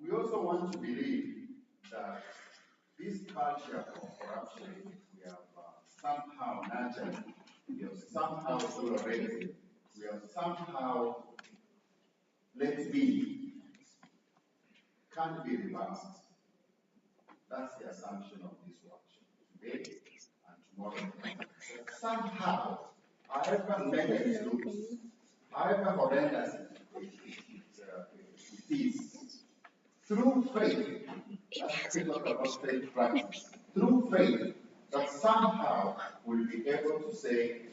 We also want to believe that this culture of corruption we have somehow nurtured, we have somehow tolerated, we have somehow let be, can't be reversed. That's the assumption of this workshop today and tomorrow. That somehow, however many it looks, however horrendous it is, through faith, as we talk about faith practice, through faith, that somehow we'll be able to say,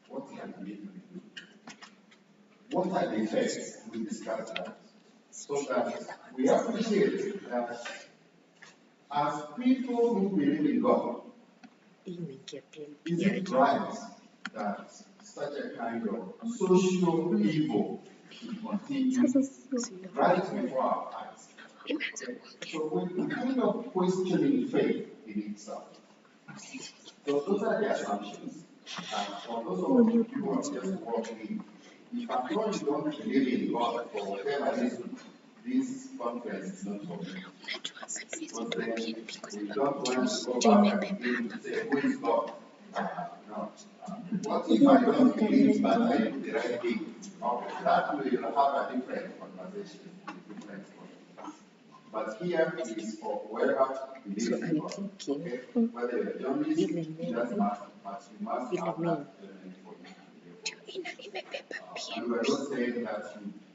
what can we do? What are the effects we discussed that? So that we appreciate that as people who believe in God, is it right that such a kind of social evil should continue right before our eyes? Okay? So we're kind of questioning faith in itself. So those are the assumptions. For those of you who have just walked in, if at all you don't believe in God for whatever reason, this conference is not for you. Because then we don't want to go back and begin to say, who is God? No. What if I don't believe but I do the right thing? Okay, that we will have a different conversation, different conversation. But here is for whoever believes in God. Okay? Whether you're a journalist, it doesn't matter, but you must have that element for you to be able to. And we're not saying that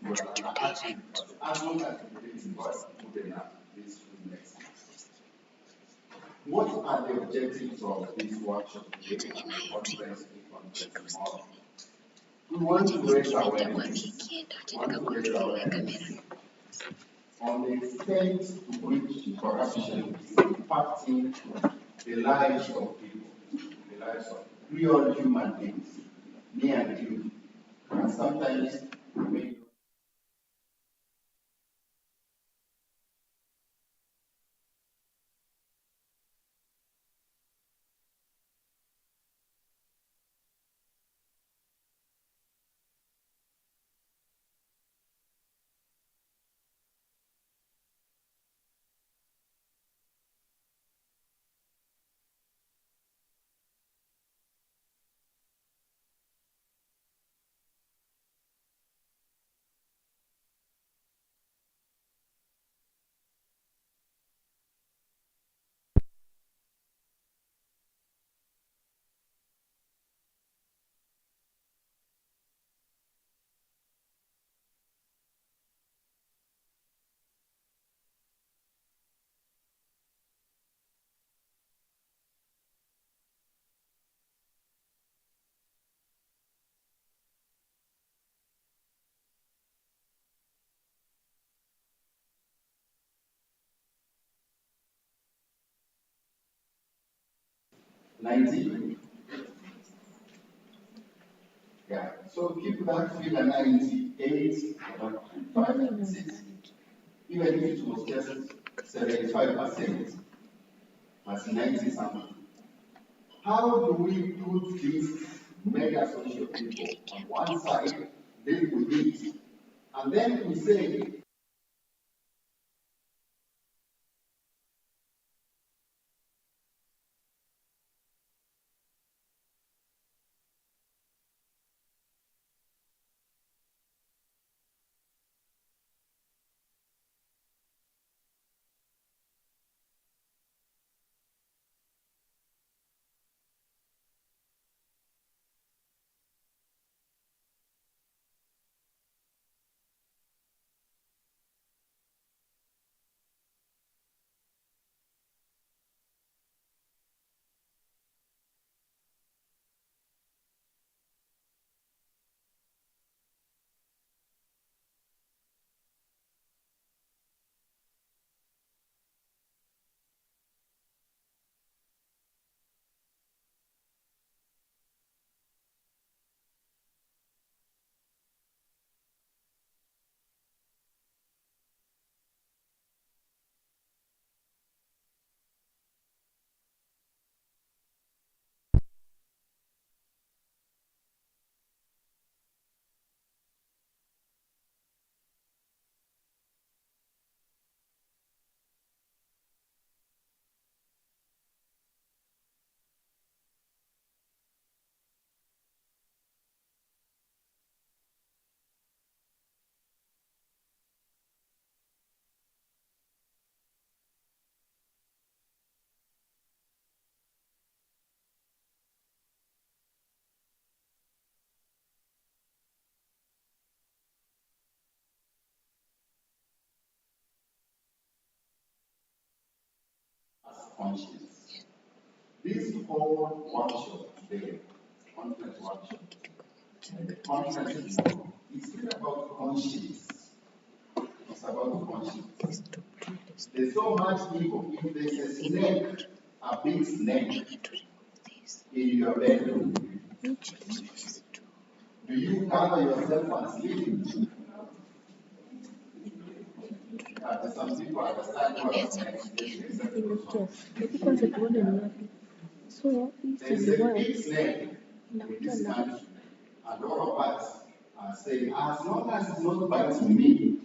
you are an active, but as long as you believe in God, good enough, this should make sense. What are the objectives of this workshop today and the conference tomorrow? We want to raise awareness. on the extent to which corruption is impacting the lives of people, the lives of real human beings, me and you, and sometimes we 90. Yeah. So keep that figure 98, about 5, 6. Even if it was just 75%, that's 90 something. How do we put these mega social people on one side, deal with it, and then we say, conscience. This whole workshop today, conference workshop, and the conference tomorrow, is really about conscience. It's about conscience. There's so much evil. If there's a snake, a big snake, in your bedroom, do you cover yourself and sleep? Some people understand what a snake is. Kwanza tuone ni wapi. So There's a big snake in this country, and all of us are saying, as long as it's not biting me,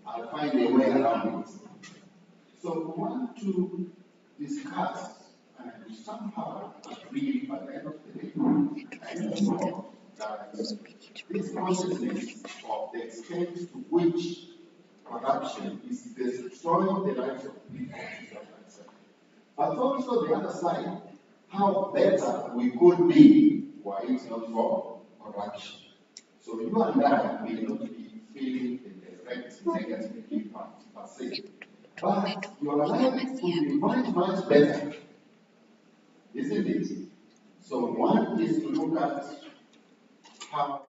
I'll find a way around it. So we want to discuss and somehow agree by the end of the day, I know that this consciousness of the extent to which corruption is destroying the lives of people, but also the other side, how better we could be were it not for corruption. So you and I may not be feeling the direct negative impact per se, but your life could be much, much better, isn't it? So one is to look at how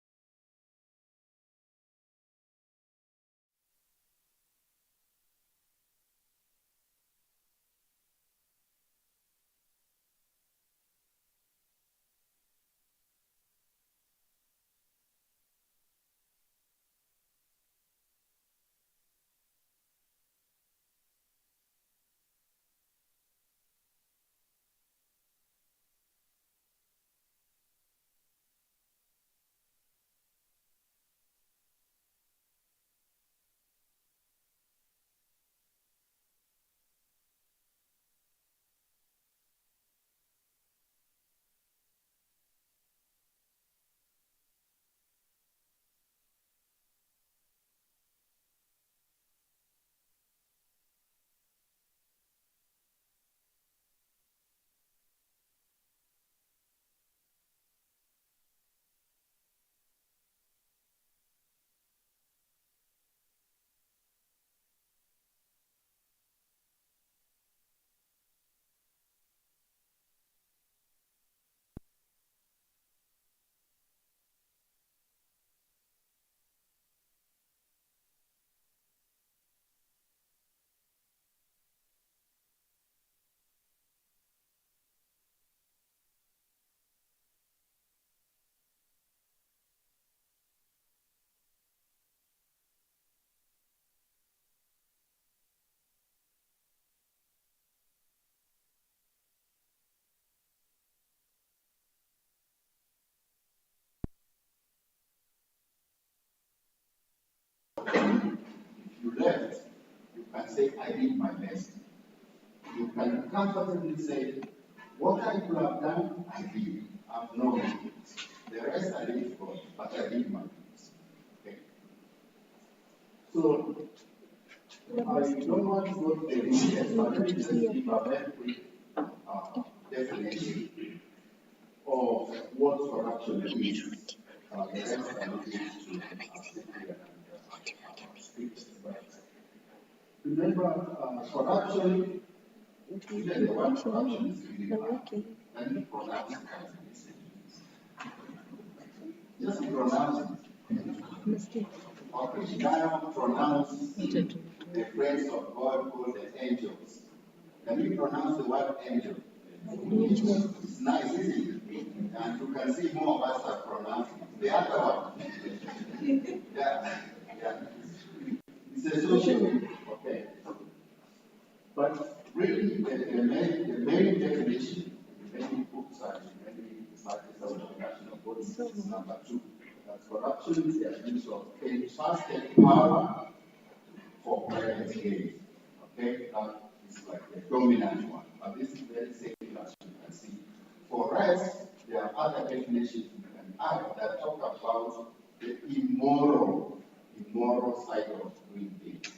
you left, you can say, I did my best. You can comfortably say, what I could have done, I did. I'm not doing it. The rest I did for, but I did my best. Okay. So, I don't want to go to the details, but let me just give a very quick definition of what corruption is. The rest I will give to sit here and speak. Remember, corruption, even the word corruption is really bad. Let me pronounce it as it is. Just pronounce it. Okay, now pronounce the friends of God called the angels. Can you pronounce the word angel? It's nice, isn't it? And you can see more of us are pronouncing it. The other one. Yeah. It's a social group. Okay. But really, the main definition, the main books are many studies of international bodies is number 2. That corruption is the abuse of trusted power for private gain. Okay, that is like the dominant one. But this is very secular, as you can see. For us, there are other definitions you can add that talk about the immoral side of doing things.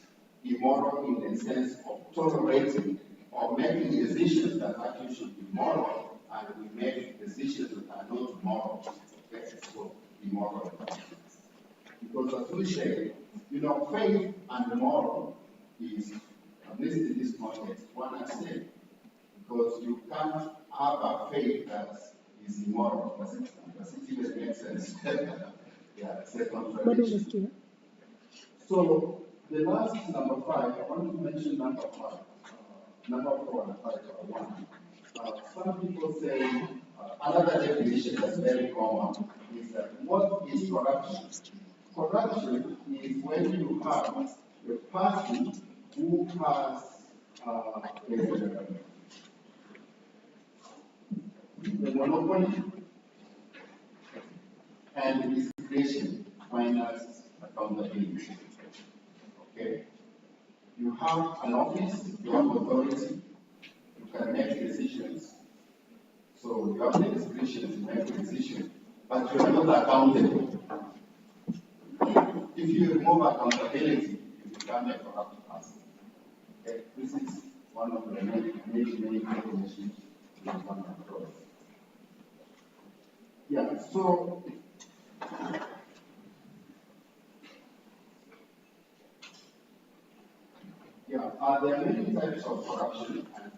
Immoral in the sense of tolerating or making decisions that actually should be moral, and we make decisions that are not moral. Okay, so immoral. Because as we say, faith and moral is, at least in this context, one and same. Because you can't have a faith that is immoral. Does it even make sense? Yeah, it's a contradiction. So, the last number 5, I want to mention number 5. Number 4 and 5 are 1. Some people say, another definition that's very common is that what is corruption? Corruption is when you have a party who has the monopoly and discretion minus accountability. Okay? You have an office, you have authority, you can make decisions. So you have the discretion to make a decision, but you are not accountable. If you remove accountability, you become a corrupt person. Okay? This is one of the many definitions we come across. Yeah, so there are many types of corruption and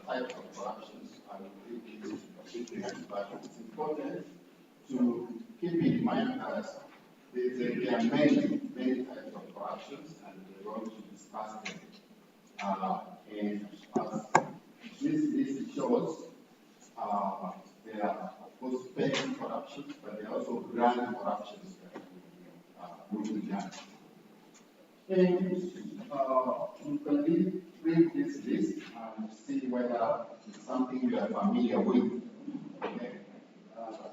types of corruptions. I will read this particularly, but it's important to keep in mind that there are many types of corruptions, and we're going to discuss them. And as this shows, there are, of course, petty corruptions, but there are also grand corruptions that we will be done. And you can read this list and see whether it's something you are familiar with. Okay.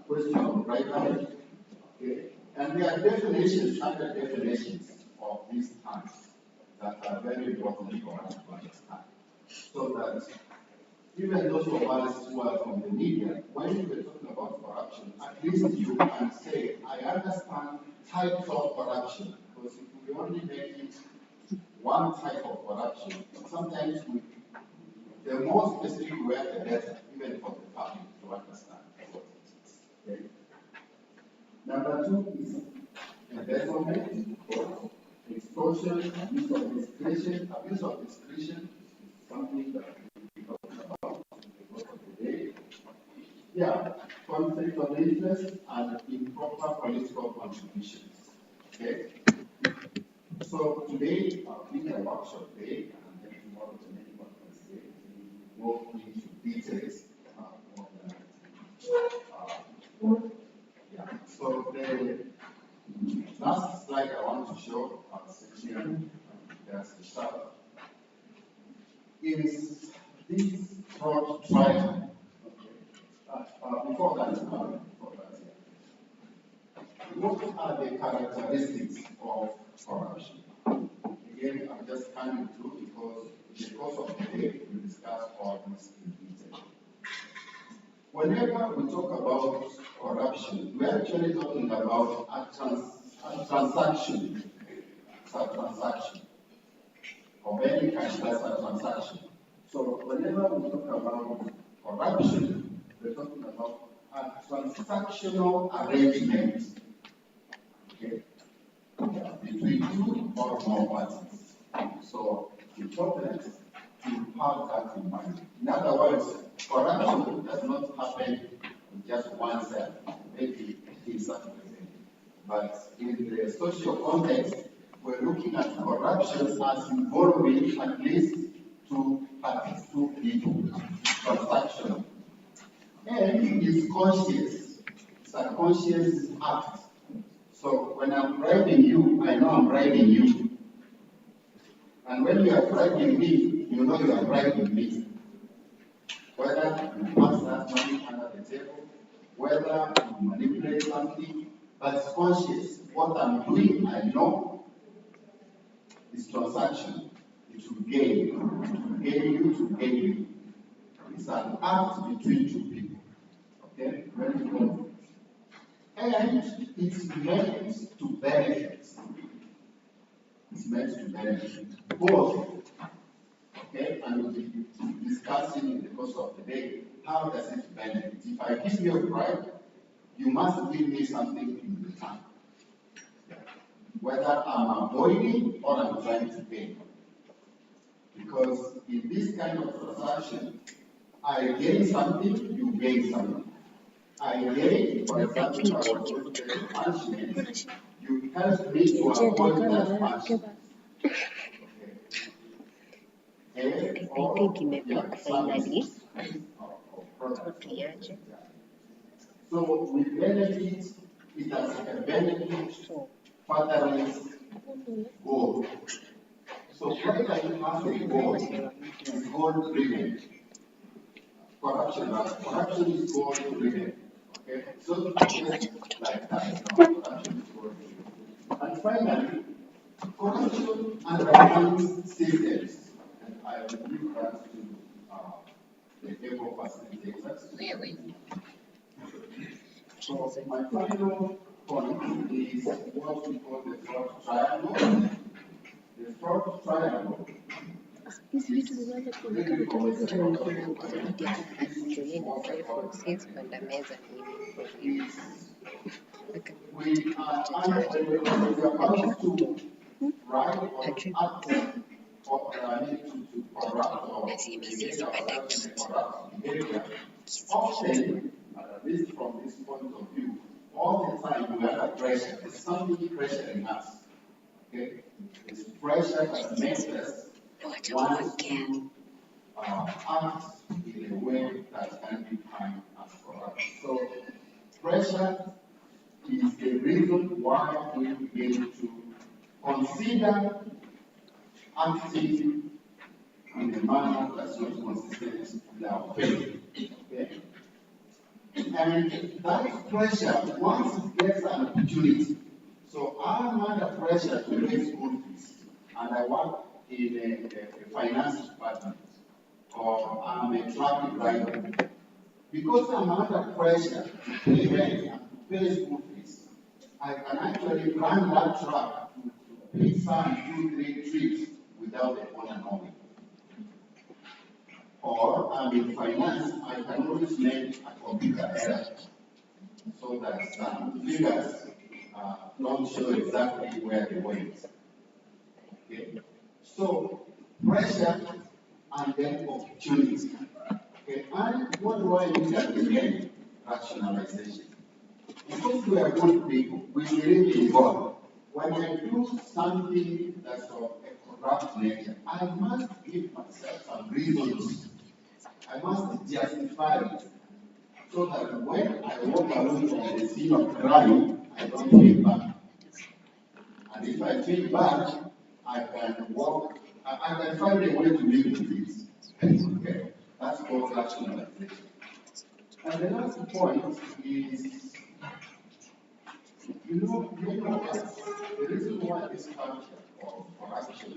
Question of bribery. Okay. And there are definitions, other definitions of these terms that are very important for us to understand. So that even those of us who are from the media, when we're talking about corruption, at least you can say, I understand types of corruption. Because if we only make it one type of corruption, sometimes the more specific we are, the better, even for the public to understand what it is. Okay? Number 2 is embezzlement, extortion, abuse of discretion. Abuse of discretion is something that we talk about in the course of the day. Yeah, conflict of interest and improper political contributions. Okay? So today, being a workshop day, and then tomorrow to many conference day, we will go into details of that. So the last slide I want to show, that's the start, is this broad triangle. Before that, what are the characteristics of corruption? Again, again, I'm just coming through because in the course of the day, we discuss all this in detail. Whenever we talk about corruption, we're actually talking about a transaction, it's a transaction, of any kind, that's a transaction. So whenever we talk about corruption, we're talking about a transactional arrangement, okay, between two or more parties. So it's important to have that in mind. In other words, corruption does not happen with just one side, maybe it is something. But in the social context, we're looking at corruption as involving at least two people, transaction. And it's conscious, it's a conscious act. So when I'm bribing you, I know I'm bribing you. And when you are bribing me, you know you are bribing me. Whether you pass that money under the table, whether you manipulate something, but it's conscious. What I'm doing, I know, is transaction. It will gain. To gain you, to gain you. It's an act between two people. Okay? Very important. And it's meant to benefit. It's meant to benefit both. Okay? And we'll be discussing in the course of the day, how does it benefit? If I give you a bribe, you must give me something in return. Whether I'm avoiding or I'm trying to gain. Because in this kind of transaction, I gain something, you gain something. I gain, for example, if I was going to get punishment, you help me to avoid that punishment. Okay. I think imeblock finally. So we benefit, it has a benefit furtherance goal. So what I have a goal is goal driven. Corruption is goal driven. Okay, so just like that. Corruption is goal driven. And finally, corruption undermines systems. And I will give that to the able facilitators. So my final point is what we call the fraud triangle. The fraud triangle hizi vitu zinaweza kuonekana kama we are supposed to write or act or to corrupt or engage ourselves in a corrupt behavior. Often, at least from this point of view, all the time we are under pressure. There's something pressuring us. Okay? It's pressure that makes us want to act in a way that can be defined as corrupt. So, pressure is the reason why we begin to consider acting in a manner that's not consistent with our faith. Okay? And that pressure, once it gets an opportunity, so I'm under pressure to raise school fees, and I work in a finance department, or I'm a truck driver. Because I'm under pressure to pay rent and to pay school fees, I can actually run that truck to pay some 2-3 trips without the owner knowing. Or I'm in finance, I can always make a computer error so that some figures don't show exactly where they went. Okay? So, pressure and then opportunity. Okay? And what do I mean at the end? Rationalization. Because we are good people, we believe in God. When I do something that's of a corrupt nature, I must give myself some reasons. I must justify it. So that when I walk away from the scene of crime, I don't feel bad. And if I feel bad, I can find a way to live with it. Okay? That's called rationalization. And the last point is, the reason why this culture of corruption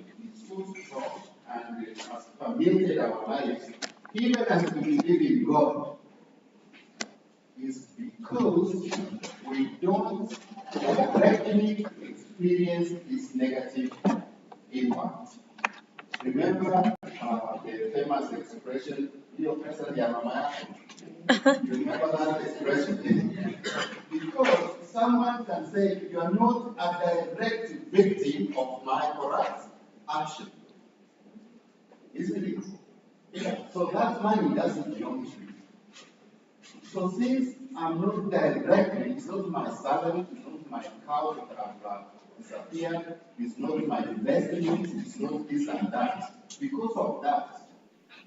so strong and has permeated our lives, even as we believe in God, is because we don't directly experience its negative impact. Remember the famous expression, "Io pesa di amamaya." You remember that expression? Because someone can say, "You are not a direct victim of my corrupt action." Isn't it? Yeah. So that money doesn't belong to you. So since I'm not directly, it's not my salary, it's not my cow that have disappeared, it's not my investment, it's not this and that. Because of that,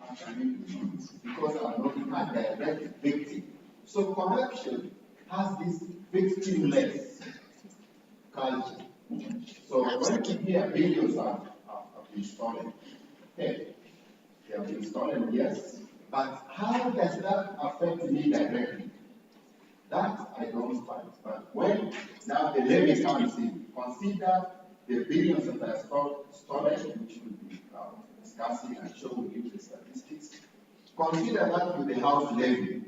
I'm coming to you because I'm not a direct victim. So corruption has this victimless culture. So when we hear billions have been stolen, okay, they have been stolen, yes, but how does that affect me directly? That I don't find. But when now the levy comes in, consider the billions that are stolen, which we'll be discussing and showing you the statistics. Consider that with the house levy.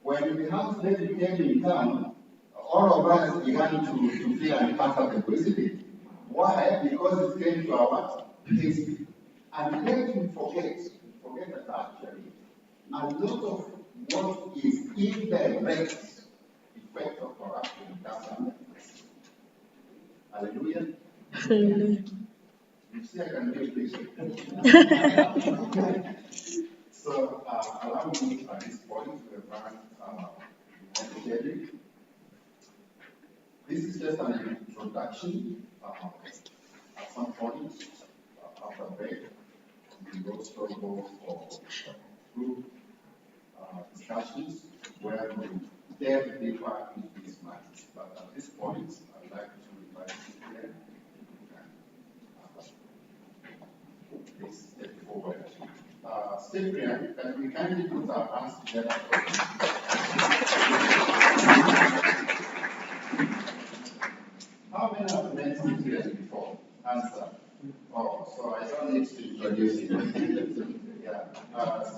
When the house levy came in town, all of us began to feel uncomfortable, isn't it? Why? Because it came to our taste. And then we forget that actually a lot of what is indirect effect of corruption does happen. Hallelujah. Hallelujah. You see, I can be patient. So, allow me at this point to advance momentarily. This is just an introduction. At some point, after break, we will also go for group discussions where we delve deeper into these matters. But at this point, I'd like to invite Cyprian who can please step forward. Cyprian, can we kindly put our hands together? How many have met Cyprian before? Answer. Oh, so I don't need to introduce you. Yeah.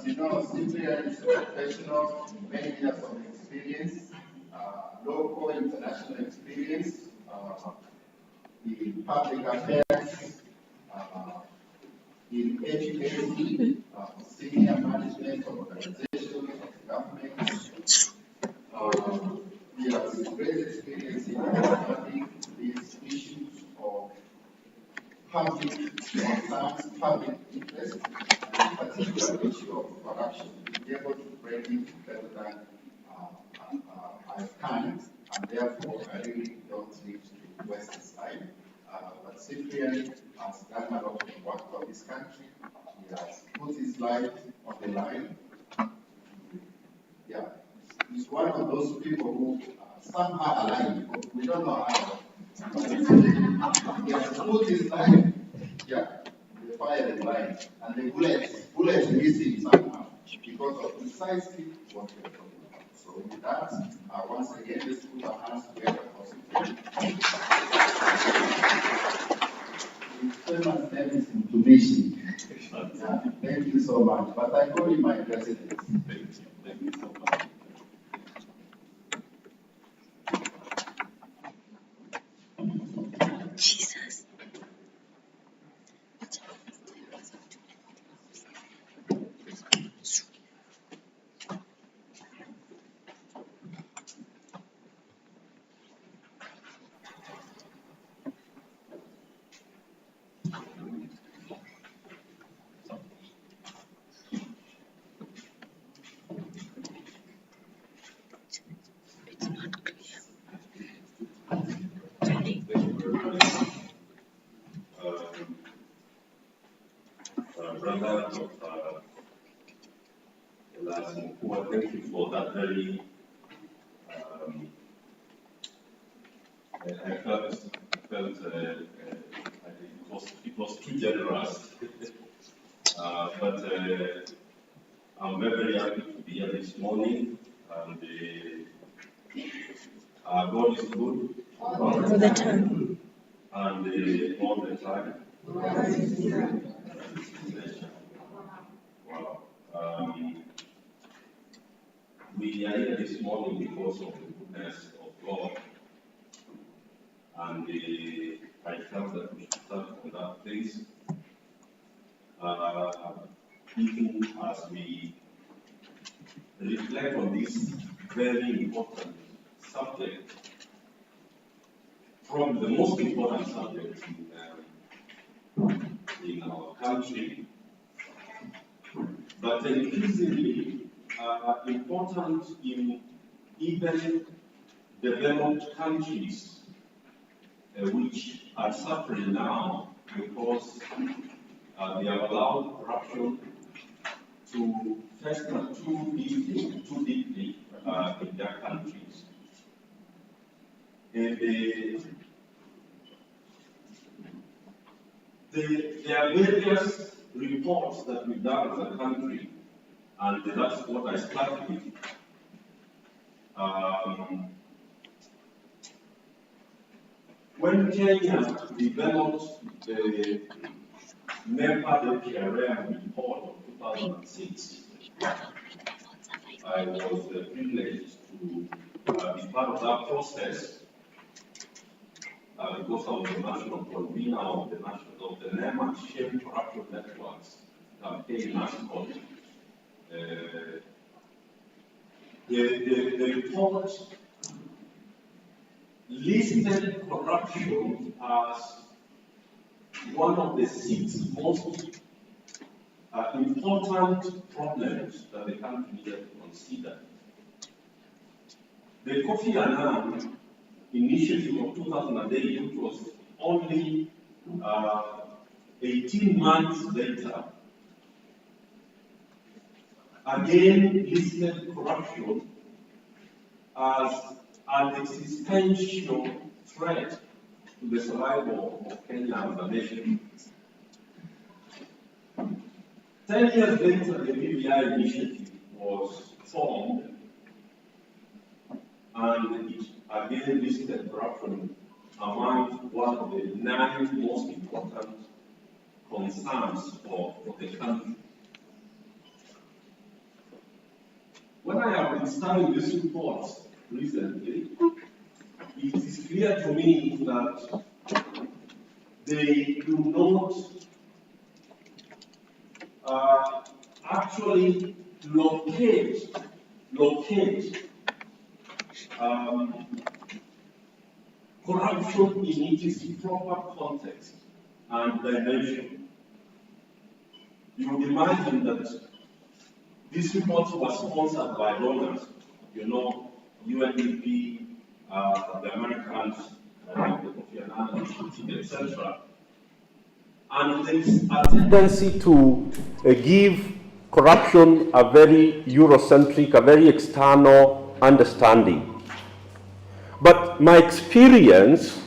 You know, Cyprian is a professional, many years of experience, local, international experience in public affairs, in education, senior management of organizations, of government. He has great experience in understanding these issues of public concerns, public interest, and in particular the issue of corruption, to be able to bring it better than I can, and therefore I really don't need to waste his time. But Cyprian has done a lot of work for this country. He has put his life on the line. Yeah, he's one of those people who somehow alive. We don't know how. He has put his life, yeah, the fire line, and the bullets missing somehow because of precisely what we are talking about. So with that, once again, let's put our hands together for Cyprian. His famous name is Mtumishi. Yeah, thank you so much. But I call him my president. Thank you so much. Jesus. Brother Dr. Lcmc, thank you for that very, I felt it was too generous. But I'm very happy to be here this morning, and God is good All the time. and all the time. Wow. We are here this morning because of the goodness of God, and I felt that we should start on that place. Even as we reflect on this very important subject, probably the most important subject in our country, but increasingly important in even developed countries which are suffering now because they have allowed corruption to fester too deeply in their countries. And there are various reports that we've done as a country, and that's what I start with. When Kenya developed the NEPA PRM report of 2006, I was privileged to be part of that process because I was the national convener of the NEMA Shame Corruption Networks campaign mascot. The report listed corruption as one of the 6 most important problems that the country needed to consider. The Kofi Annan initiative of 2008, which was only 18 months later, again listed corruption as an existential threat to the survival of Kenya as a nation. 10 years later, the BBI initiative was formed, and it again listed corruption among one of the 9 most important concerns for the country. When I have been studying these reports recently, it is clear to me that they do not actually locate corruption in its proper context and dimension. You would imagine that these reports were sponsored by donors, UNDP, the Americans, the Kofi Annan Initiative, etc. And there is a tendency to give corruption a very Eurocentric, a very external understanding. But my experience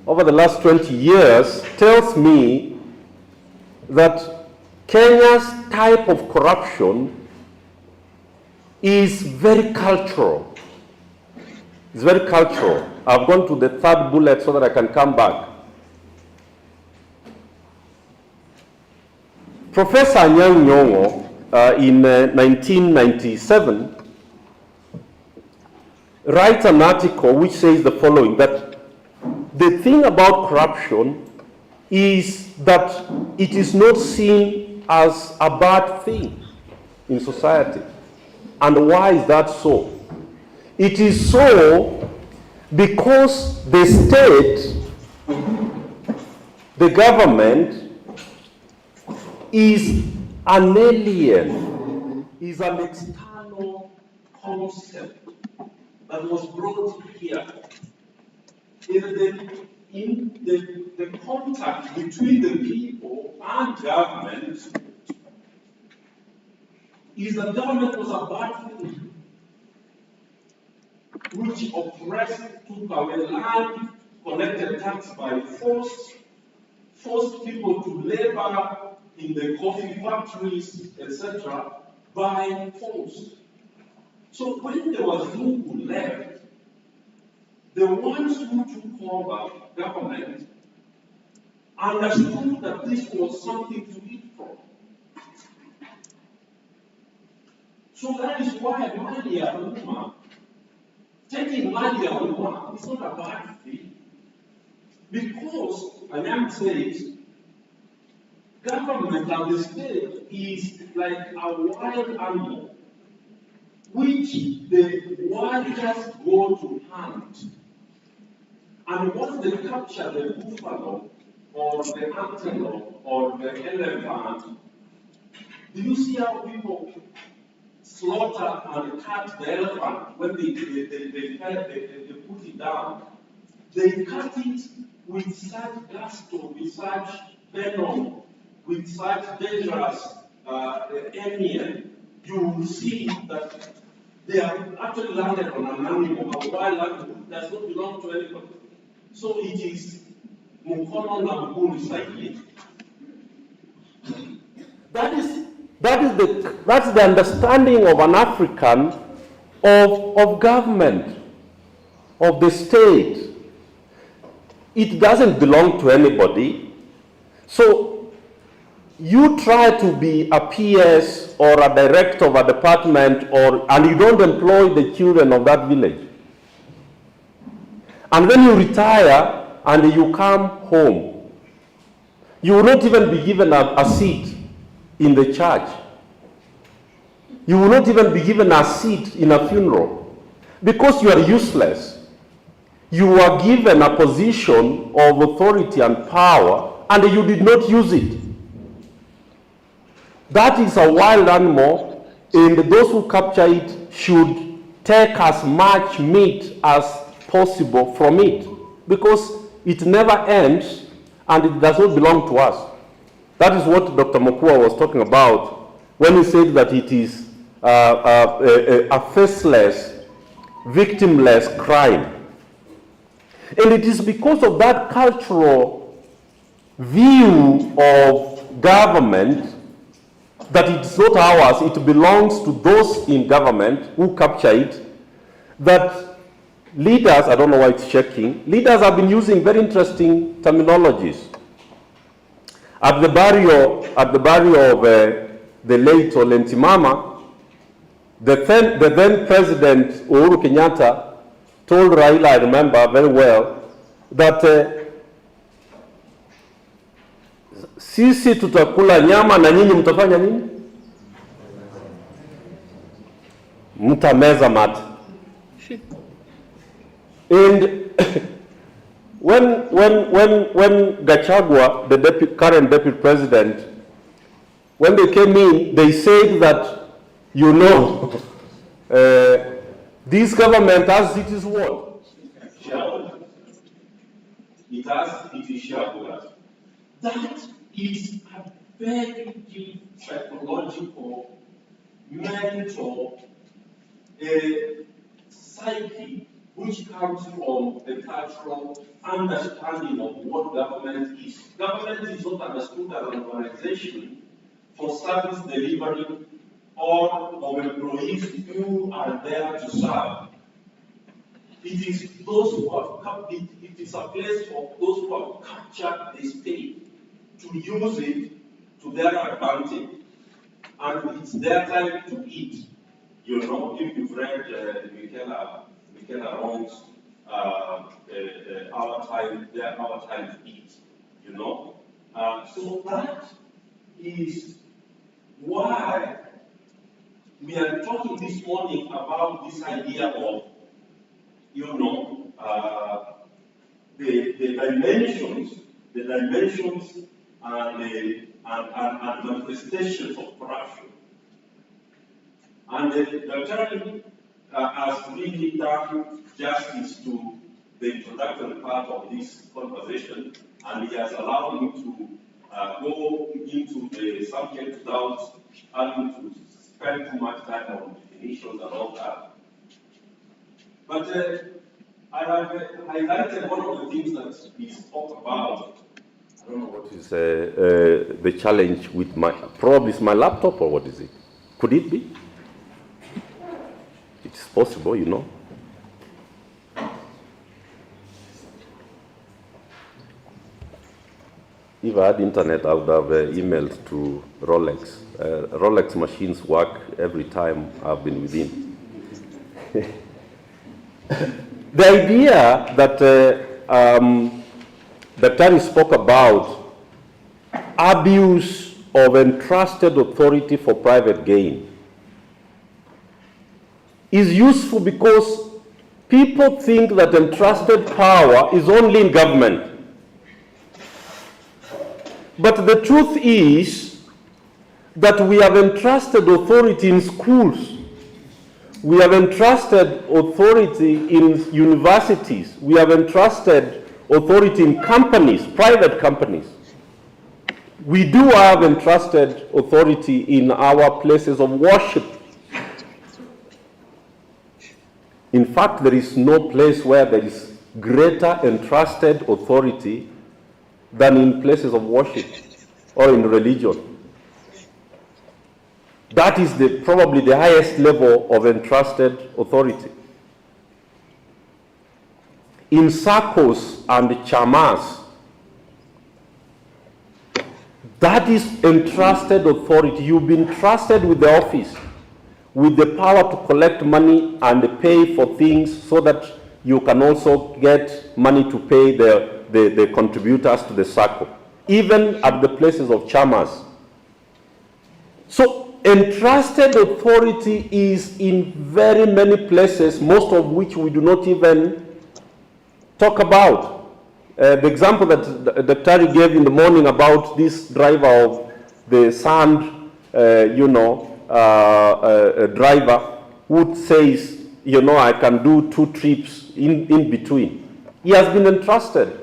over the last 20 years tells me that Kenya's type of corruption is very cultural. It's very cultural. I've gone to the 3rd bullet so that I can come back. Professor Anyang' Nyong'o, in 1997, writes an article which says the following, that the thing about corruption is that it is not seen as a bad thing in society. And why is that so? It is so because the state, the government, is an alien, is an external concept that was brought here. In the contact between the people and government is that government was a bad thing, which oppressed, took away land, collected tax by force, forced people to labor in the coffee factories, etc., by force. So when there was no who left, the ones who took over government understood that this was something to eat from. So that is why mali ya umma, taking mali ya umma is not a bad thing. Because, Anyam says, government and the state is like a wild animal, which the warriors go to hunt. And once they capture the buffalo, or the antelope, or the elephant, do you see how people slaughter and cut the elephant when they put it down? They cut it with such gusto, with such venom, with such dangerous enemy. You will see that they have actually landed on an animal, a wild animal that does not belong to anybody. So it is Mukono na Mukuru cycling. That's the understanding of an African of government, of the state. It doesn't belong to anybody. So you try to be a PS or a director of a department, and you don't employ the children of that village. And when you retire and you come home, you will not even be given a seat in the church. You will not even be given a seat in a funeral because you are useless. You are given a position of authority and power and you did not use it. That is a wild animal, and those who capture it should take as much meat as possible from it because it never ends and it does not belong to us. That is what Dr. Mokua was talking about when he said that it is a faceless, victimless crime. And it is because of that cultural view of government that it's not ours, it belongs to those in government who capture it, that leaders, I don't know why it's checking, leaders have been using very interesting terminologies. At the burial of the late Olentimama, the then President Uhuru Kenyatta told Raila, I remember very well, that sisi tutakula nyama na nyinyi mtafanya nini? Mtameza mate. And when Gachagua, the current deputy president, when they came in, they said that, you know, this government has its what? It is shareholders. That is a very deep psychological, mental psyche which comes from the cultural understanding of what government is. Government is not understood as an organization for service delivery or of employees who are there to serve. It is those who have it is a place for those who have captured the state to use it to their advantage, and it's their time to eat. You know, if you've read Michaela Rong's Our Time to Eat, you know. So that is why we are talking this morning about this idea of, you know, the dimensions and manifestations of corruption. And the attorney has really done justice to the introductory part of this conversation, and he has allowed me to go into the subject without having to spend too much time on definitions and all that. But I have highlighted one of the things that he spoke about. I don't know what is the challenge with probably it's my laptop, or what is it? Could it be? It's possible, you know. If I had internet, I would have emailed to Rolex. Rolex machines work every time I've been with him. The idea that Tari spoke about abuse of entrusted authority for private gain is useful because people think that entrusted power is only in government. But the truth is that we have entrusted authority in schools. We have entrusted authority in universities. We have entrusted authority in companies, private companies. We do have entrusted authority in our places of worship. In fact, there is no place where there is greater entrusted authority than in places of worship or in religion. That is probably the highest level of entrusted authority. In circles and chamas, that is entrusted authority. You've been trusted with the office, with the power to collect money and pay for things so that you can also get money to pay the contributors to the circle, even at the places of chamas. So entrusted authority is in very many places, most of which we do not even talk about. The example that Dr. gave in the morning about this driver of the sand, driver who says, I can do 2 trips in between. He has been entrusted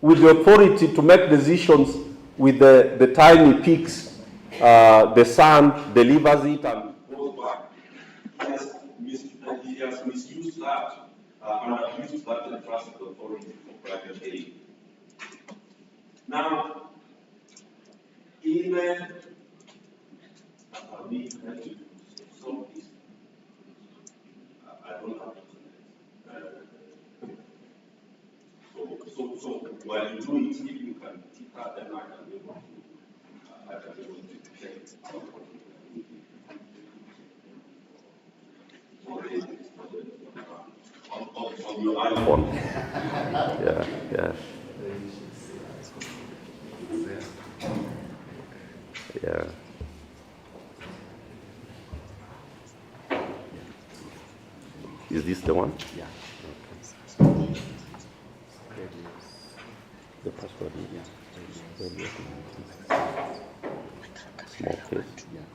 with the authority to make decisions with the time he picks the sand, delivers it, and goes back. He has misused that and abused that entrusted authority for private gain. Now, in so I don't have so while you do it, if you can keep that, then I can be able to check on your iPhone. Yeah. Is this the one? Yeah. Okay. The password, yeah. Small case. Yeah.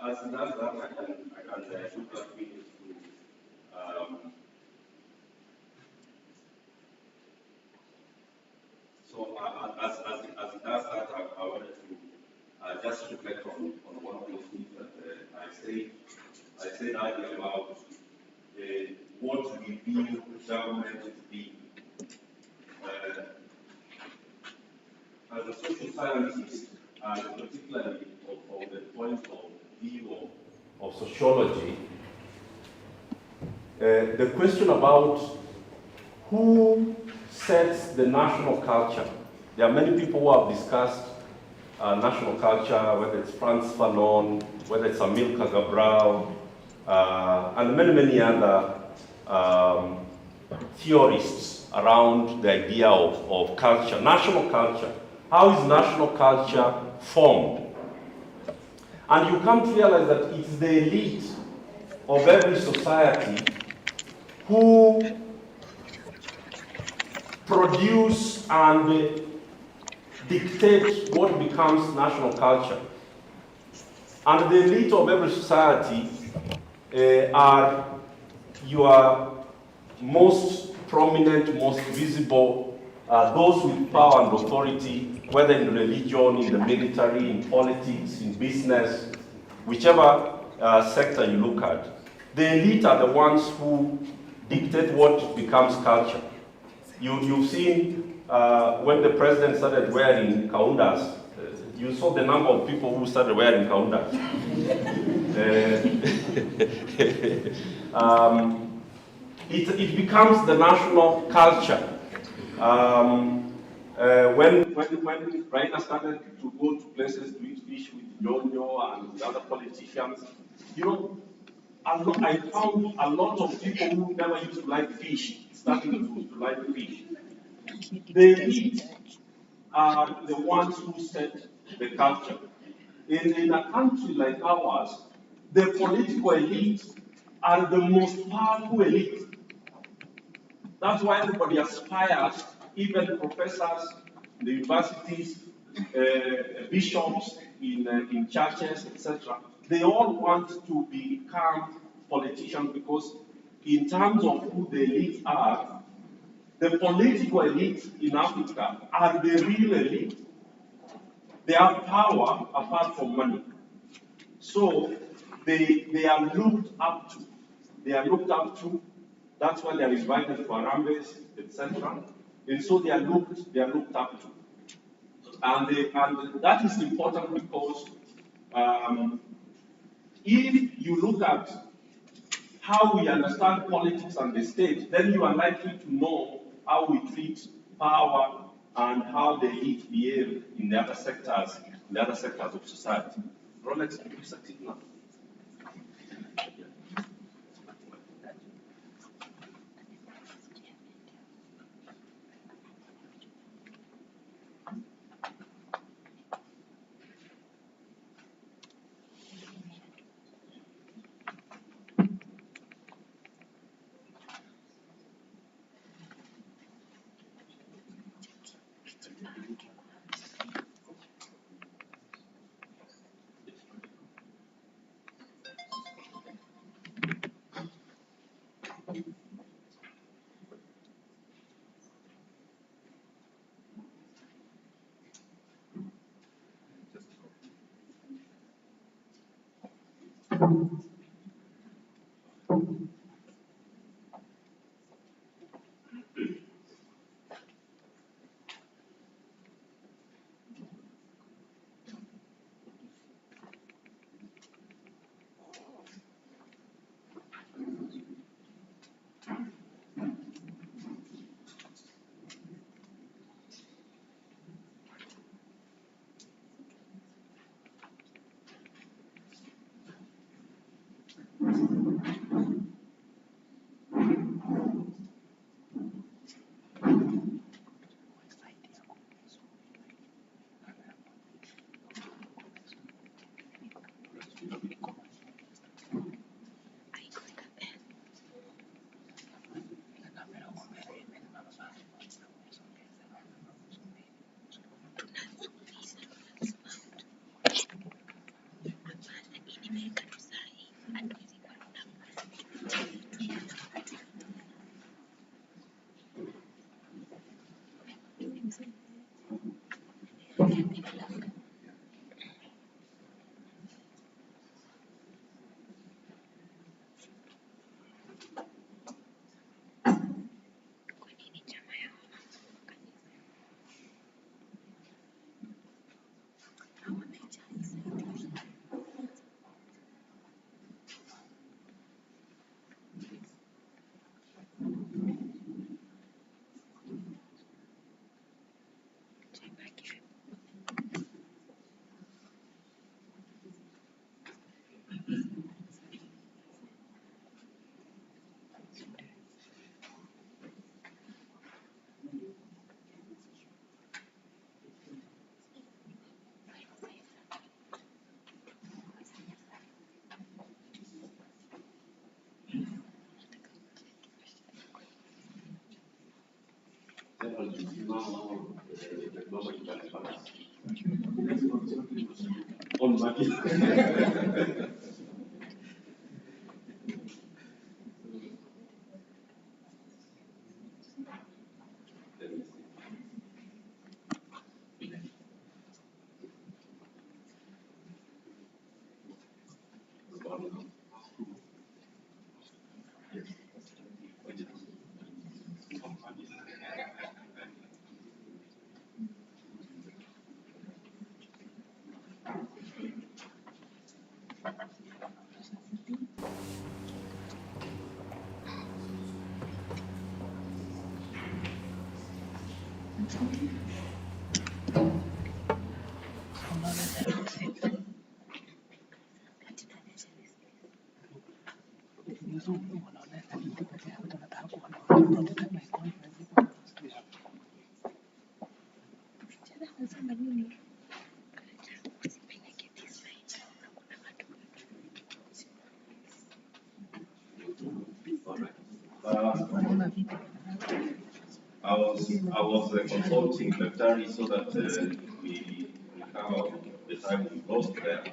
As soon as that, I can look at videos to so as it does that, I wanted to just reflect on one of those things that I said earlier about what we view government to be. As a social scientist, and particularly from the point of view of sociology, the question about who sets the national culture. There are many people who have discussed national culture, whether it's Frantz Fanon, whether it's Amilcar Cabral, and many other theorists around the idea of culture, national culture. How is national culture formed? And you come to realize that it's the elite of every society who produce and dictate what becomes national culture. And the elite of every society are your most prominent, most visible, those with power and authority, whether in religion, in the military, in politics, in business, whichever sector you look at. The elite are the ones who dictate what becomes culture. You've seen when the president started wearing kaundas, you saw the number of people who started wearing kaundas. It becomes the national culture. When Raina started to go to places to eat fish with Jonyo and other politicians, you know, I found a lot of people who never used to like fish starting to like fish. The elite are the ones who set the culture. In a country like ours, the political elite are the most powerful elite. That's why everybody aspires, even professors, the universities, bishops in churches, etc. They all want to become politicians because in terms of who the elites are, the political elite in Africa are the real elite. They have power apart from money. So they are looked up to. They are looked up to. That's why they are invited to Arambes, etc. And so they are looked up to. And that is important because if you look at how we understand politics and the state, then you are likely to know how we treat power and how the elite behave in the other sectors of society. Rolex, you succeed now. I was consulting the Terry so that we have the time we lost there.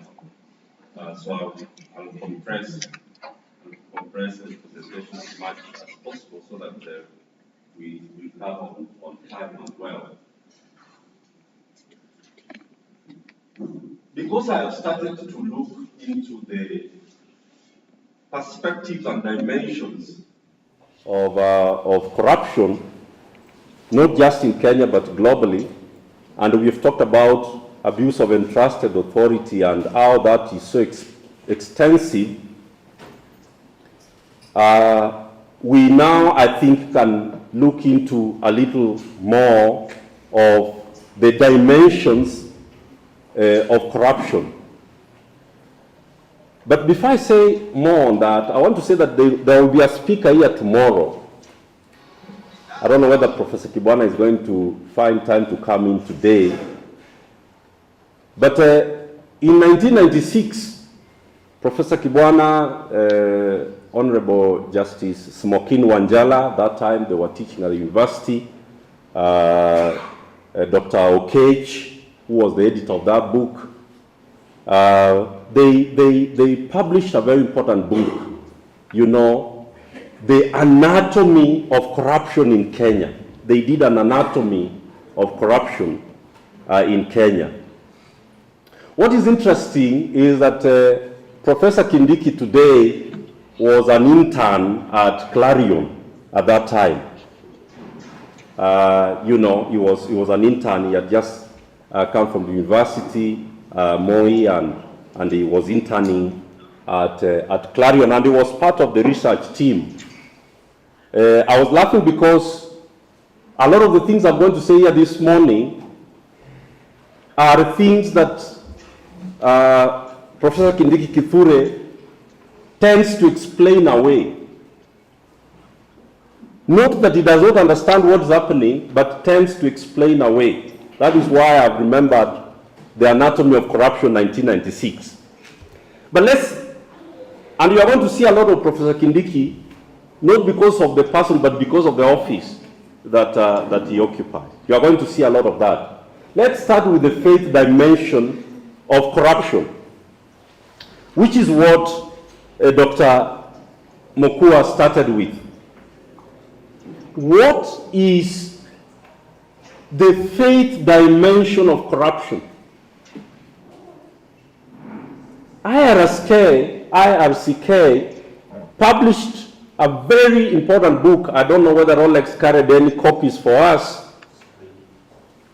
So I'll compress the presentation as much as possible so that we have on time as well. Because I have started to look into the perspectives and dimensions of corruption, not just in Kenya but globally, and we've talked about abuse of entrusted authority and how that is so extensive. We now, I think, can look into a little more of the dimensions of corruption. But before I say more on that, I want to say that there will be a speaker here tomorrow. I don't know whether Professor Kibwana is going to find time to come in today. But in 1996, Professor Kibwana, Honorable Justice Smokin Wanjala, that time they were teaching at the university, Dr. Okech, who was the editor of that book, they published a very important book, you know, The Anatomy of Corruption in Kenya. They did an anatomy of corruption in Kenya. What is interesting is that Professor Kindiki today was an intern at Clarion at that time. You know, he was an intern. He had just come from the university, Moi, and he was interning at Clarion, and he was part of the research team. I was laughing because a lot of the things I'm going to say here this morning are things that Professor Kindiki Kithure tends to explain away. Not that he does not understand what's happening, but tends to explain away. That is why I've remembered The Anatomy of Corruption, 1996. But and you are going to see a lot of Professor Kindiki, not because of the person, but because of the office that he occupies. You are going to see a lot of that. Let's start with the faith dimension of corruption, which is what Dr. Mokua started with. What is the faith dimension of corruption? IRCK published a very important book. I don't know whether Rolex carried any copies for us,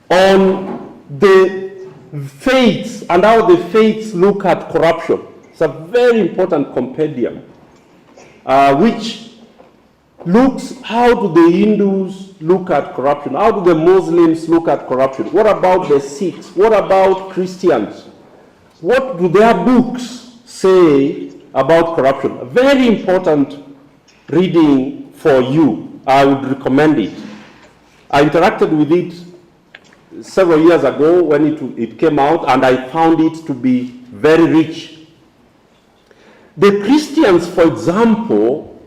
on the faiths and how the faiths look at corruption. It's a very important compendium, which looks how do the Hindus look at corruption, how do the Muslims look at corruption, what about the Sikhs, what about Christians, what do their books say about corruption. A very important reading for you. I would recommend it. I interacted with it several years ago when it came out, and I found it to be very rich. The Christians, for example,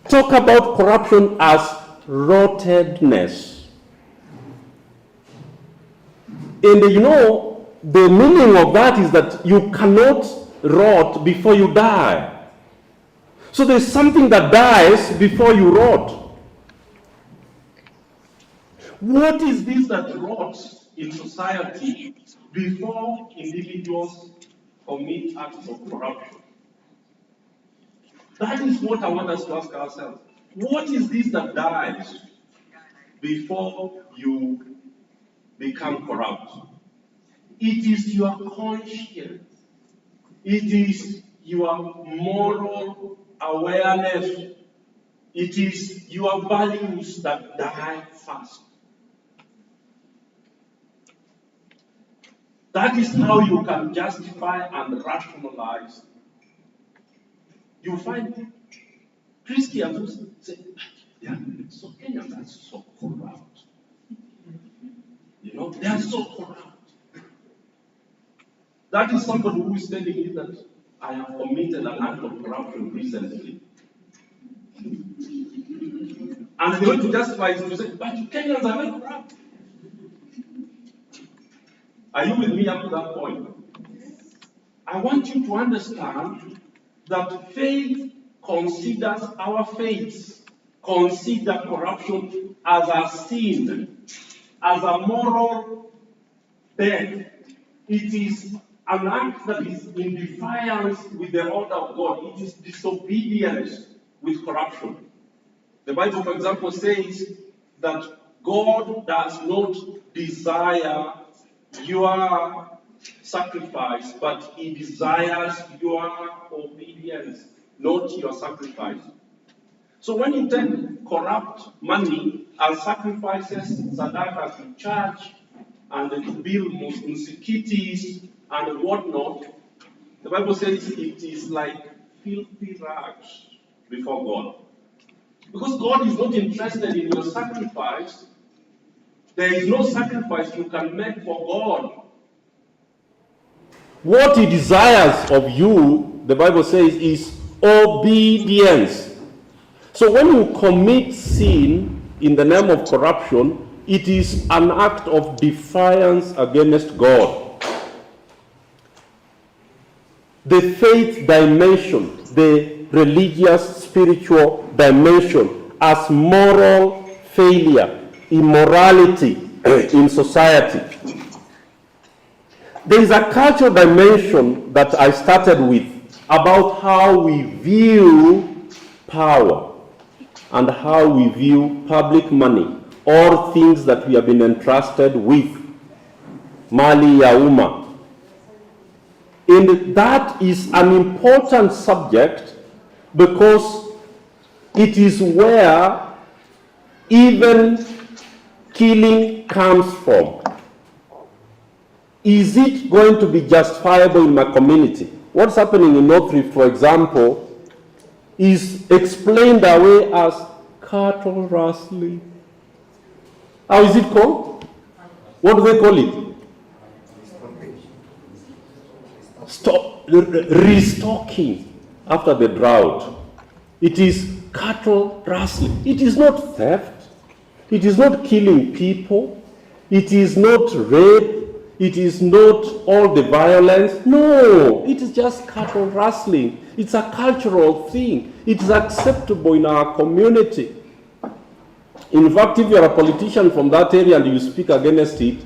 talk about corruption as rottenness. And you know, the meaning of that is that you cannot rot before you die. So there's something that dies before you rot. What is this that rots in society before individuals commit acts of corruption? That is what I want us to ask ourselves. What is this that dies before you become corrupt? It is your conscience. It is your moral awareness. It is your values that die first. That is how you can justify and rationalize. You find Christians who say, yeah, so Kenyans are so corrupt. You know, they are so corrupt. That is somebody who is telling you that I have committed an act of corruption recently. And they want to justify it to say, but Kenyans are very corrupt. Are you with me up to that point? I want you to understand that faith considers our faith, consider corruption as a sin, as a moral death. It is an act that is in defiance with the order of God. It is disobedience with corruption. The Bible, for example, says that God does not desire your sacrifice, but He desires your obedience, not your sacrifice. So when you take corrupt money and sacrifices sadakas to church and to build mosques and whatnot, the Bible says it is like filthy rags before God. Because God is not interested in your sacrifice, there is no sacrifice you can make for God. What He desires of you, the Bible says, is obedience. So when you commit sin in the name of corruption, it is an act of defiance against God. The faith dimension, the religious, spiritual dimension as moral failure, immorality in society. There is a cultural dimension that I started with about how we view power and how we view public money, or things that we have been entrusted with, mali ya umma. And that is an important subject because it is where even killing comes from. Is it going to be justifiable in my community? What's happening in North Rift, for example, is explained away as cattle rustling. How is it called? What do they call it? Restocking after the drought. It is cattle rustling. It is not theft. It is not killing people. It is not rape. It is not all the violence. No, it is just cattle rustling. It's a cultural thing. It is acceptable in our community. In fact, if you're a politician from that area and you speak against it,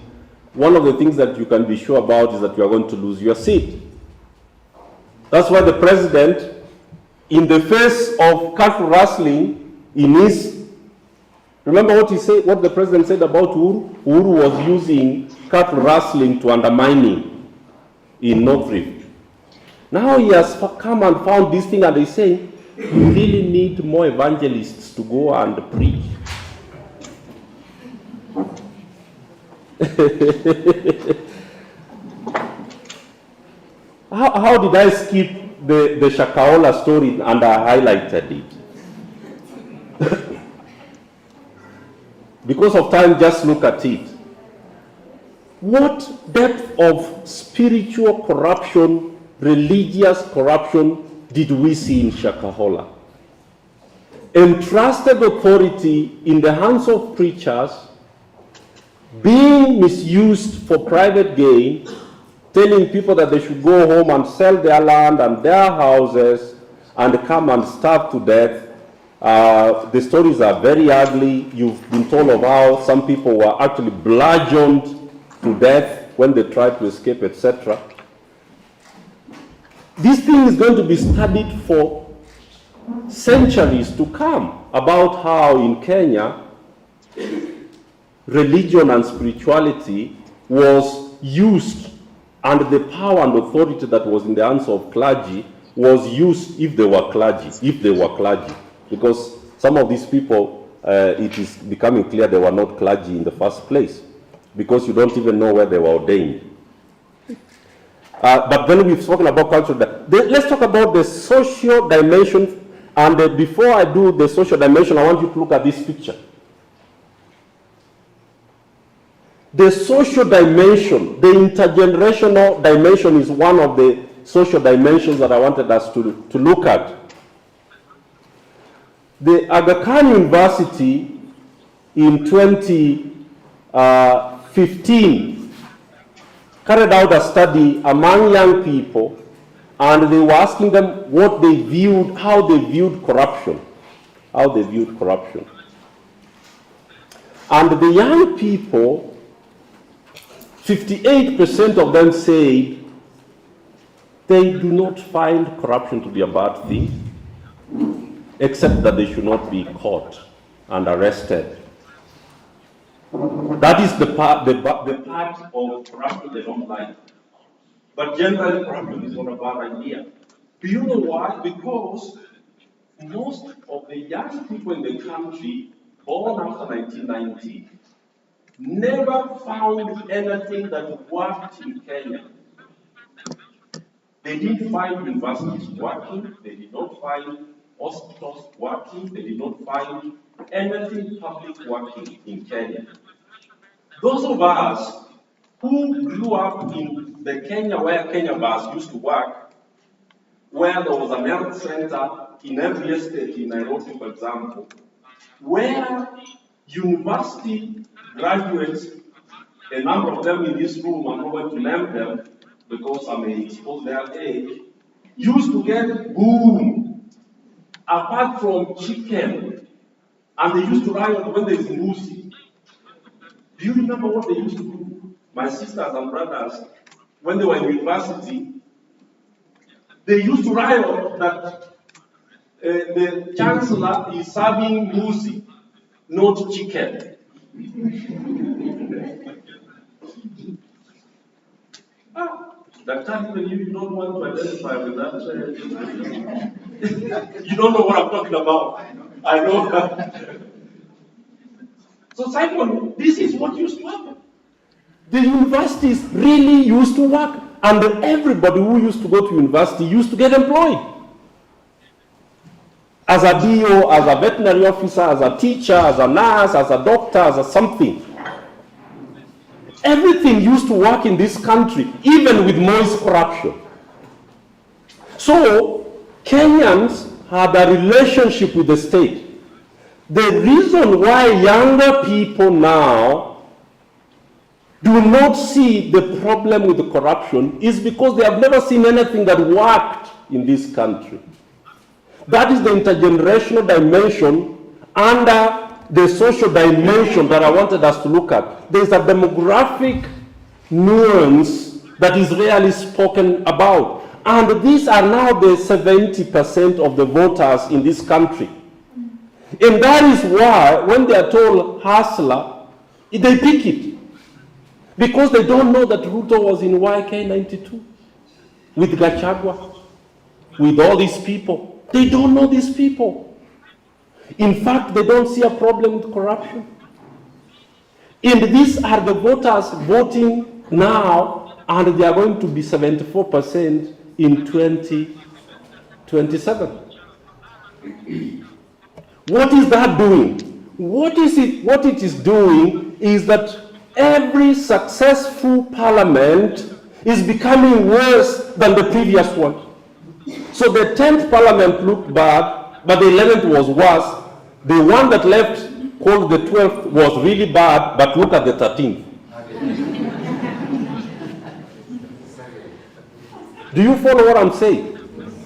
one of the things that you can be sure about is that you are going to lose your seat. That's why the president, in the face of cattle rustling, in his, remember what he said, what the president said about Uhuru? Uhuru was using cattle rustling to undermine him in North Rift. Now he has come and found this thing and he's saying, we really need more evangelists to go and preach. How did I skip the Shakahola story and I highlighted it? Because of time, just look at it. What depth of spiritual corruption, religious corruption did we see in Shakahola? entrusted authority in the hands of preachers being misused for private gain, telling people that they should go home and sell their land and their houses and come and starve to death. The stories are very ugly. You've been told of how some people were actually bludgeoned to death when they tried to escape, etc. This thing is going to be studied for centuries to come, about how in Kenya religion and spirituality was used, and the power and authority that was in the hands of clergy was used if they were clergy, because some of these people, it is becoming clear they were not clergy in the first place, because you don't even know where they were ordained. But then we've spoken about culture. Let's talk about the social dimension. And before I do the social dimension, I want you to look at this picture. The social dimension, the intergenerational dimension, is one of the social dimensions that I wanted us to look at. The Aga Khan University in 2015 carried out a study among young people, and they were asking them what they viewed, how they viewed corruption. And the young people, 58% of them said they do not find corruption to be a bad thing, except that they should not be caught and arrested. That is the part of corruption they don't like. But generally, corruption is not a bad idea. Do you know why? Because most of the young people in the country born after 1990 never found anything that worked in Kenya. They didn't find universities working, they did not find hospitals working, they did not find anything public working in Kenya. Those of us who grew up in the Kenya where Kenya bus used to work, where there was an health center in every estate in Nairobi, for example, where university graduates, a number of them in this room, I'm not going to name them because I may expose their age, used to get boom, apart from chicken, and they used to riot when there is mbuzi. Do you remember what they used to do? My sisters and brothers, when they were in university, they used to riot that the chancellor is serving mbuzi, not chicken. That time even you don't want to identify with that. You don't know what I'm talking about. I know that. So Simon, this is what used to happen. The universities really used to work, and everybody who used to go to university used to get employed. As a DO, as a veterinary officer, as a teacher, as a nurse, as a doctor, as a something. Everything used to work in this country, even with Moi's corruption. So, Kenyans had a relationship with the state. The reason why younger people now do not see the problem with the corruption is because they have never seen anything that worked in this country. That is the intergenerational dimension under the social dimension that I wanted us to look at. There is a demographic nuance that is rarely spoken about. And these are now the 70% of the voters in this country. And that is why, when they are told hustler, they pick it. Because they don't know that Ruto was in YK92 with Gachagua, with all these people. They don't know these people. In fact, they don't see a problem with corruption. And these are the voters voting now, and they are going to be 74% in 2027. What is that doing? What it is doing is that every successful parliament is becoming worse than the previous one. So the 10th parliament looked bad, but the 11th was worse, The one that left called the 12th was really bad, but look at the 13th. Do you follow what I'm saying?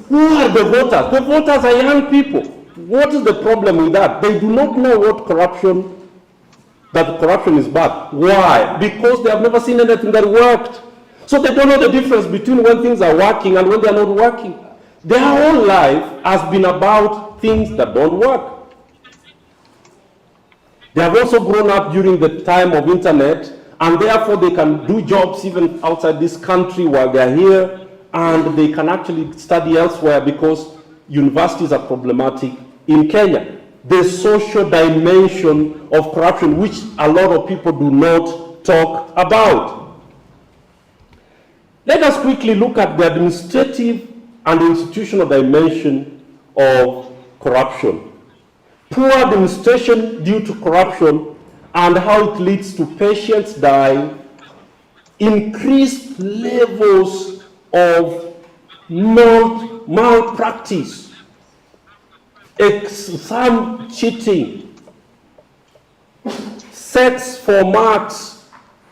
Who are the voters? The voters are young people. What is the problem with that? They do not know that corruption is bad. Why? Because they have never seen anything that worked. So they don't know the difference between when things are working and when they are not working. Their whole life has been about things that don't work. They have also grown up during the time of internet, and therefore they can do jobs even outside this country while they are here, and they can actually study elsewhere because universities are problematic in Kenya. The social dimension of corruption, which a lot of people do not talk about. Let us quickly look at the administrative and institutional dimension of corruption. Poor administration due to corruption and how it leads to patients dying, increased levels of malpractice, exam cheating, sex for marks,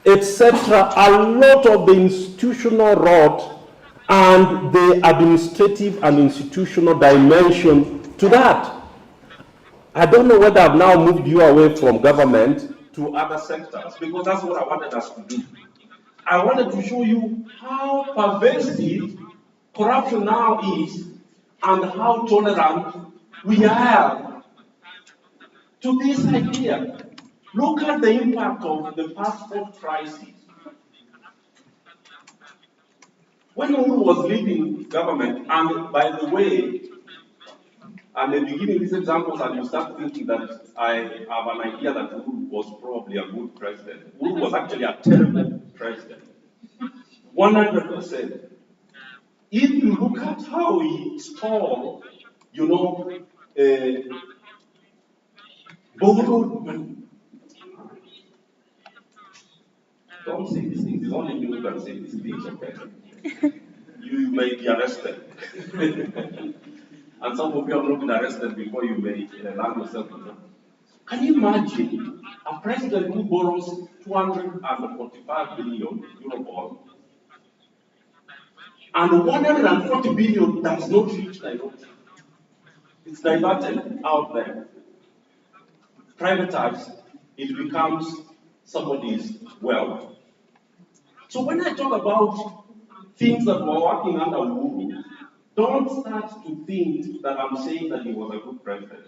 etc. A lot of the institutional rot and the administrative and institutional dimension to that. I don't know whether I've now moved you away from government to other sectors, because that's what I wanted us to do. I wanted to show you how pervasive corruption now is and how tolerant we are to this idea. Look at the impact of the passport crisis. When Uhuru was leaving government, and by the way, and then you give me these examples and you start thinking that I have an idea that Uhuru was probably a good president. Uhuru was actually a terrible president. 100%. If you look at how he stole, borrowed money. Don't say these things. It's only you who can say these things, okay? You may be arrested. And some of you have not been arrested before you may land yourself in trouble. Can you imagine a president who borrows 245 billion euro bond and 140 billion does not reach Nairobi? It's diverted out there. Privatized, it becomes somebody's wealth. So when I talk about things that were working under Uhuru, don't start to think that I'm saying that he was a good president.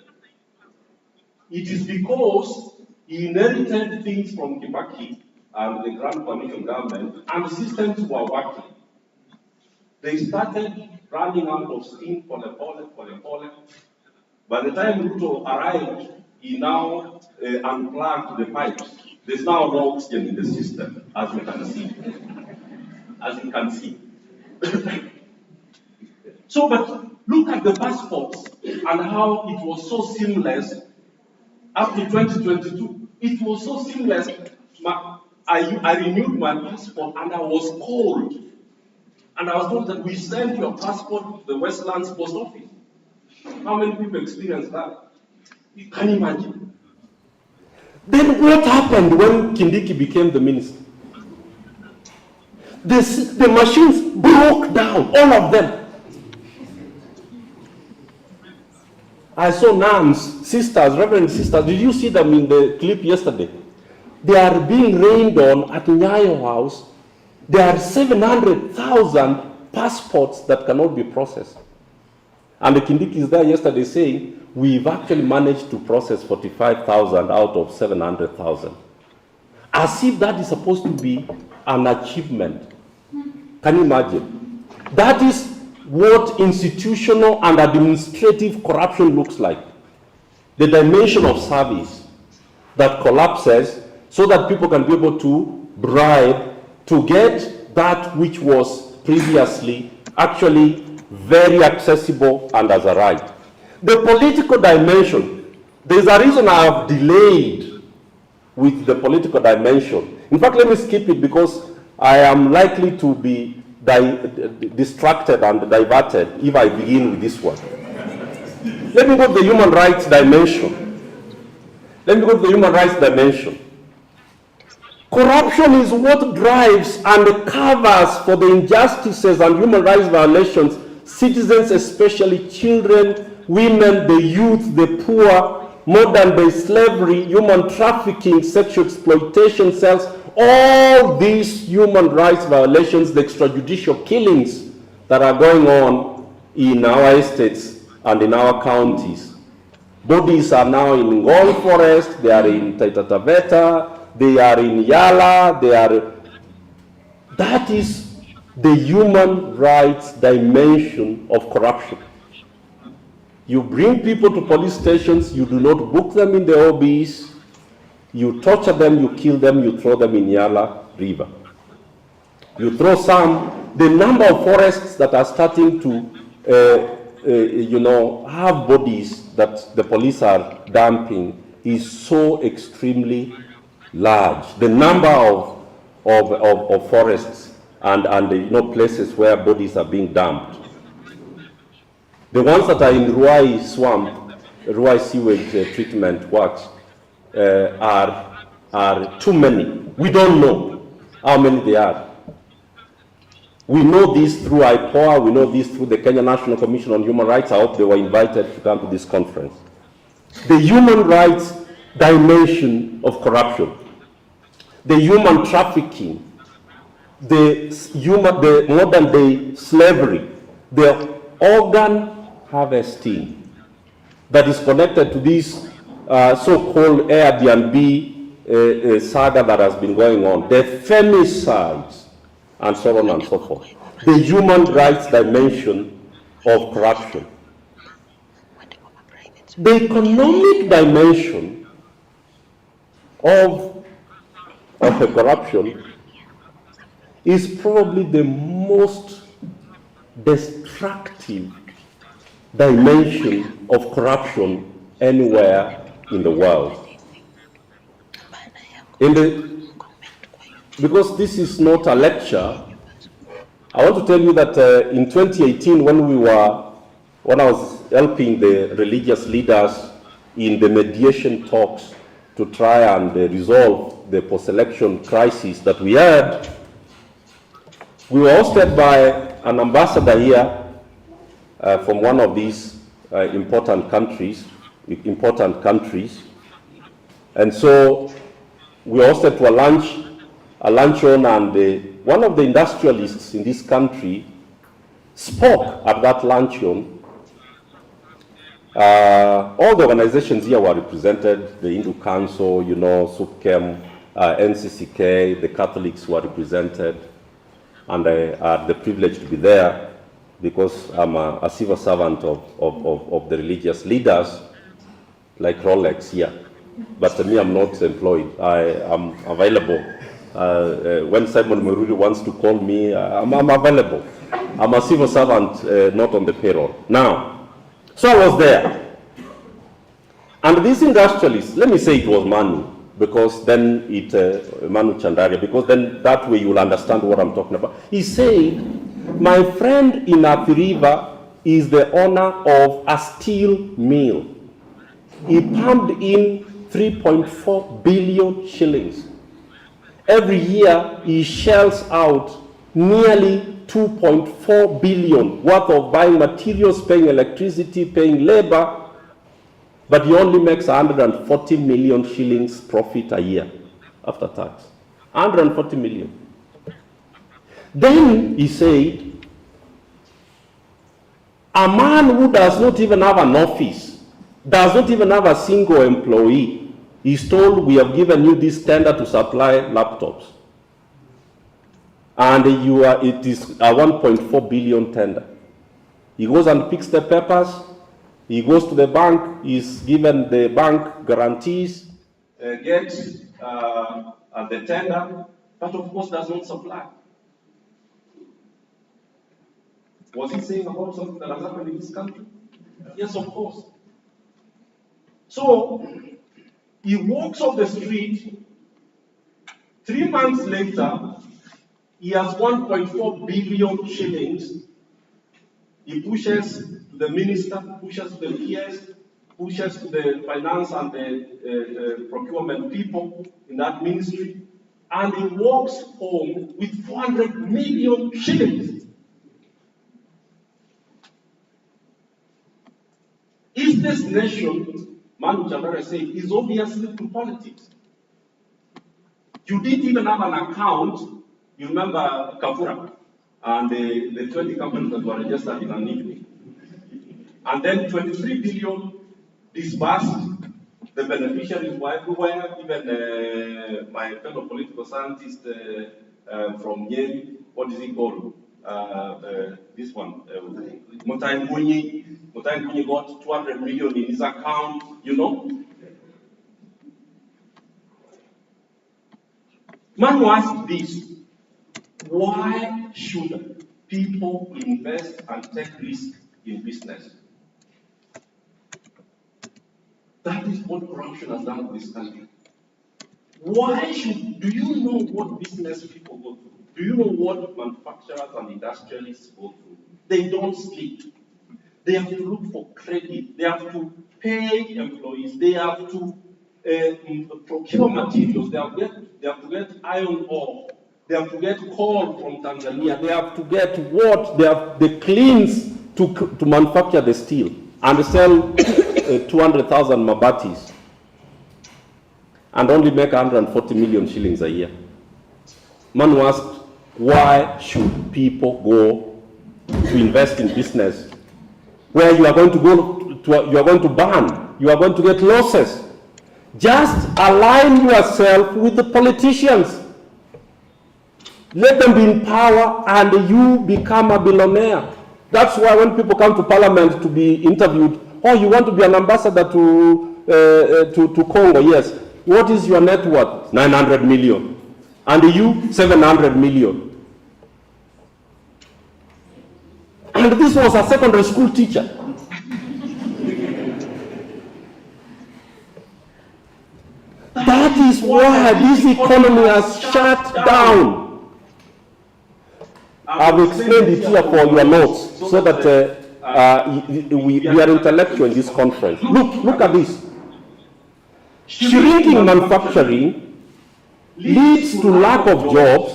It is because he inherited things from Kibaki and the Grand Coalition government, and the systems were working. They started running out of steam for the pole. By the time Ruto arrived, he now unplugged the pipes. There's now no oxygen in the system, as you can see. So, but look at the passports and how it was so seamless up to 2022. It was so seamless. I renewed my passport and I was called. And I was told that we sent your passport to the Westlands post office. How many people experienced that? You can imagine. Then what happened when Kindiki became the minister? The machines broke down, all of them. I saw nuns, sisters, reverend sisters. Did you see them in the clip yesterday? They are being rained on at Nyayo House. There are 700,000 passports that cannot be processed. And the Kindiki is there yesterday saying, we've actually managed to process 45,000 out of 700,000. As if that is supposed to be an achievement. Can you imagine? That is what institutional and administrative corruption looks like. The dimension of service that collapses so that people can be able to bribe to get that which was previously actually very accessible and as a right. The political dimension, there's a reason I have delayed with the political dimension. In fact, let me skip it because I am likely to be distracted and diverted if I begin with this one. Let me go to the human rights dimension. Let me go to the human rights dimension. Corruption is what drives and covers for the injustices and human rights violations citizens, especially children, women, the youth, the poor, modern day slavery, human trafficking, sexual exploitation cells, all these human rights violations, the extrajudicial killings that are going on in our estates and in our counties. Bodies are now in Ngong Forest, they are in Taita Taveta, they are in Yala, that is the human rights dimension of corruption. You bring people to police stations, you do not book them in the OBs, you torture them, you kill them, you throw them in Yala River. You throw some, the number of forests that are starting to have bodies that the police are dumping is so extremely large. The number of forests and places where bodies are being dumped. The ones that are in Ruai swamp, Ruai sewage treatment works are too many. We don't know how many they are. We know this through IPOA, we know this through the Kenya National Commission on Human Rights. I hope they were invited to come to this conference. The human rights dimension of corruption, the human trafficking, the modern day slavery, the organ harvesting that is connected to this so-called Airbnb saga that has been going on, the femicides, and so on and so forth. The human rights dimension of corruption. The economic dimension of the corruption is probably the most destructive dimension of corruption anywhere in the world. Because this is not a lecture, I want to tell you that in 2018, when I was helping the religious leaders in the mediation talks to try and resolve the post-election crisis that we had, we were hosted by an ambassador here from one of these important countries, and so we were hosted to a luncheon, and one of the industrialists in this country spoke at that luncheon. All the organizations here were represented, the Hindu Council, SUPKEM, NCCK, the Catholics were represented, and I had the privilege to be there because I'm a civil servant of the religious leaders, like Rolex here. But me, I'm not employed. I am available. When Simon Meruri wants to call me, I'm available. I'm a civil servant, not on the payroll. Now, so I was there. And this industrialist, let me say it was Manu, because then Manu Chandaria, because then that way you'll understand what I'm talking about. He said, my friend in Athi River is the owner of a steel mill. He pumped in 3.4 billion shillings. Every year, he shells out nearly 2.4 billion worth of buying materials, paying electricity, paying labor, but he only makes 140 million shillings profit a year after tax. 140 million. Then he said, a man who does not even have an office, does not even have a single employee, he's told, we have given you this tender to supply laptops. And it is a 1.4 billion tender. He goes and picks the papers, he goes to the bank, he's given the bank guarantees, gets the tender, but of course does not supply. Was he saying about something that has happened in this country? Yes, of course. So, he walks off the street. 3 months later, he has 1.4 billion shillings. He pushes to the minister, pushes to the PS, pushes to the finance and the procurement people in that ministry, and he walks home with 400 million shillings. Is this nation, Manu Chavere said, is obviously to politics. You didn't even have an account. You remember Kafura and the 20 companies that were registered in an evening. And then 23 billion disbursed. The beneficiaries were everywhere. Even my fellow political scientist from Yale, what is he called? This one, Motai Ngunyi got 200 million in his account, you know. Manu asked this: why should people invest and take risk in business? That is what corruption has done to this country. Do you know what business people go through? Do you know what manufacturers and industrialists go through? They don't sleep. They have to look for credit. They have to pay employees. They have to procure materials. They have to get iron ore. They have to get coal from Tanzania. They have to get what? They have the cleans to manufacture the steel and sell 200,000 mabatis and only make 140 million shillings a year. Manu asked, why should people go to invest in business where you are going to you are going to burn, you are going to get losses? Just align yourself with the politicians. Let them be in power and you become a billionaire. That's why when people come to parliament to be interviewed, oh, you want to be an ambassador to Congo? Yes. What is your net worth? 900 million. And you, 700 million. And this was a secondary school teacher. That is why this economy has shut down. I've explained it here for your notes so that we are intellectual in this conference. Look at this. Shrinking manufacturing leads to lack of jobs,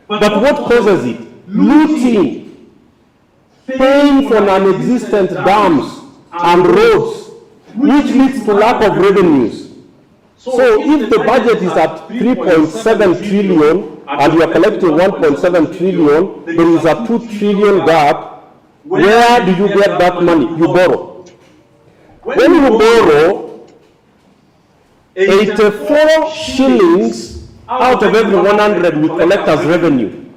but what causes it? Looting, paying for non-existent dams and roads, which leads to lack of revenues. So if the budget is at 3.7 trillion and you are collecting 1.7 trillion, there is a 2 trillion gap. Where do you get that money? You borrow. When you borrow, 84 shillings out of every 100 we collect as revenue.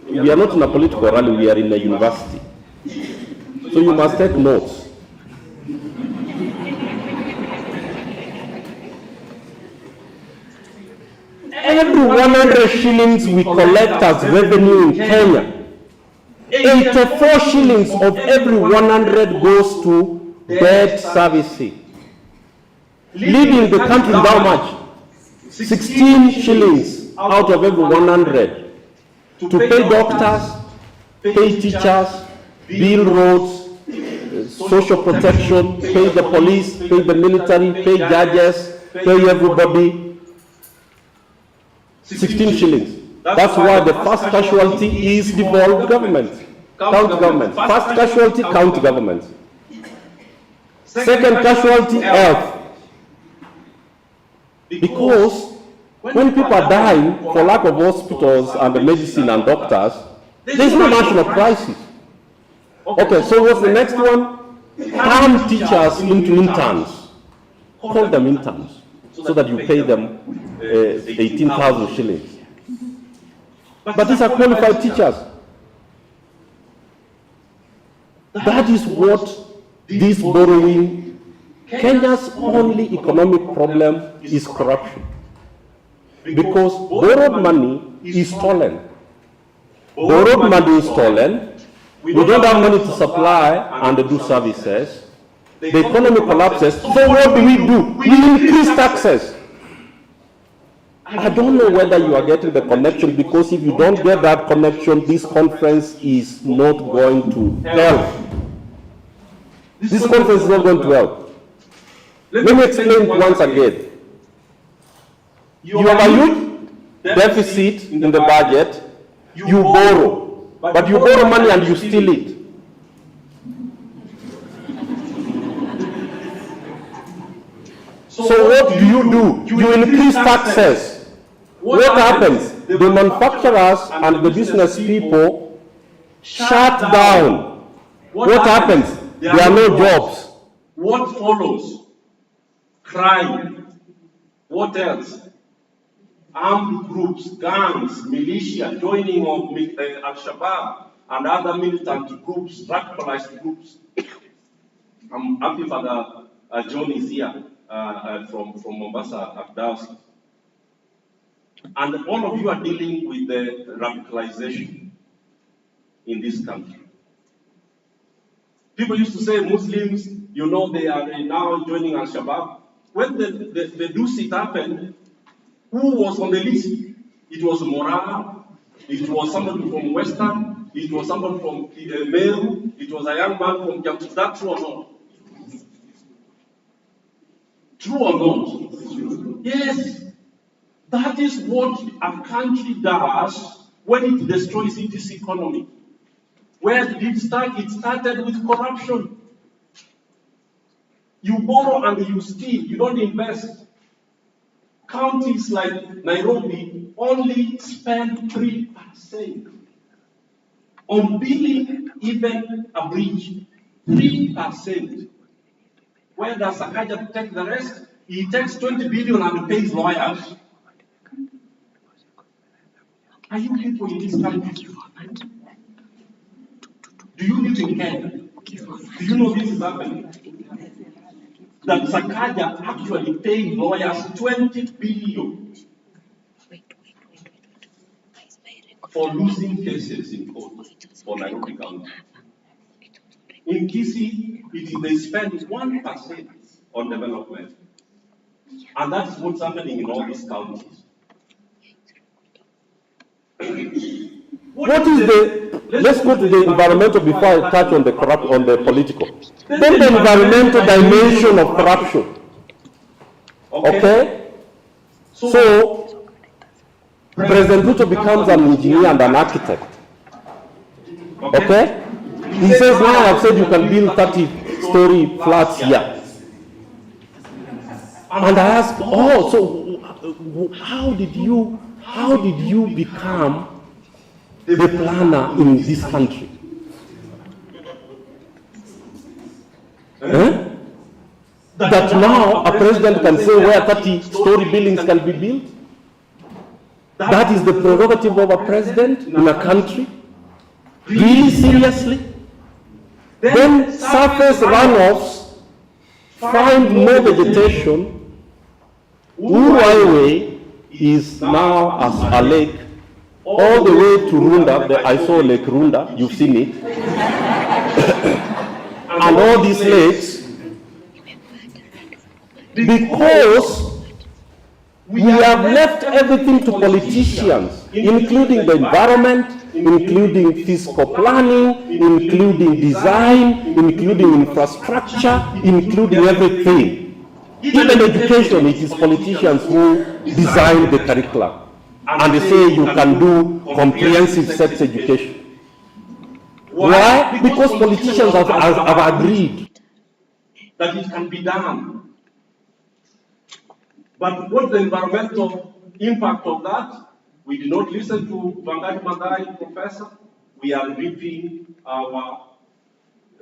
We are not in a political rally, we are in a university. So you must take notes. Every 100 shillings we collect as revenue in Kenya, 84 shillings of every 100 goes to debt servicing. Leaving the country with how much? 16 shillings out of every 100 to pay doctors, pay teachers, build roads, social protection, pay the police, pay the military, pay judges, pay everybody. 16 shillings. That's why the first casualty is devolved government, county government. First casualty, county government. Second casualty, health. Because when people are dying for lack of hospitals and medicine and doctors, there is no national crisis. Okay, so what's the next one? Turn teachers into interns. Call them interns so that you pay them 18,000 shillings. But these are qualified teachers. That is what this borrowing, Kenya's only economic problem is corruption. Because borrowed money is stolen. Borrowed money is stolen. We don't have money to supply and do services. The economy collapses. So what do? We increase taxes. I don't know whether you are getting the connection, because if you don't get that connection, this conference is not going to help. This conference is not going to help. Let me explain once again. You have a huge deficit in the budget, you borrow, but you borrow money and you steal it. So what do? You increase taxes. What happens? The manufacturers and the business people shut down. What happens? There are no jobs. What follows? Crime. What else? Armed groups, gangs, militia, joining of Al-Shabaab and other militant groups, radicalized groups. I'm happy Father John is here from Mombasa at Dawson. And all of you are dealing with the radicalization in this country. People used to say Muslims, you know, they are now joining Al-Shabaab. When the Dusit happened, who was on the list? It was Morana, it was somebody from Western, it was somebody from Meru, it was a young man from Jammu. Is that true or not? True or not? Yes. That is what a country does when it destroys its economy. Where did it start? It started with corruption. You borrow and you steal, you don't invest. Counties like Nairobi only spend 3% on building even a bridge. 3%. Where does Sakaja take the rest? He takes 20 billion and pays lawyers. Are you people in this country? Do you live in Kenya? Do you know this is happening? That Sakaja actually paid lawyers 20 billion for losing cases in court for Nairobi County. In Kisii, they spend 1% on development. And that's what's happening in all these counties. What is the, let's go to the environmental before I touch on the political. Then the environmental dimension of corruption. Okay? So, President Ruto becomes an engineer and an architect. Okay? He says, now I've said you can build 30-story flats here. And I ask, oh, so how did you become the planner in this country? That now a president can say where 30-story buildings can be built? That is the prerogative of a president in a country? Really seriously? Then surface runoffs find no vegetation. Uhuru Highway is now as a lake all the way to Runda. I saw Lake Runda, you've seen it. And all these lakes, because we have left everything to politicians, including the environment, including fiscal planning, including design, including infrastructure, including everything. Even education, it is politicians who design the curriculum. And they say you can do comprehensive sex education. Why? Because politicians have agreed that it can be done. But what's the environmental impact of that? We did not listen to Wangari Maathai, professor. We are reaping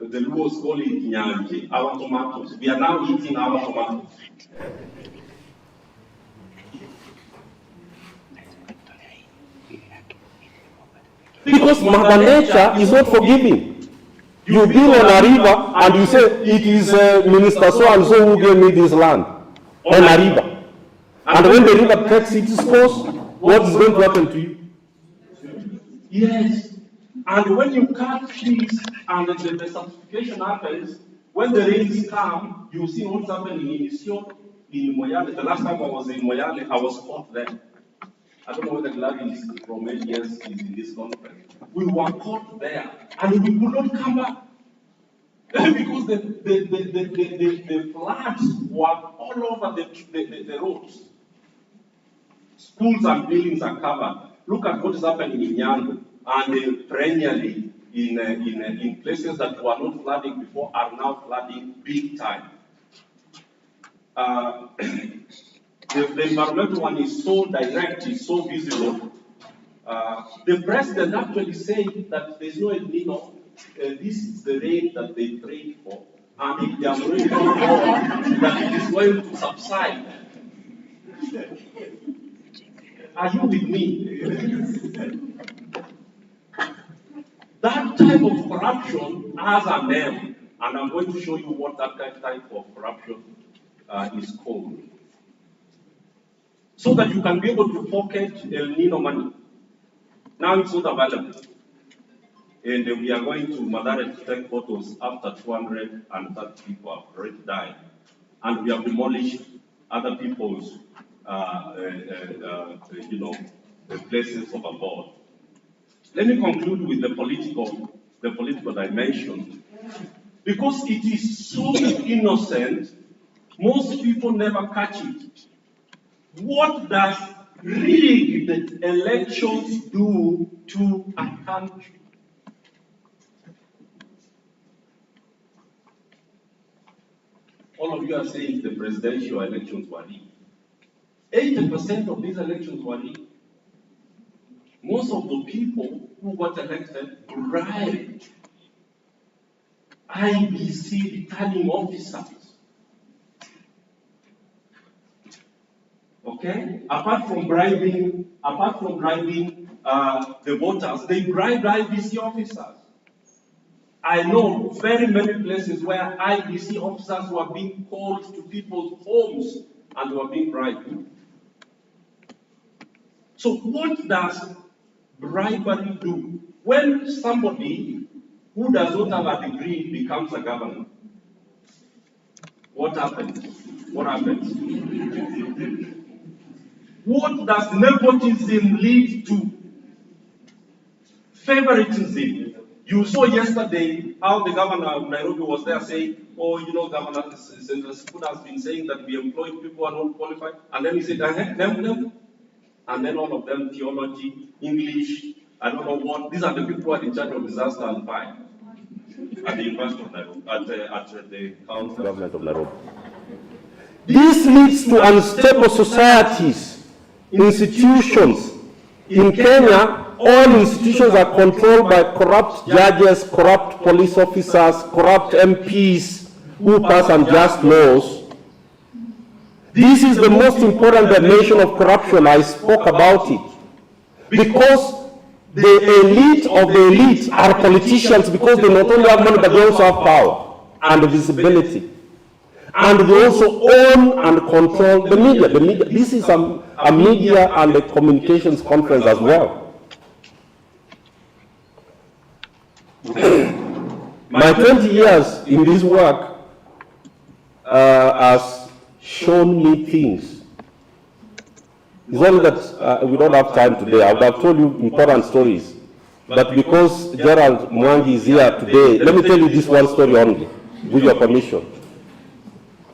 the Luos call it Nyanji, our tomatoes. We are now eating our tomatoes. Because Mother Nature is not forgiving. You build on a river and you say, it is Minister so-and-so who gave me this land on a river. And when the river takes its course, what is going to happen to you? Yes. And when you cut trees and the desertification happens, when the rains come, you see what's happening in Isio, in Moyale. The last time I was in Moyale, I was caught there. I don't know whether Gladys from AGS is in this conference. We were caught there, and we could not come back. Because the floods were all over the roads. Schools and buildings are covered. Look at what is happening in Yango, and perennially in places that were not flooding before are now flooding big time. The environmental one is so direct, is so visible. The president actually said that there's no El Nino. This is the rain that they prayed for, and they are already told that it is going to subside. Are you with me? That type of corruption has a name, and I'm going to show you what that type of corruption is called. So that you can be able to pocket El Nino money. Now it's not available. And we are going to Madare to take photos after 230 people have already died. And we have demolished other people's, places of abode. Let me conclude with the political dimension. Because it is so innocent, most people never catch it. What does rigged elections do to a country? All of you are saying the presidential elections were rigged. 80% of these elections were rigged. Most of the people who got elected bribed IBC returning officers. Okay? Apart from bribing the voters, they bribed IBC officers. I know very many places where IBC officers were being called to people's homes and were being bribed. So what does bribery do? When somebody who does not have a degree becomes a governor, what happens? What happens? What does nepotism lead to? Favoritism. You saw yesterday how the governor of Nairobi was there saying, Governor Sipuna has been saying that we employ people who are not qualified. And then he said, them. And then all of them, theology, English, I don't know what. These are the people who are in charge of disaster and fire at the University of Nairobi, at the Council Government of Nairobi. This leads to unstable societies, institutions. In Kenya, all institutions are controlled by corrupt judges, corrupt police officers, corrupt MPs who pass unjust laws. This is the most important dimension of corruption. I spoke about it. Because the elite of the elite are politicians, because they not only have money but they also have power and visibility. And they also own and control the media. This is a media and a communications conference as well. My 20 years in this work has shown me things. It's only that we don't have time today. I would have told you important stories. But because Gerald Mwangi is here today, let me tell you this one story only, with your permission.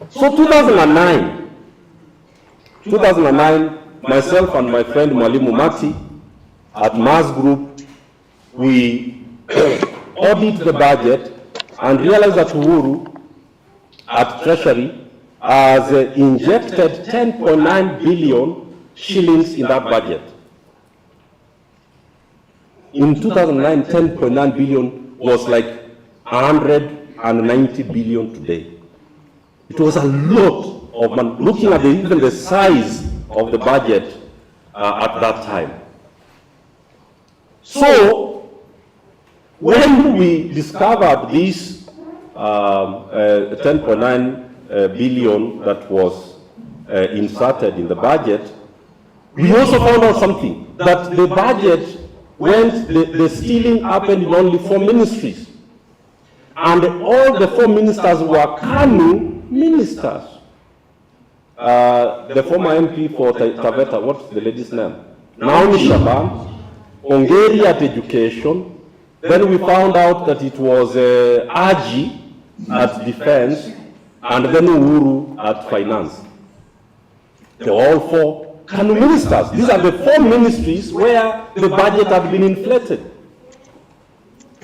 So 2009, myself and my friend Mwalimu Mati at Mars Group, we audit the budget and realized that Uhuru at Treasury has injected 10.9 billion shillings in that budget. In 2009, 10.9 billion was like 190 billion today. It was a lot of money, looking at even the size of the budget at that time. So, when we discovered this 10.9 billion that was inserted in the budget, we also found out something, that the budget the stealing happened in only 4 ministries. And all the 4 ministers were KANU ministers. The former MP for Taveta, what's the lady's name? Naomi Shaban, Ongeri at education. Then we found out that it was Aji at defense, and then Uhuru at finance. They were all four Kanu ministers. These are the four ministries where the budget had been inflated.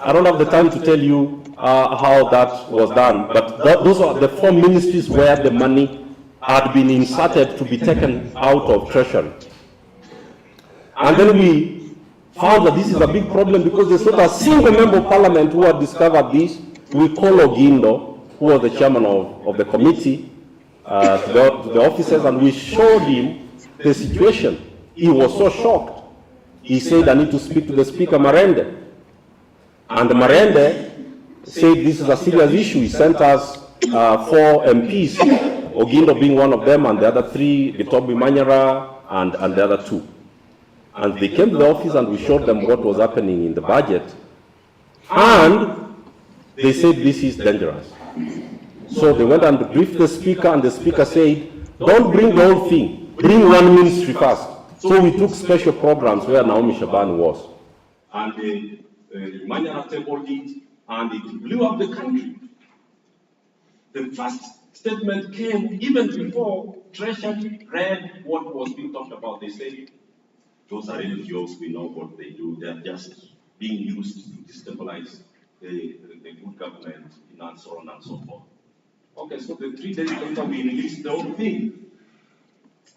I don't have the time to tell you how that was done, but those are the four ministries where the money had been inserted to be taken out of treasury. And then we found that this is a big problem because there's not a single member of parliament who had discovered this. We called Ogindo, who was the chairman of the committee, to the officers, and we showed him the situation. He was so shocked. He said, I need to speak to the speaker, Marende. And Marende said this is a serious issue. He sent us 4 MPs, Ogindo being one of them, and the other 3, Gitobi Manyara, and the other 2. And they came to the office and we showed them what was happening in the budget. And they said this is dangerous. So they went and briefed the speaker, and the speaker said, don't bring the whole thing, bring one ministry first. So we took special programs where Naomi Shaban was. And Manyara tabled it, and it blew up the country. The first statement came even before Treasury read what was being talked about. They said, those are NGOs, we know what they do. They're just being used to destabilize the good government, and so on and so forth. Okay, so the 3 days later, we released the whole thing.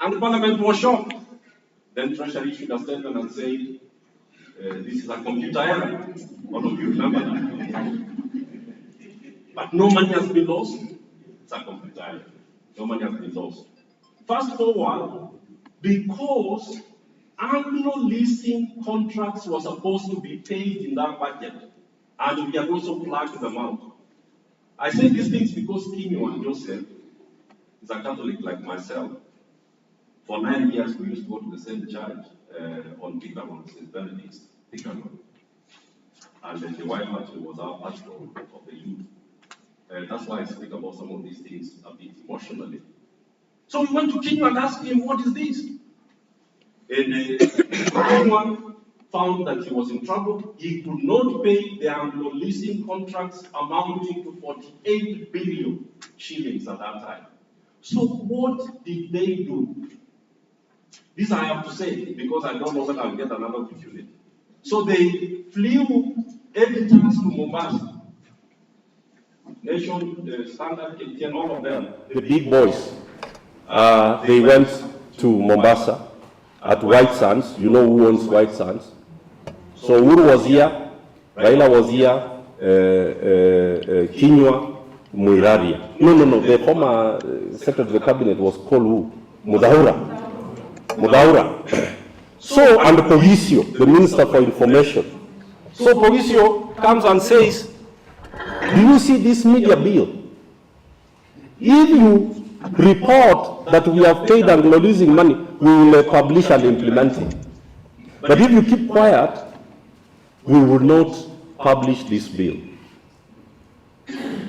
And the parliament was shocked. Then Treasury issued a statement and said, this is a computer error. All of you remember that. But no money has been lost. It's a computer error. No money has been lost. Fast forward, because annual leasing contracts were supposed to be paid in that budget, and we have also flagged them out. I say these things because Kinyo and Joseph is a Catholic like myself. For 9 years, we used to go to the same church on Picaron, St. Benedict's, Picaron. And then the wife actually was our pastor of the youth. That's why I speak about some of these things a bit emotionally. So we went to Kinyo and asked him, what is this? And everyone found that he was in trouble. He could not pay the annual leasing contracts amounting to 48 billion shillings at that time. So what did they do? This I have to say because I don't know when I'll get another opportunity. So they flew editors to Mombasa. Nation, Standard, KTN, all of them. The big boys, they went to Mombasa at White Sands. You know who owns White Sands? So Uhuru was here, Raila was here, Kinyua, Muiraria. No, the former secretary of the cabinet was called who? Mudaura. So, and Pogisio, the Minister for Information. So Pogisio comes and says, do you see this media bill? If you report that we have paid and we're losing money, we will publish and implement it. But if you keep quiet, we will not publish this bill.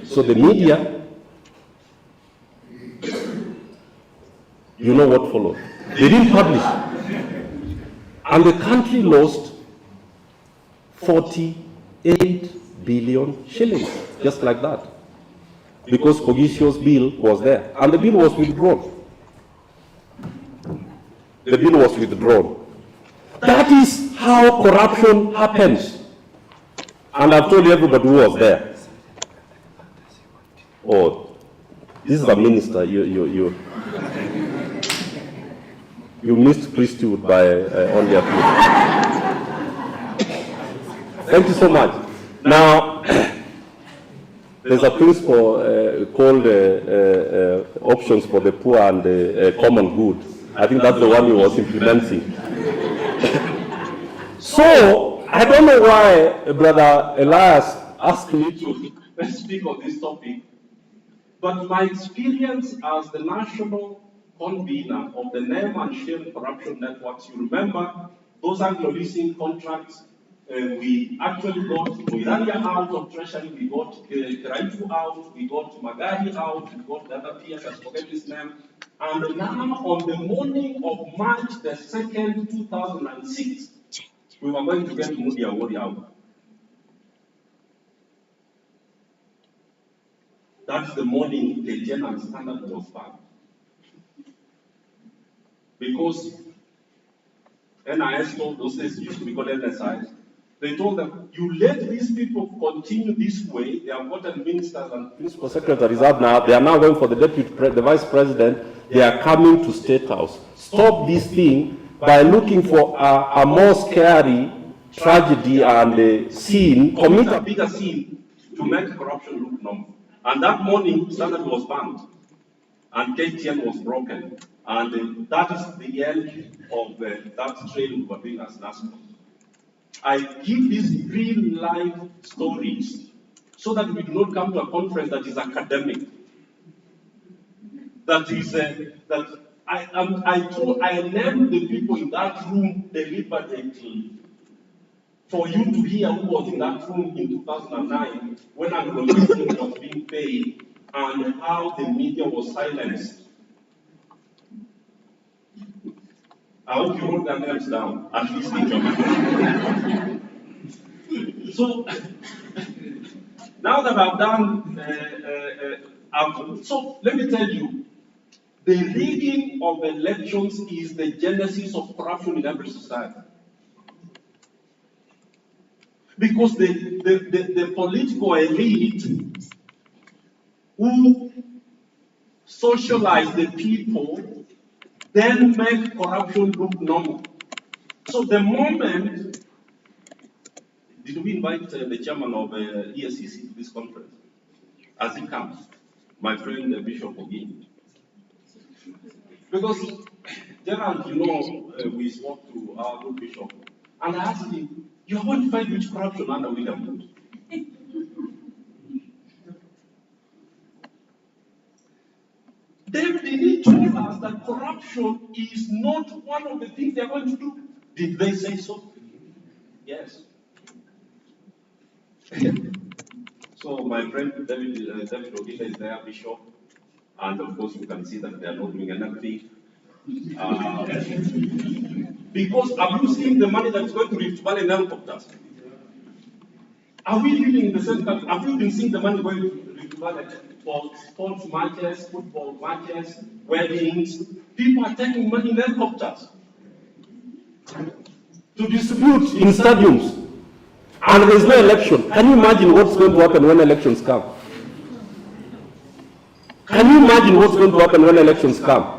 So the media, you know what followed. They didn't publish. And the country lost 48 billion shillings, just like that. Because Pogisio's bill was there. And the bill was withdrawn. The bill was withdrawn. That is how corruption happens. And I've told everybody who was there. Oh, this is a minister. You missed priesthood by only a few. Thank you so much. Now, there's a principle called options for the poor and the common good. I think that's the one he was implementing. So, I don't know why Brother Elias asked me to speak on this topic, but my experience as the national convener of the name and shame corruption networks, you remember those Anglo-leasing contracts, we actually got Muiraria out of Treasury, we got Kiraifu out, we got Magari out, we got the other peers, I forget his name. And now on the morning of March the 2nd, 2006, we were going to get Mudi Awori out. That's the morning the German Standard was banned. Because NIS told those days used to be called NSI. They told them, you let these people continue this way, they have gotten ministers and principal secretaries out now, they are now going for the the vice president, they are coming to State House. Stop this thing by looking for a more scary tragedy and sin, commit a bigger sin to make corruption look normal. And that morning, Standard was banned, and KTN was broken. And that is the end of that trail we were doing as NASCO. I give these real life stories so that we do not come to a conference that is academic. That is that I named the people in that room deliberately for you to hear who was in that room in 2009 when Anglo-Saxon was being paid and how the media was silenced. I hope you wrote their names down, at least in German. So, now that I've done, so let me tell you, the rigging of elections is the genesis of corruption in every society. Because the political elite who socialize the people then make corruption look normal. So the moment, did we invite the chairman of ESCC to this conference? As he comes, my friend the Bishop again. Because, Gerald, you know, we spoke to our good bishop, and I asked him, you are going to fight which corruption under William Wood? They told us that corruption is not one of the things they are going to do. Did they say so? Yes. So my friend David Ogita is there, Bishop, and of course you can see that they are not doing anything. Because have you seen the money that is going to Rift Valley in helicopters? Are we living in the same country? Have you been seeing the money going to Rift Valley for sports matches, football matches, weddings? People are taking money in helicopters to distribute in stadiums. And there is no election. Can you imagine what's going to happen when elections come? Can you imagine what's going to happen when elections come?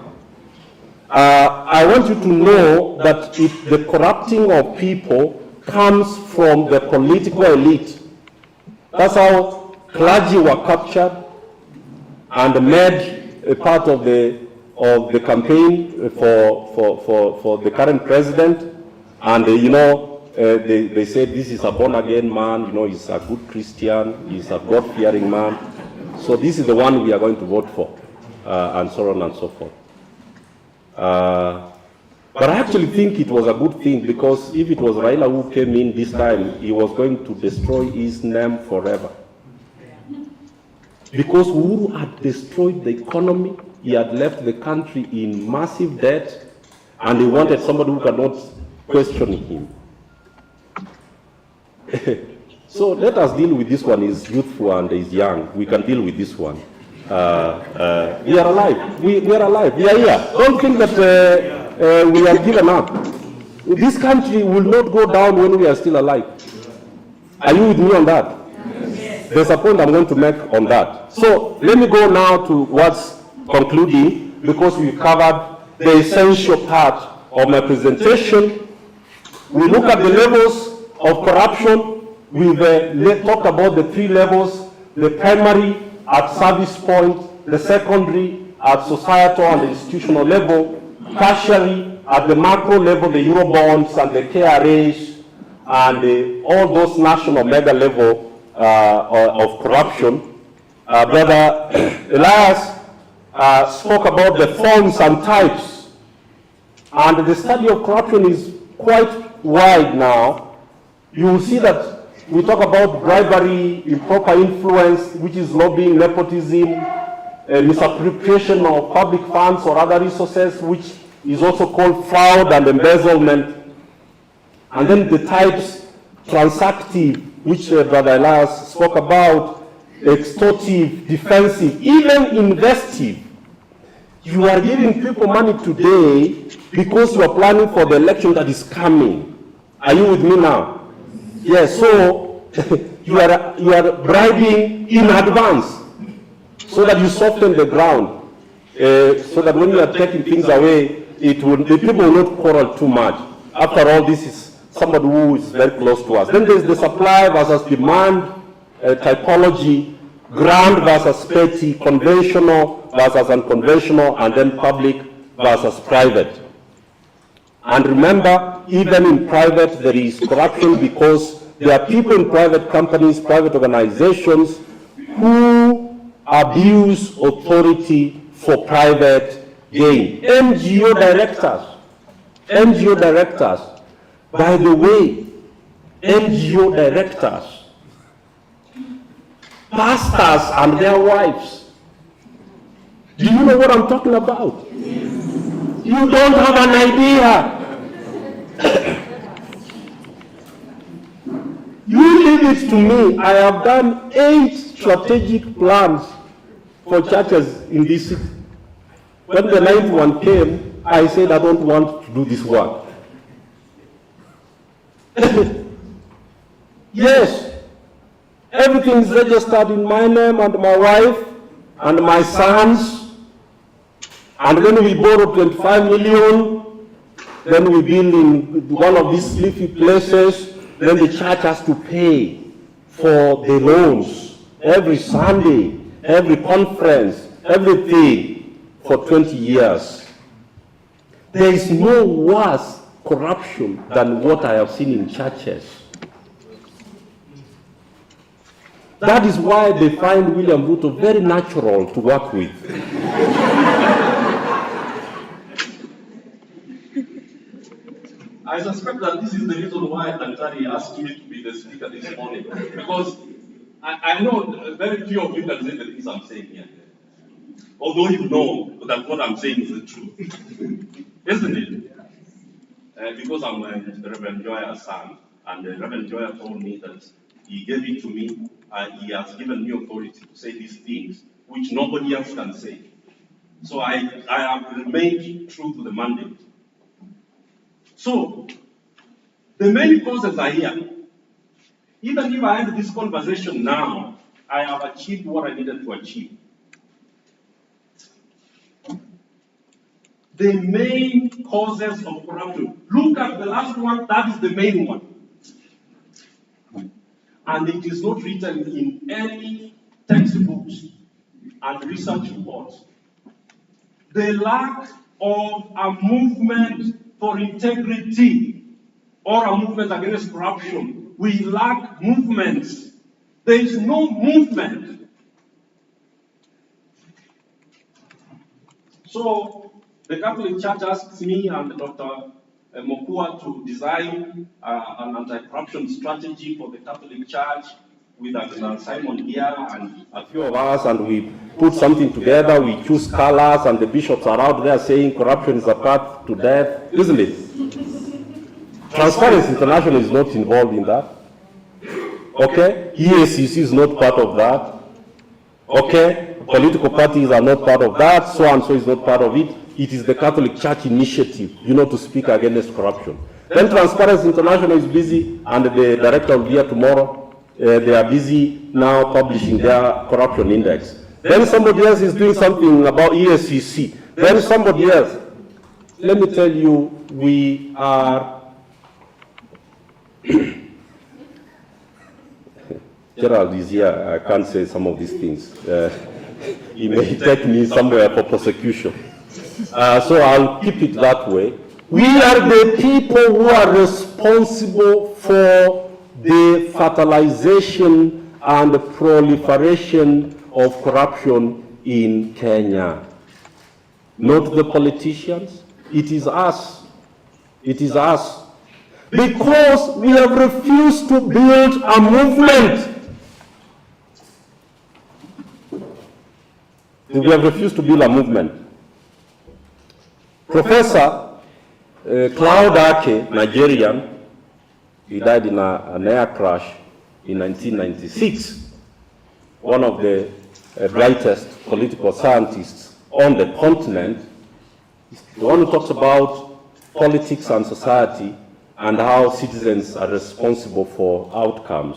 I want you to know that if the corrupting of people comes from the political elite, that's how clergy were captured and made a part of the campaign for the current president. And you know, they said this is a born-again man, you know, he's a good Christian, he's a God-fearing man. So this is the one we are going to vote for, and so on and so forth. But I actually think it was a good thing, because if it was Raila who came in this time, he was going to destroy his name forever. Because Uhuru had destroyed the economy, he had left the country in massive debt, and he wanted somebody who cannot question him. So let us deal with this one. He's youthful and he's young. We can deal with this one. We are alive. We are alive. We are here. Don't think that we are given up. This country will not go down when we are still alive. Are you with me on that? Yes. There's a point I'm going to make on that. So let me go now to what's concluding, because we covered the essential part of my presentation. We look at the levels of corruption. We've talked about the three levels: the primary at service point, the secondary at societal and institutional level, tertiary at the macro level, the Eurobonds and the KRAs, and all those national mega level of corruption. Brother Elias spoke about the forms and types, and the study of corruption is quite wide now. You will see that we talk about bribery, improper influence, which is lobbying, nepotism, misappropriation of public funds or other resources, which is also called fraud and embezzlement. And then the types, transactive, which Brother Elias spoke about, extortive, defensive, even investive. You are giving people money today because you are planning for the election that is coming. Are you with me now? Yes, so you are bribing in advance so that you soften the ground, so that when you are taking things away, the people will not quarrel too much. After all, this is somebody who is very close to us. Then there's the supply versus demand typology, grand versus petty, conventional versus unconventional, and then public versus private. And remember, even in private, there is corruption because there are people in private companies, private organizations, who abuse authority for private gain. NGO directors, by the way, NGO directors, pastors and their wives. Do you know what I'm talking about? You don't have an idea. You leave it to me. I have done 8 strategic plans for churches in this city. When the 9th one came, I said I don't want to do this work. Yes, everything is registered in my name and my wife and my sons. And when we borrow 25 million, then we build in one of these leafy places, then the church has to pay for the loans every Sunday, every conference, everything for 20 years. There is no worse corruption than what I have seen in churches. That is why they find William Ruto very natural to work with. I suspect that this is the reason why Daktari asked me to be the speaker this morning, because I know very few of you can say the things I'm saying here. Although you know that what I'm saying is the truth. Isn't it? Because I'm Reverend Joya's son, and Reverend Joya told me that he gave it to me, and he has given me authority to say these things, which nobody else can say. So I have remained true to the mandate. So, the main causes are here. Even if I end this conversation now, I have achieved what I needed to achieve. The main causes of corruption. Look at the last one, that is the main one. And it is not written in any textbooks and research reports. The lack of a movement for integrity or a movement against corruption. We lack movements. There is no movement. So the Catholic Church asks me and Dr. Mokua to design an anti-corruption strategy for the Catholic Church with Simon here and a few Of us, and we put something together, we choose colors, and the bishops are out there saying corruption is a path to death, isn't it? Transparency International is not involved in that. Okay? EACC is not part of that. Okay? Political parties are not part of that, so and so is not part of it. It is the Catholic Church initiative, to speak against corruption. Then Transparency International is busy, and the director will be here tomorrow. They are busy now publishing their corruption index. Then somebody else is doing something about ESCC. Then somebody else. Let me tell you, we are... Gerald is here. I can't say some of these things. He may take me somewhere for prosecution. So I'll keep it that way. We are the people who are responsible for the fertilization and the proliferation of corruption in Kenya. Not the politicians. It is us. It is us. Because we have refused to build a movement. We have refused to build a movement. Professor Cloud Ake, Nigerian, he died in an air crash in 1996, one of the brightest political scientists on the continent, the one who talks about politics and society and how citizens are responsible for outcomes.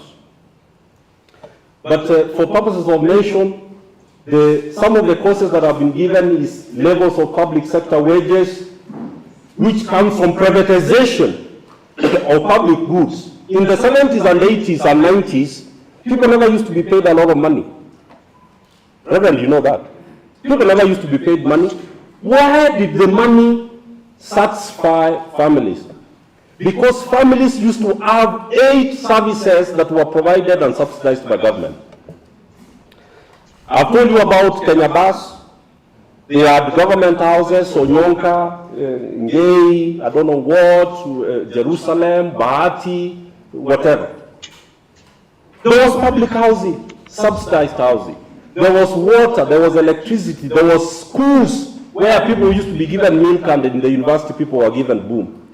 But for purposes of mention, some of the courses that have been given is levels of public sector wages, which comes from privatization of public goods. In the 70s and 80s and 90s, people never used to be paid a lot of money. Reverend, you know that. People never used to be paid money. Why did the money satisfy families? Because families used to have 8 services that were provided and subsidized by government. I've told you about Kenya Bus. They had government houses, Onyonka, Ngei, I don't know what, Jerusalem, Bahati, whatever. There was public housing, subsidized housing. There was water, there was electricity, there was schools where people used to be given milk, and in the university people were given boom.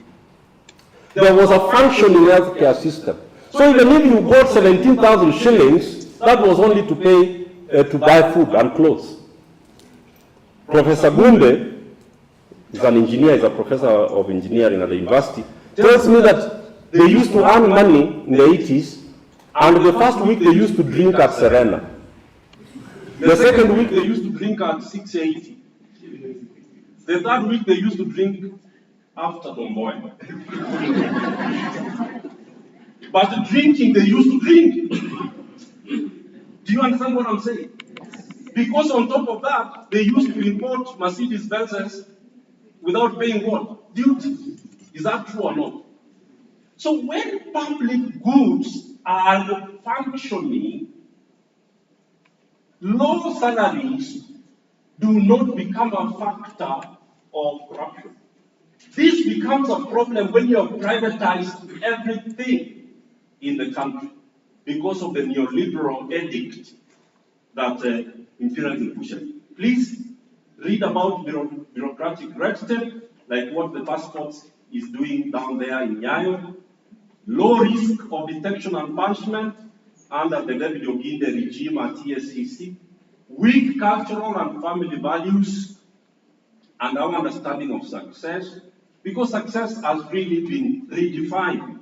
There was a functioning healthcare system. So even if you got 17,000 shillings, that was only to pay to buy food and clothes. Professor Gumbe is an engineer, is a professor of engineering at the university, tells me that they used to earn money in the 80s, and the first week they used to drink at Serena. The second week they used to drink at 680. The third week they used to drink after Domboy. But the drinking they used to drink. Do you understand what I'm saying? Because on top of that, they used to import Mercedes Benzes without paying what? Duty. Is that true or not? So when public goods are functioning, low salaries do not become a factor of corruption. This becomes a problem when you have privatized everything in the country because of the neoliberal edict that Imperial pushes. Please read about bureaucratic red tape, like what the passports is doing down there in Nyayo. Low risk of detection and punishment under the David Oginde regime at TSCC. Weak cultural and family values and our understanding of success, because success has really been redefined.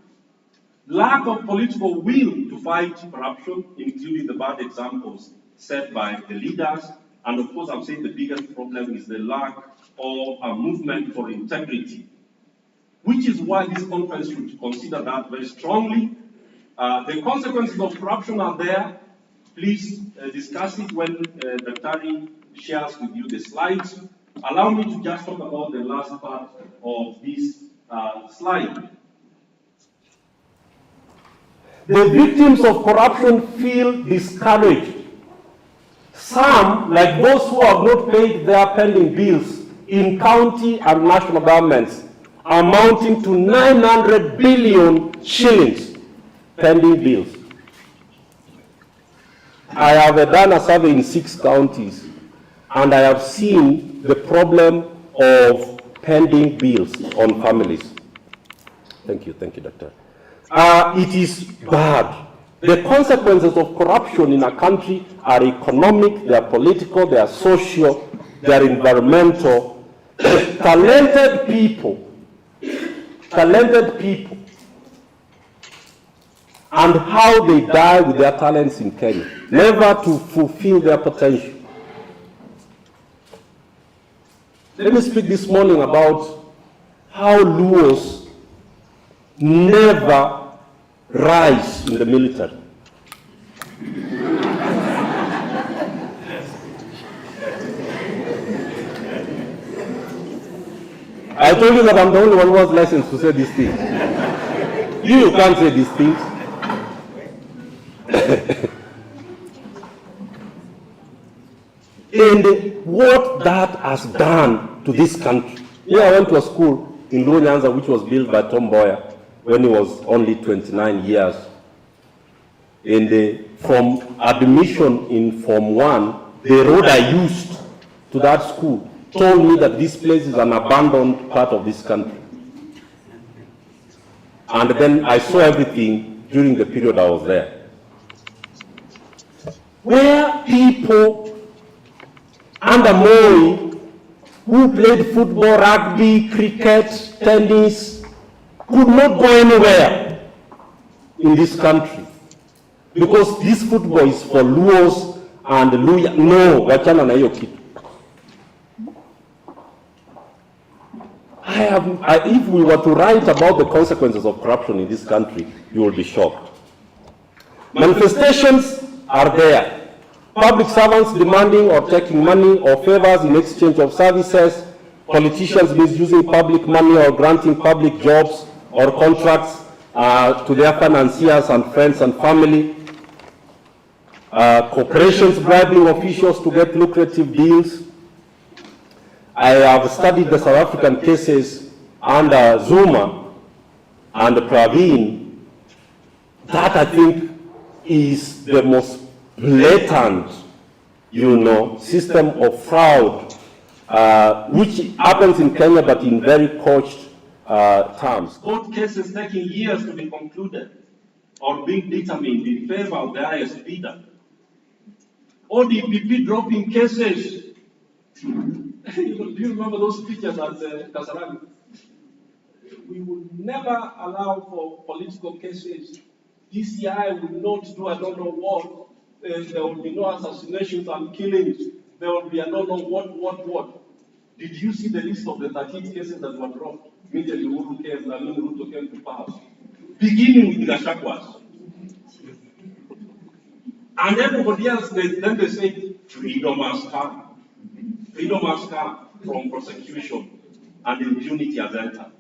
Lack of political will to fight corruption, including the bad examples set by the leaders, and of course I'm saying the biggest problem is the lack of a movement for integrity, which is why this conference should consider that very strongly. The consequences of corruption are there. Please discuss it when Dr. shares with you the slides. Allow me to just talk about the last part of this slide. The victims of corruption feel discouraged. Some, like those who have not paid their pending bills in county and national governments, amounting to 900 billion shillings pending bills. I have done a survey in 6 counties, and I have seen the problem of pending bills on families. Thank you, Doctor. It is bad. The consequences of corruption in a country are economic, they are political, they are social, they are environmental. Talented people, and how they die with their talents in Kenya, never to fulfill their potential. Let me speak this morning about how Luos never rise in the military. I told you that I'm the only one who has license to say these things. You can't say these things. And what that has done to this country. I went to a school in Nyanza which was built by Tom Boyer when he was only 29 years. And from admission in Form 1, the road I used to that school told me that this place is an abandoned part of this country. And then I saw everything during the period I was there. where people under Moi who played football, rugby, cricket, tennis, could not go anywhere in this country. Because this football is for Luos and Luya. No, wachana na hiyo kitu. If we were to write about the consequences of corruption in this country, you will be shocked. Manifestations are there. Public servants demanding or taking money or favors in exchange of services, politicians misusing public money or granting public jobs or contracts to their financiers and friends and family, corporations bribing officials to get lucrative deals. I have studied the South African cases under Zuma and Pravin. That, I think, is the most blatant, system of fraud, which happens in Kenya, but in very coached terms. Court cases taking years to be concluded or being determined in favor of the highest bidder. ODPP dropping cases. Do you remember those pictures at Kasarani? We would never allow for political cases. DCI will not do I don't know what. There will be no assassinations and killings. There will be I don't know what. Did you see the list of the 13 cases that were dropped? Immediately Ruto came to power. Beginning with Gachagua. And everybody else, then they say, freedom has come. Freedom has come from prosecution and impunity has entered.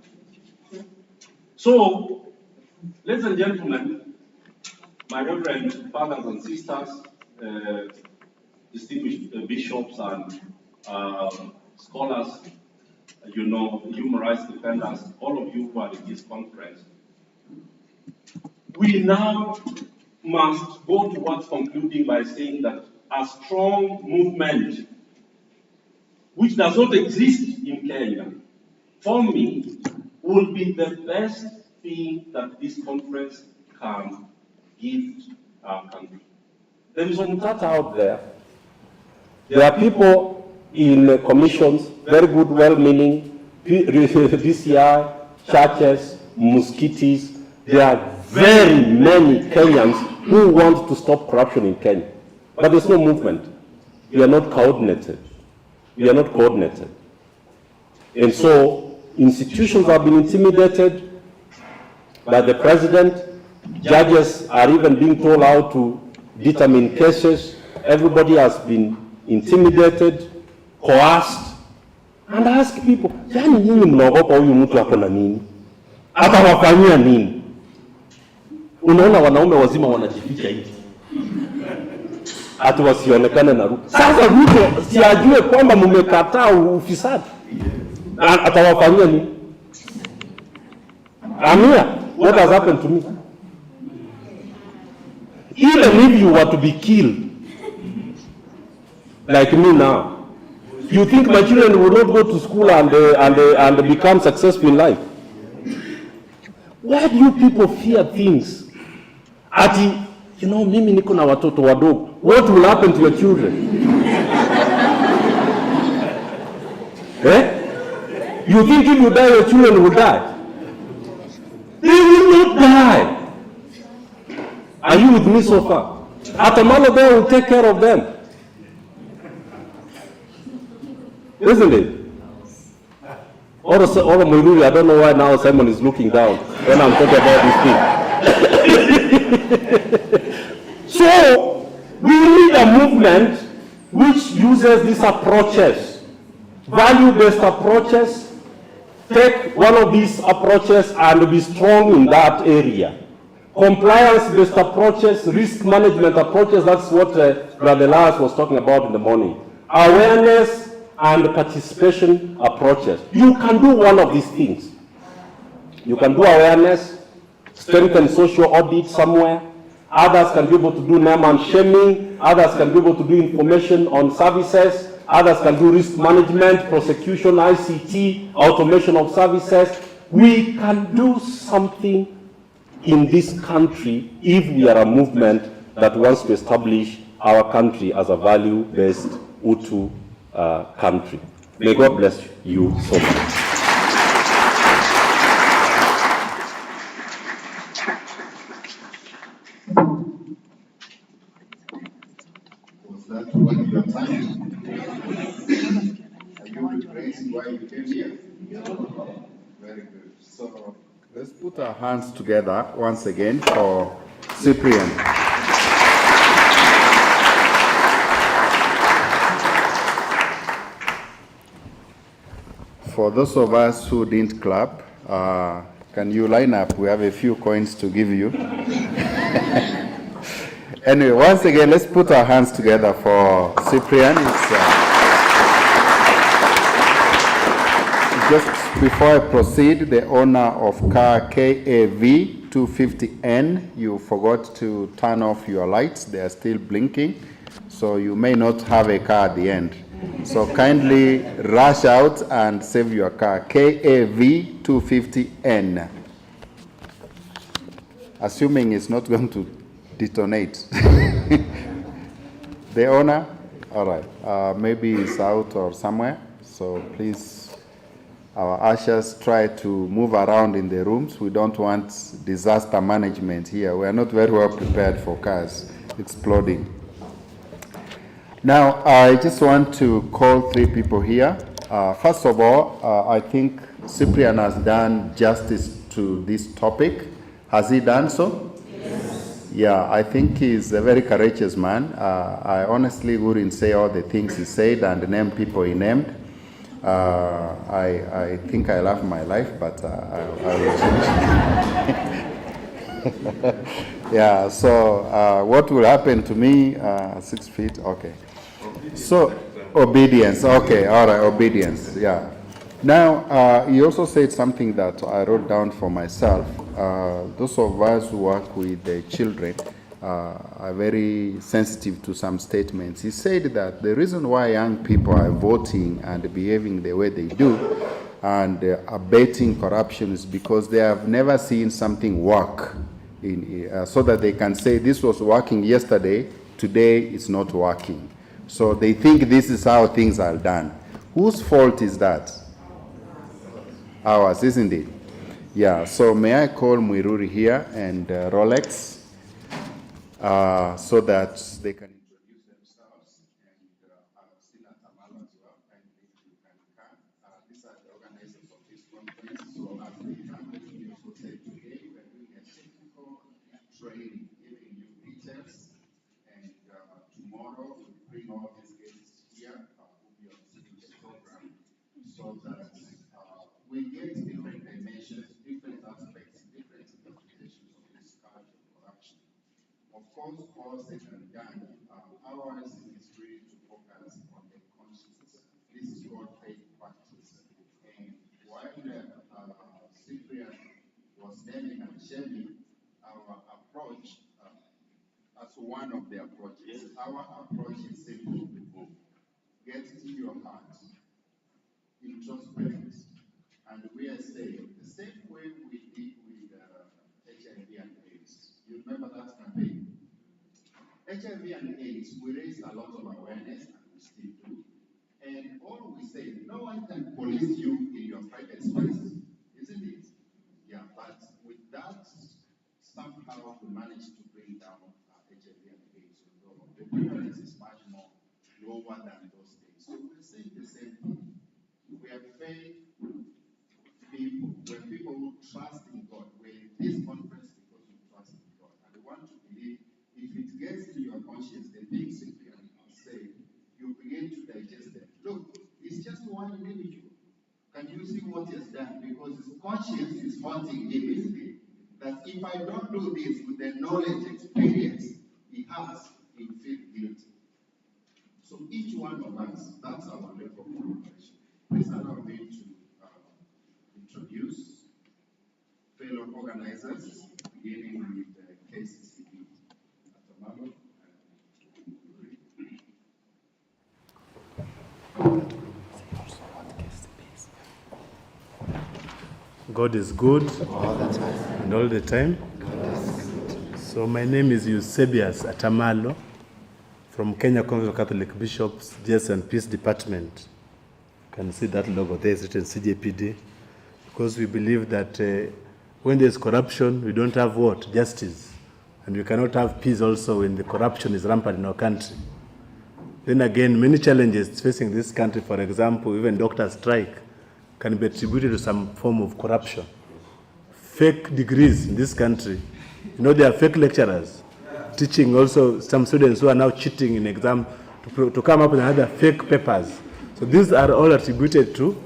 So, ladies and gentlemen, my reverend fathers and sisters, distinguished bishops and scholars, human rights defenders, all of you who are in this conference, we now must go towards concluding by saying that a strong movement which does not exist in Kenya, for me, will be the best thing that this conference can give our country. There is one data out there. There are people in commissions, very good, well-meaning, DCI, churches, mosquitos. There are very many Kenyans who want to stop corruption in Kenya. But there's no movement. We are not coordinated. And so institutions have been intimidated by the president. Judges are even being told how to determine cases. Everybody has been intimidated, coerced, and ask people, yani nyinyi mnaogopa huyu mtu ako na nini? Atawafanyia nini? Unaona wanaume wazima wanajificha hivi. Ati wasionekane na Ruto. Sasa Ruto si ajue kwamba mmekataa ufisadi. Atawafanyia nini? Amia, what has happened to me? Even if you were to be killed, like me now, you think my children will not go to school and become successful in life? Why do you people fear things? Ati, mimi niko na watoto wadogo. What will happen to your children? You think if you die, your children will die? They will not die. Are you with me so far? Atamalo will take care of them. Isn't it? Or I don't know why now Simon is looking down when I'm talking about this thing. So, we need a movement which uses these approaches, value-based approaches. Take one of these approaches and be strong in that area. Compliance-based approaches, risk management approaches, that's what Brother Lars was talking about in the morning. Awareness and participation approaches. You can do one of these things. You can do awareness, strengthen social audit somewhere. Others can be able to do name and shaming. Others can be able to do information on services. Others can do risk management, prosecution, ICT, automation of services. We can do something in this country if we are a movement that wants to establish our country as a value-based Utu country. May God bless you so much. Was that one your time? Are you regretting why you came here? Very good. So let's put our hands together once again for Cyprian. For those of us who didn't clap, can you line up? We have a few coins to give you. Anyway, once again, let's put our hands together for Cyprian. Just before I proceed, the owner of car KAV 250N, you forgot to turn off your lights. They are still blinking, so you may not have a car at the end. So kindly rush out and save your car. KAV 250N. Assuming it's not going to detonate. The owner? All right. Maybe it's out or somewhere. So please, our ushers, try to move around in the rooms. We don't want disaster management here. We are not very well prepared for cars exploding. Now, I just want to call 3 people here. First of all, I think Cyprian has done justice to this topic. Has he done so? Yes. Yeah, I think he's a very courageous man. I honestly wouldn't say all the things he said and name people he named. I think I love my life, but I will change. Yeah, so what will happen to me, 6 feet, okay. So, obedience, okay, all right, obedience, yeah. Now, he also said something that I wrote down for myself. Those of us who work with the children are very sensitive to some statements. He said that the reason why young people are voting and behaving the way they do and abating corruption is because they have never seen something work so that they can say this was working yesterday, today it's not working. So they think this is how things are done. Whose fault is that? Ours, isn't it? Yeah, so may I call Mwiruri here and Rolex so that they can introduce themselves, and I've seen Atamalo as well, and if you can come. These are the organizers of this conference, so as they come, we also say today we are doing a technical training, giving you details, and tomorrow we bring all these guests here who will be on the program, so that we get different dimensions, different aspects, different interpretations of this culture of corruption. Of course, all said and done, ours is really to focus on the conscience. This is called faith practice. And while Cyprian was naming and sharing our approach, as one of the approaches, our approach is simple. Get to your heart, introspect, and we are saying the same way we did with HIV and AIDS. You remember that campaign? HIV and AIDS, we raised a lot of awareness, and we still do. And all we say, no one can police you in your private space, isn't it? Yeah, but with that, somehow we managed to bring down HIV and AIDS, although the prevalence is much more lower than those days. So we're saying the same thing. We have faith people, we're people who trust in God. We're in this conference because we trust in God. And we want to believe, if it gets to your conscience, the things that you say, you begin to digest them. Look, it's just one individual. Can you see what he has done? Because his conscience is haunting him, isn't it? That if I don't do this with the knowledge, experience he has, he will feel guilty. So each one of us, that's our level of cooperation. Please allow me to introduce fellow organizers, beginning with the KCCB. Atamalo. God is good all the time. And all the time. So my name is Eusebius Atamalo from Kenya Conference of Catholic Bishops, Justice and Peace Department. You can see that logo there is written CJPD, because we believe that when there's corruption, we don't have what? Justice. And we cannot have peace also when the corruption is rampant in our country. Then again, many challenges facing this country, for example, even doctor strike, can be attributed to some form of corruption. Fake degrees in this country. You know, there are fake lecturers teaching also some students who are now cheating in exam to come up with another fake papers. So these are all attributed to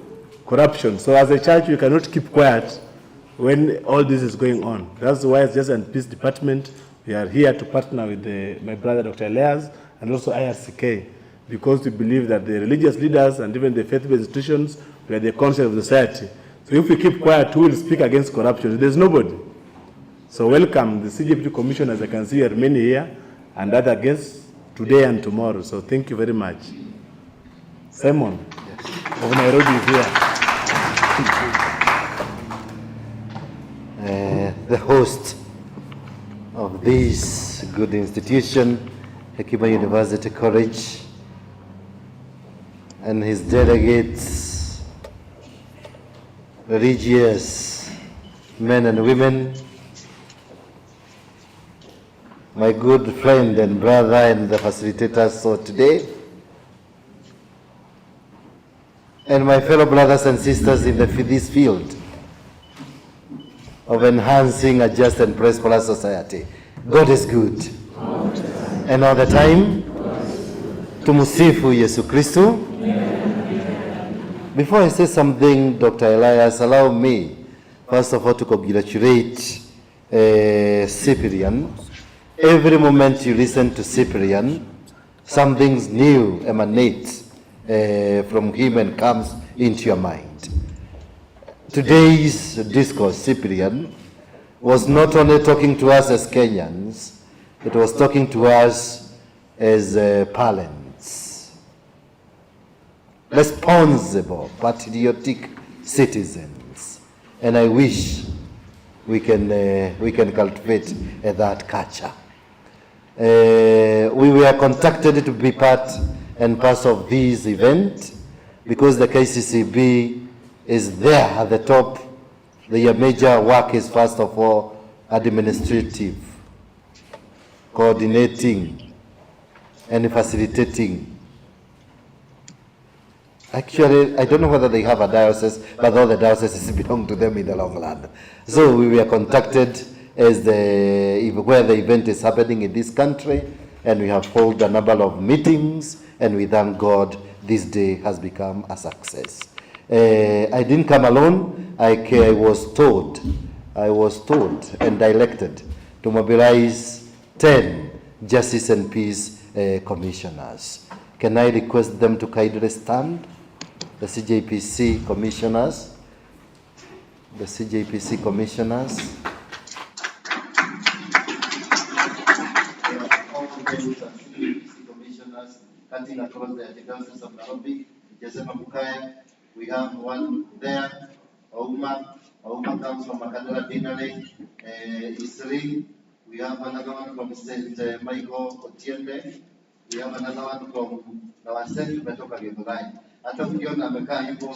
corruption. So as a church, we cannot keep quiet when all this is going on. That's why as Justice and Peace Department, we are here to partner with my brother Dr. Elias and also IRCK, because we believe that the religious leaders and even the faith-based institutions, we are the conscience of the society. So if we keep quiet, who will speak against corruption? There's nobody. So welcome the CJPD Commission, as I can see, are many here, and other guests today and tomorrow. So thank you very much. Simon of Nairobi is here. The host of this good institution, Hekima University College, and his delegates, religious men and women, my good friend and brother and the facilitators for today, and my fellow brothers and sisters in this field of enhancing a just and prosperous society. God is good. And all the time, tumusifu Yesu Kristo. Before I say something, Dr. Elias, allow me, first of all, to congratulate Cyprian. Every moment you listen to Cyprian, something new emanates from him and comes into your mind. Today's discourse, Cyprian, was not only talking to us as Kenyans, it was talking to us as parents, responsible, patriotic citizens. And I wish we can cultivate that culture. We were contacted to be part and parcel of this event because the KCCB is there at the top. Their major work is, first of all, administrative, coordinating and facilitating. Actually, I don't know whether they have a diocese, but all the dioceses belong to them in the long run. So we were contacted as where the event is happening in this country, and we have held a number of meetings, and we thank God this day has become a success. I didn't come alone. I was told and directed to mobilize 10 Justice and Peace Commissioners. Can I request them to kindly stand? The CJPC Commissioners. The CJPC Commissioners. Commissioners cutting across the archdiocese of Nairobi. We have one there. Ouma comes from Makadara Dinale, Isri. We have another one from St. Michael Otiende. We have another one from Nawaseti Metoka Githurai. Hata ukiona amekaa hivyo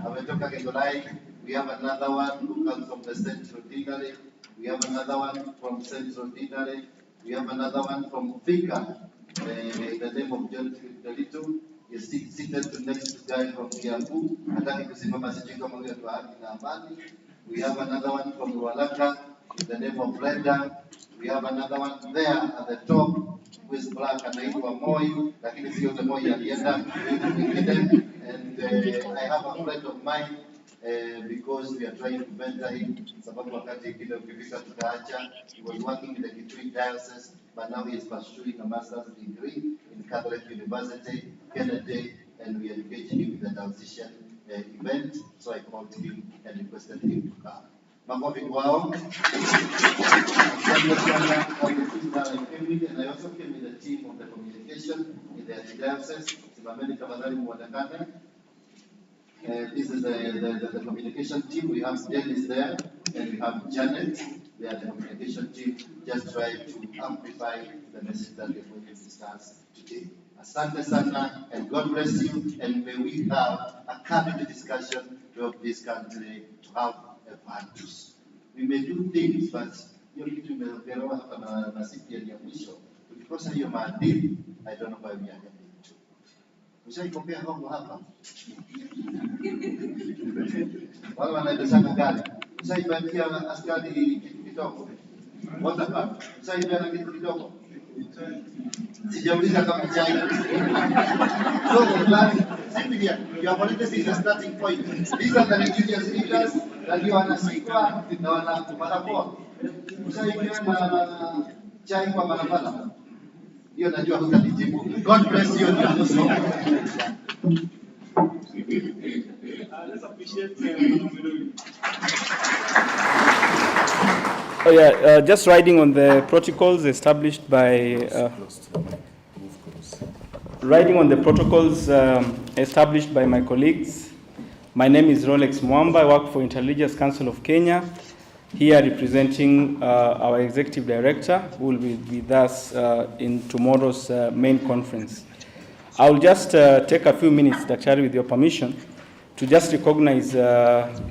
ametoka Githurai. We have another one who comes from the Central Dinale. We have another one from Central Dinale. We have another one from Thika. The name of John Delito is seated next to guy from Kiambu. Hataki kusimama sijui kama huyo wa haki na amani. We have another one from Walaka in the name of Brenda. We have another one there at the top who is black anaitwa Moi, lakini sio the Moi alienda mwingine. And I have a friend of mine because we are trying to mentor him. Sababu wakati kile ukifika tutaacha. He was working in the Kitui Diocese, but now he is pursuing a master's degree in Catholic University, Kennedy, and we are engaging him with the diocesan event. So I called him and requested him to come. Makofi kwao. And I also came with the team of the communication in the archdiocese. Simameni tafadhali muonekane. This is the communication team. We have Dennis there, and we have Janet. we are the communication team, just try to amplify the message that we're going to discuss today. Asante sana, and God bless you, and may we have a cabinet discussion to help this country to have a values. We may do things, but hiyo kitu imeongelewa hapa na siku ya mwisho, tukikosa hiyo maadili, I don't know why we are heading to. Ushaipokea hongo hapa? Wale wanaendeshana gari, ushaipatia askari kitu kidogo? Water ushaipeana kitu kidogo? Sijauliza kama chai. So simply you have already seen the starting point. These are the religious leaders that you wanasikwa na wanapoa. Ushaipeana chai kwa barabara? Hiyo najua hutanijibu. God bless you and you. Let's appreciate Oh yeah, just riding on the protocols established by established by my colleagues. My name is Rolex Mwamba. I work for Interreligious Council of Kenya, here representing our executive director, who will be with us in tomorrow's main conference. I will just take a few minutes, Daktari, with your permission, to just recognize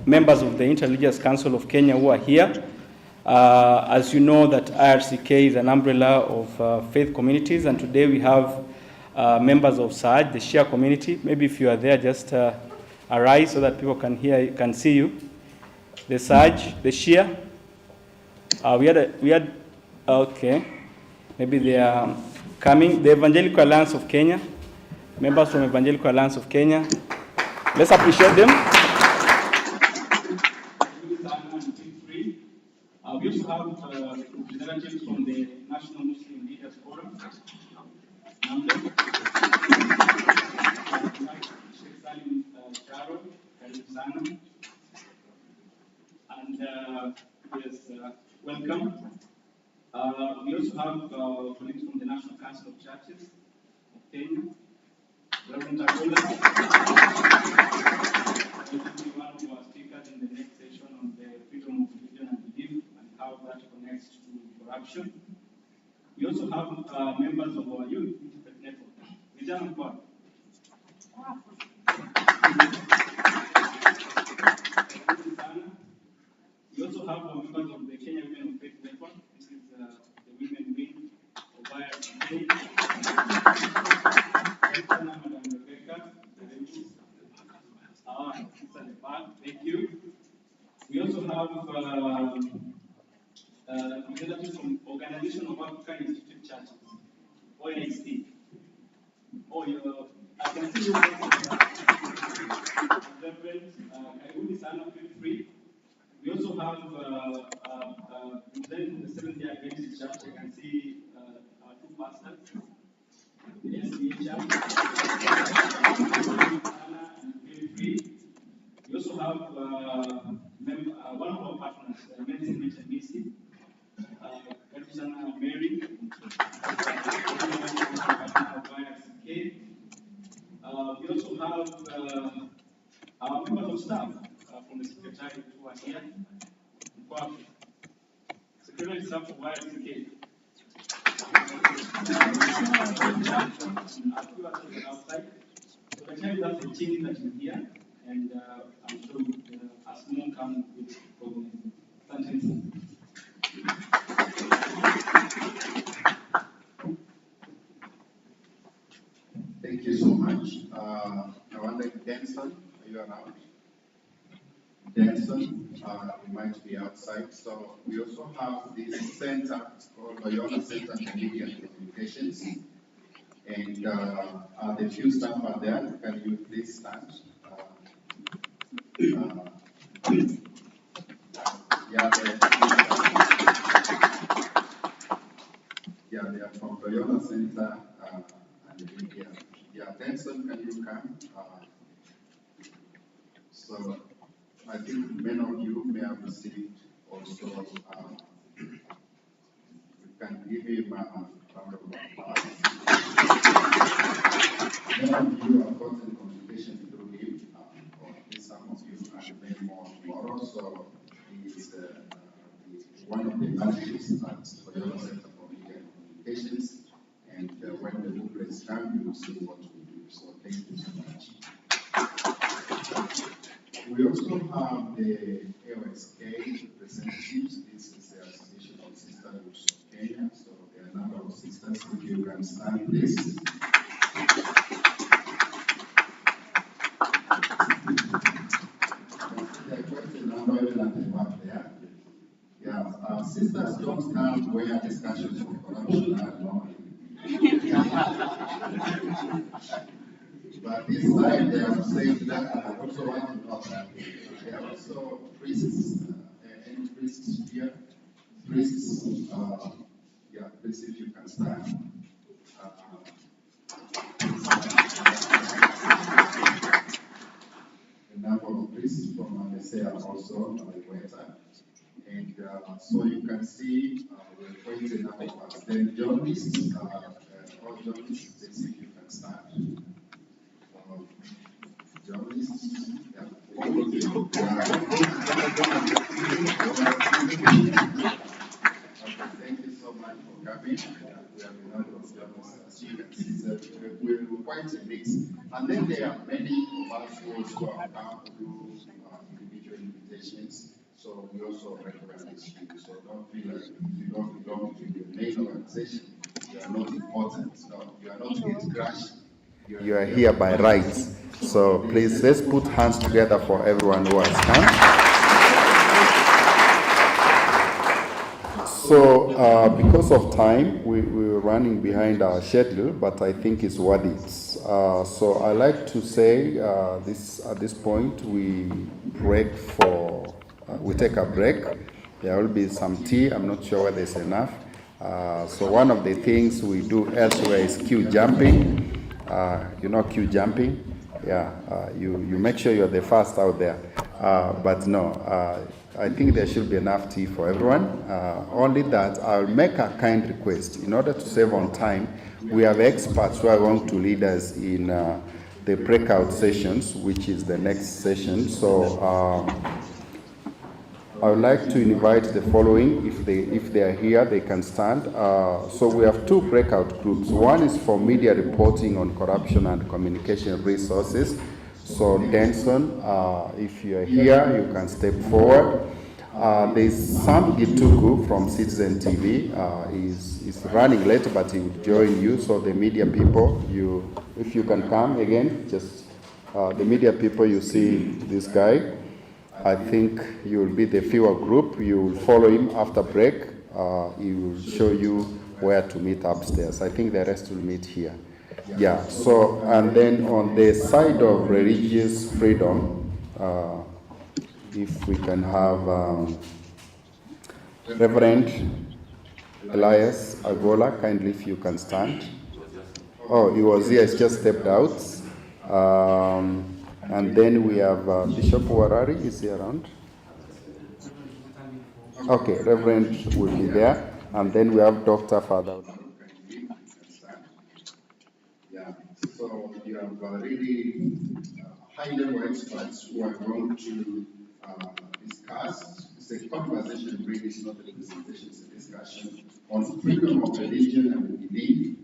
members of the Interreligious Council of Kenya who are here. As you know, that IRCK is an umbrella of faith communities, and today we have members of SAJ, the Shia community. Maybe if you are there, just arise so that people can see you. The SAJ, the Shia. Okay. Maybe they are coming. The Evangelical Alliance of Kenya, members from Evangelical Alliance of Kenya. Let's appreciate them. We also have representatives from the National Muslim Leaders Forum. Sheikh Salim Charo, karibu sana. And yes, welcome. We also have colleagues from the National Council of Churches of Kenya. Reverend Agola will be one of our speakers in the next session on the freedom of religion and belief and how that connects to corruption. We also have members of our youth network. Vijana kwa. We also have members of the Kenya Women of Faith Network. This is the women wing of IRCK. Madam Rebecca, thank you. We also have representatives from Organization of African Institute Churches, OIC. I can see you. Reverend, Karibuni Sana, feel free. We also have representing the Seventh-day Adventist Church. I can see our two pastors, the SDA Church, and feel free. We also have one of our partners, Medicine HMBC, Representative Mary, we also have our members of staff from the Secretariat who are here. Secretary staff of YRCK. Outside. So I tell you that's the team that is here, and I'm sure as more come with programs. Thank you. Thank you so much. I wonder if Denson, are you around? Denson, we might be outside. So we also have this center called Loyola Centre for Media and Communications. And the few staff are there. Can you please stand? They are from Loyola Centre and media. Denson, can you come? So I think many of you may have received also, we can give him a round of applause. Many of you have gotten communication through him, or at least some of you, and many more tomorrow. So he is one of evangelist at Loyola Centre for Media and Communications. And when the booklets come, you will see what we do. So thank you so much. We also have the LSK representatives. This is the Association of Sisters of Kenya. So there are a number of sisters. If you can stand, please. There are quite a number even at the back there. Yeah, sisters don't come where discussions of corruption are normally. But this time they have said that I also want to know that there are also priests, any priests here? Priests, yeah, please if you can stand. A number of priests from Angaza also Loyola. And so you can see we're quite a number of us. Then journalists, all journalists, let's see if you can stand. Journalists, yeah. Okay, thank you so much for coming. We have a number of journalists, as you can see, so we're quite a mix. And then there are many of us who also have come through individual invitations. So we also recognize you. So don't feel like if you don't belong to the main organization, you are not important. No, you are not getting crushed. You are here by rights. So please, let's put hands together for everyone who has come. So because of time, we're running behind our schedule, but I think it's worth it. So I like to say at this point, we take a break. There will be some tea. I'm not sure whether it's enough. So one of the things we do elsewhere is queue jumping. You know queue jumping? Yeah, you make sure you're the first out there. But no, I think there should be enough tea for everyone. Only that I'll make a kind request. In order to save on time, we have experts who are going to lead us in the breakout sessions, which is the next session. So I would like to invite the following. If they are here, they can stand. So we have two breakout groups. One is for media reporting on corruption and communication resources. So Denson, if you are here, you can step forward. There's Sam Gituku from Citizen TV. He's running late, but he will join you. So the media people, if you can come again, just the media people, you see this guy. I think you will be the fewer group. You will follow him after break. He will show you where to meet upstairs. I think the rest will meet here. Yeah, so, and then on the side of religious freedom, if we can have Reverend Elias Agola, kindly if you can stand. Oh, he was here, he's just stepped out. And then we have Bishop Warari, is he around? Okay, Reverend will be there. And then we have Dr. Father. Yeah, so you have really high-level experts who are going to discuss. It's a conversation, really, it's not a presentation, it's a discussion on freedom of religion and belief,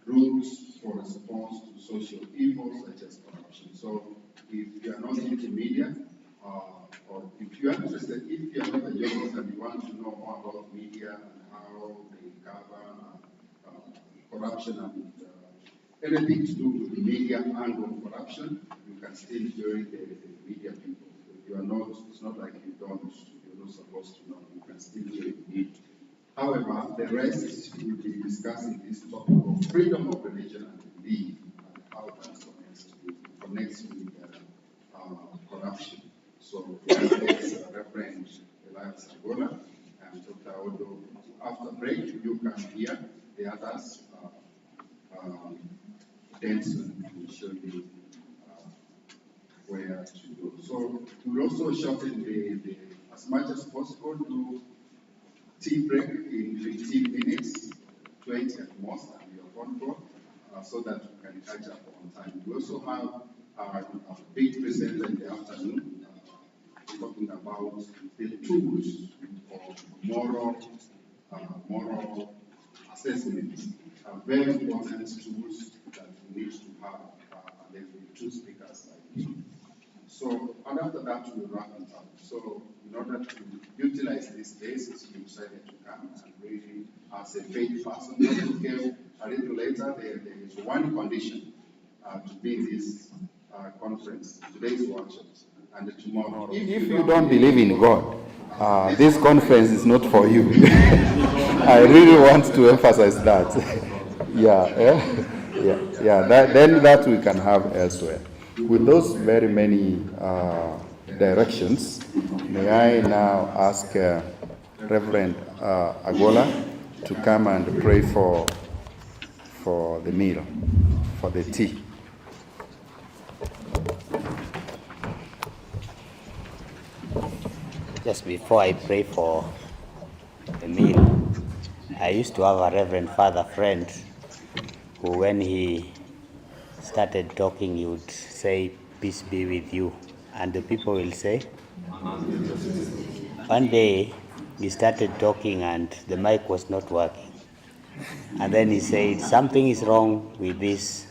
rules for response to social evils such as corruption. So if you are not into media, or if you are interested, if you are not a journalist and you want to know more about media and how they cover corruption and anything to do with the media angle of corruption, you can still join the media people. If you are not, it's not like you're not supposed to know, you can still join it. However, the rest will be discussing this topic of freedom of religion and belief and how that connects with corruption. So there's Reverend Elias Agola and Dr. Odo. After break, you can hear the others. Denson will show you where to go. So we'll also shorten the as much as possible to tea break in 15 minutes, 20 at most, and your phone call, so that we can catch up on time. We also have a big presenter in the afternoon talking about the tools for moral moral assessments are very important tools that we need to have, and then with two speakers like you. So, and after that, we'll wrap it up. So, in order to utilize these days, we decided to come and really, as a faith person, not came a little later. There is one condition to be in this conference, today's workshop, and tomorrow. If you don't believe in God, this conference is not for you. I really want to emphasize that. Then that we can have elsewhere. With those very many directions, may I now ask Reverend Agola to come and pray for the meal, for the tea. Just before I pray for the meal, I used to have a Reverend Father friend who, when he started talking, he would say, "Peace be with you." And the people will say, one day he started talking and the mic was not working. And then he said, "Something is wrong with this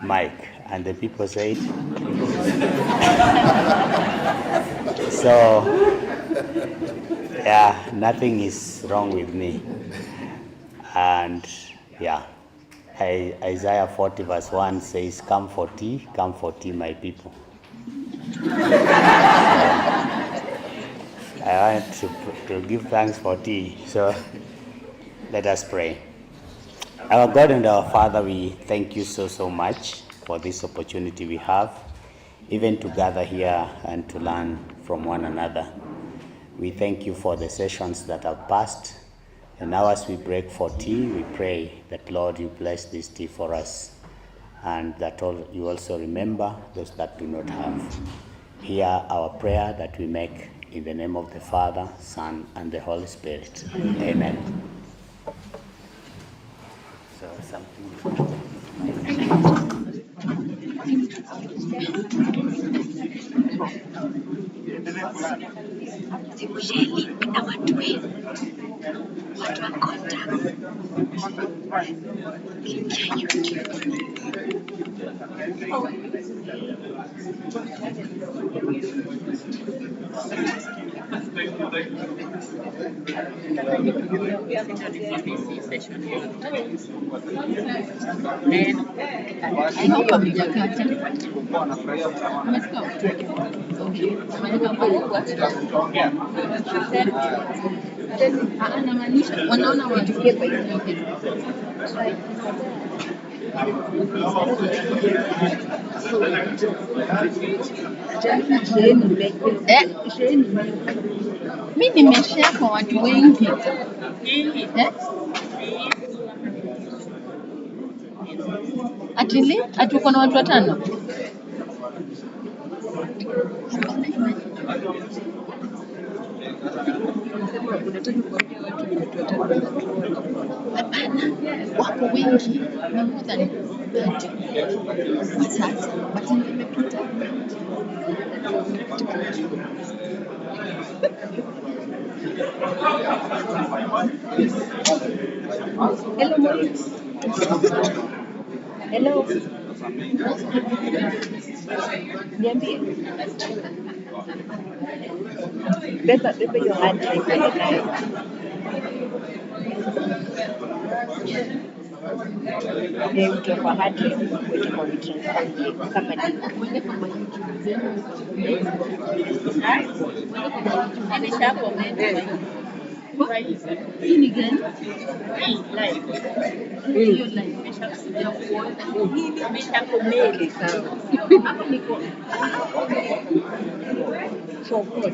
mic." And the people said, so, yeah, nothing is wrong with me. And yeah, Isaiah 40 verse 1 says, come for tea, my people. So, I want to give thanks for tea. So let us pray. Our God and our Father, we thank you so much for this opportunity we have, even to gather here and to learn from one another. We thank you for the sessions that have passed. And now as we break for tea, we pray that, Lord, you bless this tea for us, and that you also remember those that do not have. Hear our prayer that we make in the name of the Father, Son, and the Holy Spirit. Amen. So something. Mimi nimeshare kwa watu wengi. Atili, atuko na watu watano. Wako wengi na more than 30 kwa sasa, but nimepita. Hello, Maurice. Hello. Niambie. Beba your hand drive. Utoka hard drive kuweka kwa transfer kama ni uende kwa YouTube zenu. Nimesha comment. Hii ni gani? Live. Hiyo live nimeshakusikia kuona. Nimeshakomeli sawa. Hapa niko. For God.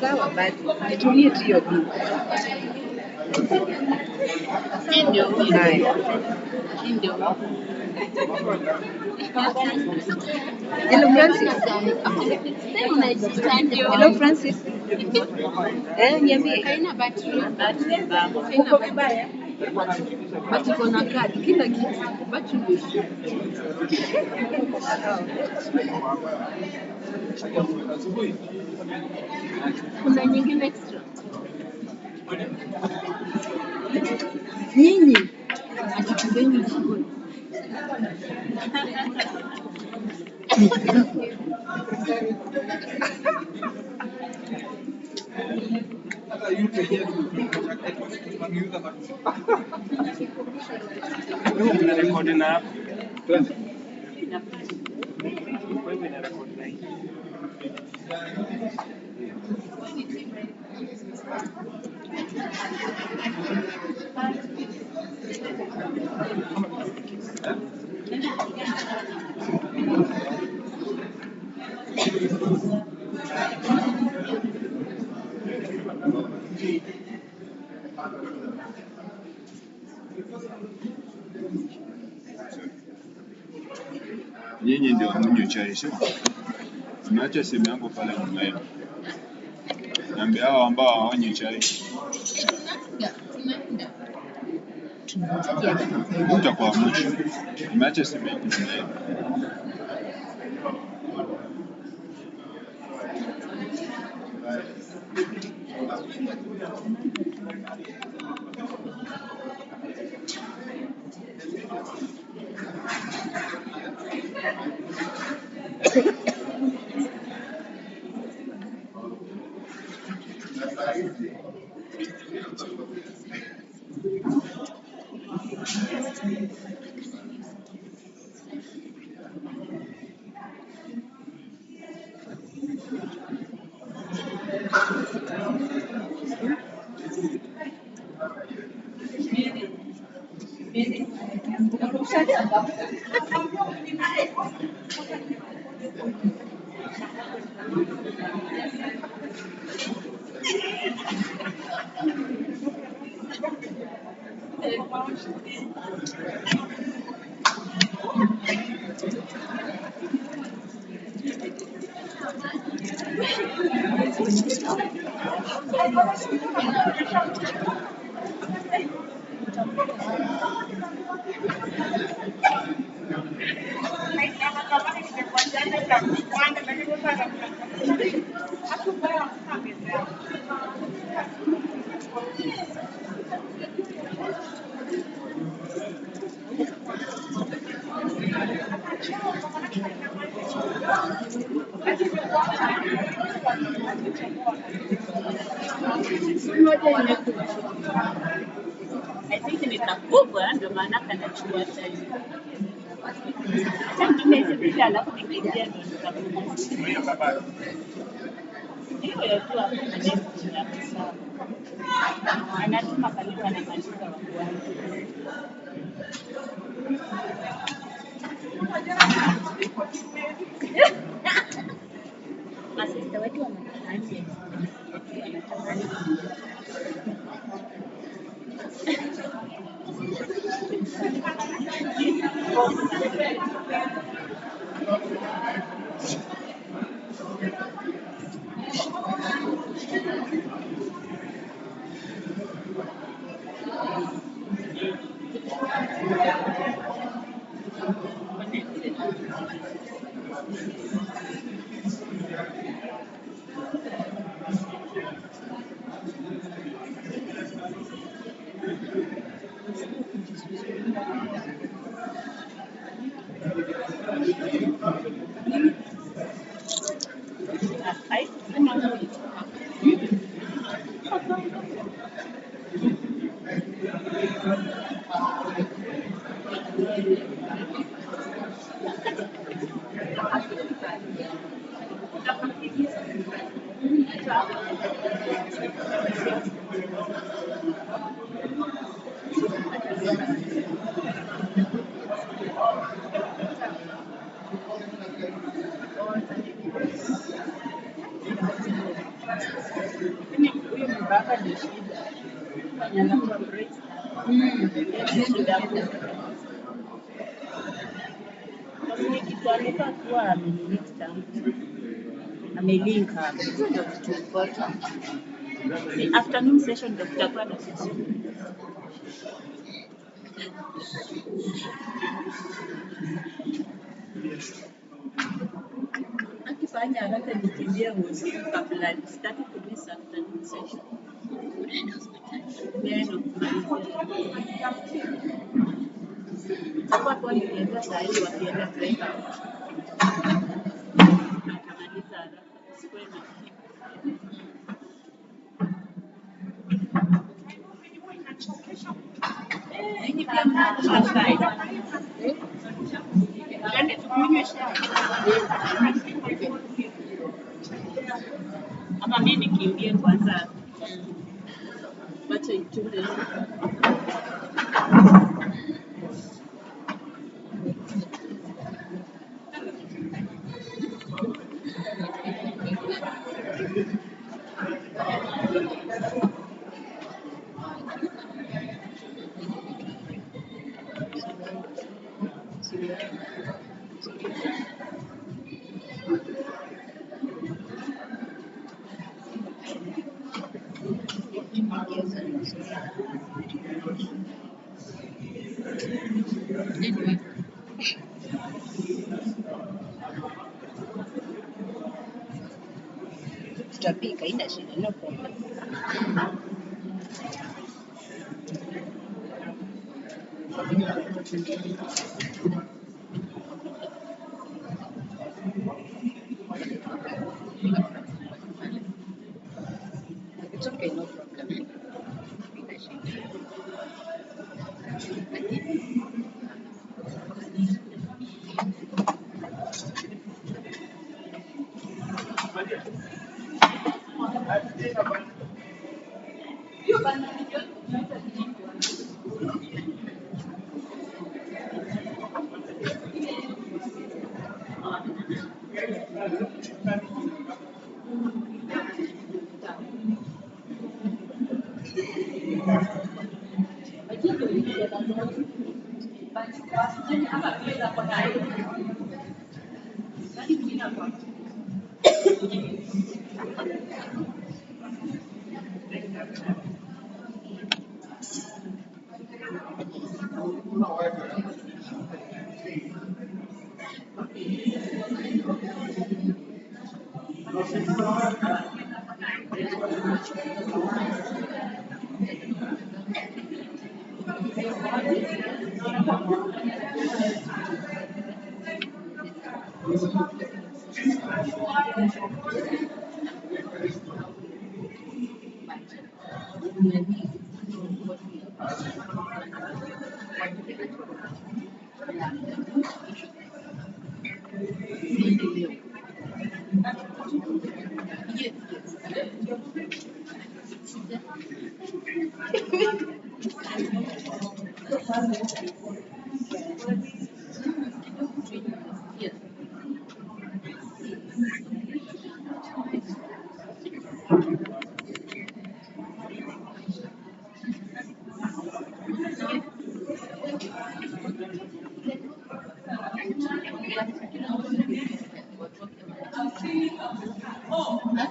Sawa basi. Nitumie tu hiyo bill. Ndio. Haya. Ndio. Hello Francis. Hello Francis. Niambie. Haina battery. Uko vibaya? But iko na kadi kila kitu, but you kuna nyingine extra. Nyinyi akitubeni vizuri. Nyinyi ndio mnywe chai, sio? Umeacha simu yangu pale nyuma yenu. Niambia hao ambao hawanywi chai. Utakuwa mwisho. Umeacha simu yangu nyuma yenu. I think nimekakubwa ndio maana kanachukua chai. Hata ngine hizi alafu nikiingia ndio nitakuja. Hiyo tu hapo sawa. Anatuma kalipa na maliza wa kwanza. Masista wetu wanatamani. Amelinka, ndio kitu important. Ni afternoon session ndio kutakuwa na session. Akifanya haraka nikimbie hosi kabla sitaki kumisa afternoon session. Neno kumalizia. Itakuwa kwa nikienda saa hii wakienda breakout. Akamaliza haraka. Sikuwe na ama mimi nikimbie kwanza wacha itule. Tutapika, ina shida, no problem. It's okay, no problem.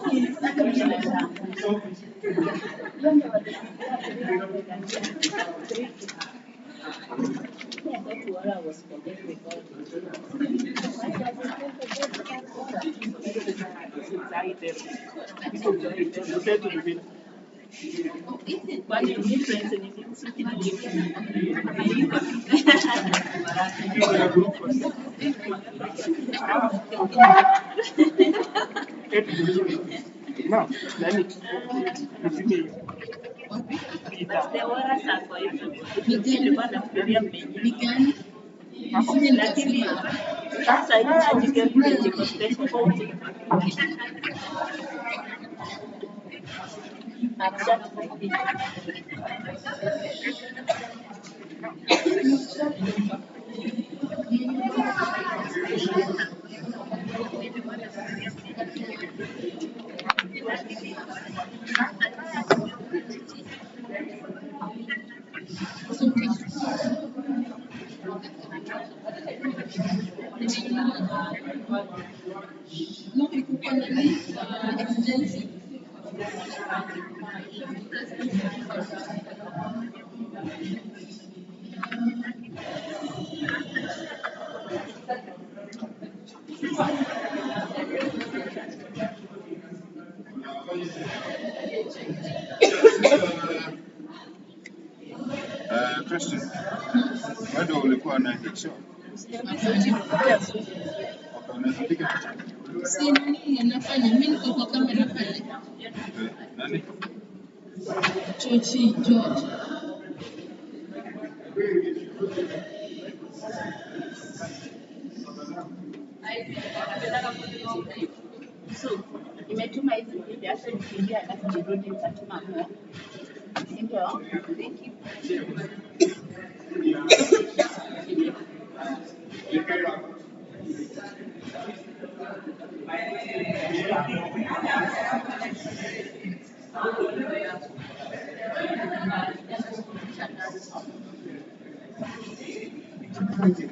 Lakini sasa hivi Christian, bado ulikuwa na hicho? Unaweza piga picha? Si nini nafanya? Mimi niko kwa kamera pale. Nani? Chochi George. So, nimetuma hizi video hata nikiingia alafu nirudi nitatuma more. Ndio. Thank you.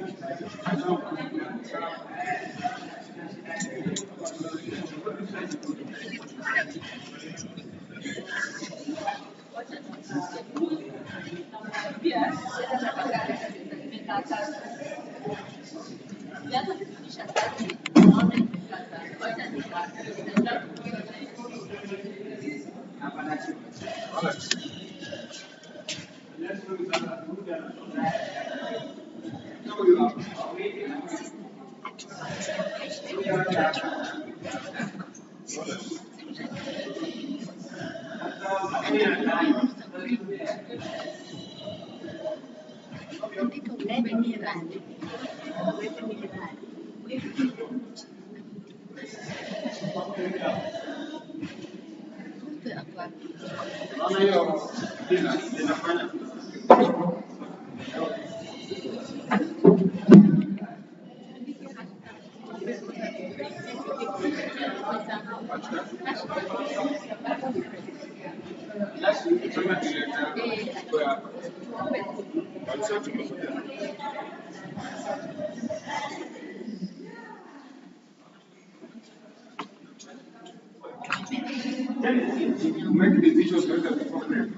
Make decisions better before them.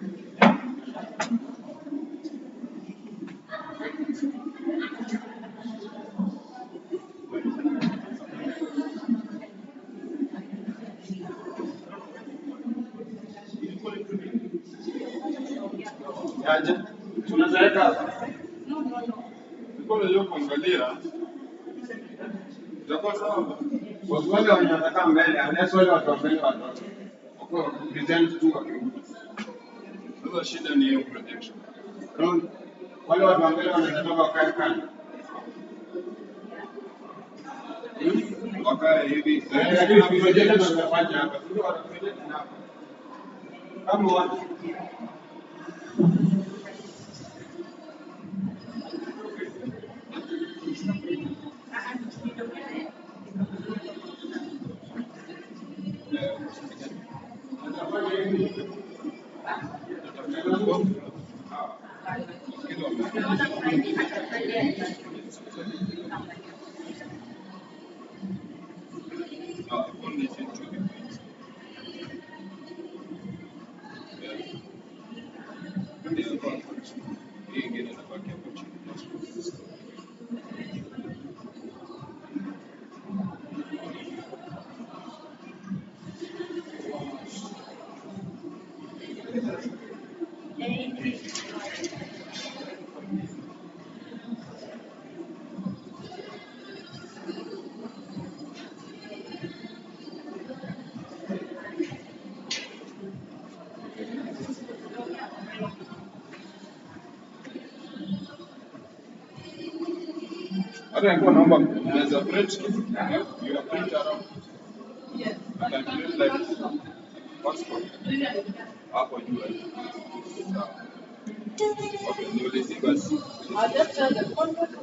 Aje, tunaweza weka hapa. Mikono hiyo kuangalia. Itakuwa sawa. Watu wale wanataka mbele, unless wale watu mbele watoke. Kwa present tu wakirudi. Sasa shida ni hiyo projection. Wale watu mbele wanataka wakae kando. Wakae hivi. Lakini projection tunafanya hapa. Sio wanaproject hapa. Kama watu hata nilikuwa naomba unaweza print your print around. Yes. I can print like passport. Hapo juu. Okay, niulize basi. I'll just tell the contact.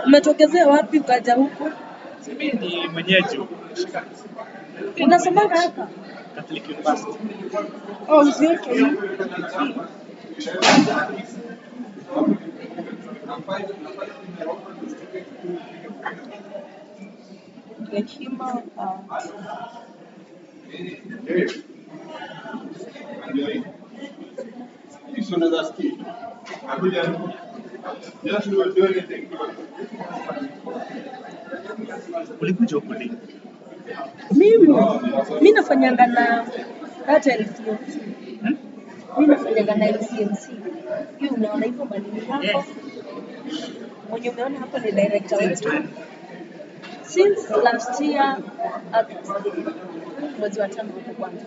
Umetokezea wapi ukaja huku? Mimi ni mwenyeji. Unasomanga hapa? Catholic University. Oh, usiweke hii. Hekima Ulikuja huku lini? mimi nafanyanga na hata Lcmc. Mimi nafanyanga na Lcmc. Hiyo unaona hivyo maneno hapo. Mwenye umeona hapo ni director wetu. Since last year mwezi wa 5 huko kwanza.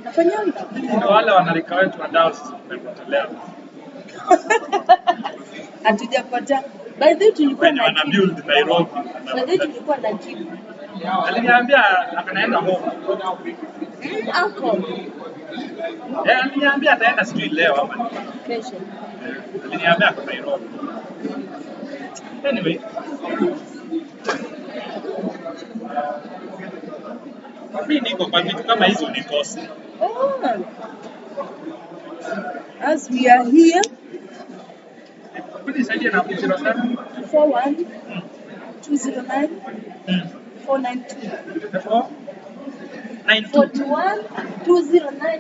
Nafanyanga. Ndio wale wanarika wetu wa dance tumepotelea. Hatujapata. By the way tulikuwa na wana build Nairobi. By the way tulikuwa na jibu. Aliniambia anaenda home. Ako. Aliniambia ataenda sijui leo ama kesho. Aliniambia kwa Nairobi. Anyway. Mimi niko kwa vitu kama hizo nikose. As we are here. Please saidia na 07 41 209 492. 41 209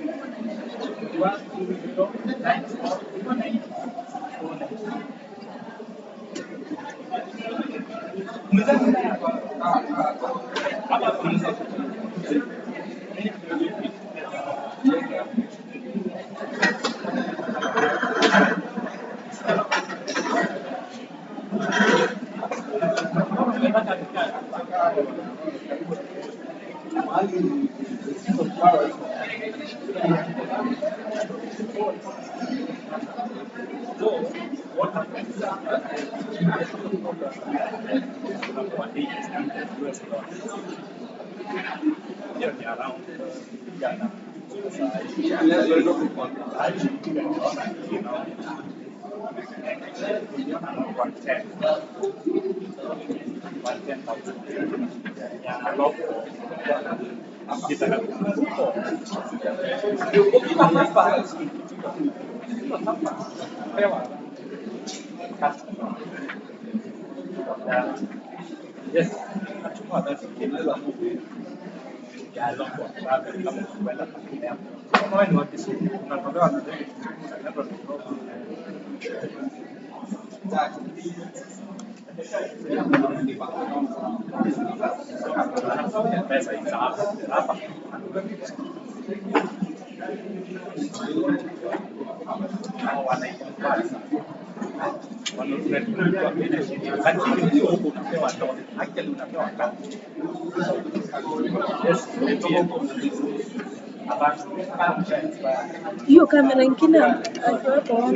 492. So what happens? Hiyo ni around jana. Yes, nachukua basi kieleza movie ya Longo Baba kama kwenda kuendelea. Kama wewe ni wa Kisumu unatolewa na ndege unaenda Nairobi. Pesa hapa. Hiyo kamera ingine akiwepo on.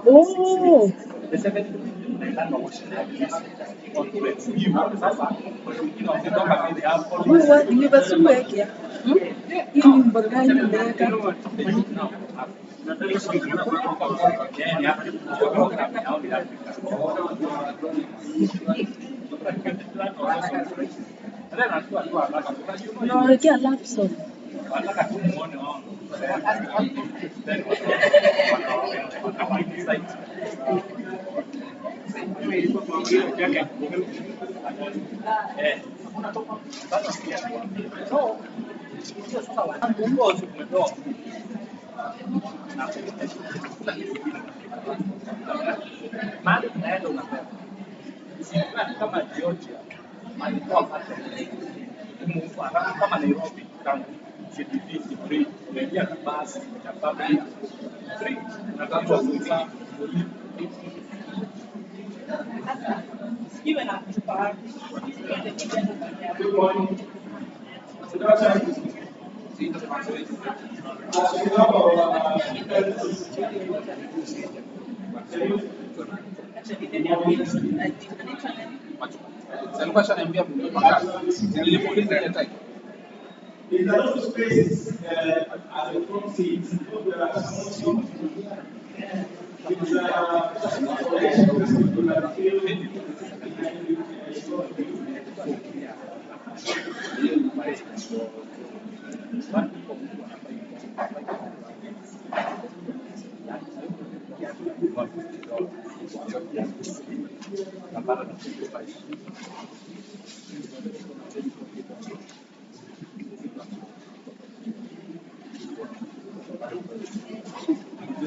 Oh. Nimebasuweke. Hii ni mbagani ndeka. Unawekea laptop. Kama Georgia alikuwa kama Nairobi tangu CBD free kuingia na basi ya public free na kama kuingia iwe na chupa alikuwa shaniambia nilimuuliza ile time. In a lot of spaces, as a front seat, there are some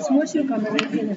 Smoshi hiyo kamera ingine.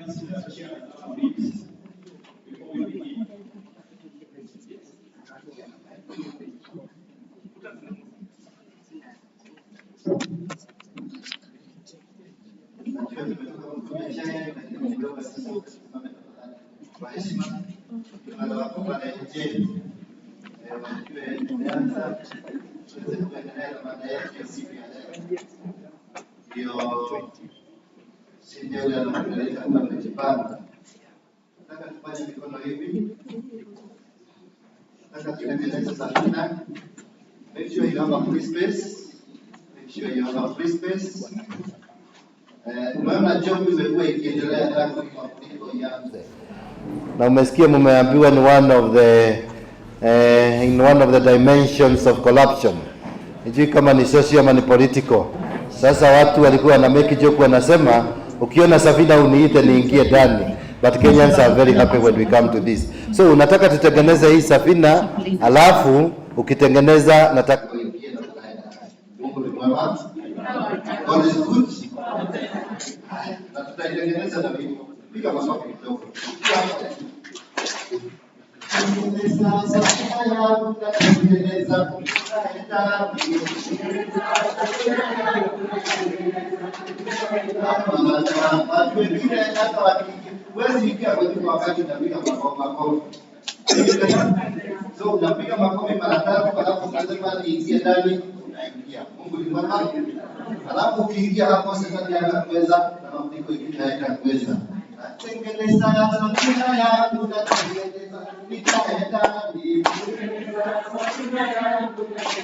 just share our views before we begin. Kwa heshima tunawaomba wananchi wajue tumeanza tuweze kuendelea na mada yetu ya siku ya leo. Ndio sisi yule anapeleka kwa kujipanga. Nataka tufanye mikono hivi. Nataka tuendelee safina. Make sure you have a free space. Make sure you have a free space. Unaona job imekuwa ikiendelea tangu mapito ianze. Na umesikia mumeambiwa ni one of the dimensions of corruption. Hijui kama ni social ama ni political. Sasa watu walikuwa na make joke wanasema ukiona safina uniite niingie ndani. But Kenyans are very happy when we come to this. So unataka tutengeneze hii safina, alafu ukitengeneza nataka uingie na tukaenda. Mungu ni mwema. God is good. Na tutaitengeneza na mimi. Piga masomo kidogo. So unapiga makofi mara tatu, alafu unasema niingie ndani, unaingia. Mungu ni mwema. Alafu ukiingia hapo sasa ni atakuweza na mapiko ingine haitakuweza. Tengeneza safina yangu na tengeneza nikaenda ndani. Tengeneza safina yangu na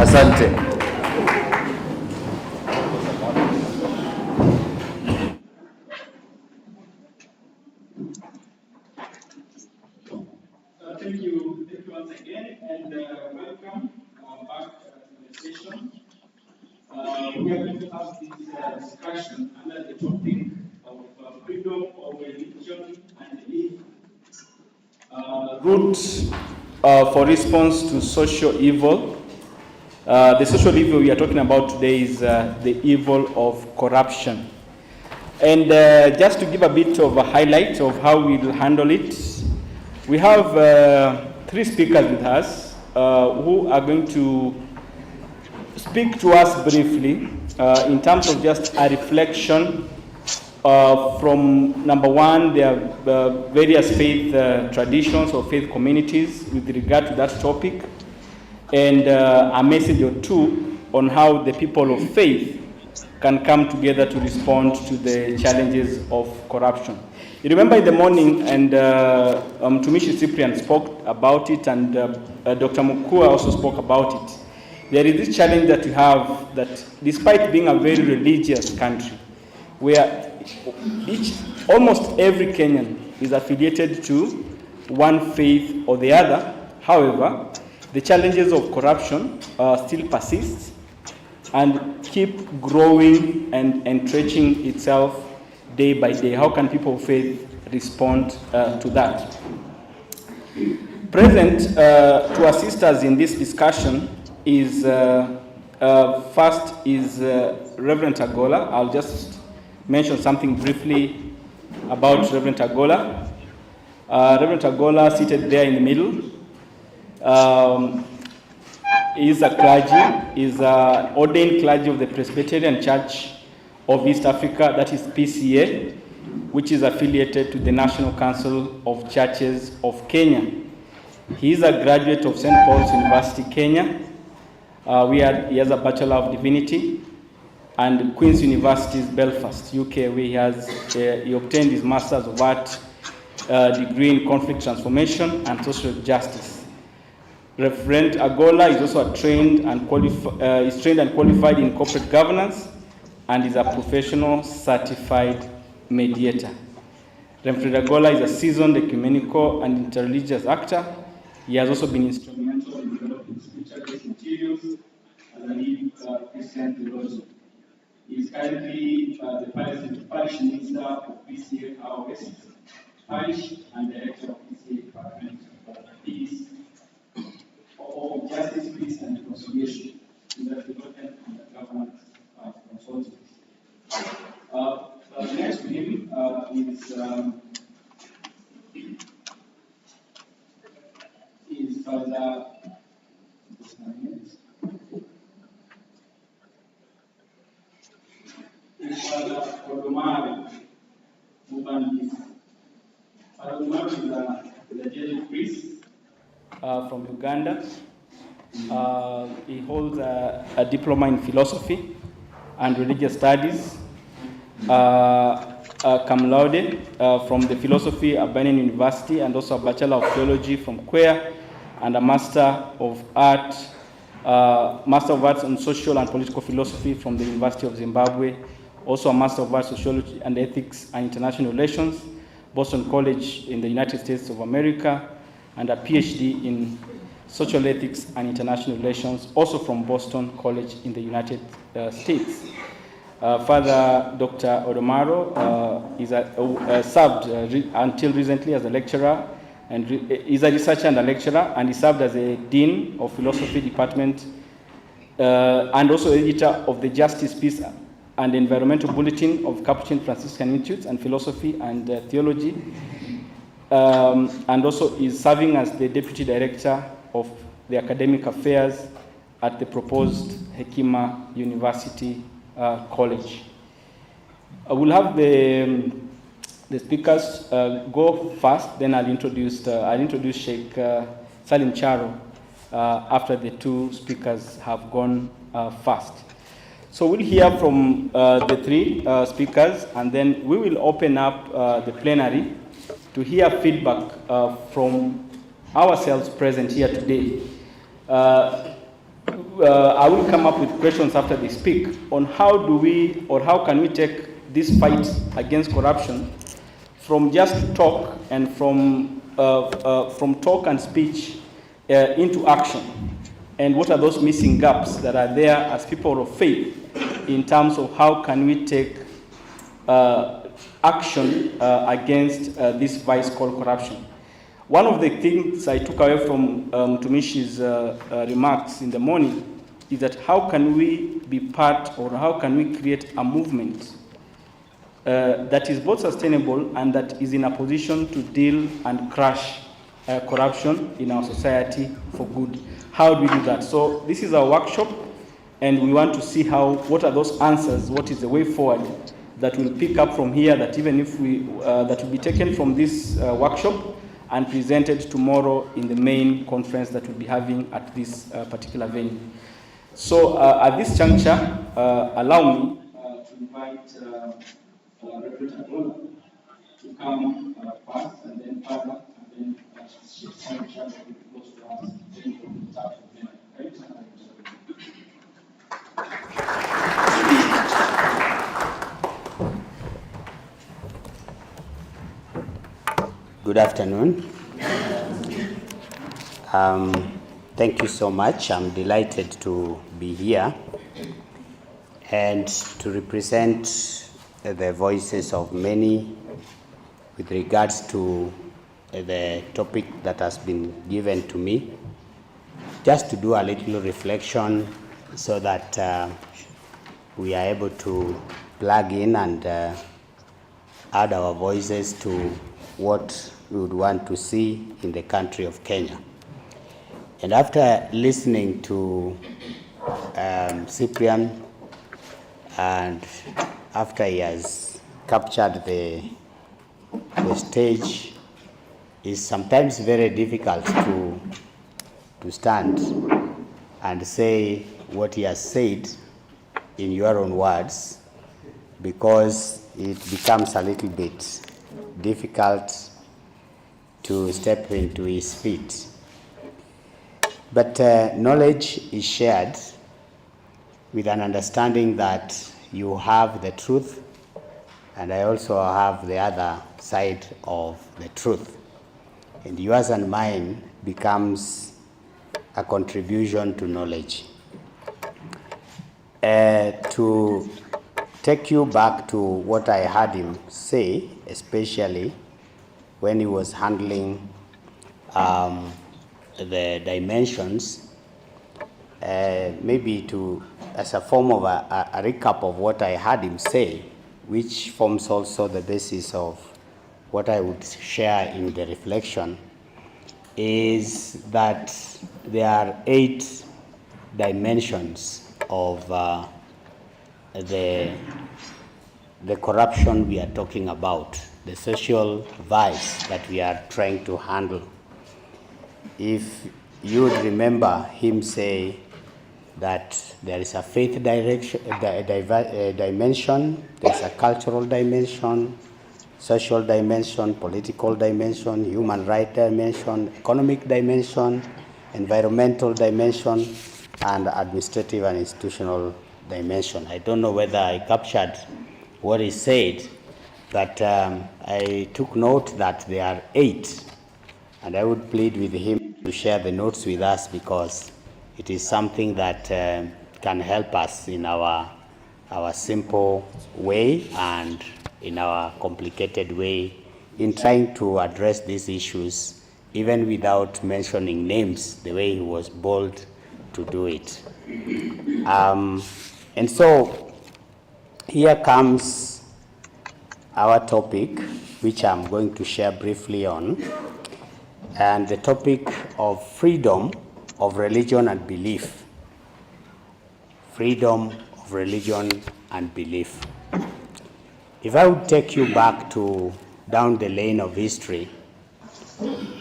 asante. Thank you once again, and welcome back to the session. We are going to have this discussion under the topic of freedom of religion and belief. Route for response to social evil. The social evil we are talking about today is the evil of corruption. And just to give a bit of a highlight of how we will handle it, we have three speakers with us who are going to speak to us briefly in terms of just a reflection from number one, their various faith traditions or faith communities with regard to that topic, and a message or two on how the people of faith can come together to respond to the challenges of corruption. You remember in the morning, and Tumishi Cyprian spoke about it, and Dr. Mukua also spoke about it. There is this challenge that we have that despite being a very religious country, where almost every Kenyan is affiliated to one faith or the other, however, the challenges of corruption still persist and keep growing and entrenching itself day by day. How can people of faith respond to that? Present to assist us in this discussion is first is Reverend Agola. I'll just mention something briefly about Reverend Agola. Reverend Agola, seated there in the middle, is a clergy, is an ordained clergy of the Presbyterian Church of East Africa, that is PCA, which is affiliated to the National Council of Churches of Kenya. He is a graduate of St. Paul's University, Kenya. He has a Bachelor of Divinity, and Queen's University's Belfast, UK, where he obtained his Masters of Art degree in conflict transformation and social justice. Reverend Agola is also trained and qualified in corporate governance and is a professional certified mediator. Reverend Agola is a seasoned ecumenical and interreligious actor. He has also been instrumental in developing spiritual materials as a lead Christian theologian. He is currently the parish minister of PCA Our West Parish and director of PCA Department of Peace, of Justice, Peace and Reconciliation in the development and the government consulting. Next to him is Father Odomaro Mubandis. Father Odomaro is a Jesuit priest from Uganda. He holds a diploma in philosophy and religious studies, cum laude from the Philosophy Urbanian University, and also a Bachelor of Theology from Queer, and a Master of Arts in Social and Political Philosophy from the University of Zimbabwe, also a Master of Arts, Sociology and Ethics and International Relations, Boston College in the United States of America, and a PhD in Social Ethics and International Relations, also from Boston College in the United States. Father Dr. Odomaro served until recently as a lecturer, and is a researcher and a lecturer, and he served as a Dean of Philosophy Department and also editor of the Justice, Peace and Environmental Bulletin of Capuchin Franciscan Institutes and Philosophy and Theology, and also is serving as the Deputy Director of the Academic Affairs at the proposed Hekima University College. We'll have the speakers go first, then I'll introduce Sheikh Salim Charo after the two speakers have gone first. So we'll hear from the three speakers, and then we will open up the plenary to hear feedback from ourselves present here today. I will come up with questions after they speak on how can we take this fight against corruption from just talk and from talk and speech into action, and what are those missing gaps that are there as people of faith in terms of how can we take action against this vice called corruption. One of the things I took away from Tumishi's remarks in the morning is that how can we be part, or how can we create a movement that is both sustainable and that is in a position to deal and crush corruption in our society for good. How do we do that? So this is our workshop, and we want to see what are those answers, what is the way forward that will pick up from here, that even if that will be taken from this workshop and presented tomorrow in the main conference that we'll be having at this particular venue. So at this juncture, allow me to invite Reverend Agola to come first, and then Father, and then Sheikh Salim Charo will be close to us, then we'll start with them. Good afternoon. Thank you so much. I'm delighted to be here and to represent the voices of many with regards to the topic that has been given to me. Just to do a little reflection so that we are able to plug in and add our voices to what we would want to see in the country of Kenya. And after listening to Cyprian, and after he has captured the stage, it's sometimes very difficult to stand and say what he has said in your own words, because it becomes a little bit difficult to step into his feet. But knowledge is shared with an understanding that you have the truth, and I also have the other side of the truth. And yours and mine becomes a contribution to knowledge. To take you back to what I heard him say, especially when he was handling the dimensions, maybe as a form of a recap of what I heard him say, which forms also the basis of what I would share in the reflection, is that there are 8 dimensions of the corruption we are talking about, the social vice that we are trying to handle. If you would remember him say that there is a faith dimension, there's a cultural dimension, social dimension, political dimension, human rights dimension, economic dimension, environmental dimension, and administrative and institutional dimension. I don't know whether I captured what he said, but I took note that there are 8, and I would plead with him to share the notes with us, because it is something that can help us in our simple way and in our complicated way in trying to address these issues, even without mentioning names, the way he was bold to do it. And so here comes our topic, which I'm going to share briefly on, and the topic of freedom of religion and belief. Freedom of religion and belief. If I would take you back down the lane of history,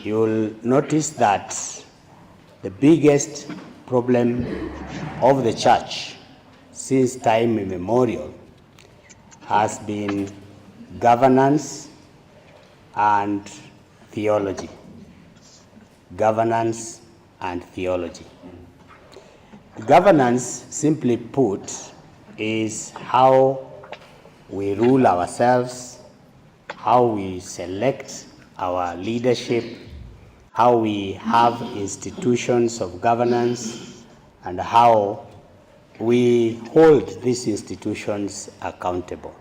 you'll notice that the biggest problem of the church since time immemorial has been governance and theology. Governance and theology. Governance, simply put, is how we rule ourselves, how we select our leadership, how we have institutions of governance, and how we hold these institutions accountable.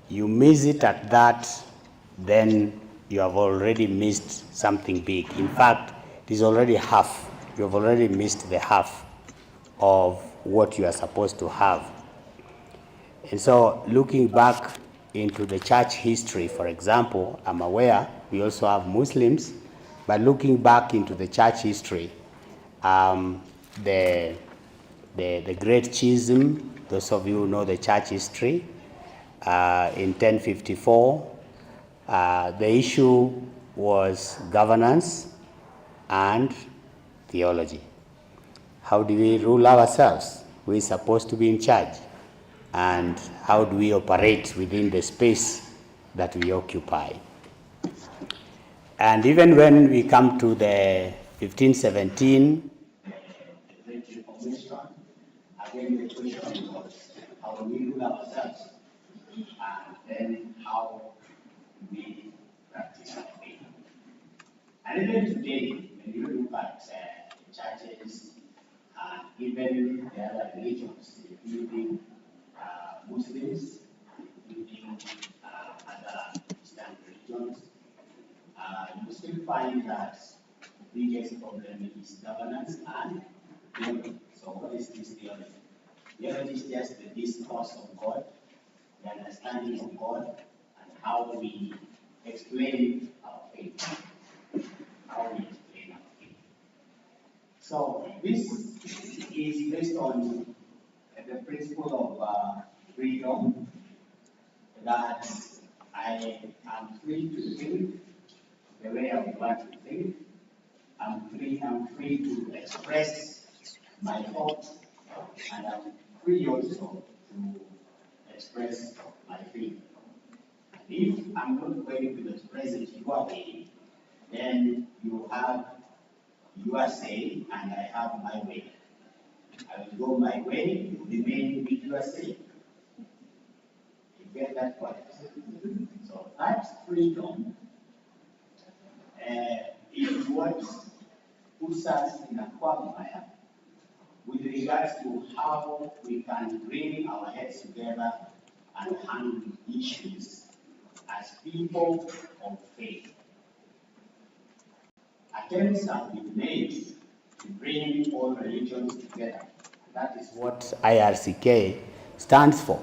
You miss it at that, then you have already missed something big. In fact, it is already half. You have already missed the half of what you are supposed to have. And so, looking back into the church history, for example, I'm aware we also have Muslims, but looking back into the church history, the Great Schism, those of you who know the church history, in 1054, the issue was governance and theology. How do we rule ourselves? We're supposed to be in charge. And how do we operate within the space that we occupy? And even when we come to the 1517, again the question was how we rule ourselves, and then how we practice our faith. And even today, when you look at churches, even the other religions, including Muslims, including other Eastern religions, you still find that the biggest problem is governance and theology. So what is this theology? Theology is just the discourse of God, the understanding of God, and how we explain our faith. So this is based on the principle of freedom, that I am free to think the way I would like to think. I'm free to express my thoughts, and I'm free also to express my feeling. If I'm not going to express it your way, then you have your say and I have my way. I will go my way, you remain with your say. You get that point? So that freedom is what puts us in a quagmire with regards to how we can bring our heads together and handle issues as people of faith. Attempts have been made to bring all religions together. That is what IRCK stands for.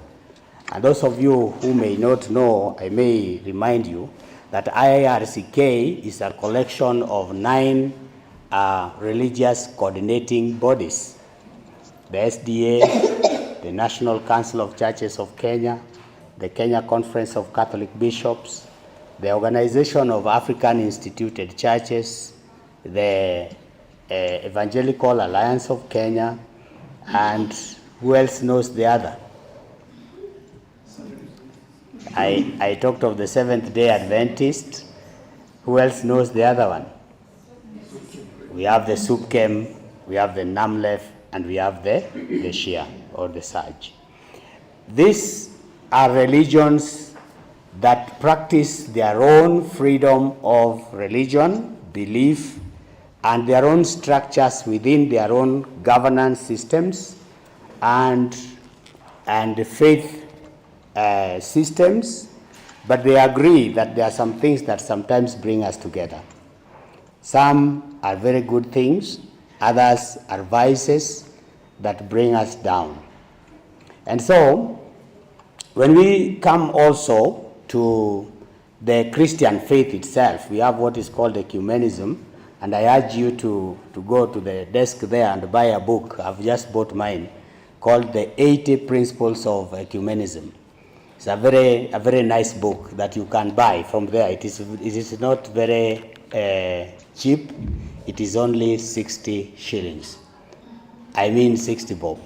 And those of you who may not know, I may remind you that IRCK is a collection of 9 religious coordinating bodies. The SDA, the National Council of Churches of Kenya, the Kenya Conference of Catholic Bishops, the Organization of African Instituted Churches, the Evangelical Alliance of Kenya, and who else knows the other? I talked of the Seventh-day Adventist. Who else knows the other one? We have the SUPKEM, we have the NAMLEF, and we have the Shia or the SAJ. These are religions that practice their own freedom of religion, belief, and their own structures within their own governance systems and faith systems, but they agree that there are some things that sometimes bring us together. Some are very good things, others are vices that bring us down. And so, when we come also to the Christian faith itself, we have what is called ecumenism, and I urge you to go to the desk there and buy a book. I've just bought mine, called The 80 Principles of Ecumenism. It's a very nice book that you can buy from there. It is not very cheap. It is only 60 shillings. I mean 60 bob.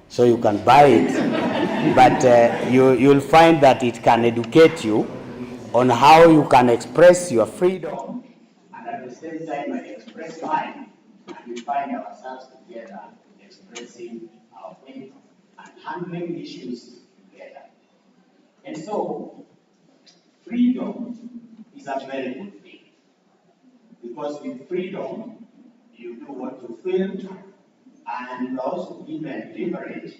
So you can buy it, but you'll find that it can educate you on how you can express your freedom and at the same time I express mine, and we find ourselves together expressing our faith and handling issues together. And so, freedom is a very good thing, because with freedom, you do what you feel, and you are also given leverage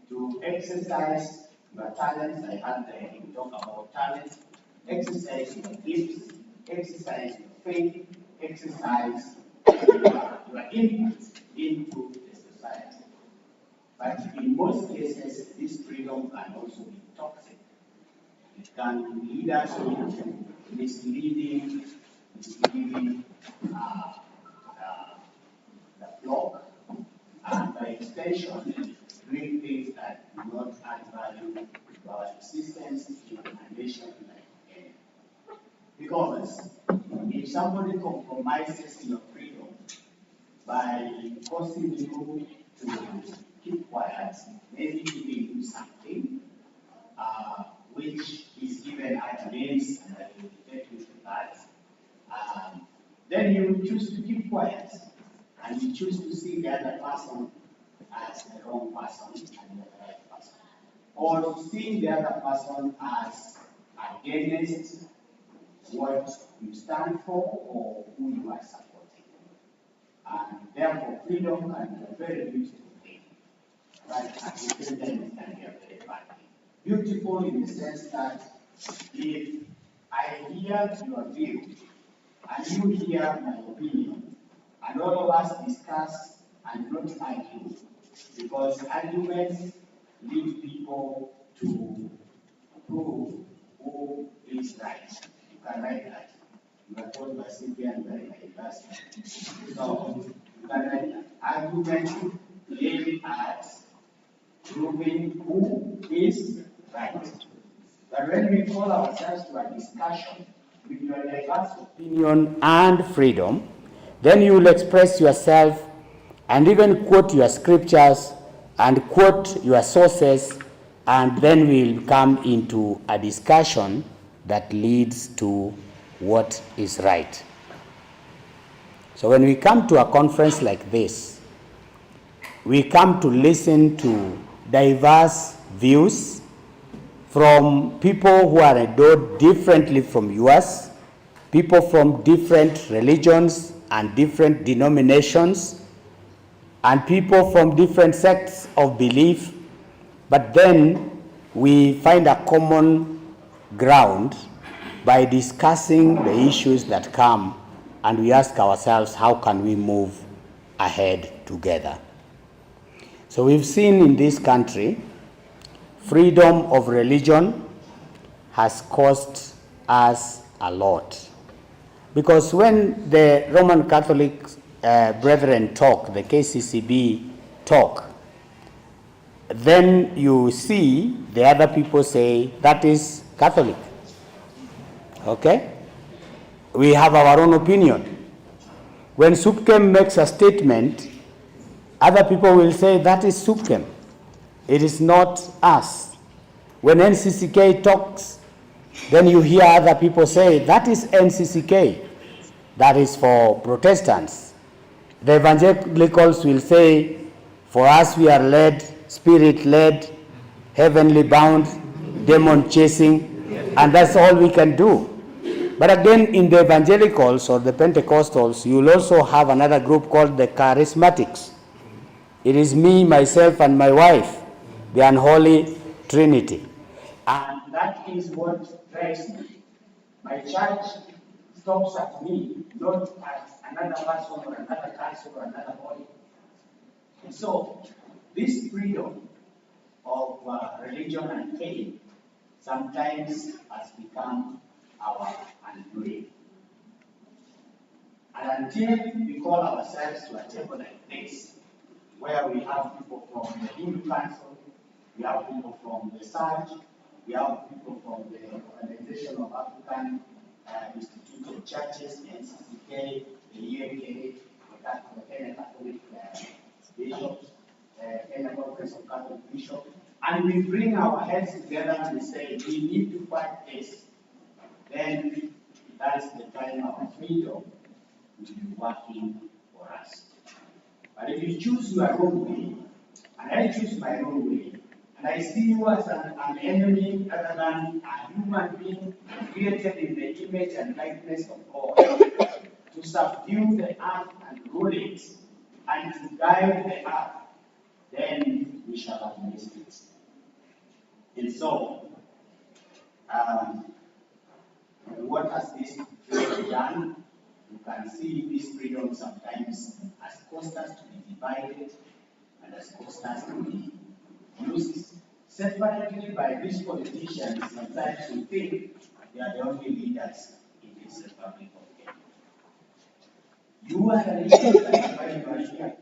to exercise your talents. I had you talk about talents, exercise your gifts, exercise your faith, exercise your impact into the society. But in most cases, this freedom can also be toxic. It can lead us into misleading the flock, and by extension, doing things that do not add value to our existence in a nation like Kenya. Because if somebody compromises your freedom by forcing you to keep quiet, maybe giving you something, which is given at names, and I will take you to that, then you choose to keep quiet, and you choose to see the other person as the wrong person and the right person, or to see the other person as against what you stand for or who you are supporting. And therefore, freedom can be a very beautiful thing, but at the same time, it can be a very bad thing. Beautiful in the sense that if I hear your view and you hear my opinion, and all of us discuss and not argue, because arguments lead people to prove who is right. You can write that. You are told by Cynthia and by university. So you can write that. Arguments aim at proving who is right. But when we call ourselves to a discussion with your diverse opinion and freedom, then you will express yourself and even quote your scriptures and quote your sources, and then we'll come into a discussion that leads to what is right. So when we come to a conference like this, we come to listen to diverse views from people who are endowed differently from yours, people from different religions and different denominations, and people from different sects of belief, but then we find a common ground by discussing the issues that come, and we ask ourselves, how can we move ahead together? So we've seen in this country, freedom of religion has cost us a lot. Because when the Roman Catholic brethren talk, the KCCB talk, then you see the other people say, that is Catholic. Okay? We have our own opinion. When SUPKEM makes a statement, other people will say, that is SUPKEM. It is not us. When NCCK talks, then you hear other people say, that is NCCK. That is for Protestants. The evangelicals will say, for us we are led, spirit-led, heavenly bound, demon chasing, and that's all we can do. But again, in the evangelicals or the Pentecostals, you will also have another group called the charismatics. It is me, myself, and my wife, the unholy Trinity. And that is what drives me. My church stops at me, not as another person or another council or another body. And so, this freedom of religion and faith sometimes has become our undoing. And until we call ourselves to a table like this, where we have people from the Hindu Council, we have people from the SARC, we have people from the Organization of African Institute of Churches, NCCK, the EMK, the Kenya Catholic Bishops, Kenya Conference of Catholic Bishops, and we bring our heads together and we say, we need to fight this. Then that is the time our freedom will be working for us. But if you choose your own way, and I choose my own way, and I see you as an enemy rather than a human being created in the image and likeness of God, to subdue the earth and rule it, and to guide the earth, then we shall have missed it. And so, what has this freedom done? You can see this freedom sometimes has caused us to be divided and has caused us to be used separately by these politicians. Sometimes we think they are the only leaders in this Republic of Kenya. You are the leader, that's why you are here.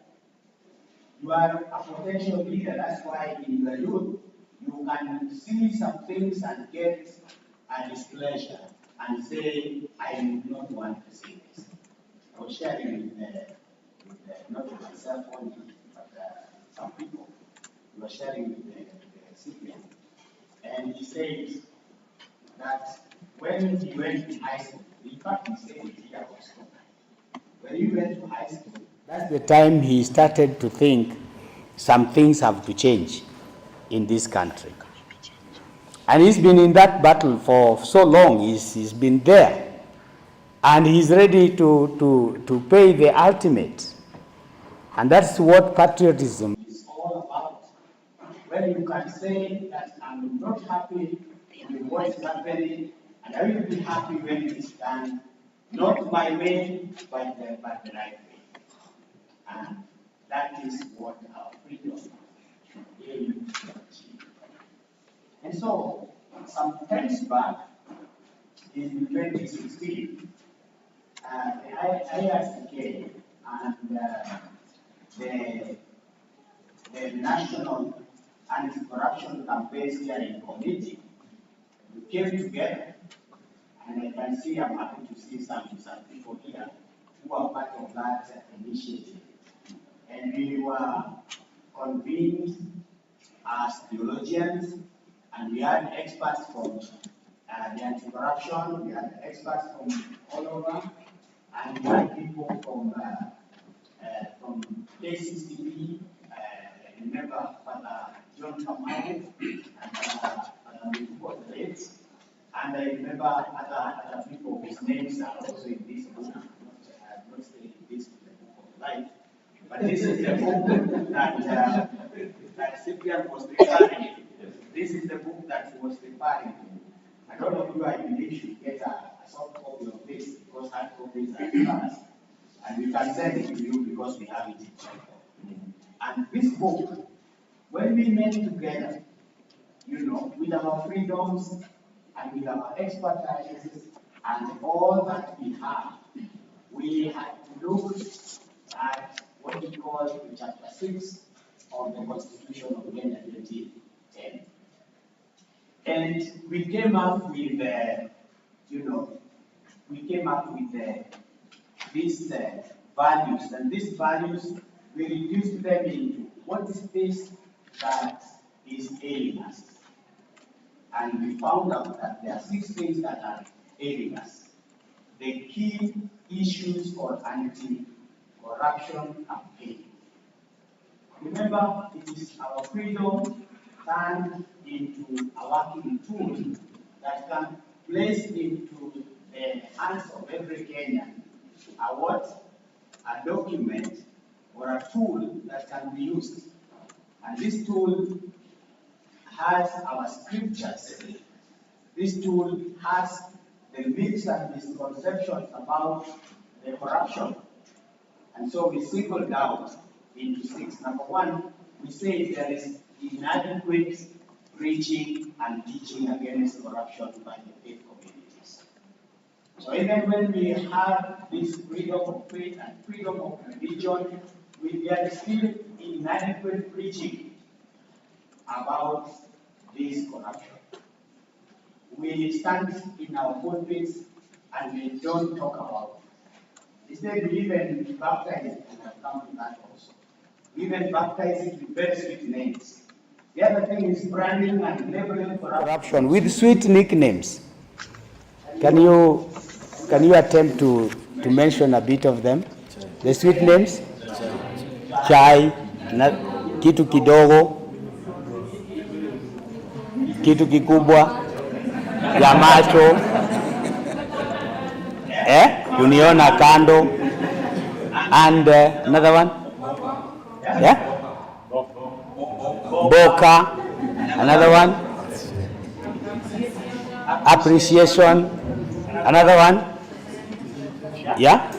You are a potential leader, that's why in your youth you can see some things and get a displeasure and say, I do not want to see this. I was sharing with not with myself only, but some people. We were sharing with the recipient. And he said that when he went to high school, in fact, he said it here also. When he went to high school, that's the time he started to think some things have to change in this country. And he's been in that battle for so long, he's been there. And he's ready to pay the ultimate. And that's what patriotism is all about. When you can say that I'm not happy with what is happening, and I will be happy when it is done, not my way, but the right way. And that is what our freedom aims to achieve. And so, some times back, in 2016, the IRCK and the National Anti-Corruption Campaign Steering Committee, we came together, and I can see, I'm happy to see some people here who are part of that initiative. And we were convened as theologians, and we had experts from the anti-corruption, we had experts from all over, and we had people from KCCB, remember Father John Kamau, and and I remember other people whose names are also in this book. I have not stayed in this book of life, but this is the book that Cyprian was referring to. This is the book that he was referring to. And all of you, I believe, should get a soft copy of this because hard copies are scarce. And we can send it to you because we have it. And this book, when we met together, with our freedoms and with our expertise and all that we had to look at what we call Chapter 6 of the Constitution of Kenya 2010. And we came up with, these values, and these values, we reduced them into what is this that is ailing us. And we found out that there are 6 things that are ailing us. The key issues for anti-corruption campaign. Remember, it is our freedom turned into a working tool that can place into the hands of every Kenyan a document or a tool that can be used. And this tool has our scriptures. This tool has the myths and misconceptions about the corruption. And so we singled out into 6. Number 1, we say there is inadequate preaching and teaching against corruption by the faith communities. So even when we have this freedom of faith and freedom of religion, there is still inadequate preaching about this corruption. We stand in our pulpits and we don't talk about it. Instead, we even baptize it, and I've come to that also. We even baptize it with very sweet names. The other thing is branding and labeling corruption with sweet nicknames. Can you attempt to mention a bit of them? The sweet names? Chai, kitu kidogo, kitu kikubwa, ya macho, uniona kando, and another one? Yeah? Boka, another one? Appreciation, another one? Yeah?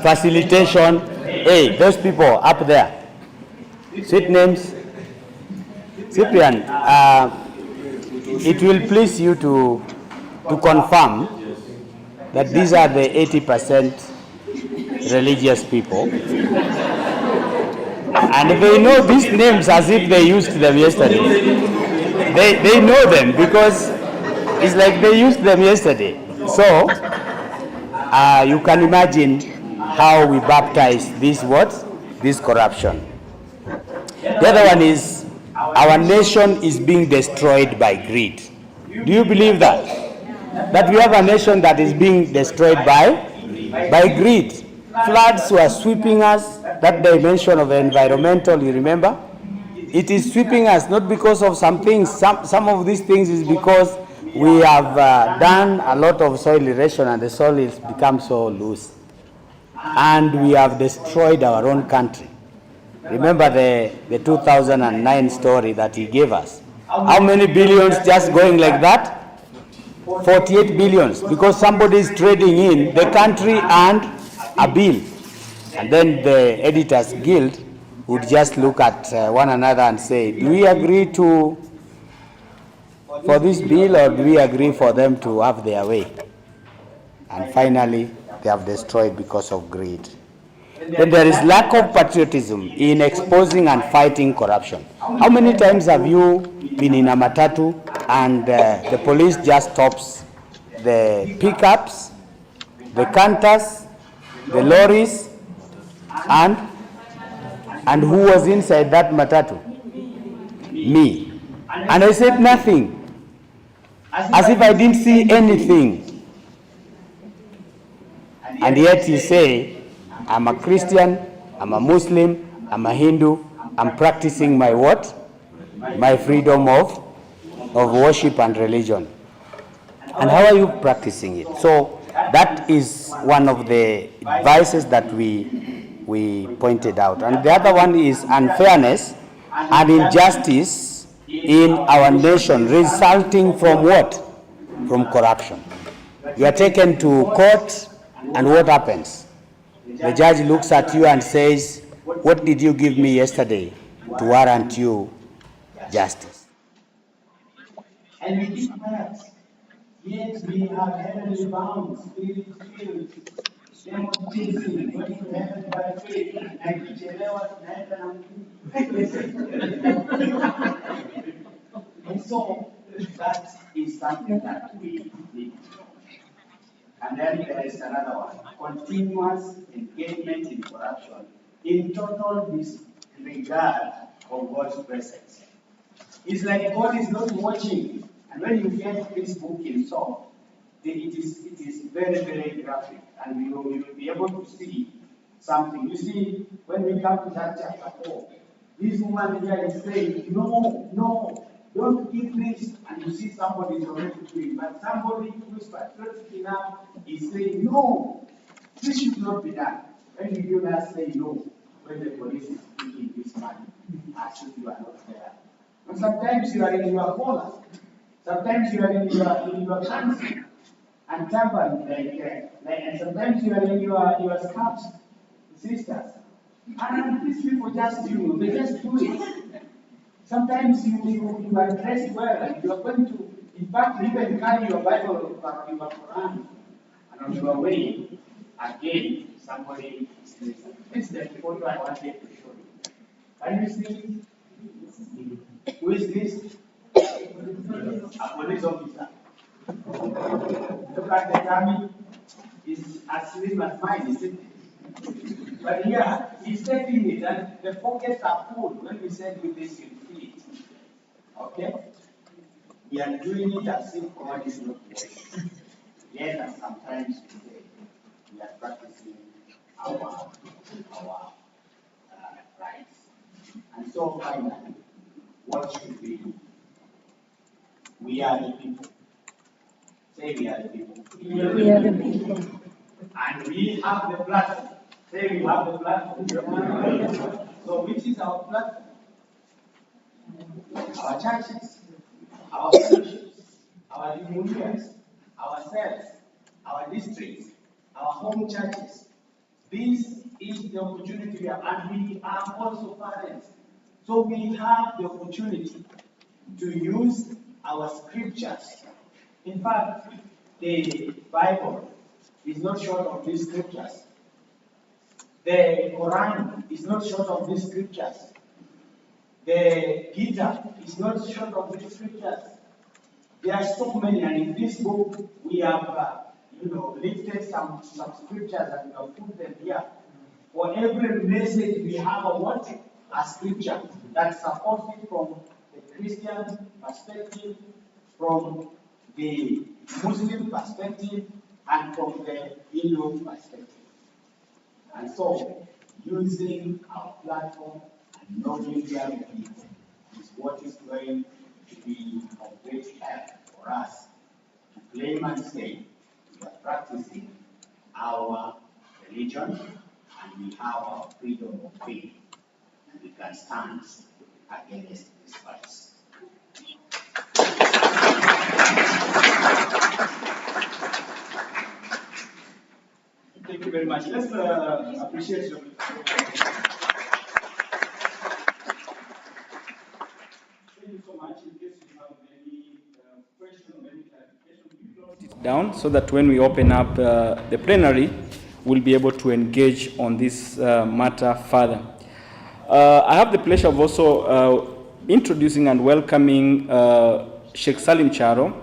Facilitation. Hey, those people up there. Sweet names. Cyprian, it will please you to confirm that these are the 80% religious people. And they know these names as if they used them yesterday. They know them because it's like they used them yesterday. So, you can imagine how we baptize this this corruption. The other one is, our nation is being destroyed by greed. Do you believe that? That we have a nation that is being destroyed by greed. Floods were sweeping us, that dimension of the environmental, you remember? It is sweeping us not because of some things. Some of these things is because we have done a lot of soil erosion and the soil has become so loose. And we have destroyed our own country. Remember the 2009 story that he gave us. How many billions just going like that? 48 billions, because somebody is trading in the country and a bill. And then the Editors Guild would just look at one another and say, do we agree for this bill, or do we agree for them to have their way? And finally, they have destroyed because of greed. Then there is lack of patriotism in exposing and fighting corruption. How many times have you been in a matatu and the police just stops the pickups, the canters, the lorries, and who was inside that matatu? Me. And I said nothing, as if I didn't see anything. And yet you say, I'm a Christian, I'm a Muslim, I'm a Hindu, I'm practicing my what? My freedom of worship and religion. And how are you practicing it? So that is one of the vices that we pointed out. And the other one is unfairness and injustice in our nation, resulting from what? From corruption. You are taken to court, and what happens? The judge looks at you and says, what did you give me yesterday to warrant you justice? And we keep quiet. Yet we have heavenly bound, spirit-filled, demon-chasing, going to heaven by faith, and kuchelewa tunaenda na And so that is something that we need. And then there is another one, continuous engagement in corruption, in total disregard of God's presence. It's like God is not watching. And when you get this book in Psalm, it is very, very graphic, and you will be able to see something. You see, when we come to that chapter 4, this woman here is saying, no, don't give this, and you see somebody is already doing, but somebody who is patriotic enough is saying, no, this should not be done. When you do not say no, when the police is taking this money, as if you are not there. And sometimes you are in your corner, sometimes you are in your country, and tampering and sometimes you are in your scouts, sisters. And these people just do, they just do it. Sometimes you are dressed well, and you are going to, in fact, even carry your Bible or your Quran, and on your way, again, somebody is listening. This is the photo I wanted to show you. Can you see? Who is this? A police officer. Look at the dummy. It's as slim as mine, isn't it? But here, he's taking it, and the pockets are full. When we said with this, you see it. Okay? We are doing it as if God is not watching. Yet, and sometimes we are practicing our rights. And so, finally, what should we do? We are the people. Say we are the people. We are the people. And we have the platform. Say we have the platform. So which is our platform? Our churches, our fellowships, our communities, ourselves, our districts, our home churches. This is the opportunity we have, and we are also parents. So we have the opportunity to use our scriptures. In fact, the Bible is not short of these scriptures. The Quran is not short of these scriptures. The Gita is not short of these scriptures. There are so many, and in this book we have, lifted some scriptures and we have put them here. For every message we have a scripture that supports it from the Christian perspective, from the Muslim perspective, and from the Hindu perspective. And so, using our platform and knowing the other people is what is going to be of great help for us to claim and say we are practicing our religion and we have our freedom of faith, and we can stand against this vice. Thank you very much. Let's appreciate your Thank you so much. In case you have any question or any clarification, you note it down so that when we open up the plenary, we'll be able to engage on this matter further. I have the pleasure of also introducing and welcoming Sheikh Salim Charo.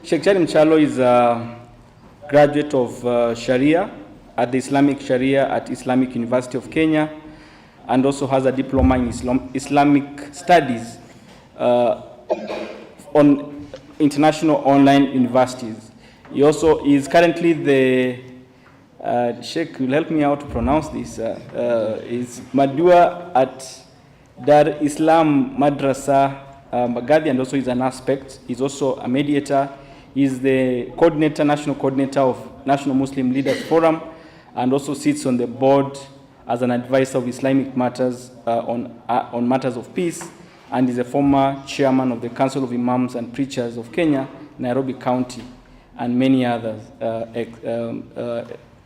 Sheikh Salim Charo is a graduate of Sharia at the Islamic Sharia at Islamic University of Kenya, and also has a diploma in Islamic Studies on international online universities. He also is currently the Sheikh will help me out to pronounce this. Is Madua at Dar Islam Madrasa Magadi, and also is an aspect. He's also a mediator. He's the coordinator, national coordinator of National Muslim Leaders Forum, and also sits on the board as an advisor of Islamic matters on matters of peace, and is a former chairman of the Council of Imams and Preachers of Kenya, Nairobi County, and many others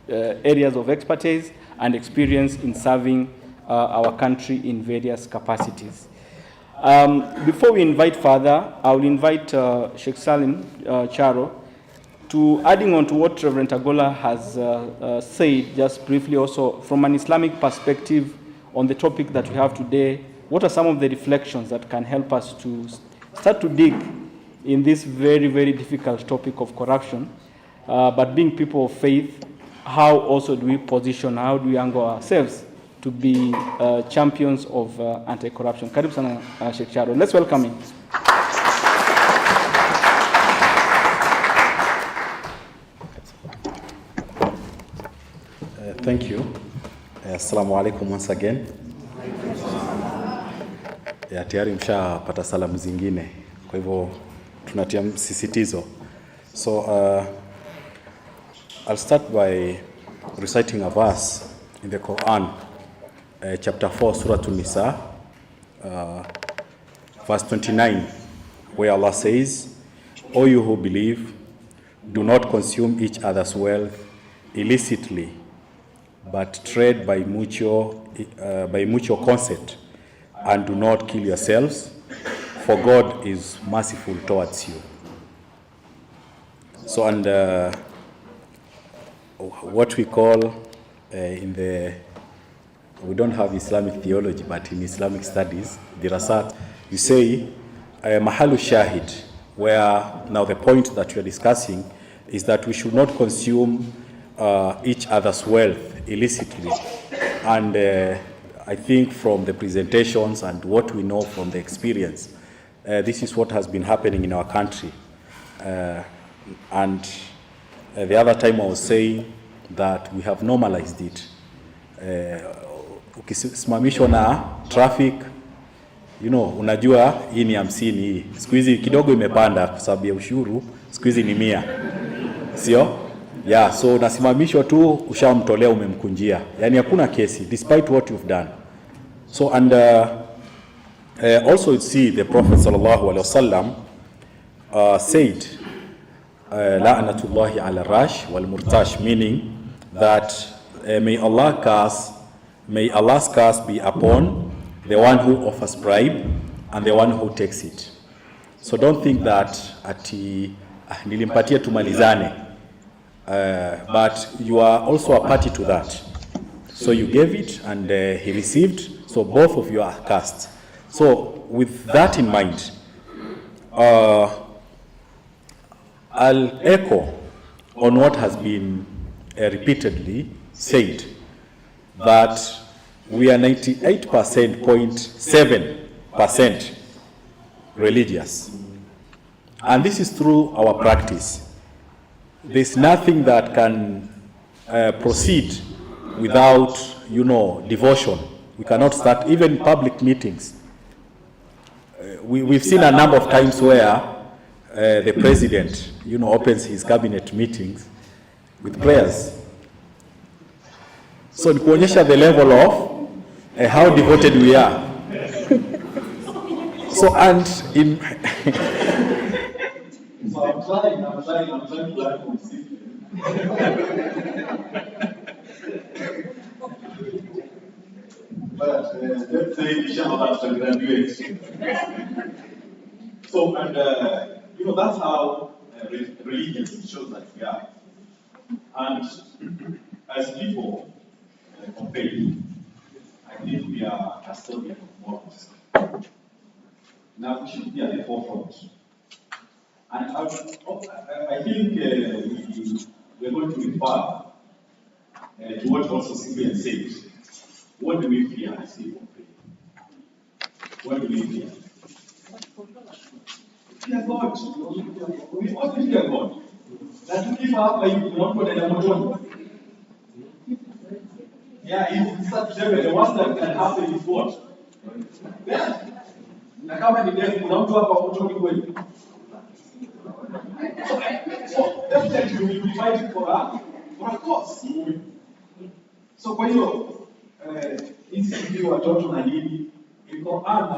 areas of expertise and experience in serving our country in various capacities. Before we invite further, I will invite Sheikh Salim Charo to adding on to what Reverend Agola has said, just briefly also from an Islamic perspective on the topic that we have today. What are some of the reflections that can help us to start to dig in this very, very difficult topic of corruption, but being people of faith, how also do we position, how do we angle ourselves to be champions of anti-corruption? Karibu sana Sheikh Charo. Let's welcome him. Thank you. Assalamu alaikum once again. Tayari mshapata salamu zingine, kwa hivyo tunatia msisitizo. So I'll start by reciting a verse in the Quran, chapter 4, Surah An-Nisa, verse 29, where Allah says, "O you who believe, do not consume each other's wealth illicitly, but trade by mutual consent, and do not kill yourselves, for God is merciful towards you." So, and what we call we don't have Islamic theology, but in Islamic studies, dirasat, you say mahalu shahid, where now the point that we are discussing is that we should not consume each other's wealth illicitly. And I think from the presentations and what we know from the experience, this is what has been happening in our country. And the other time I was saying that we have normalized it. Ukisimamishwa na traffic, you know, unajua hii ni 50 hii. Siku hizi kidogo imepanda kwa sababu ya ushuru, siku hizi ni 100. Sio? Yeah, so unasimamishwa tu, ushamtolea umemkunjia. Yaani hakuna kesi despite what you've done. So, and also you see the Prophet sallallahu alaihi wasallam said la'natullahi ala rash wal murtash, meaning that may Allah's curse be upon the one who offers bribe and the one who takes it. So don't think that ati nilimpatia tumalizane, but you are also a party to that. So you gave it and he received, so both of you are cursed. So with that in mind, I'll echo on what has been repeatedly said, that we are 98.7% religious. And this is through our practice. There's nothing that can proceed without, devotion. We cannot start even public meetings. We've seen a number of times where the president, opens his cabinet meetings with prayers. So ni kuonyesha the level of how devoted we are. So, and in so I'm trying to learn from but let's say inshallah to graduate. So, and that's how religion shows that we are. And as people of faith, I think we are custodians of morals. Now we should be at the forefront. And I think we're going to refer to what also Sylvian said. What do we fear as people of faith? What do we fear? Fear God. We ought to fear God. Na tukifa hapa hivi kuna mtu anaenda motoni. Yeah, if sasa tuseme the worst that can happen is what? Death. Na kama ni death, kuna mtu hapa motoni kweli? So definitely we will be fighting for a cause. So kwa hiyo hizi ndio watoto na nini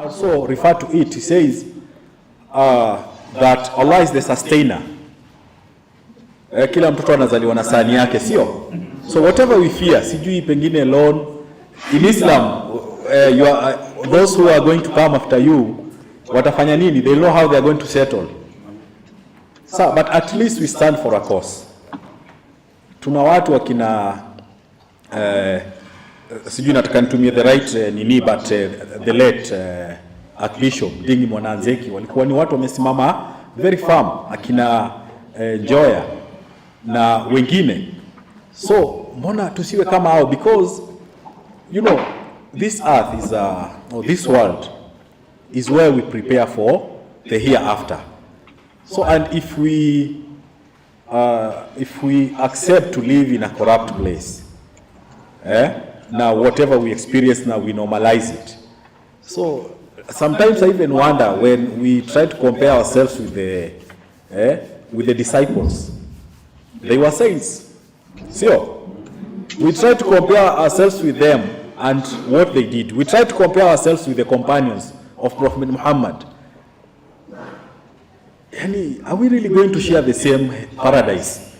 also refer to it. He says that Allah is the sustainer. Kila mtoto anazaliwa na sahani yake, sio? So whatever we fear, sijui pengine loan in Islam, those who are going to come after you watafanya nini? They know how they are going to settle. So, but at least we stand for a cause. Tuna watu wakina sijui nataka nitumie the right nini, but the late Archbishop Dingi Mwananzeki walikuwa ni watu wamesimama very firm, akina Joya na wengine. So mbona tusiwe kama hao? Because you know this earth is or this world is where we prepare for the hereafter. So and if we accept to live in a corrupt place, now whatever we experience now, we normalize it. So sometimes I even wonder when we try to compare ourselves with the disciples. They were saints. So we try to compare ourselves with them and what they did. We try to compare ourselves with the companions of Prophet Muhammad. Are we really going to share the same paradise?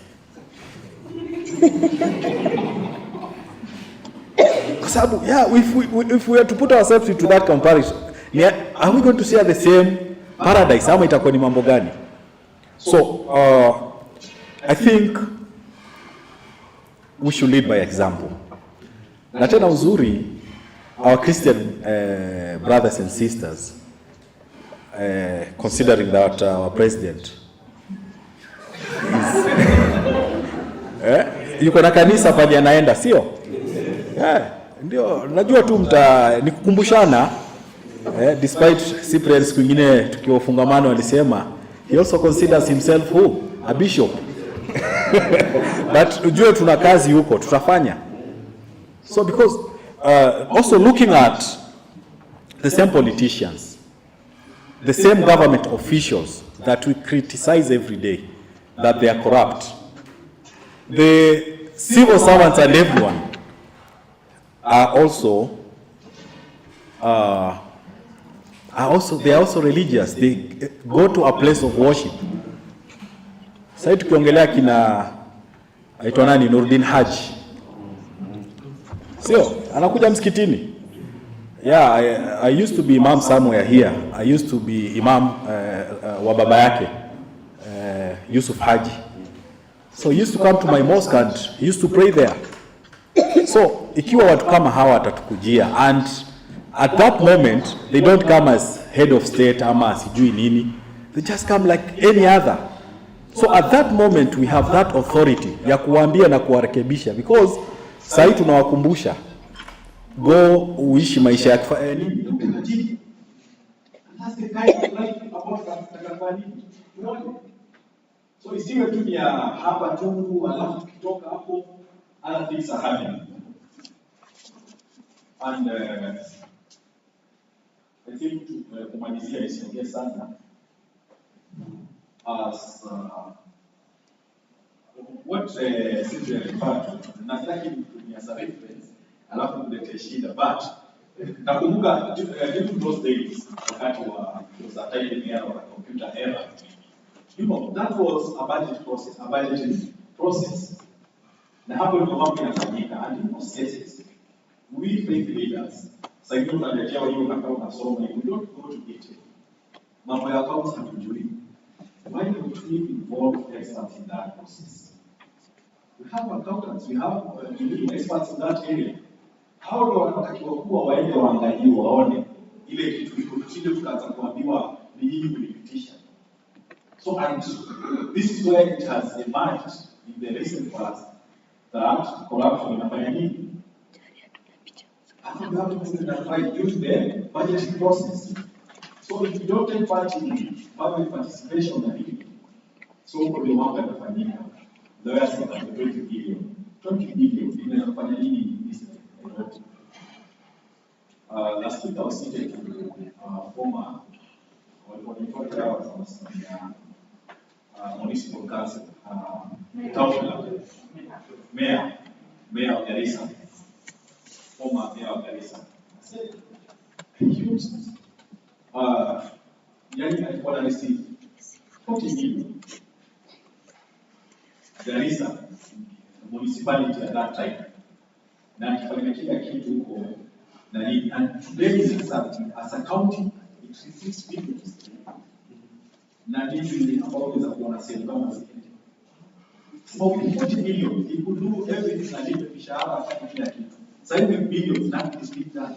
Yeah, if we are to put ourselves into that comparison, are we going to share the same paradise? Ama itakuwa ni mambo gani? So I think we should lead by example. Na tena uzuri, our Christian brothers and sisters, considering that our president is yuko na kanisa pale anaenda, sio? Ndio najua tu ni kukumbushana, despite Cyprian kwingine tukiofungamano alisema he also considers himself who? A bishop. But ujue tuna kazi huko tutafanya. So because also looking at the same politicians, the same government officials that we criticize every day that they are corrupt, the civil servants and everyone are also they are also religious. They go to a place of worship. Sasa tukiongelea kina aitwa nani, Nurdin Haji, sio anakuja msikitini. Yeah, I used to be imam somewhere here. I used to be imam wa baba yake Yusuf Haji. So he used to come to my mosque and he used to pray there. So ikiwa watu kama hawa watatukujia, and at that moment they don't come as head of state ama sijui nini, they just come like any other. So at that moment we have that authority ya kuwaambia na kuwarekebisha, because sasa tunawakumbusha go uishi maisha ya nini. So isiwe tu ya hapa tu alafu tukitoka hapo other things are happening. And I think kumalizia isiongee sana as what Cynthia referred to, nataki kutumia as a reference alafu kulete shida, but nakumbuka during those days wakati wa time era wa computer era, you know, that was a budget process. Na hapo ndio mambo yanafanyika, and in processes we faith leaders sasa hivi tunaletea hiyo kama unasoma, you don't go to detail. Mambo ya accounts hatujui. Why don't we involve experts in that process? We have accountants, we have experts in that area. How do wanatakiwa kuwa waende waangalie waone ile kitu iko tusije tukaanza kuambiwa ni hii kulipitisha. So and this is where it has emerged in the recent past that corruption inafanya nini? You have to put in a fight during the budgeting process. So if you don't take part in public participation, so for the work that lawyers said that 20 billion. 20 billion, even a family business. Last week I was seated with former municipal council, mayor of Garissa, former mayor of Garissa. I said, huge. Yani alikuwa receive 40 million. Garissa, municipality at that time. Na akifanya kila kitu huko na nini. And today as a county, it receives billions. Na nini ambao kuona sehemu kama zile. So with 40 million, he could do everything na lipe mishahara afanye kila kitu. Sasa hivi billions, nothing is being done.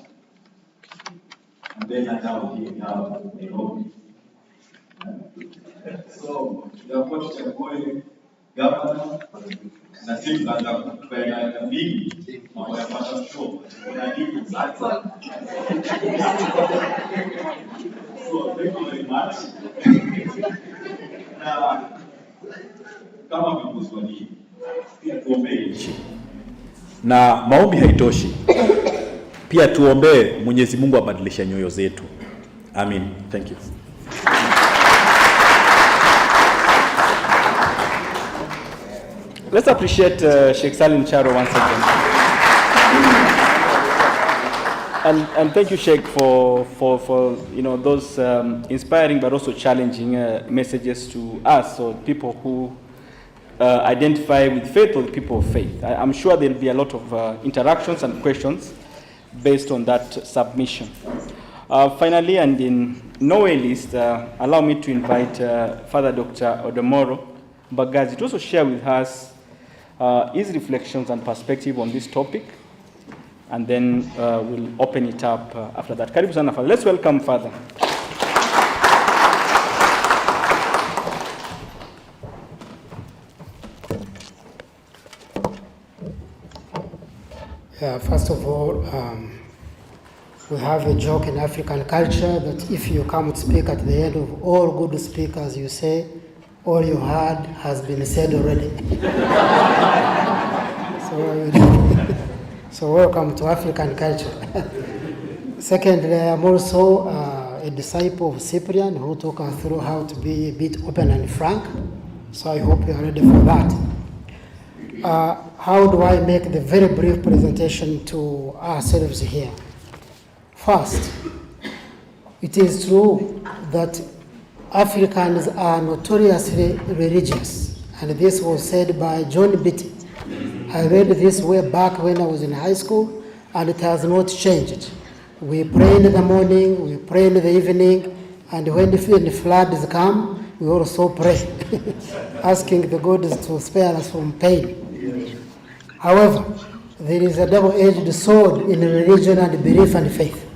And then now here we have Nairobi. So tutakuwa tuchague governor na sisi tutakwenda mingi mambo ya pata show kuna nini sasa. So thank you very much. Na kama mkuswali tuombee na maombi haitoshi, pia tuombee Mwenyezi Mungu abadilishe nyoyo zetu. Amen. Thank you. Let's appreciate Sheikh Salim Charo once again. And thank you, Sheikh, for those inspiring but also challenging messages to us, or people who identify with faith or people of faith. I'm sure there'll be a lot of interactions and questions based on that submission. Finally, and in no way least, allow me to invite Father Dr. Odomoro Mbagazi to also share with us his reflections and perspective on this topic, and then we'll open it up after that. Karibu sana, Father. Let's welcome Father. First of all, we have a joke in African culture that if you come to speak at the end of all good speakers, you say, all you heard has been said already. So welcome to African culture. Secondly, I am also a disciple of Cyprian who took us through how to be a bit open and frank. So I hope you are ready for that. How do I make the very brief presentation to ourselves here? First, it is true that Africans are notoriously religious, and this was said by John Beatty. I read this way back when I was in high school, and it has not changed. We pray in the morning, we pray in the evening, and when the floods come, we also pray, asking the gods to spare us from pain. However, there is a double-edged sword in religion and belief and faith.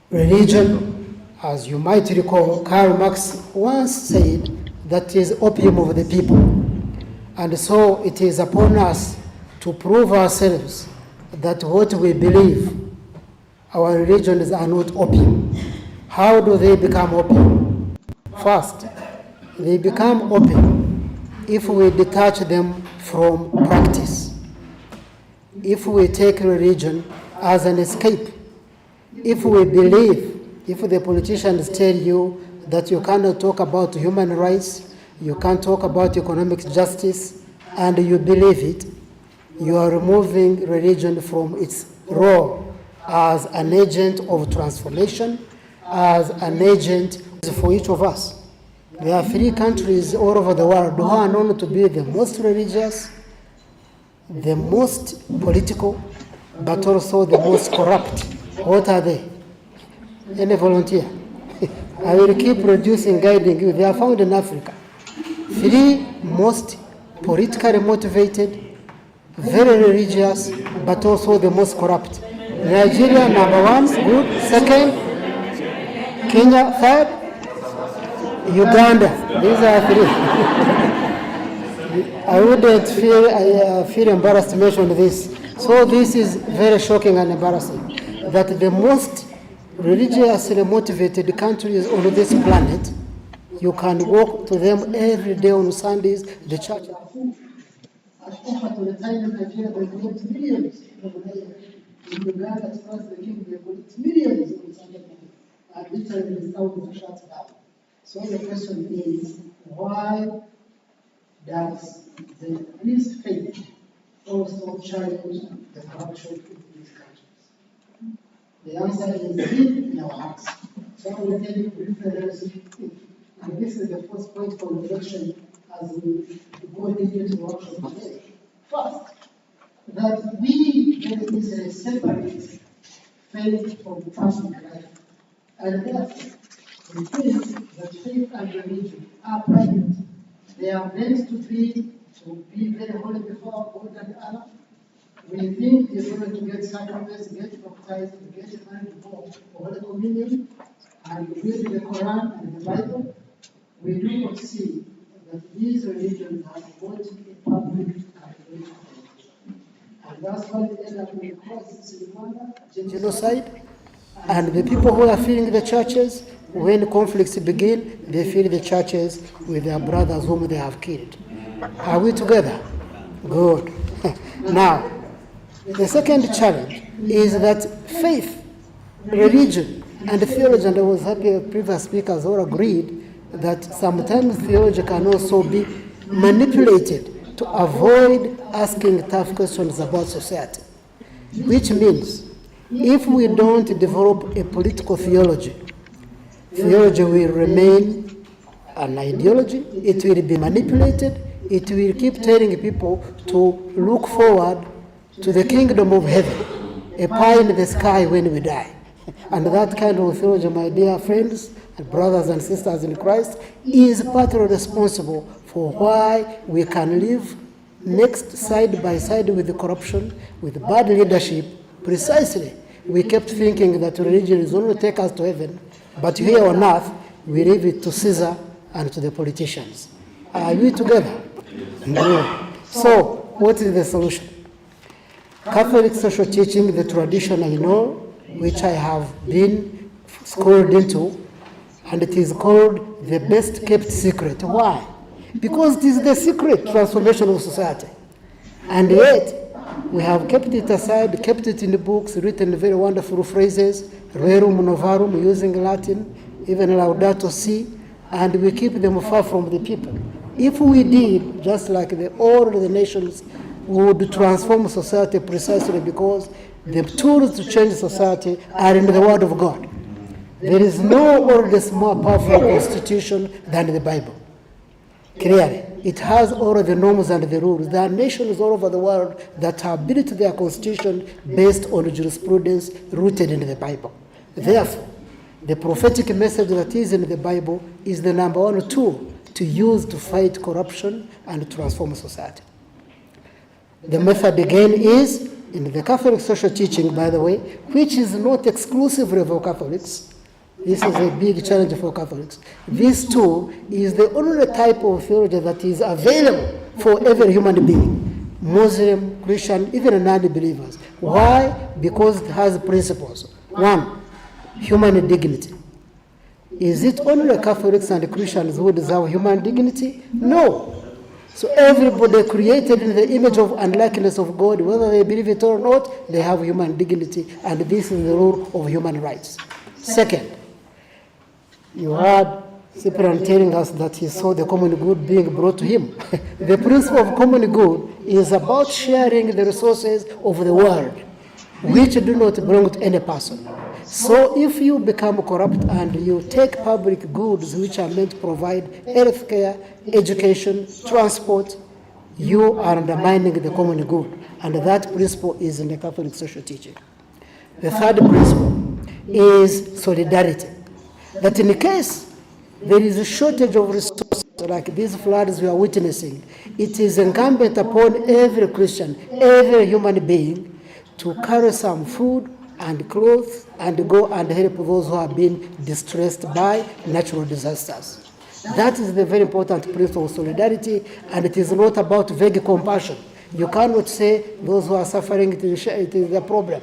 Religion, as you might recall, Karl Marx once said, that is opium of the people. And so it is upon us to prove ourselves that what we believe, our religions are not opium. How do they become opium? First, they become opium if we detach them from practice. If we take religion as an escape, if we believe, if the politicians tell you that you cannot talk about human rights, you can't talk about economic justice, and you believe it, you are removing religion from its role as an agent of transformation, as an agent for each of us. There are 3 countries all over the world who are known to be the most religious, the most political, but also the most corrupt. What are they? Any volunteer? I will keep producing, guiding you. They are found in Africa. 3 most politically motivated, very religious, but also the most corrupt. Nigeria, number 1, good. Second, Kenya, third, Uganda. These are 3. I wouldn't feel embarrassed to mention this. So this is very shocking and embarrassing, that the most religiously motivated countries on this planet You can walk to them every day on Sundays. The church are full. At the time in Nigeria, they got millions over there. In Uganda, as far as the king, they got millions on Sunday morning. And literally, the town is shut down. So the question is, why does this faith also challenge the corruption in these countries? The answer is deep in our hearts. So I will tell you briefly, and this is the first point for reflection as we go into the workshop today. First, that we very easily separate faith from personal life. And therefore, we think that faith and religion are private. They are meant to be very holy before God and Allah. We think in order to get sacraments, get baptized, get married for Holy Communion, and read the Quran and the Bible, we do not see that these religions are supporting a public and religious. And that's why we end up with crisis in Rwanda, genocide, and the people who are filling the churches, when conflicts begin, they fill the churches with their brothers whom they have killed. Are we together? Good. Now, the second challenge is that faith, religion, and theology, and I was happy previous speakers all agreed that sometimes theology can also be manipulated to avoid asking tough questions about society. Which means, if we don't develop a political theology, theology will remain an ideology, it will be manipulated, it will keep telling people to look forward to the kingdom of heaven, a pie in the sky when we die. And that kind of theology, my dear friends and brothers and sisters in Christ, is partly responsible for why we can live next side by side with the corruption, with bad leadership. Precisely, we kept thinking that religion is only take us to heaven, but here on earth, we leave it to Caesar and to the politicians. Are we together? No. So, what is the solution? Catholic social teaching, the tradition I know, which I have been schooled into, and it is called the best kept secret. Why? Because it is the secret transformation of society. And yet, we have kept it aside, kept it in the books, written very wonderful phrases, rerum novarum, using Latin, even Laudato Si, and we keep them far from the people. If we did, just like all the nations would transform society precisely because the tools to change society are in the Word of God. There is no oldest, more powerful constitution than the Bible. Clearly, it has all the norms and the rules. There are nations all over the world that have built their constitution based on jurisprudence rooted in the Bible. Therefore, the prophetic message that is in the Bible is the number one tool to use to fight corruption and transform society. The method again is in the Catholic social teaching, by the way, which is not exclusively for Catholics. This is a big challenge for Catholics. This too is the only type of theology that is available for every human being, Muslim, Christian, even non-believers. Why? Because it has principles. One, human dignity. Is it only Catholics and Christians who deserve human dignity? No. So everybody created in the image of and likeness of God, whether they believe it or not, they have human dignity, and this is the rule of human rights. Second, you heard Cyprian telling us that he saw the common good being brought to him. The principle of common good is about sharing the resources of the world, which do not belong to any person. So if you become corrupt and you take public goods which are meant to provide health care, education, transport, you are undermining the common good. And that principle is in the Catholic social teaching. The third principle is solidarity. That in case there is a shortage of resources, like these floods we are witnessing, it is incumbent upon every Christian, every human being, to carry some food and clothes and go and help those who have been distressed by natural disasters. That is the very important principle of solidarity, and it is not about vague compassion. You cannot say those who are suffering, it is their problem.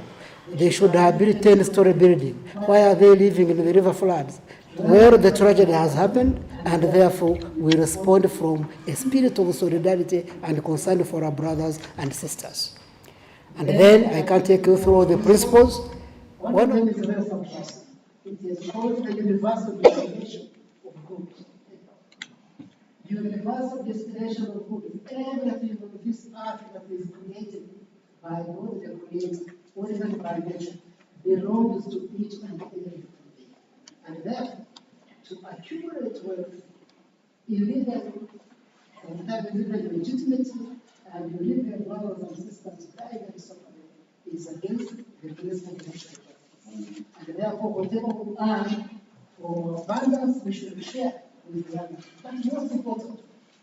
They should have built 10-story building. Why are they living in the river floods? where the tragedy has happened, and therefore we respond from a spirit of solidarity and concern for our brothers and sisters. And then I can take you through the principles. One of them is reciprocity. It is called the universal destination of goods. Universal destination of goods. Everything on this earth that is created by God the Creator, or even by nature, belongs to each and every being. And therefore, to accumulate wealth illegally, sometimes even legitimately, and you leave your brothers and sisters dying and suffering, is against the grace of nature. And therefore, whatever we earn for abundance, we should share with the other. But most important,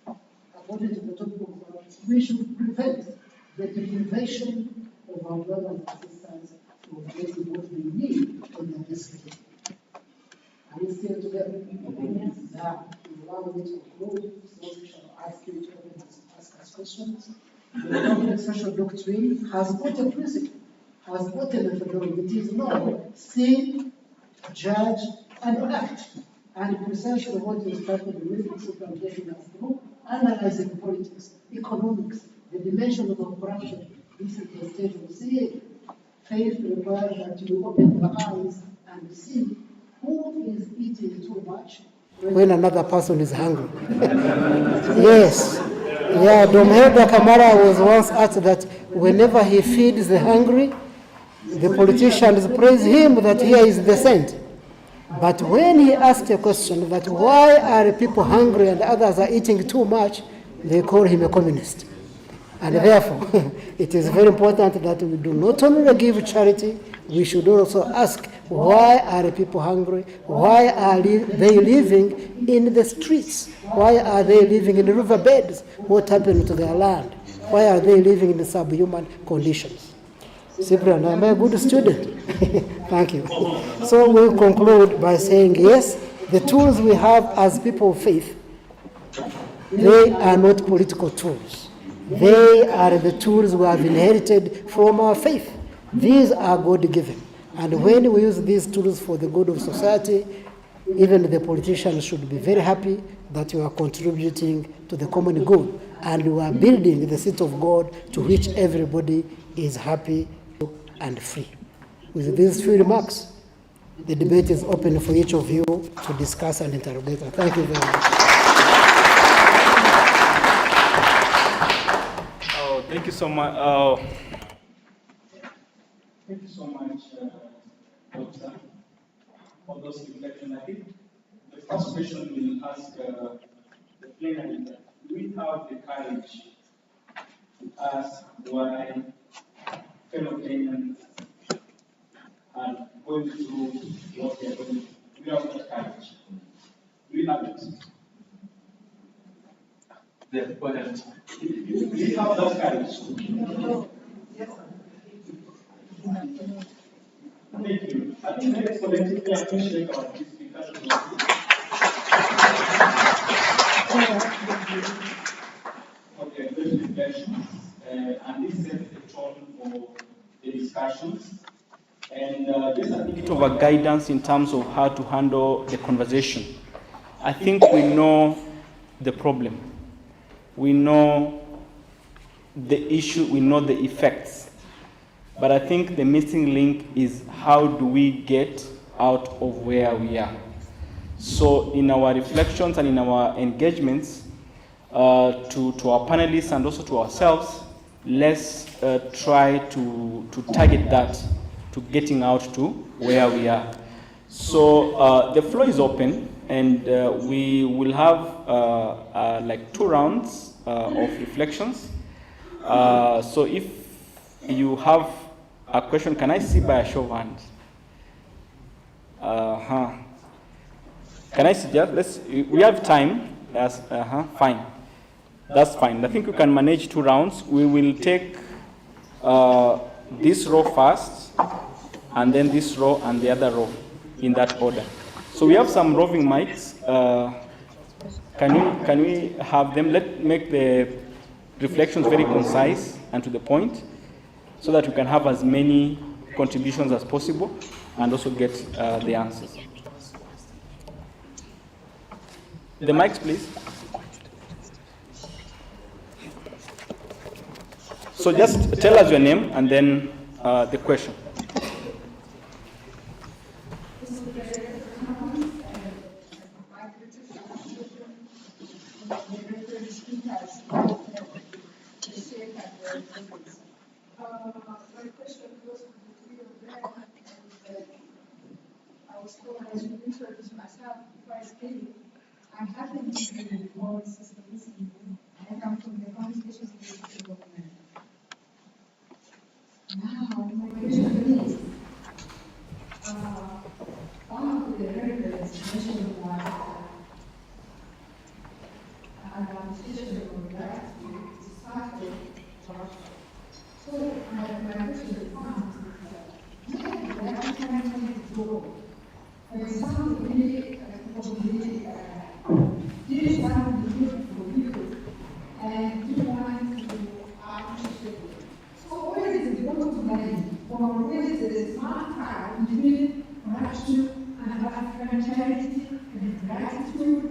according to the topic of abundance, we should prevent the deprivation of our brothers and sisters from getting what they need in their destiny. Are we still together? Now, you allow me to conclude, so we shall ask you to ask us questions. The Catholic social doctrine has got a principle, has got a methodology. It is know, see, judge, and act. And precisely what is started the methods of getting us through, analyzing politics, economics, the dimension of corruption. This is the stage of seeing. Faith requires that you open your eyes and see who is eating too much when another person is hungry. Yes. Yeah, Domherda Kamara was once asked that whenever he feeds the hungry, the politicians praise him that here is the saint. But when he asked a question that why are people hungry and others are eating too much, they call him a communist. And therefore, it is very important that we do not only give charity, we should also ask, why are people hungry? Why are they living in the streets? Why are they living in the riverbeds? What happened to their land? Why are they living in subhuman conditions? Cyprian, am I a good student? Thank you. So we'll conclude by saying, yes, the tools we have as people of faith, they are not political tools. They are the tools we have inherited from our faith. These are God-given. And when we use these tools for the good of society, even the politicians should be very happy that you are contributing to the common good. And you are building the seat of God to which everybody is happy and free. With these few remarks, the debate is open for each of you to discuss and interrogate. Thank you very much. Thank you so much. Thank you so much, Doctor, for those reflections. I think the first question we'll ask the plenary is that do we have the courage to ask why fellow Kenyans are going through what they are going through? Do we have that courage? Do we have it? They're quiet. Do we have that courage? Thank you. I think let's collectively appreciate our discussion. Okay, those reflections, and this sets the tone for the discussions. And just a bit of a guidance in terms of how to handle the conversation. I think we know the problem. We know the issue, we know the effects. But I think the missing link is how do we get out of where we are. So in our reflections and in our engagements to our panelists and also to ourselves, let's try to target that to getting out to where we are. So the floor is open, and we will have like 2 rounds of reflections. So if you have a question, can I see by a show of hands? Can I suggest, we have time. Yes, fine. That's fine. I think we can manage 2 rounds. We will take this row first, and then this row and the other row in that order. So we have some roving mics. Can we have them? Let's make the reflections very concise and to the point, so that we can have as many contributions as possible and also get the answers. The mics, please. So just tell us your name and then the question. My question goes to the three of them. I was told I should introduce myself before I speak. I happen to be in all systems. I come from the Communications Development. Now, my question is, one of the records mentioned that administration of that is started. So, my question is, where did that kind go? For example, really, this sound is good for you, and you want to appreciate it. So, where is it going to land? Or where is the smart card between corruption and African charity and gratitude?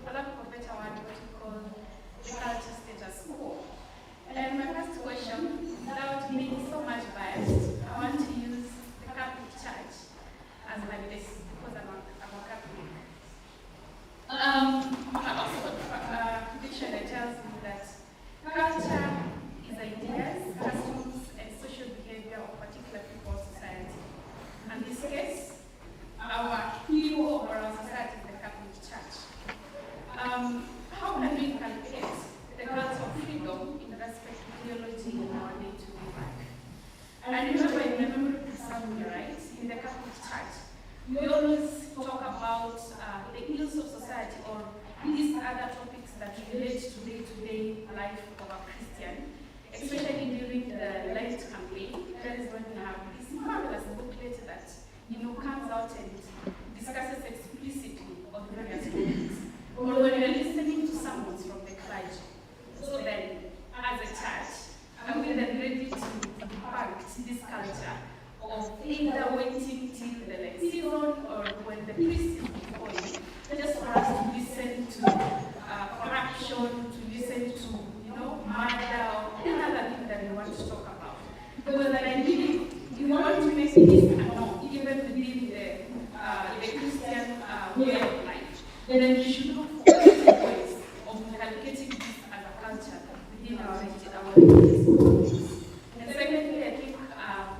for lack of a better word, what we call the culture status quo. And my first question, without being so much biased, I want to use the Catholic Church as my base because I'm a Catholic. My Oxford dictionary tells me that culture is ideas, customs, and social behavior of particular people or society. In this case, our people or our society is the Catholic Church. How can we inculcate the culture of freedom in respect to theology in our day-to-day life? And I remember in the memory somewhere, right, in the Catholic Church, we always talk about the ills of society or these other topics that relate to day-to-day life of a Christian, especially during the Lent campaign. That is when we have this marvelous booklet that comes out and discusses explicitly on various topics. Or when you're listening to sermons from the clergy. So then, as a church, are we then ready to debunk this culture of either waiting till the next season or when the priest is before you, just for us to listen to corruption, to listen to, murder, or any other thing that we want to talk about. Because then I believe you want to make this known, even within the Christian way of life, then we should look for ways of inculcating this as a culture within our religious communities. And secondly, I think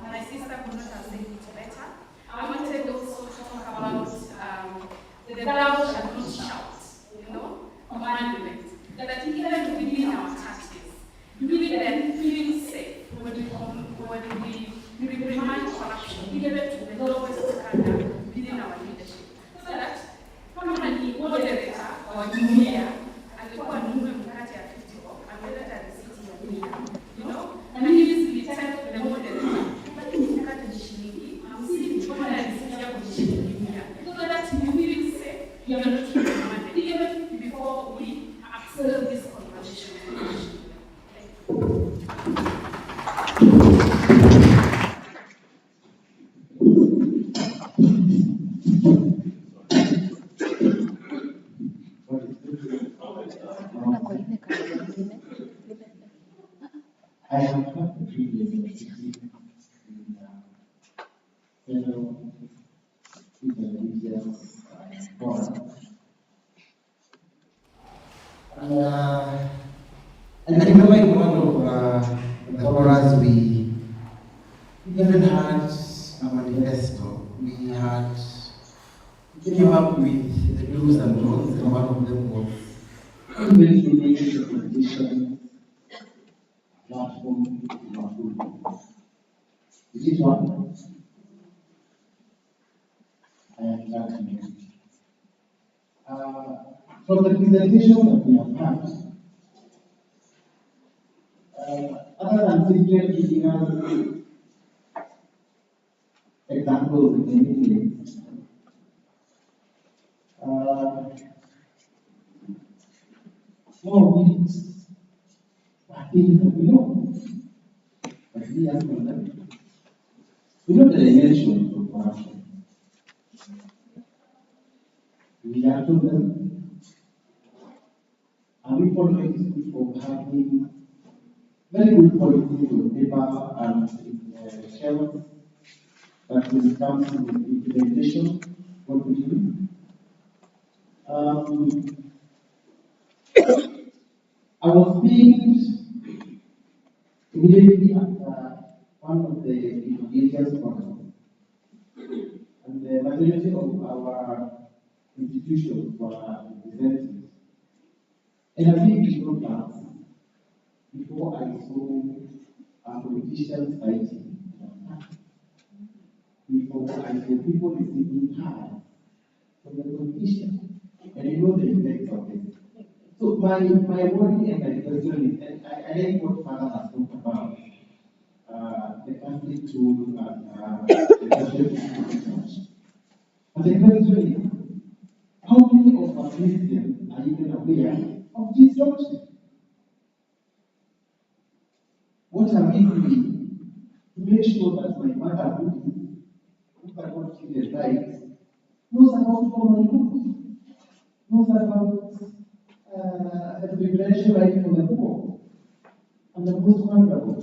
my sister could not have said it better. I wanted also to talk about the thou shalt not shout, commandment. That even within our churches, we then feel safe when we reprimand corruption, even to the lowest cadre within our leadership. So that kama ni moderator or jumuiya alikuwa anunue mkate ya 50 bob, ameleta risiti ya 100, and he easily tell the moderator, lakini mkate ni shilingi 50, mbona risiti yako ni shilingi 100? So that you feel safe, you are not reprimanded, even before we observe this conversation. I have had the privilege of sitting in fellow interreligious forum. And I remember in one of the forums we even had a manifesto. We had came up with the do's and don'ts, and one of them was even through the competition platform Is it one? I am glad to know. From the presentation that we have had, other than simply giving us examples in English, more weeks, things that we know. But we have to learn. We know the dimensions of corruption. We have to learn. Are we following this of having very good policies on paper and shelves, but when it comes to implementation, what we do? I was being immediately after one of the religious forums, and the majority of our institutions were represented. And I think it was that before I saw a politician fighting, before I saw people receiving cards from the politician, and you know the effects of it. So my worry and my question is, and I like what Father has talked about, the Catholic tool and the Catholic church. But the question is, how many of us Christians are even aware of this doctrine? What are we doing to make sure that my mother who cannot see the light knows about common good? talks about the privileged right for the poor and the most vulnerable.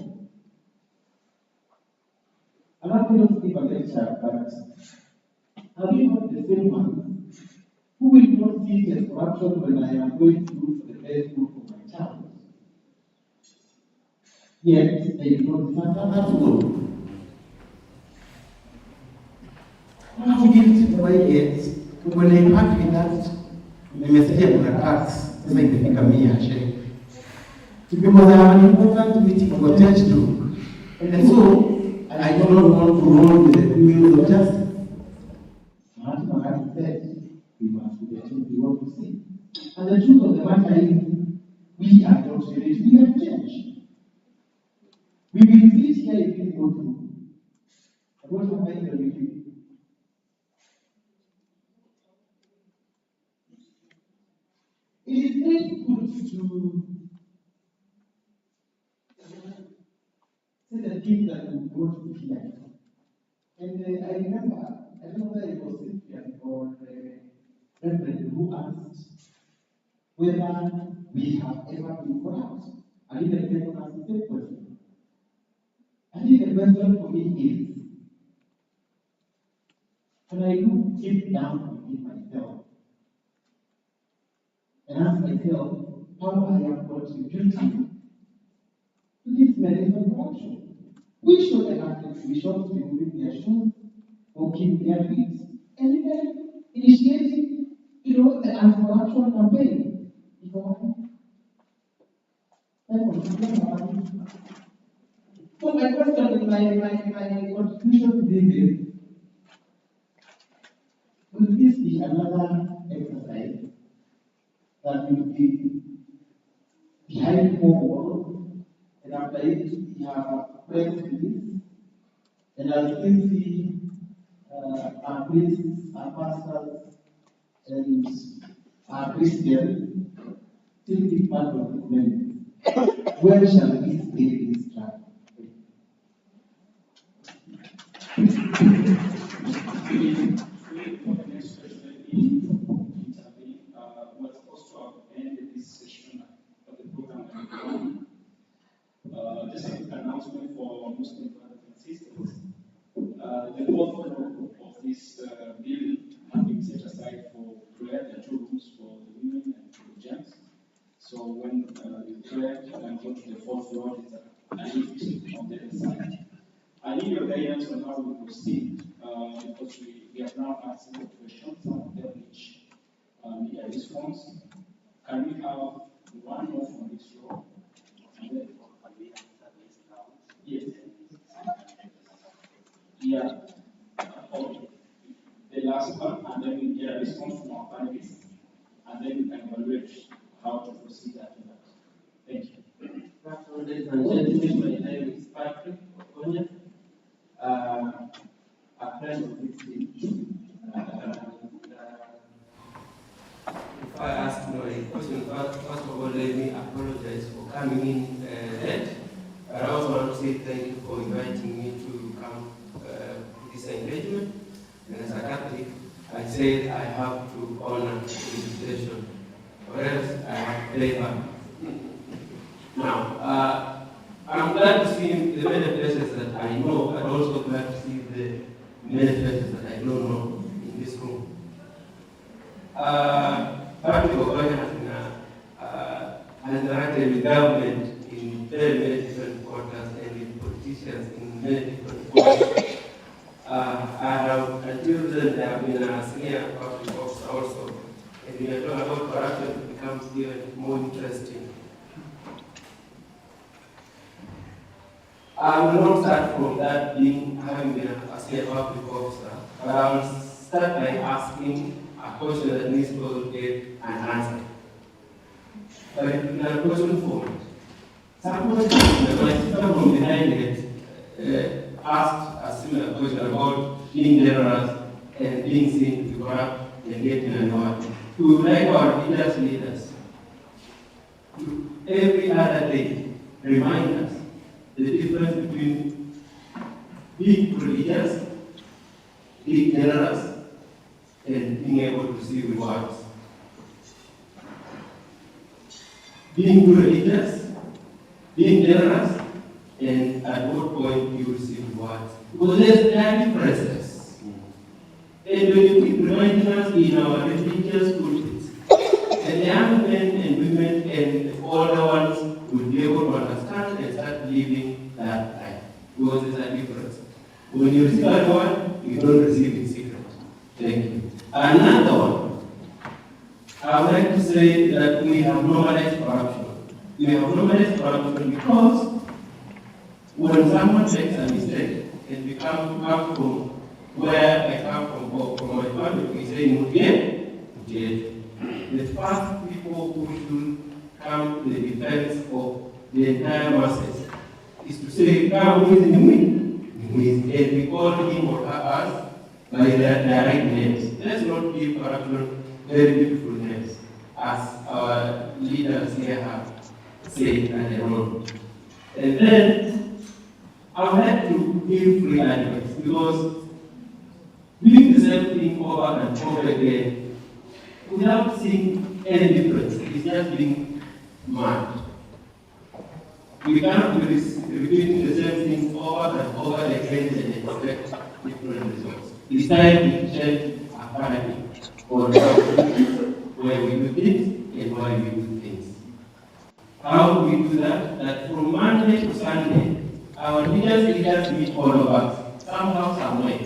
I'm not going to give a lecture, but have you not the same one who will not see it as corruption when I am going to look for the best food for my child? Yet they do not matter at all. How guilty do I get when I part with that? Nimesikia kuna tax, sasa imefika 100 shekeli. Because I have an important meeting to attend to, and so I do not want to roll with the wheels of justice. Mahatma Gandhi said, we must be the change we want to see. And the truth of the matter is, we are not ready to be a change. We will sit here in this boardroom. I don't have any review. It is very good to say the things that we want to hear. And I remember, I don't know whether it was Cynthia or the Reverend who asked whether we have ever been corrupt. I think the second asked the same question. I think the question for me is, when I look deep down within myself and ask myself how I am contributing to this menace of corruption. We should have bishops removing their shoes or keep their feet and even initiating, the anti-corruption campaign. So my question, my contribution to this is, will this be another exercise that will be behind 4 walls, and after it we have press release, and I still see our priests, our pastors, and our Christians still be part of this menace. Where shall we stay this time? Was supposed to have ended this session of the program. Just a quick announcement for Muslim brothers and sisters. The fourth floor of this building has been set aside for prayer. There are 2 rooms for the women and for the gents. So when you pray, you can go to the 4th floor. It's a lift on the other side. I need your guidance on how we proceed because we have now asked several questions, some of them which need a response. Can we have one more from this floor? Yes. Yeah. Okay. The last one, and then we get a response from our panelists, and then we can evaluate how to proceed after that. Thank you. Ladies and gentlemen, my name is Patrick Okonya, a friend of this team. If I ask my question, first of all, let me apologize for coming in late. But I also want to say thank you for inviting me to come to this engagement. And as a Catholic, I said I have to honor the invitation, or else I have to play back. Now, I'm glad to see the many places that I know, but also glad to see the many places that I don't know in this room. Patrick Okonya has interacted with government in very many different quarters and with politicians in many different quarters. Until then, I have been a senior public officer also, and when I talk about corruption, it becomes even more interesting. I will not start from that having been a senior public officer, but I will start by asking a question that needs to get an answer. But in a question format. Some questions, my sister from behind it asked a similar question about being generous and being seen to be corrupt and getting an award. We would like our leaders to every other day remind us the difference between being religious, being generous, and being able to see rewards. being good religious, being generous, and at what point you receive what. Because there are differences. And when you keep reminding us in our religious pulpits, and the young men and women and the older ones will be able to understand and start living that life. Because there's a difference. When you receive a reward, you don't receive in secret. Thank you. Another one, I would like to say that we have normalized corruption. We have normalized corruption because when someone makes a mistake and we come from where I come from my family, we say, the first people who should come to the defense of the entire masses is to say, come with me. And we call him or her by their right names. Let's not give corruption very beautiful names, as our leaders here have said earlier on. And then I would like to give free advice, because doing the same thing over and over again without seeing any difference is just being mad. We cannot be repeating the same thing over and over again and expect different results. It's time to change a paradigm on where we do things and why we do things. How do we do that? That from Monday to Sunday, our leaders meet all of us, somehow, somewhere.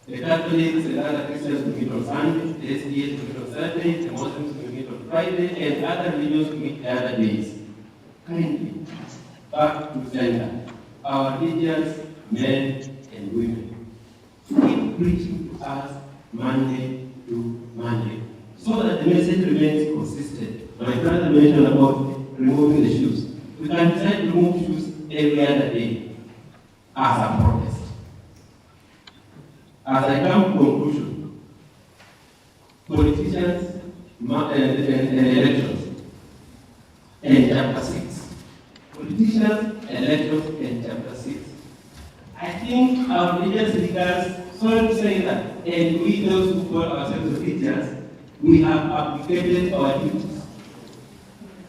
The Catholics and other Christians will meet on Sunday, the SDAs will meet on Saturday, the Muslims will meet on Friday, and other religions will meet the other days. Kindly, back to center. Our religious men and women keep preaching to us Monday to Monday, so that the message remains consistent. My brother mentioned about removing the shoes. We can decide to remove shoes every other day as a protest. As I come to conclusion, politicians and elections and chapter 6. Politicians, elections, and chapter 6. I think our religious leaders, sorry to say that, and we those who call ourselves religious, we have abdicated our duties.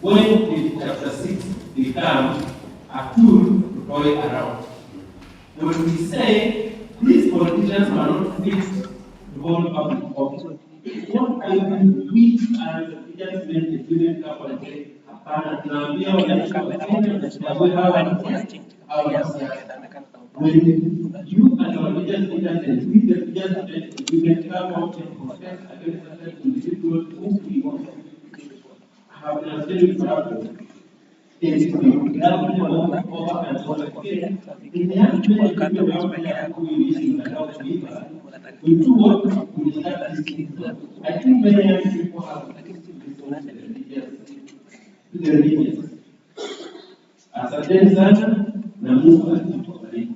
When did chapter 6 become a tool to toy around? When we say these politicians are not fit to hold public office, what I mean, we as religious men and women come and say, tunaambia wananchi wa Kenya wachukue hawa when you and our religious leaders and we the religious leaders, we can come out and protest against certain individuals who we want have been saying corruption. And if we have over and over again, in the end, we do what we start this thing. I think many young people have the religious. Asanteni sana na Mungu atubariki.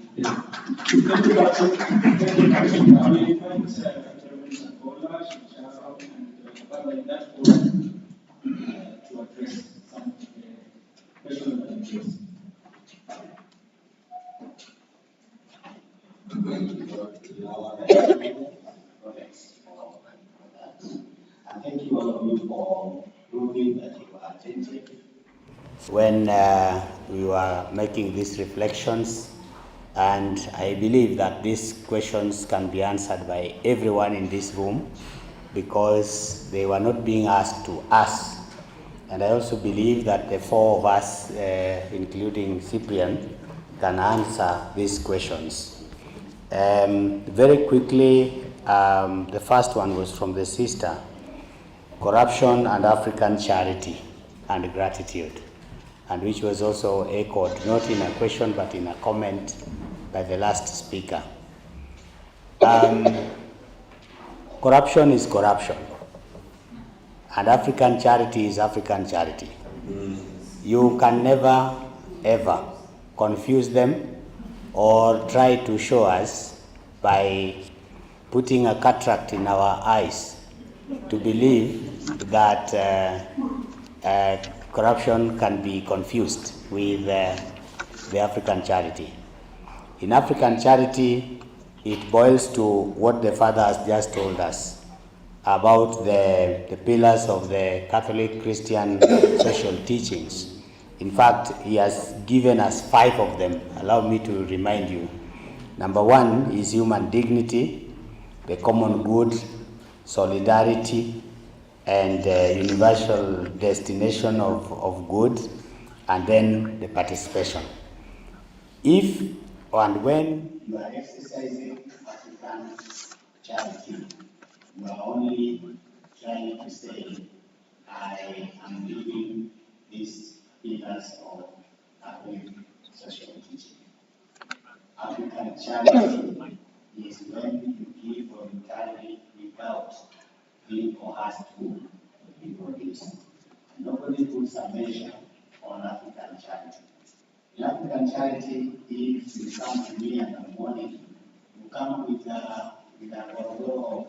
And thank you all of you for proving that you are attentive. When we were making these reflections, and I believe that these questions can be answered by everyone in this room because they were not being asked to us. And I also believe that the four of us, including Cyprian, can answer these questions. Very quickly, the first one was from the sister, corruption and African charity and gratitude, and which was also echoed, not in a question, but in a comment by the last speaker. Corruption is corruption, and African charity is African charity. You can never, ever confuse them or try to show us by putting a cataract in our eyes to believe that corruption can be confused with the African charity. In African charity, it boils to what the Father has just told us. about the pillars of the Catholic Christian social teachings. In fact, he has given us 5 of them. Allow me to remind you. Number 1 is human dignity, the common good, solidarity, and universal destination of good, and then the participation. If and when you are exercising African charity, you are only trying to say, I am living these pillars of Catholic social teaching. African charity is when you give voluntarily without being coerced to be produced. Nobody puts a measure on African charity. In African charity, if you come to me in the morning, you come with a bottle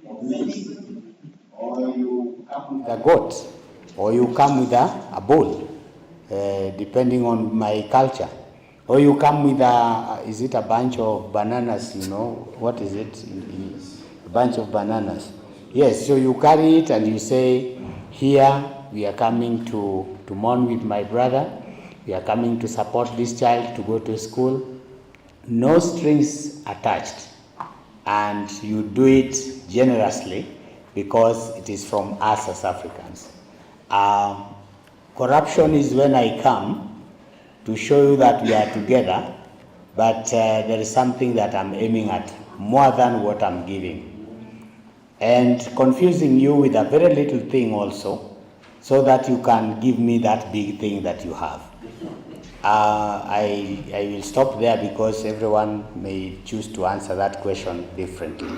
of medicine, or you come with a goat, or you come with a bull, depending on my culture. Or you come with is it a bunch of bananas, you know, what is it? A bunch of bananas. Yes, so you carry it and you say, here we are coming to mourn with my brother, we are coming to support this child to go to school. No strings attached, and you do it generously because it is from us as Africans. Corruption is when I come to show you that we are together, but there is something that I'm aiming at more than what I'm giving. And confusing you with a very little thing also, so that you can give me that big thing that you have. I will stop there because everyone may choose to answer that question differently.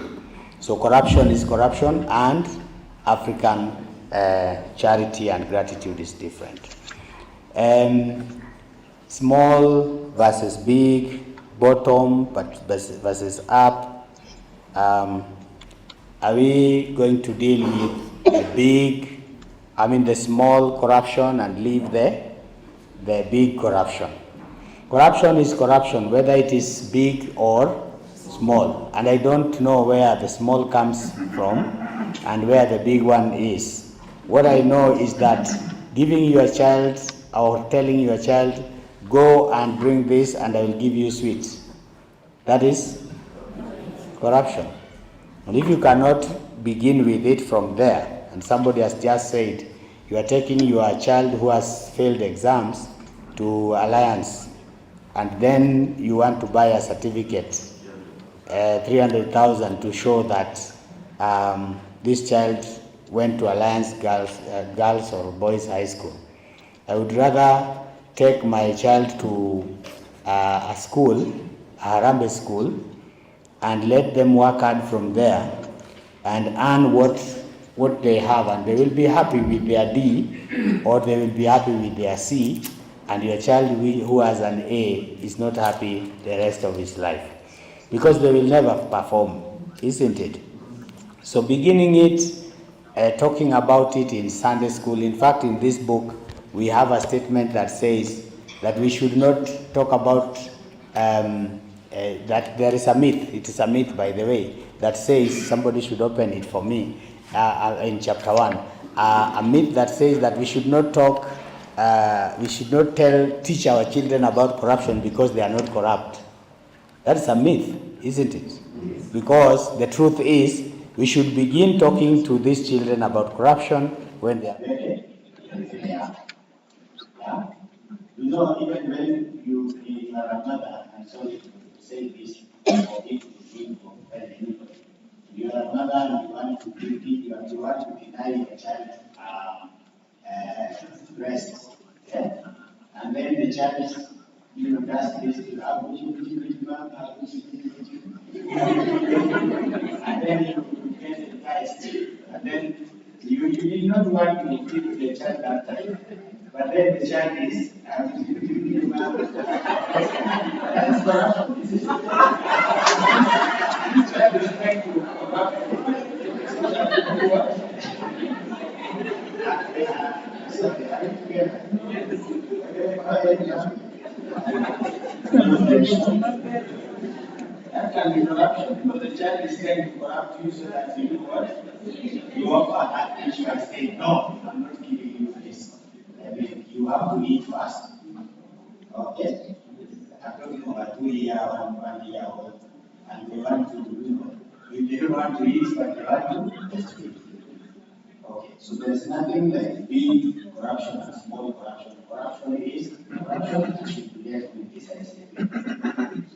So corruption is corruption, and African charity and gratitude is different. Small versus big, bottom versus up. Are we going to deal with the small corruption and leave the big corruption? Corruption is corruption, whether it is big or small. And I don't know where the small comes from and where the big one is. What I know is that giving your child or telling your child, go and bring this and I will give you sweets, that is corruption. And if you cannot begin with it from there, and somebody has just said, you are taking your child who has failed exams to Alliance, and then you want to buy a certificate, 300,000 to show that this child went to Alliance Girls or Boys High School. I would rather take my child to a school, a Harambee school, and let them work hard from there and earn what they have, and they will be happy with their D, or they will be happy with their C, and your child who has an A is not happy the rest of his life, because they will never perform, isn't it? So beginning it, talking about it in Sunday school. In fact, in this book, we have a statement that says that we should not talk about that there is a myth. It is a myth, by the way, that says, somebody should open it for me, in chapter 1, a myth that says that we should not talk, we should not teach our children about corruption because they are not corrupt. That's a myth, isn't it? Because the truth is, we should begin talking to these children about corruption when they are very young. You know, even when you are a mother, and sorry to say this, for it to be for anybody. You are a mother and you want to you want to deny your child breast. Yeah? And then the child, does this to and then you get enticed. And then you did not want to give the child that time. But then the child is that's corruption. The child is trying to corrupt. Sorry, are you together? That can be corruption, because the child is trying to corrupt you so that you do what? you offer that issue and say, no, I'm not giving you this. I mean, you have to eat first. Okay? I'm talking about 2 years, 1 year old, and they want to, if they don't want to eat, but they want to, just eat. Okay, so there's nothing like big corruption and small corruption. Corruption is corruption and should be left with this ICP.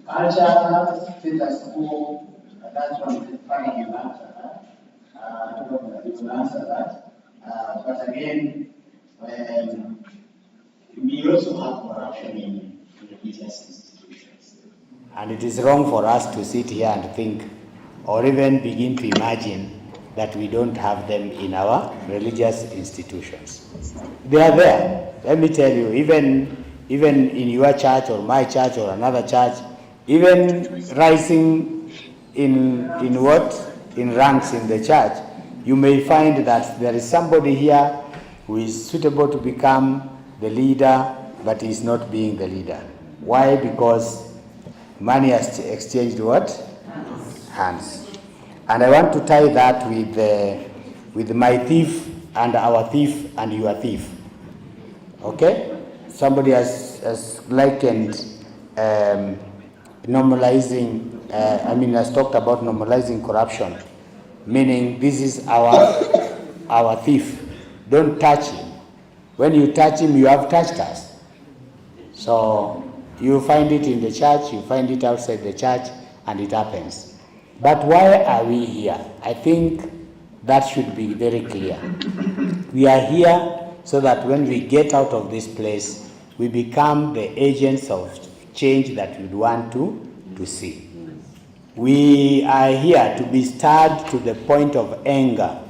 Culture, status quo, that's one is funny you answer that. I don't know that you will answer that. But again, we also have corruption in religious institutions. And it is wrong for us to sit here and think, or even begin to imagine, that we don't have them in our religious institutions. They are there. Let me tell you, even in your church or my church or another church, even rising in ranks in the church, you may find that there is somebody here who is suitable to become the leader, but is not being the leader. Why? Because money has exchanged what? Hands. And I want to tie that with my thief and our thief and your thief. Okay? Somebody has likened normalizing, has talked about normalizing corruption, meaning this is our thief. Don't touch him. When you touch him, you have touched us. So you find it in the church, you find it outside the church, and it happens. But why are we here? I think that should be very clear. We are here so that when we get out of this place, we become the agents of change that we want to see. We are here to be stirred to the point of anger,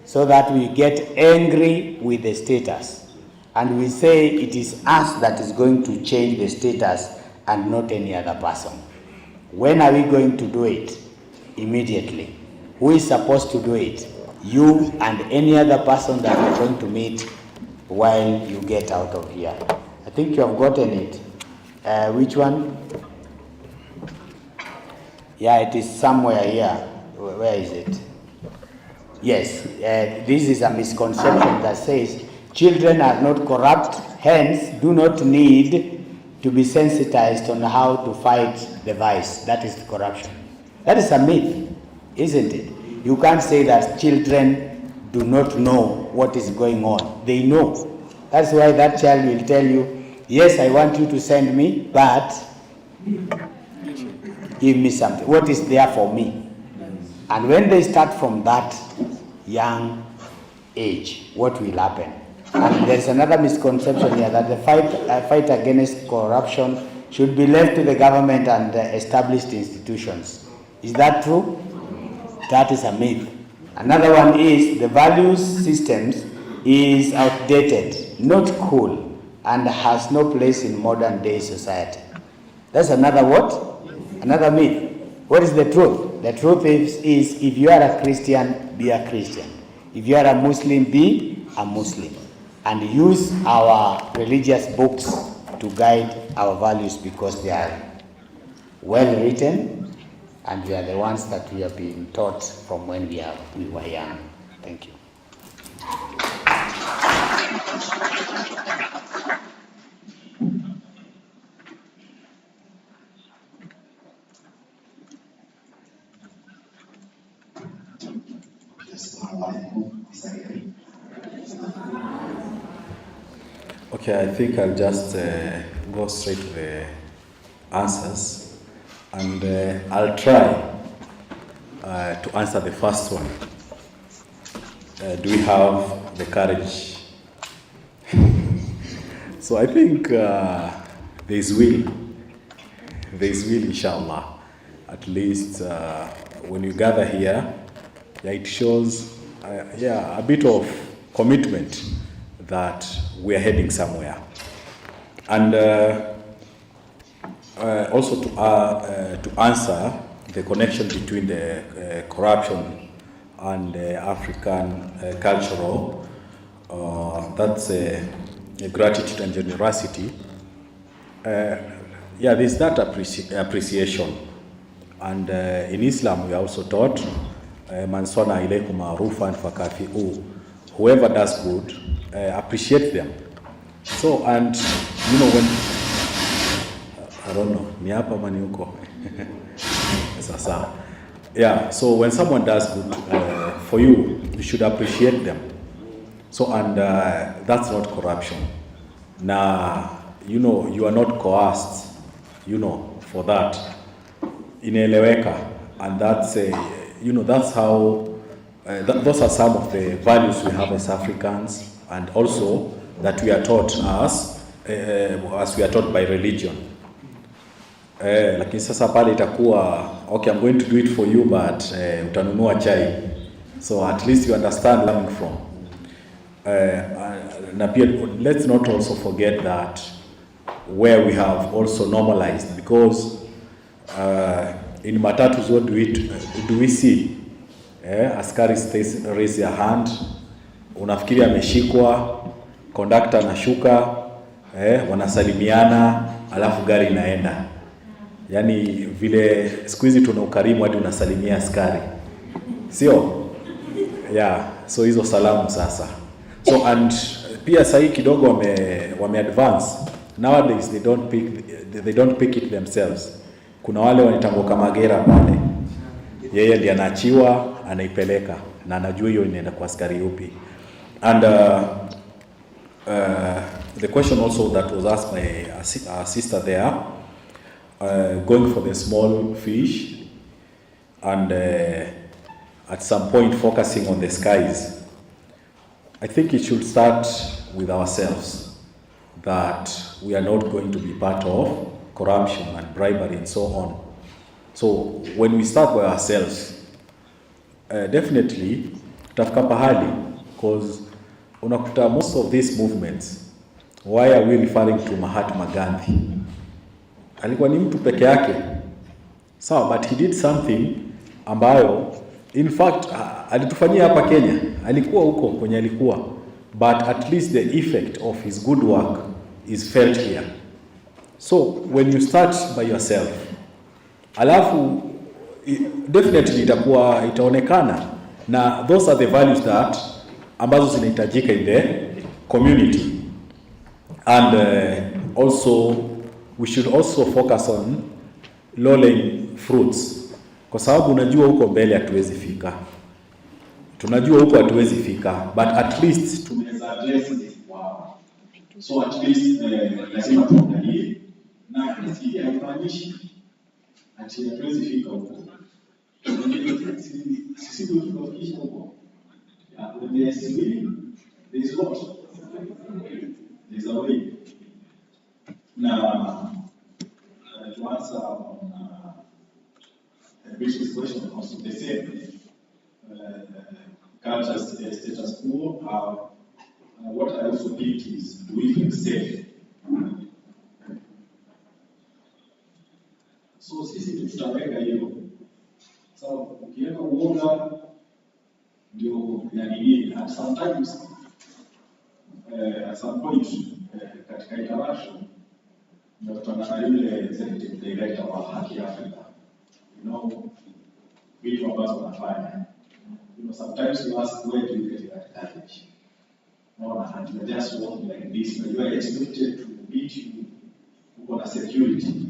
so that we get angry with the status. And we say it is us that is going to change the status and not any other person. When are we going to do it? Immediately. Who is supposed to do it? You and any other person that you're going to meet while you get out of here. I think you have gotten it. Which one? Yeah, it is somewhere here. Where is it? Yes, this is a misconception that says children are not corrupt, hence do not need to be sensitized on how to fight the vice. That is corruption. That is a myth, isn't it? You can't say that children do not know what is going on. They know. That's why that child will tell you, yes, I want you to send me, but give me something. What is there for me? And when they start from that young age, what will happen? And there's another misconception here that the fight against corruption should be left to the government and established institutions. Is that true? That is a myth. Another one is the values systems is outdated, not cool, and has no place in modern day society. That's another what? Another myth. What is the truth? The truth is if you are a Christian, be a Christian. If you are a Muslim, be a Muslim. And use our religious books to guide our values, because they are well written and they are the ones that we have been taught from when we were young. Thank you. Okay, I think I'll just go straight to the answers, and I'll try to answer the first one. Do we have the courage? So I think there is will. There is will, inshallah. At least when you gather here, it shows a bit of commitment that we are heading somewhere. And also to answer the connection between the corruption and African cultural, that's a gratitude and generosity. There's that appreciation. And in Islam, we are also taught man sana ilaykum ma'rufan fakafi'u. Whoever does good, appreciate them. So, and you know, when I don't know, ni hapa mani huko. Sasa. Yeah, so when someone does good for you, you should appreciate them. So, and that's not corruption. Now, you know, you are not coerced, you know, for that. Inaeleweka, and that's you know, that's how those are some of the values we have as Africans, and also that we are taught as we are taught by religion. Lakini sasa pale itakuwa okay, I'm going to do it for you, but utanunua chai, so at least you understand where I'm coming from. Na pia let's not also forget that where we have also normalized, because in matatus what do we see? Askari stays, raise your hand, unafikiri ameshikwa, conductor anashuka, wanasalimiana, alafu gari inaenda. Yani vile siku hizi tuna ukarimu hadi unasalimia askari, sio? Yeah, so hizo salamu sasa. So, and pia sahi kidogo wame advance. Nowadays they don't pick it themselves. Kuna wale wanatangoka magera pale, yeye ndiye anaachiwa, anaipeleka na anajua hiyo inaenda kwa askari upi. And the question also that was asked by a sister there, going for the small fish and at some point focusing on the skies. I think it should start with ourselves, that we are not going to be part of corruption and bribery and so on. So when we start by ourselves, definitely tutafika pahali, because unakuta most of these movements, why are we referring to Mahatma Gandhi? Alikuwa ni mtu peke yake, sawa, but he did something ambayo in fact alitufanyia hapa Kenya. Alikuwa huko kwenye alikuwa, but at least the effect of his good work is felt here. So when you start by yourself, alafu definitely itaonekana, na those are the values that ambazo zinahitajika in the community. And also we should also focus on low-lying fruits, kwa sababu unajua huko mbele hatuwezi fika. Tunajua huko hatuwezi fika, but at least tunaweza address this wow. So at least lazima tuangalie, na hii haimaanishi ati hatuwezi fika huko. Sisi ndio tunafikisha huko. When there is will, there is what? There is a way. Now, to answer on Bishop's question, also the same. Culture status quo. What I also think is, do we feel safe? So sisi tutaweka hiyo. So ukiweka uoga ndio yani, and sometimes at some point katika interaction ndio tunataka yule executive director wa Haki Africa, you know, vitu ambazo wanafanya. You know, sometimes you ask, where do you get that courage? No, and you are just walking like this, but you are expected to meet you on a security.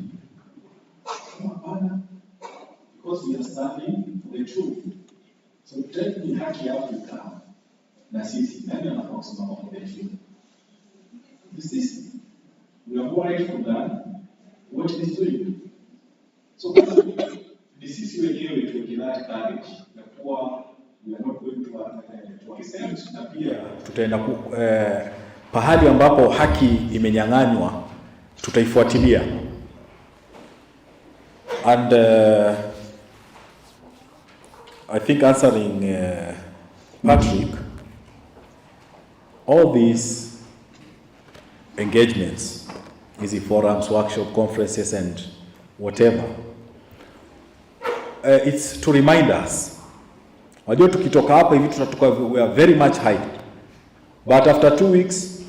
Because we are standing for the truth. So tell me, Haki Africa, na sisi, nani anafaa kusimama for the truth? This is, we are more right from that, what it is doing. So this is wenyewe to that courage, na kuwa we are not going to accept, na pia tutaenda pahali ambapo haki imenyang'anywa, tutaifuatilia. And I think answering Patrick, all these engagements, easy forums, workshop, conferences, and whatever, it's to remind us. Wajua tukitoka hapa hivi tunatoka, we are very much high, but after 2 weeks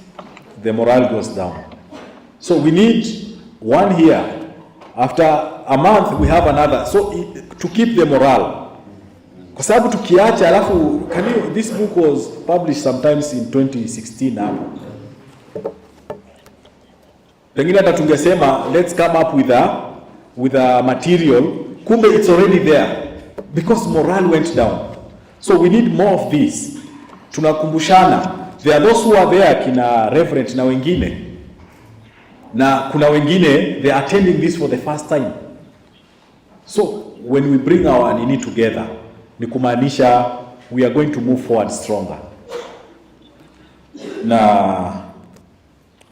the morale goes down. So we need one here, after a month we have another, so to keep the morale. Kwa sababu tukiacha alafu this book was published sometimes in 2016 hapo. Pengine hata tungesema let's come up with a material, kumbe it's already there because morale went down. So we need more of this. Tunakumbushana. There are those who are there kina reverend na wengine. Na kuna wengine they are attending this for the first time. So when we bring our nini together, ni kumaanisha we are going to move forward stronger. Na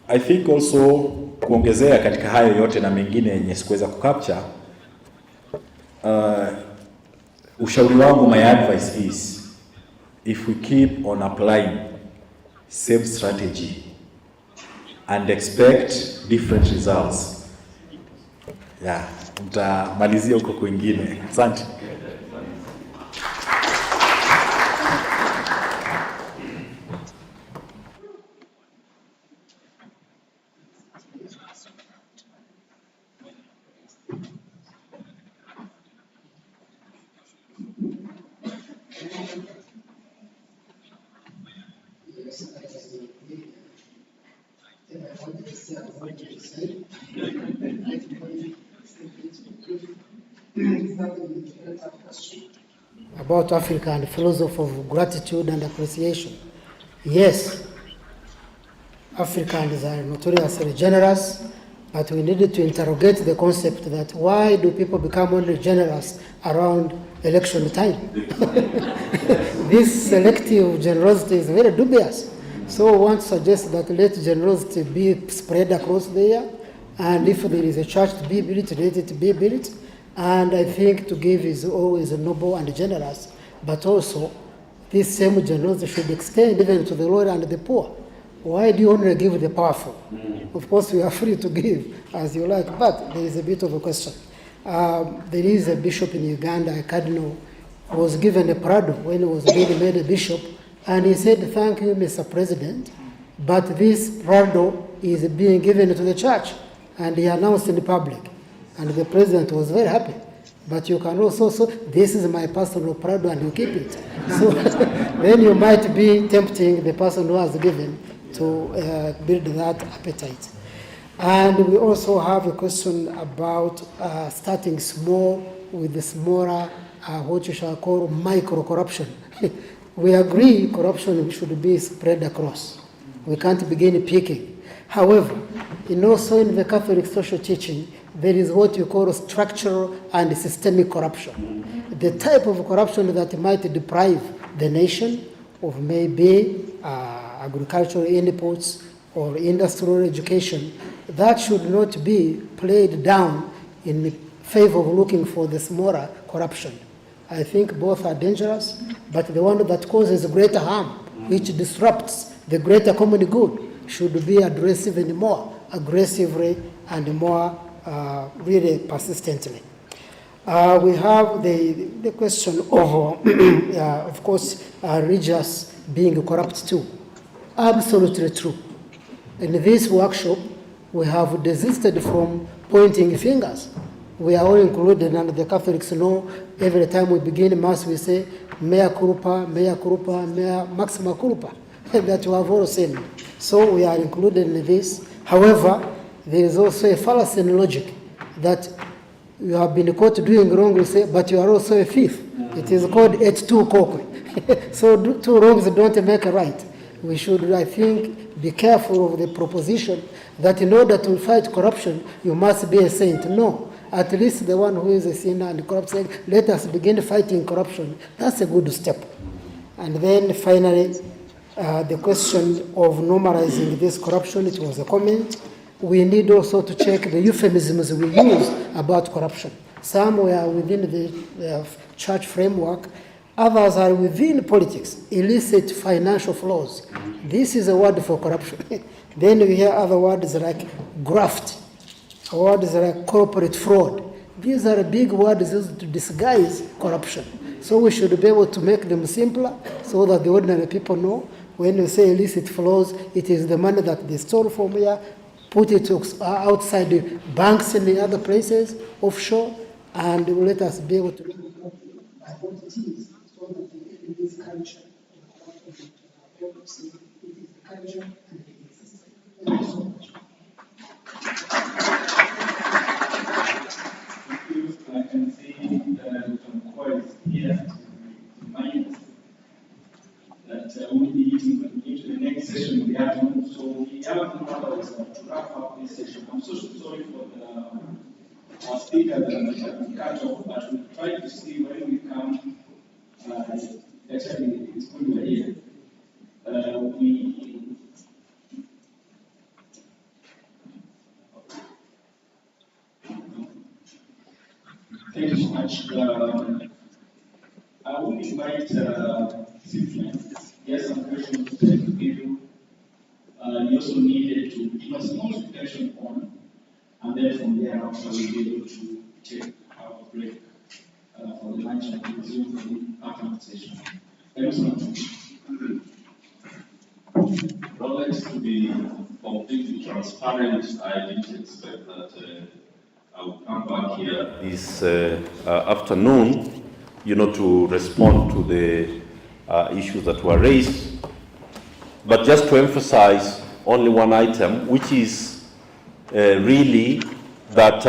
I think also kuongezea katika hayo yote na mengine yenye sikuweza kucapture, ushauri wangu, my advice is if we keep on applying same strategy and expect different results, mtamalizia huko kwingine. Asante. About Africa and philosophy of gratitude and appreciation. Yes, Africans are notoriously generous, but we needed to interrogate the concept that why do people become only generous around election time? This selective generosity is very dubious. So one want to suggest that let generosity be spread across the year, and if there is a church to be built, let it be built. And I think to give is always noble and generous, but also this same generosity should extend even to the Lord and the poor. Why do you only give the powerful? Of course, we are free to give as you like, but there is a bit of a question. There is a bishop in Uganda, a cardinal, who was given a Prado when he was being made a bishop, and he said, "Thank you, Mr. President, but this Prado is being given to the church," and he announced in public. And the president was very happy. But you can also, so this is my personal Prado and you keep it. So then you might be tempting the person who has given to build that appetite. And we also have a question about starting small with the smaller, what you shall call micro-corruption. We agree corruption should be spread across. We can't begin picking. However, also in the Catholic social teaching, there is what you call structural and systemic corruption. The type of corruption that might deprive the nation of maybe agricultural inputs or industrial education, that should not be played down in favor of looking for the smaller corruption. I think both are dangerous, but the one that causes greater harm, which disrupts the greater common good, should be addressed even more aggressively and more really persistently. We have the question of course, religious being corrupt too. Absolutely true. In this workshop, we have desisted from pointing fingers. We are all included, and the Catholics know every time we begin Mass, we say, mea culpa, mea maxima culpa, that we have all sinned. So we are included in this. However, there is also a fallacy in logic that you have been caught doing wrong, we say, but you are also a thief. It is called et tu quoque. So two wrongs don't make a right. We should, I think, be careful of the proposition that in order to fight corruption, you must be a saint. No, at least the one who is a sinner and corrupt saying, let us begin fighting corruption. That's a good step. And then finally, the question of normalizing this corruption, it was a comment. We need also to check the euphemisms we use about corruption. Some were within the church framework, others are within politics, illicit financial flows. This is a word for corruption. Then we hear other words like graft, words like corporate fraud. These are big words used to disguise corruption. So we should be able to make them simpler so that the ordinary people know when you say illicit flows, it is the money that they stole from here, put it outside the banks in the other places, offshore, and let us be able to know what it is. So culture of our democracy. It is the culture and it is the system. Thank you so much. I can see Dr. Mkoa is here to remind us that we'll be getting into the next session we have. So we have hours to wrap up this session. I'm so sorry for our speakers that cut off, but we'll try to see when we come. Actually, it's good we're here. Thank you so much. I will invite Cynthia. Yes, some questions to give you. You also needed to give us more information on, and then from there also we'll be able to take our break for the lunch and resume the afternoon session. Thank you so much. Rolex, to be completely transparent, I didn't expect that I would come back here this afternoon, to respond to the issues that were raised. But just to emphasize only one item, which is really that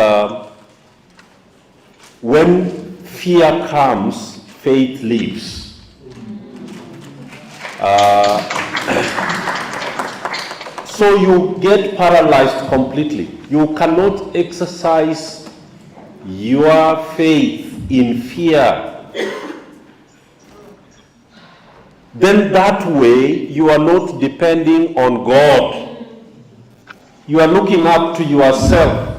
when fear comes, faith leaves. So you get paralyzed completely. You cannot exercise your faith in fear. Then that way you are not depending on God. You are looking up to yourself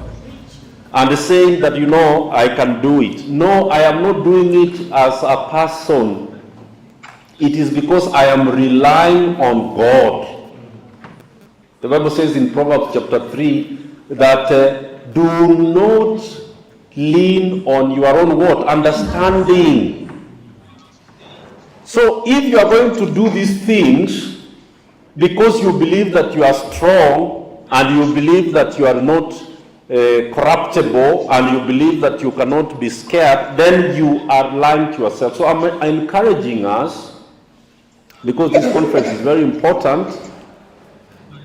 and saying that, I can do it. No, I am not doing it as a person. It is because I am relying on God. The Bible says in Proverbs chapter 3 that do not lean on your own what? Understanding. So if you are going to do these things because you believe that you are strong and you believe that you are not corruptible and you believe that you cannot be scared, then you are lying to yourself. So I'm encouraging us, because this conference is very important,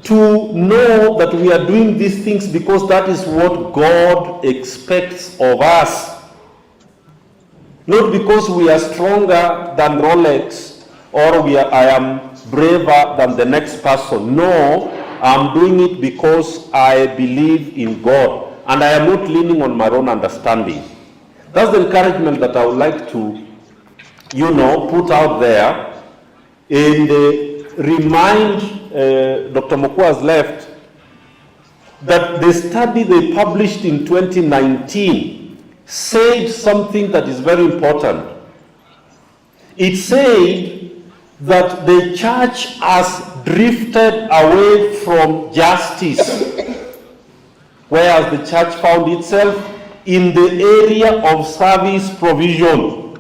to know that we are doing these things because that is what God expects of us. Not because we are stronger than Rolex or I am braver than the next person. No, I'm doing it because I believe in God and I am not leaning on my own understanding. That's the encouragement that I would like to, put out there and remind Dr. Mkoa has left that the study they published in 2019 said something that is very important. It said that the church has drifted away from justice, whereas the church found itself in the area of service provision.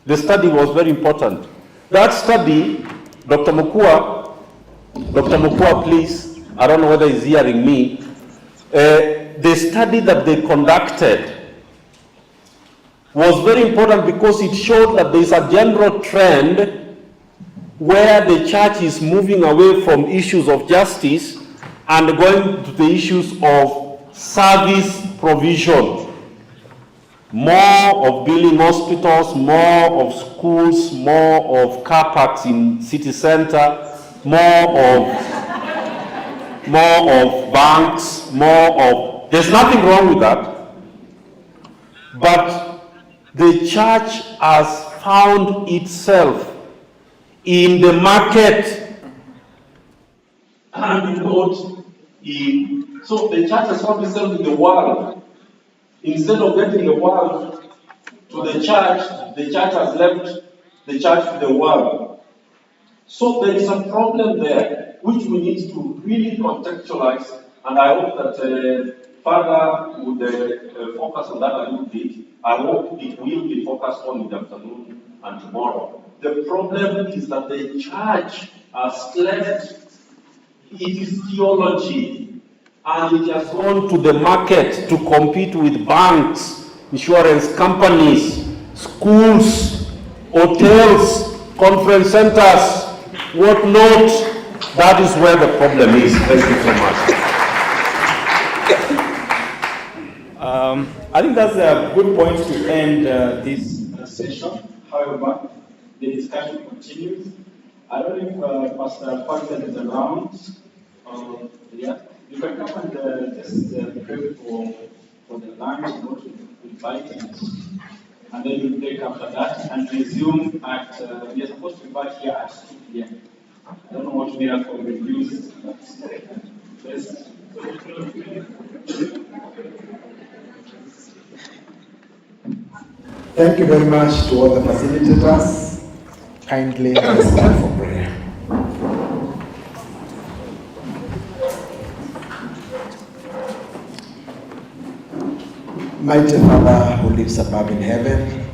The study was very important. That study, Dr. Mkoa, please, I don't know whether he's hearing me, the study that they conducted was very important because it showed that there is a general trend where the church is moving away from issues of justice and going to the issues of service provision. More of building hospitals, more of schools, more of car parks in city center, more of banks, there's nothing wrong with that. But the church has found itself in the market and so the church has found itself in the world. Instead of getting the world to the church has left the church to the world. So there is a problem there which we need to really contextualize, and I hope that Father would focus on that a little bit. I hope it will be focused on in the afternoon and tomorrow. The problem is that the church has left its theology and it has gone to the market to compete with banks, insurance companies, schools, hotels, conference centers, whatnot. That is where the problem is. Thank you so much. I think that's a good point to end this session. However, the discussion continues. I don't know if Pastor Parker is around. Yeah, you can come and just prepare for the lunch, what we invite, and then we'll break after that and resume at, we are supposed to be back here at 2 p.m. I don't know what miracle we'll use, but let's. Thank you very much to all the facilitators. Kindly let's stand for prayer. Mighty Father who lives above in heaven,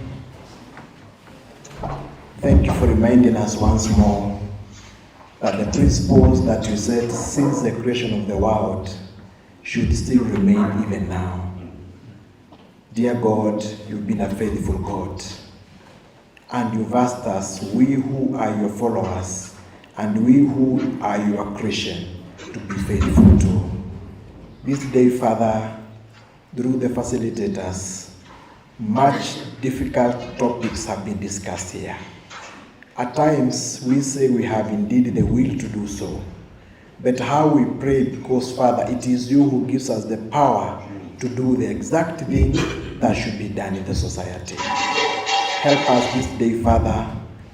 thank you for reminding us once more that the principles that you said since the creation of the world should still remain even now. Dear God, you've been a faithful God, and you've asked us, we who are your followers, and we who are your Christian, to be faithful too. This day, Father, through the facilitators, much difficult topics have been discussed here. At times, we say we have indeed the will to do so, but how we pray, because, Father, it is you who gives us the power to do the exact thing that should be done in the society. Help us this day, Father,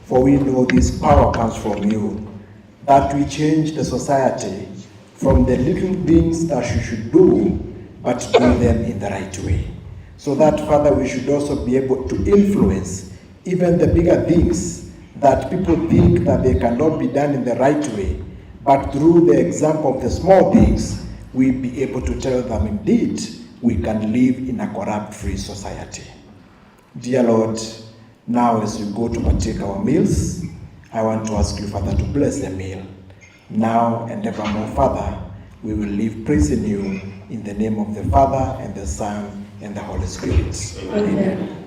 for we know this power comes from you, that we change the society from the little things that you should do, but do them in the right way. So that, Father, we should also be able to influence even the bigger things that people think that they cannot be done in the right way, but through the example of the small things, we be able to tell them, indeed, we can live in a corrupt-free society. Dear Lord, now as we go to partake our meals, I want to ask you, Father, to bless the meal. Now and evermore, Father, we will live praising you in the name of the Father, and the Son, and the Holy Spirit. Amen.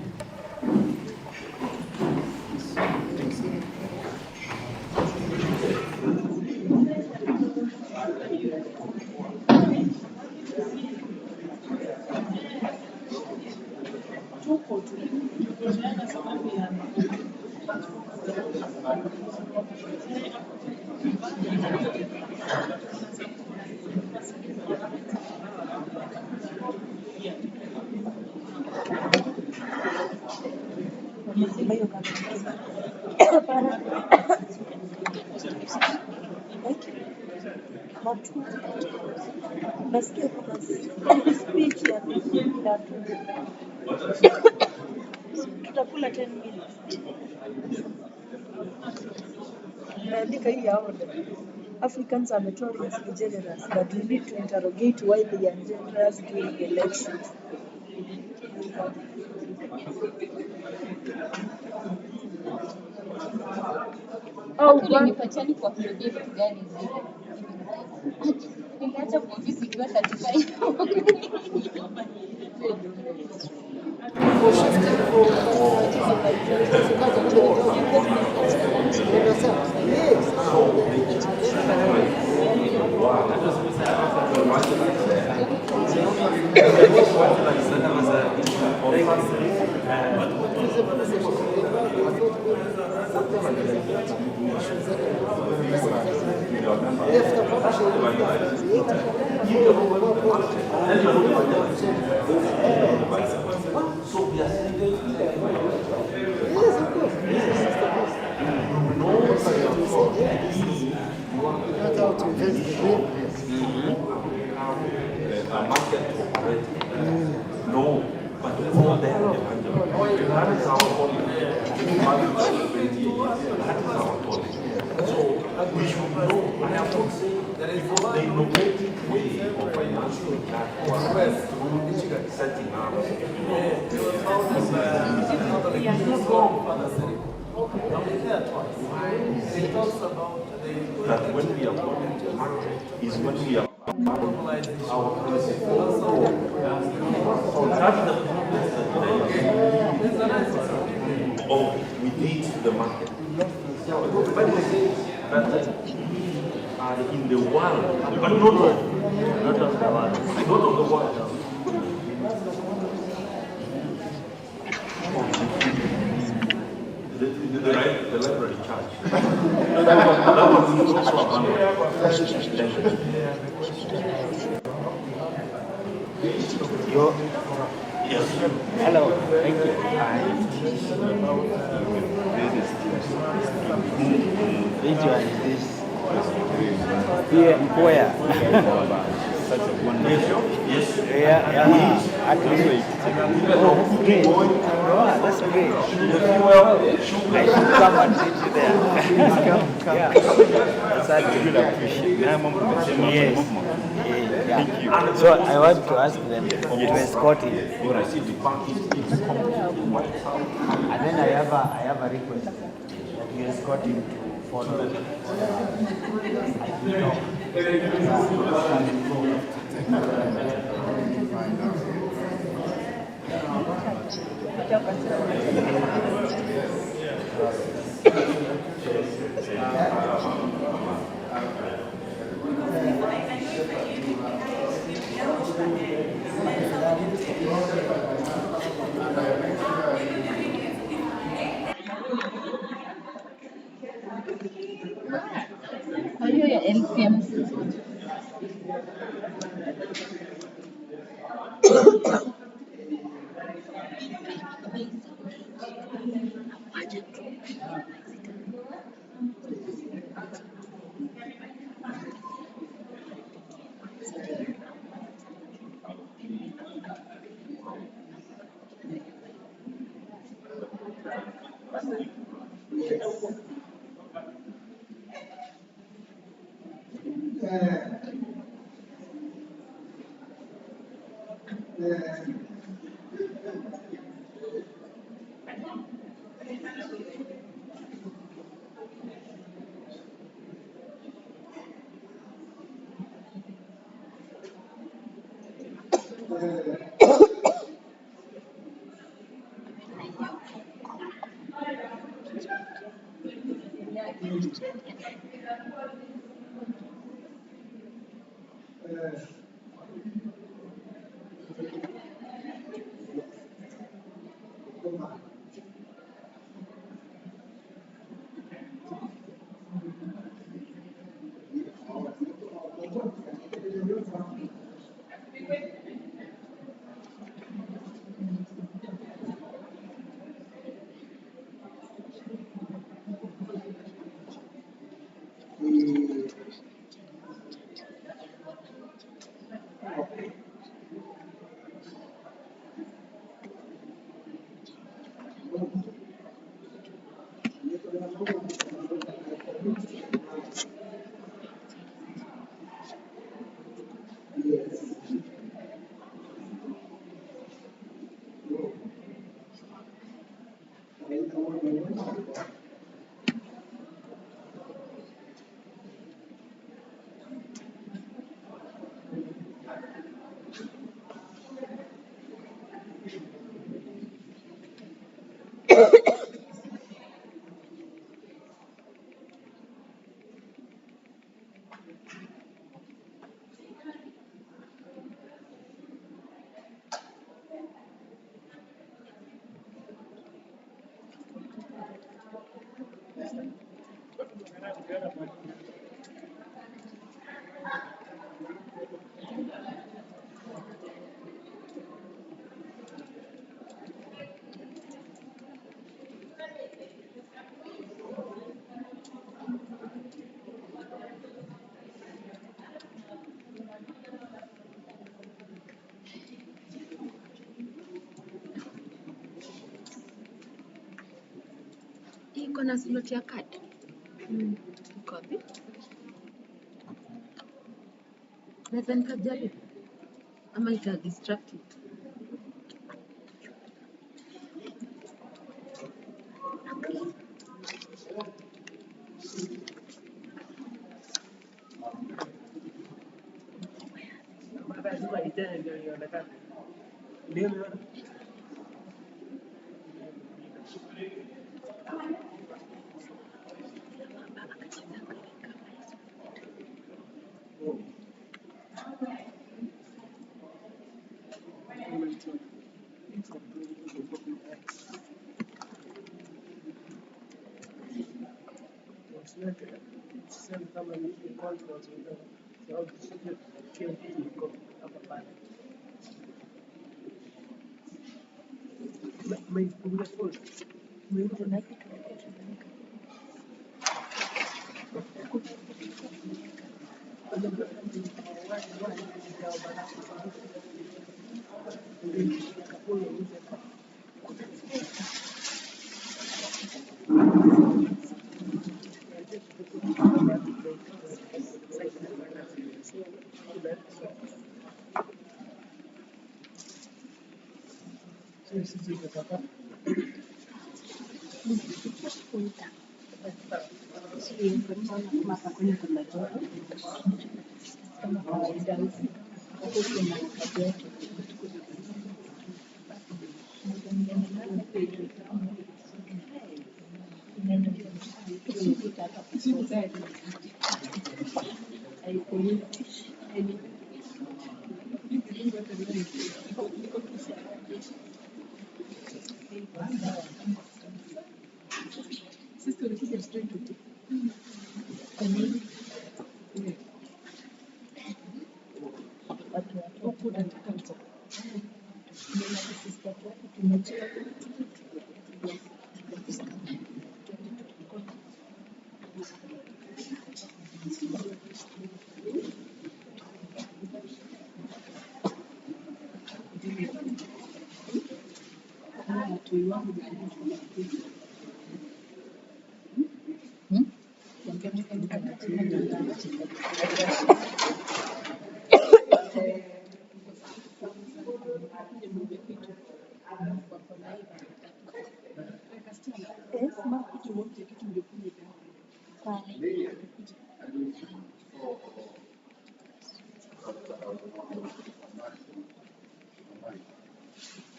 Nasikia kuna speech ya tutakula 10 minutes. Naandika hii hapo. Africans are notoriously generous, but we need to interrogate why they are generous during elections. Nipatiani kwa kurudia vitu gani zile. Niliacha kwa ofisi ikiwa katika hiyo. No, but it's not there. That is our policy. That is our policy. So we should know. I have not said there is no innovative way of financing that was setting up. It talks about That when we are going to market is when we are our policy. So that's the problem. Oh, we need the market. that are in the world, but not of the world. Not of the world. The library charge. that was also yes. Hello, thank you. Which one is this? Where? Yes. Yeah, at least. Oh, great. Oh, that's great. I should come and sit there. Come. Yeah. That's yes. Thank you. So I want to ask them to escort him. And then I have a request that you escort him to follow. Are you your Lcmc? Iko na slot ya card. Iko wapi? Naweza nikajaribu ama ita distract it.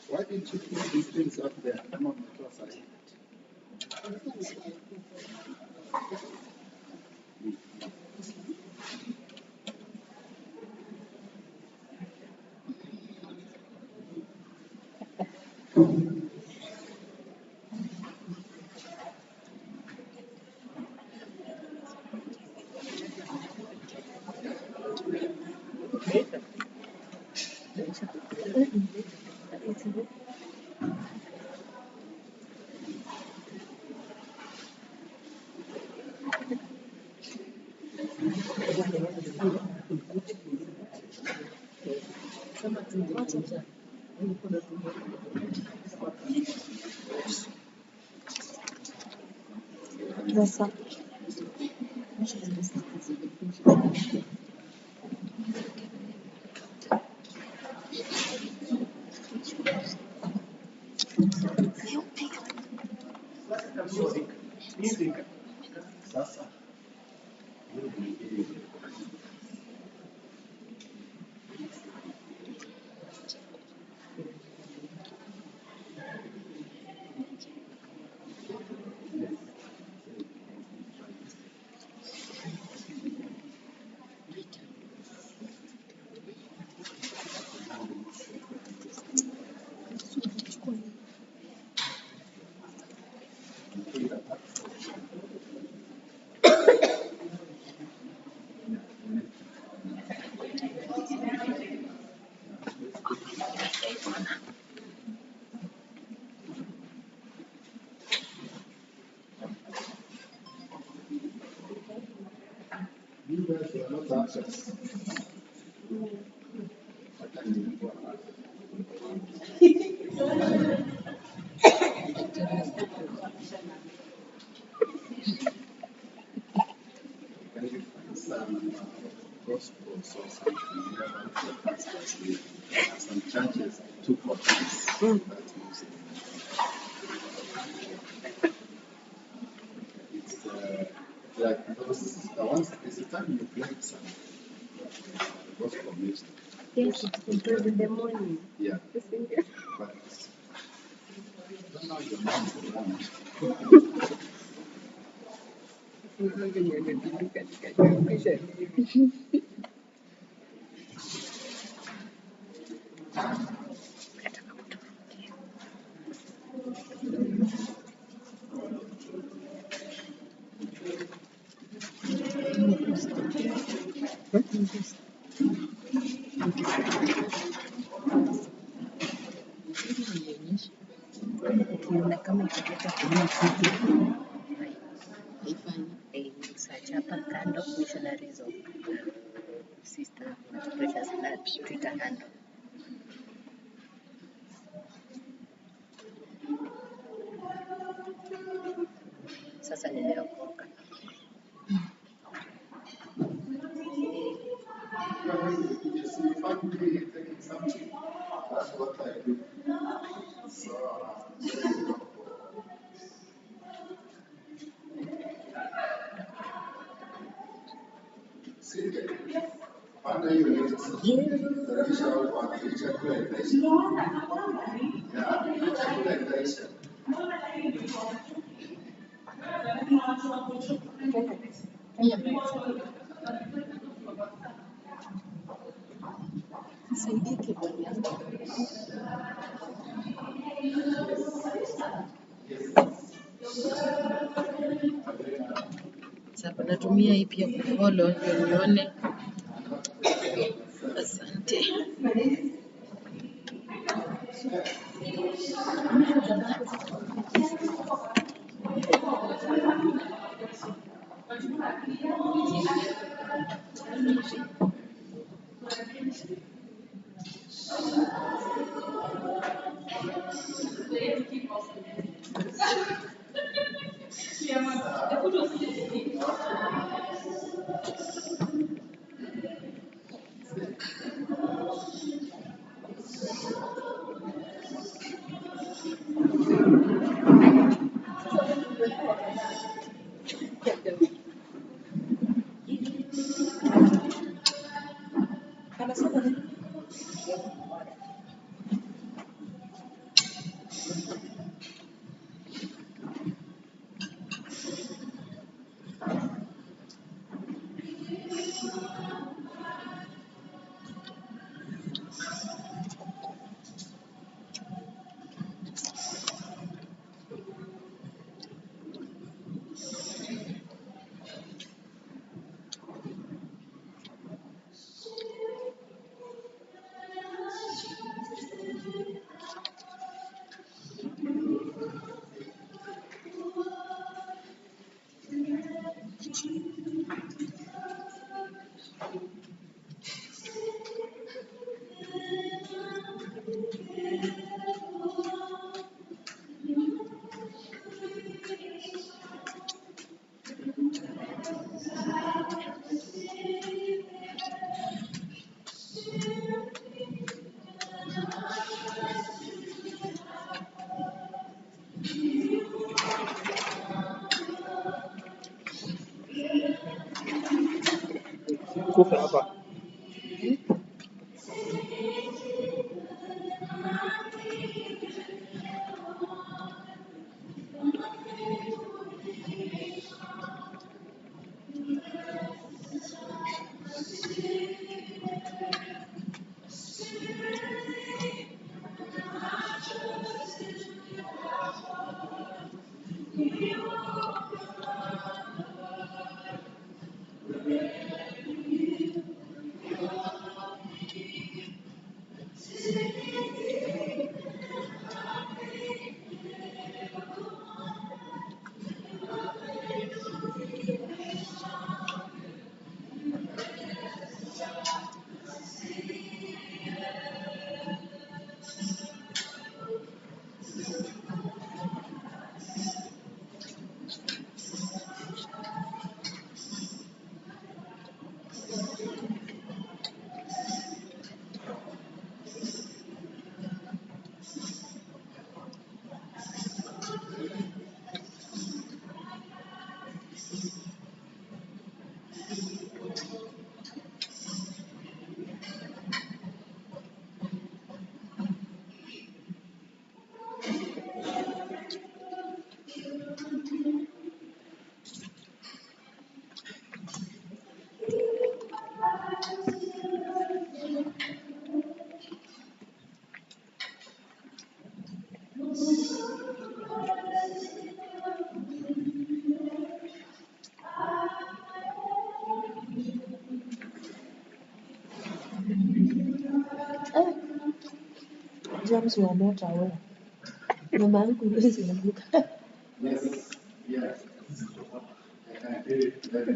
Why didn't you put these things up there? Come on, side. You guys were not anxious. Can you find some gospels or something relevant to the pastors here? Some churches took for peace that music. It's like those the ones. It's the time you play some gospel music. Yes, it's in the morning. Yeah. But I don't know your mom's around. Ukiona kama ikitaka kulia kitu haifanyi search hapa kando missionaries of sister precious blood Twitter handle. Sasa nimeokoka. That's what I do. So, see, under you need to see the racial one, ejaculation. Yeah, ejaculation. Nisaidie bwana yangu. Sasa natumia hii pia kufollow ndio nione. Asante. Kufa hapa. James, you are not aware. Mama yangu huwezi kumbuka.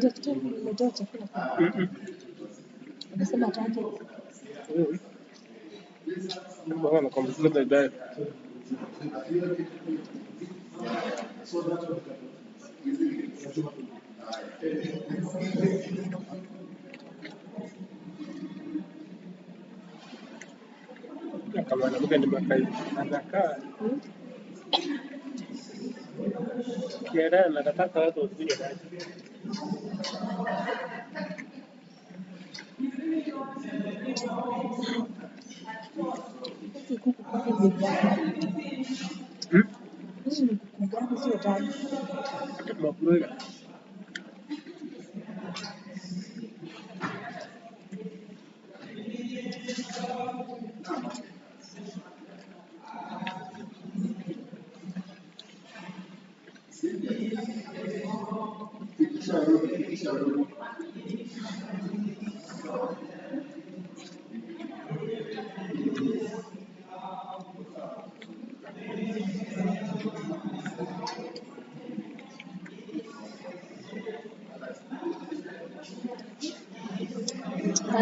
Daktari, umetoa chakula kwa? Unasema target. Bwana complicated diet. Kama mwanamke ni makai anakaa kiera na nataka watu wasije ndani. Hizi kuku kwani ni gani? Hizi ni kuku gani sio tani? Hata mabroiler.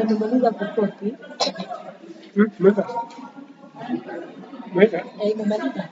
Nimemaliza kukopi. Mweka. Mweka. Nimemaliza.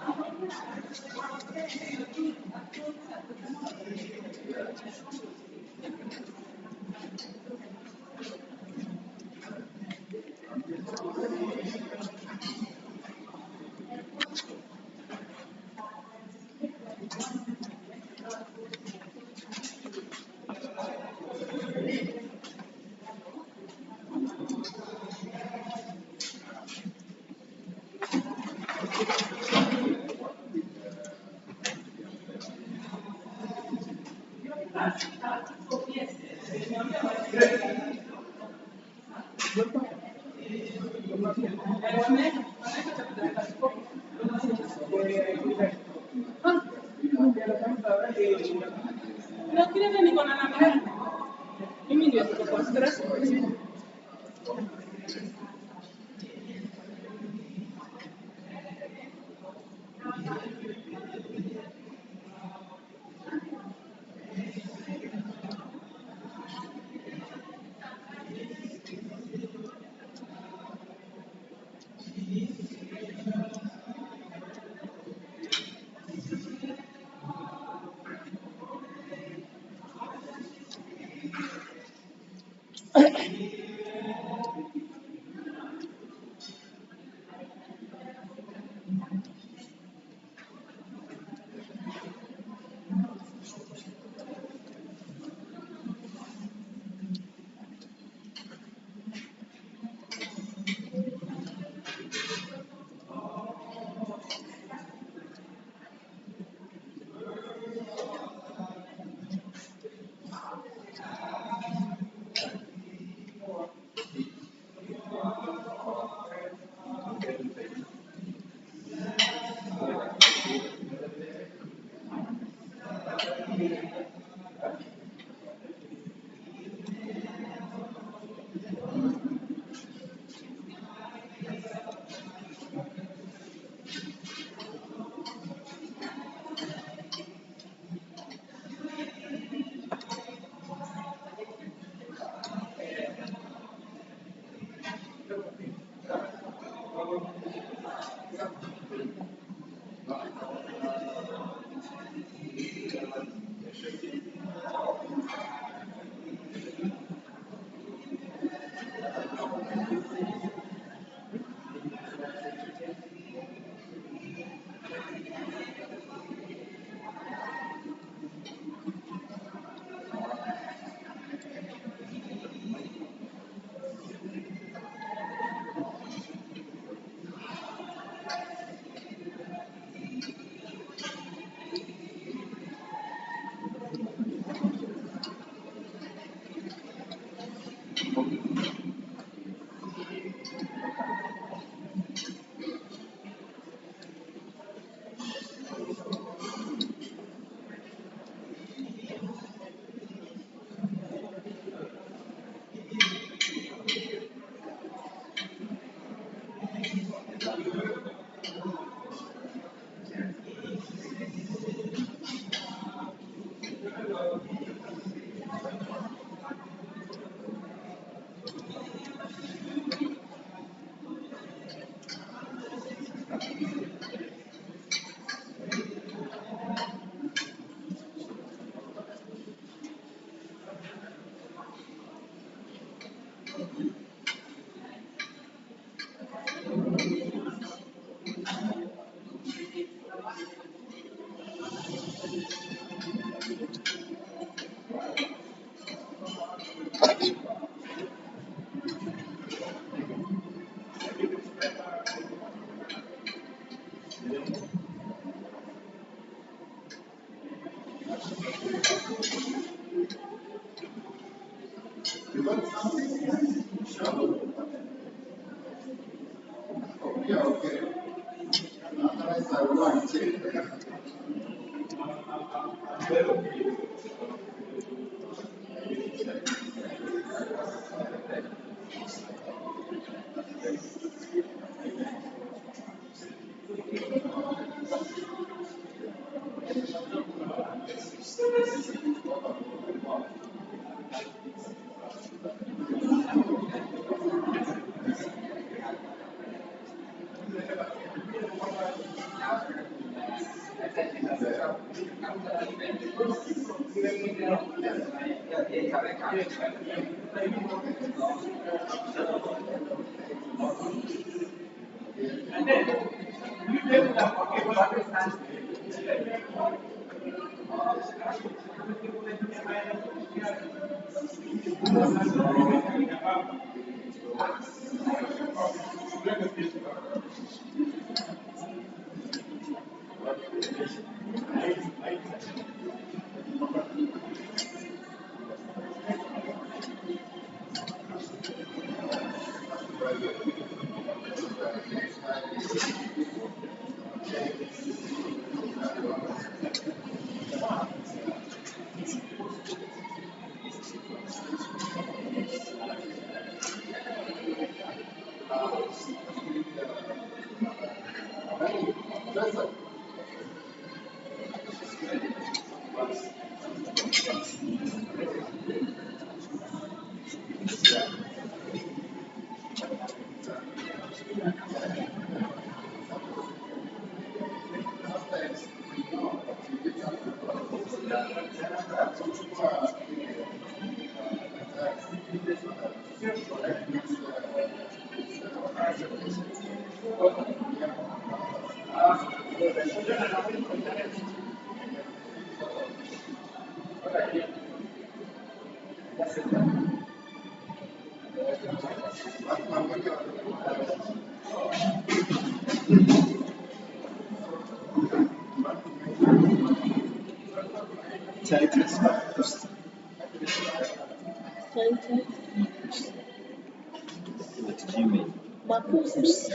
Marcus.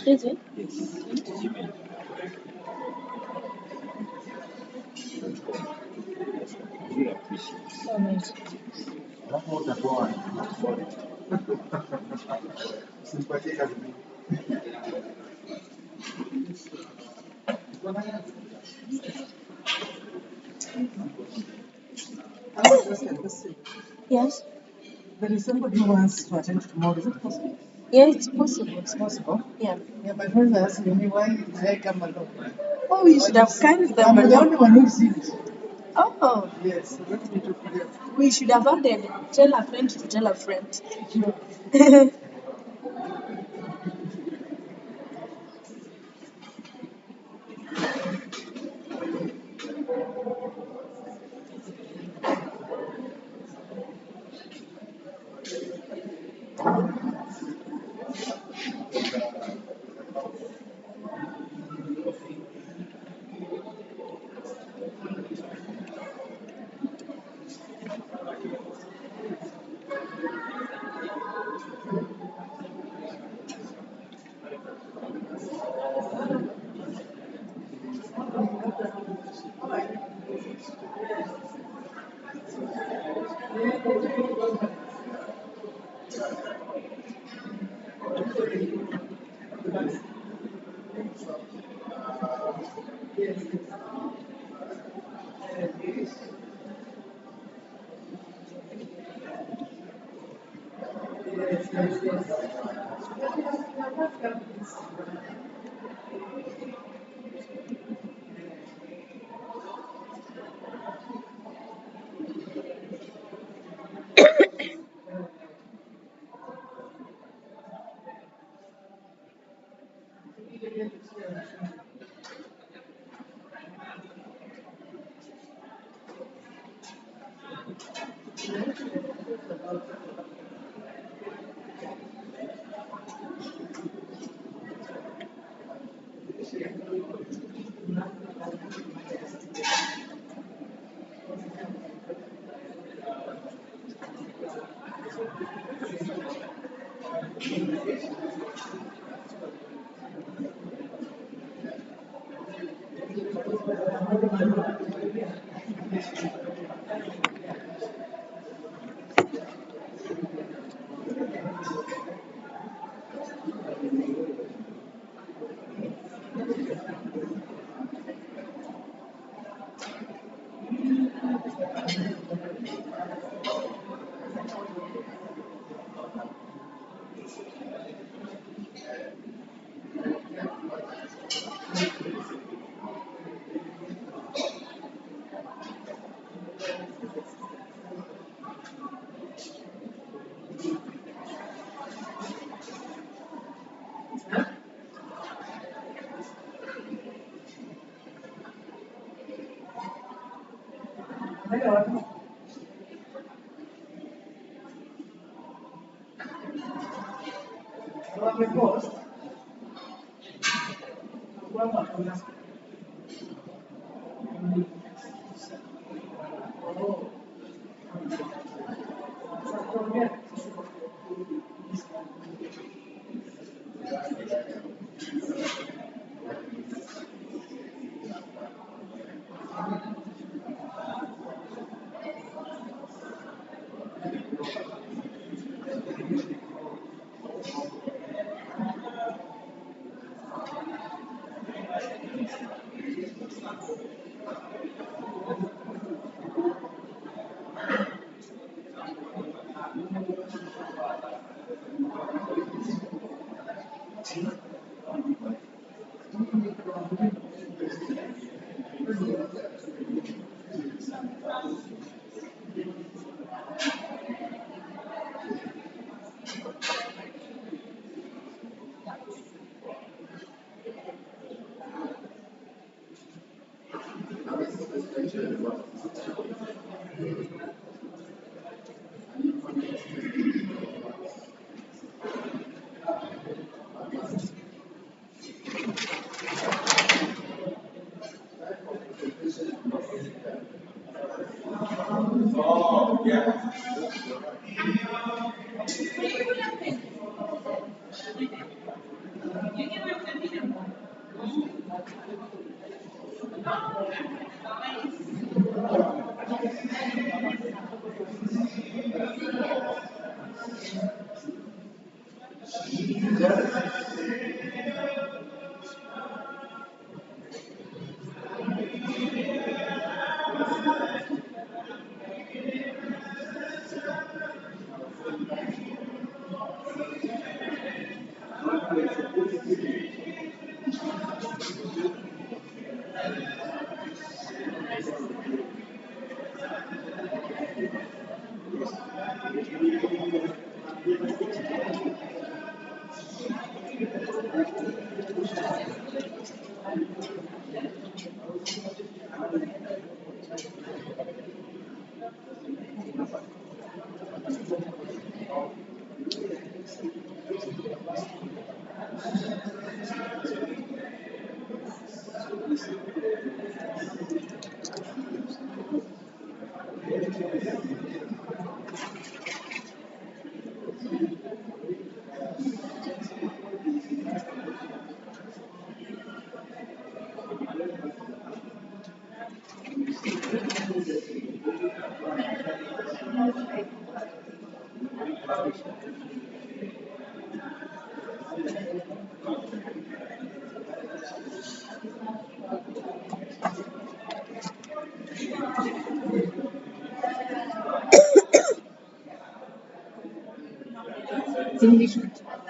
Is it? Alright. Yes. There is somebody who wants to attend tomorrow. Is it possible? Yeah, it's possible. It's possible. Yeah. Yeah, my friends are asking me why did I come alone? Oh, you should have carried them I'm the along. only one who's seen it. Oh. Yes, so let me to forget. We should have added tell a friend to tell a friend. Sure.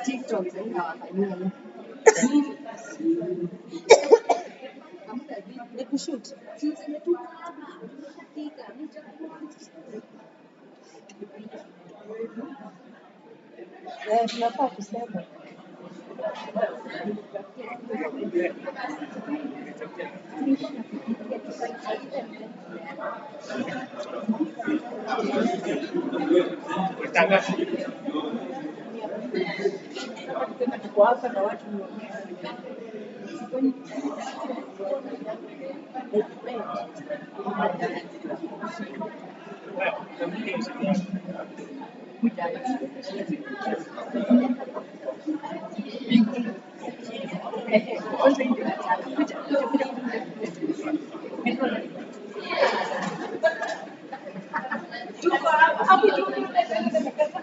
TikTok sasa hawafanyia ni kushoot tunafaa kusema tuko hapa na watu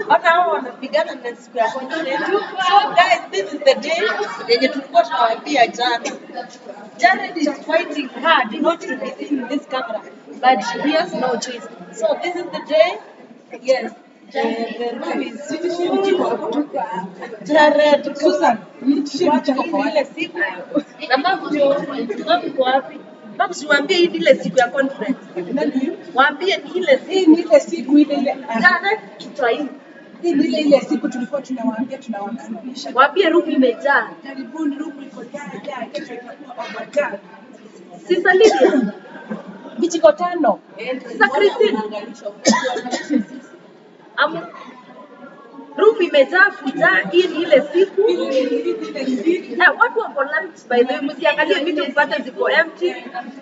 Hata hao wanapigana na siku ya conference. So guys, this is the day yenye tulikuwa tunawaambia jana. Jared is fighting hard not to be seen in this camera, but he has no choice. So this is the day. Yes. The room is full. Jared, Susan, ile siku. Na mamu kwa wapi? Mamu siwaambie hii ile siku ya conference. Waambie ni ile siku ile. Jared tutai. Hii ile siku tulikuwa tunawaambia tunawakaribisha. Waambie room imejaa. Karibuni, room iko jaa, kesho itakuwa overjaa. Sisa Lydia. Vijiko 5. Sasa Christine. Room imejaa fuja, hii ni ile siku. Watu wako lunch by the way, msiangalie vitu mpate ziko empty.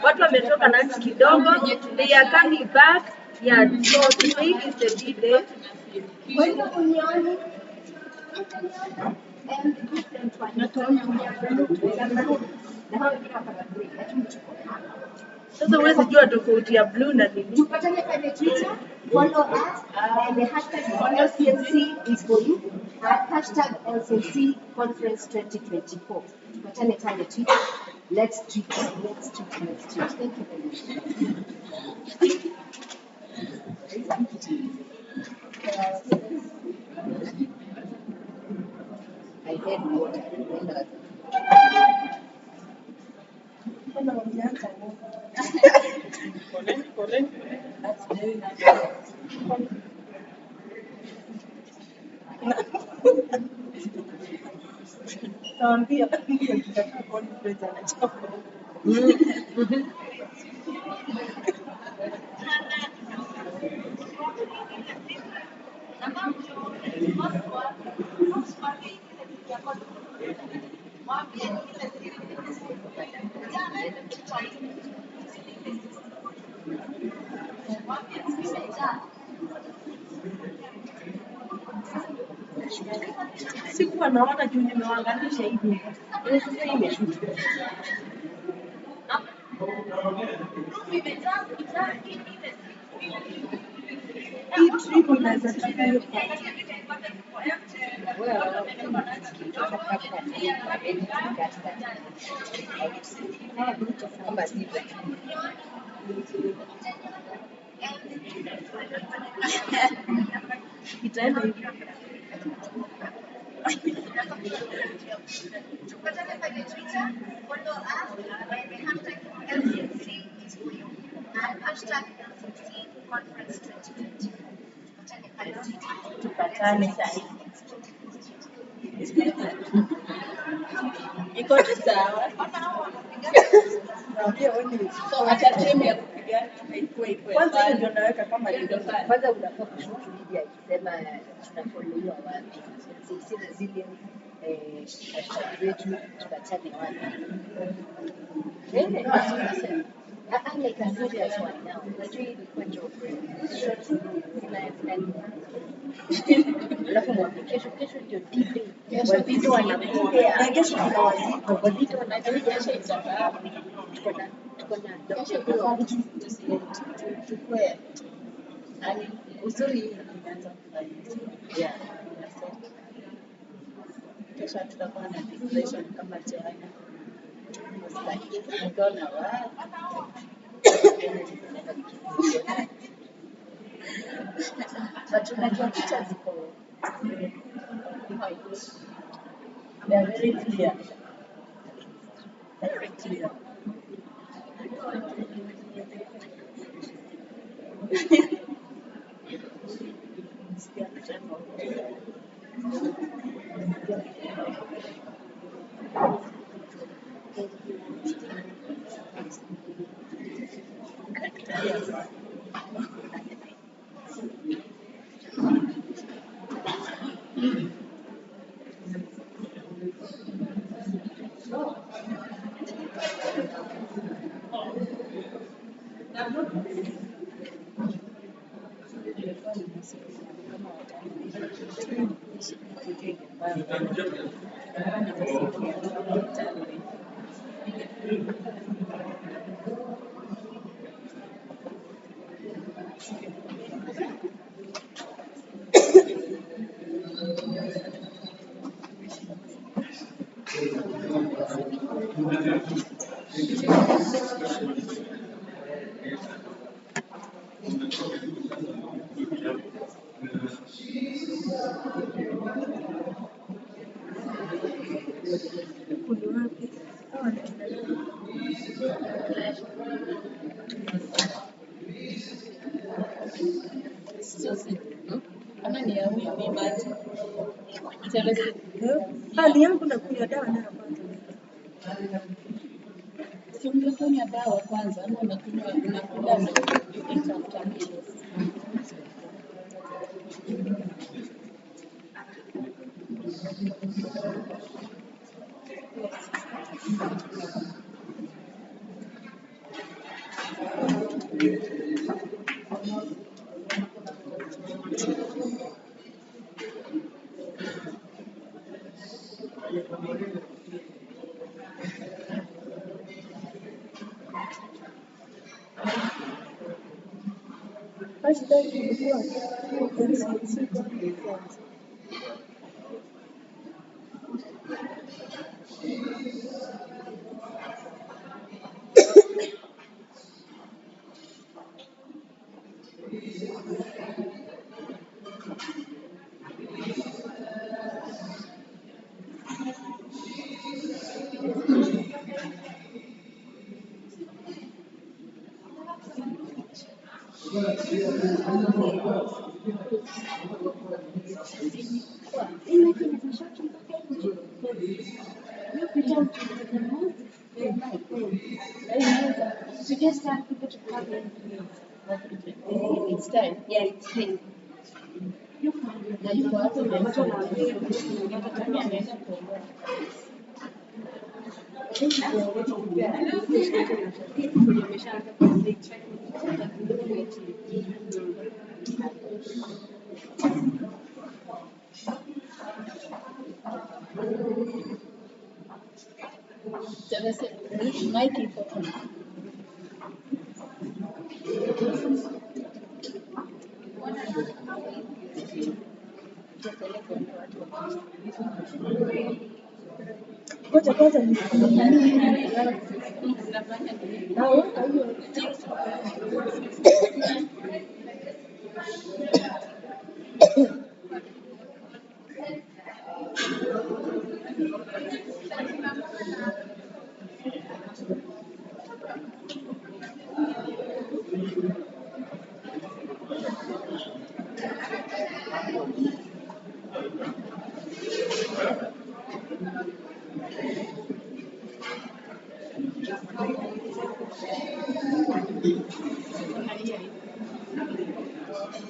Watu wametoka lunch kidogo. They are coming back. Yeah, so today is the big day. Sasa huwezi jua tofauti ya blue na nini. Tupatane pale Twitter, follow us, and the hashtag LCMC is for you. Hashtag LCMC Conference 2024. Tupatane pale Twitter. Let's tweet. Thank you very much. I had water. That's very nice. Naambia tutakaa conference anachapa. Sikuwa naona juu nimewaanganisha hivi. Sasa imeshuka. Hii trip inaweza tumia hiyo itaenda hivi. Tupatane pale Twitter, follow us, and the hashtag LCMC is for you. And hashtag LCMC Conference 2020. Tupatane pale Twitter. Tupatane sasa. Iko tu sawa. Naambia wewe so hata timu ya kupigana haikuwa. Kwanza ndio naweka kama ndio kwanza unafaa kushuhudia media ikisema tunafollowiwa wapi. Si resilient hashtag zetu tupatane wapi. I'm like a serious one now. Unajua hii ni kwa job. Short alafu mwambie kesho ndio D-Day. Wazito wanakupea. Na kesho kuna wazito. Wazito wanakuja shida. Tuko na Tukue. Yaani uzuri inaanza kufanya. Yeah. Kesho tutakuwa na decoration kama jana. Nikaona but unajua picha ziko they are very clear. Very clear. Hali yangu na kunywa dawa nayo kwanza. Si ungekunywa dawa kwanza ama unakula Basi ndio ilikuwa Lcmc kwanza. So just have people to come in. It's time. Yeah, it's time. Na yuko hapo anaenda kuongea. Mike iko Ngoja kwanza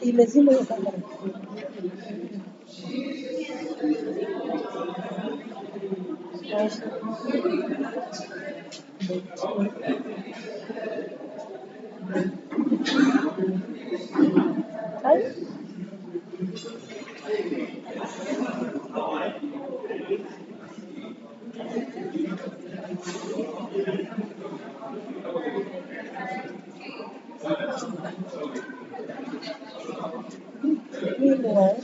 imezima hiyo kamera. Meanwhile,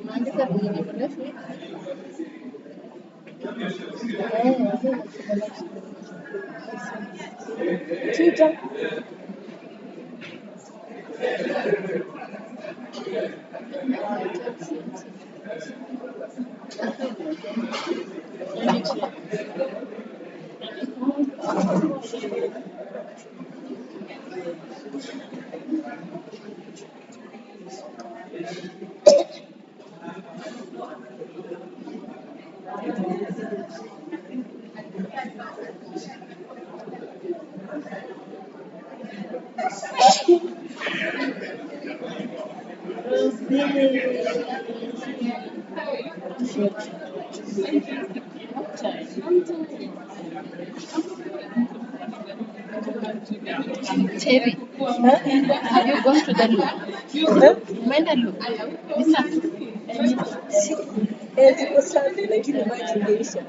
unaandika kwenye mrefu. Twitter. Cherry, have you gone to the loop? Umeenda loop? Ni safi? Ziko safi lakini maji imeisha.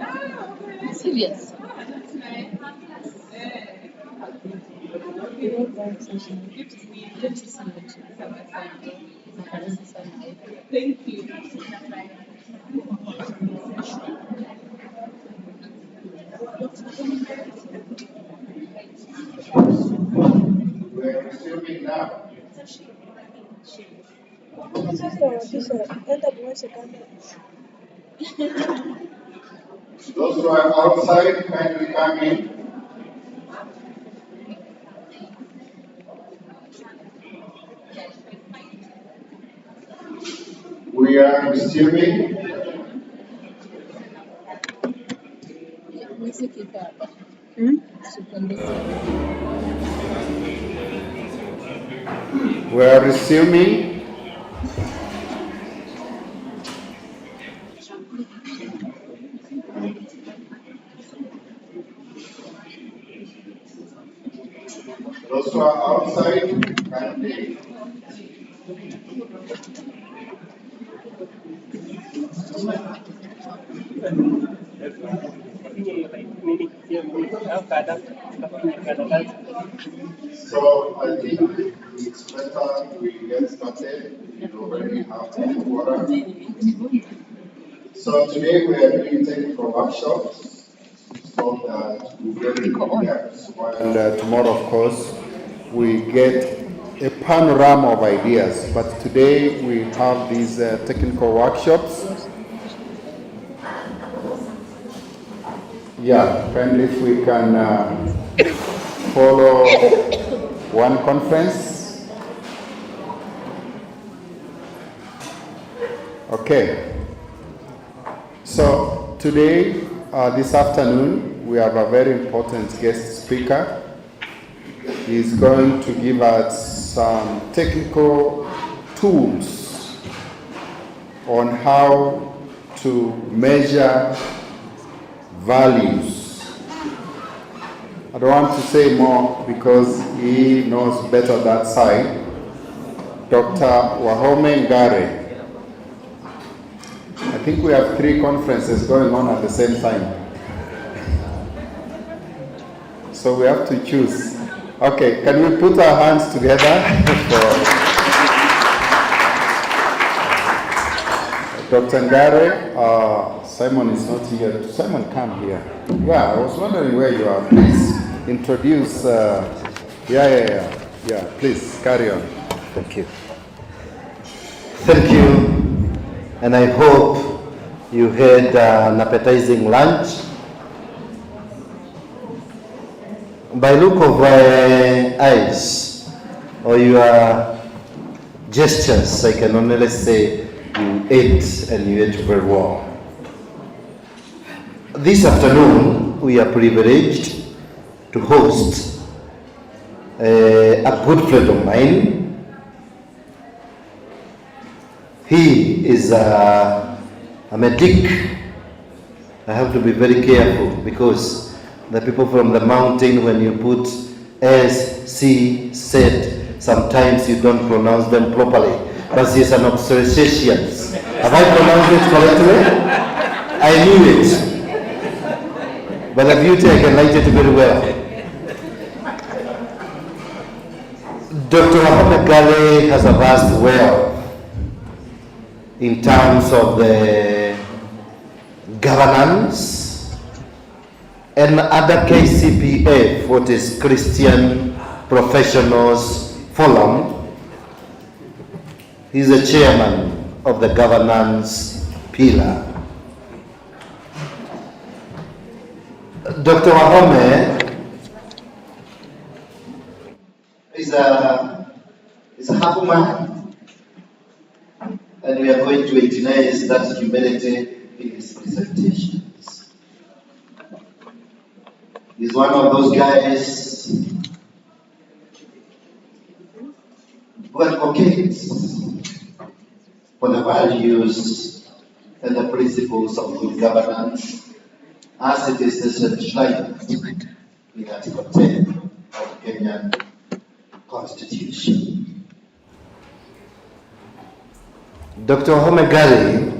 Serious? Thank you. We're resuming now. Those who are outside, kindly come in. We are resuming. We are resuming. Those who are outside, kindly. So I think it's better we get started. We already have the quorum. So today we are doing technical workshops so that we get the gaps. And tomorrow, of course, we get a panorama of ideas. But today we have these technical workshops. Yeah, kindly if we can follow one conference. Okay. So today, this afternoon, we have a very important guest speaker. He's going to give us some technical tools on how to measure values. I don't want to say more because he knows better that side. Dr. Wahome Ngare. I think we have 3 conferences going on at the same time. So we have to choose. Okay, can we put our hands together for Dr. Ngare? Simon is not here. Simon, come here. Yeah, I was wondering where you are. Please introduce. Yeah. Please carry on. Thank you. Thank you. And I hope you had an appetizing lunch. By look of eyes or your gestures, I can only say you ate and you ate very well. This afternoon, we are privileged to host a good friend of mine. He is a medic. I have to be very careful because the people from the mountain, when you put S, C, Z, sometimes you don't pronounce them properly. But he is an obstetrician. Have I pronounced it correctly? I knew it. But the beauty, I can write it very well. Dr. Wahome Ngare has a vast wealth in terms of the governance and other KCPF, what is Christian Professionals Forum. He's the chairman of the governance pillar. Dr. Wahome is a humble man, and we are going to witness that humility in his presentations. He's one of those guys who advocates for the values and the principles of good governance as it is enshrined in Article 10 of the Kenyan Constitution. Dr. Homegari,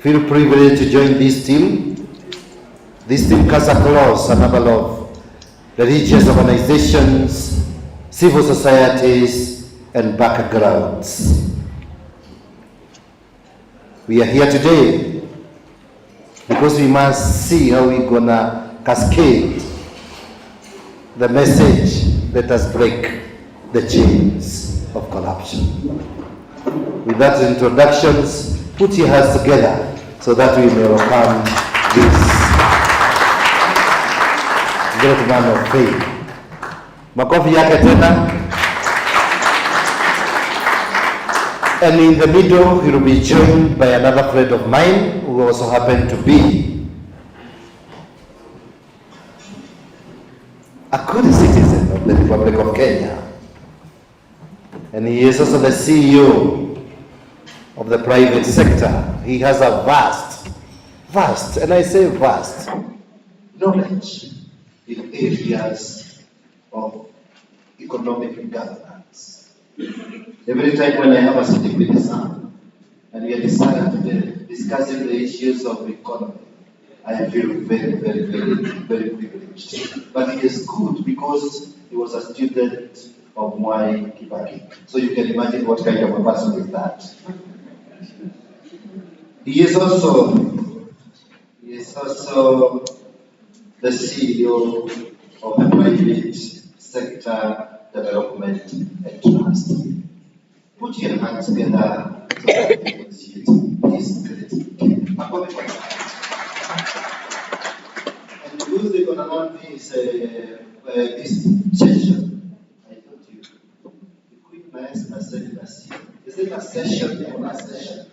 feel privileged to join this team. This team cuts across a number of religious organizations, civil societies, and backgrounds. We are here today because we must see how we're gonna cascade the message. Let us break the chains of corruption. With that introductions, put your hands together so that we may welcome this great man of faith. Makofi yake tena. And in the middle, he will be joined by another friend of mine who also happened to be a good citizen of the Republic of Kenya. And he is also the CEO of the private sector. He has a vast, and I say vast, knowledge in areas of economic governance. Every time when I have a sitting with his son, and we are discussing the issues of economy, I feel very, very, very, very privileged. But it is good because he was a student of my Kibaki. So you can imagine what kind of a person is that. He is also the CEO of the private sector development and trust. Put your hands together so that you can see this great. And because they're going to run this session, I thought you quit nice and said is it a session or a session?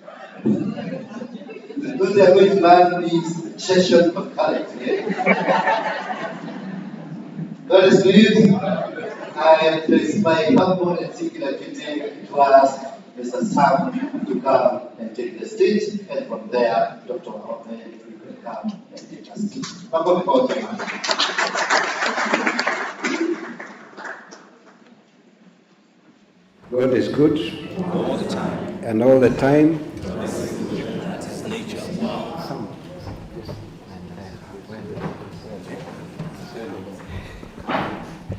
Because they are going to learn this session concurrently. God is good. And it's my humble and singular duty to ask Mr. Sam to come and take the stage, and from there, Dr. Ahmed will come and take us. God is good all the time. And all the time. That's his nature.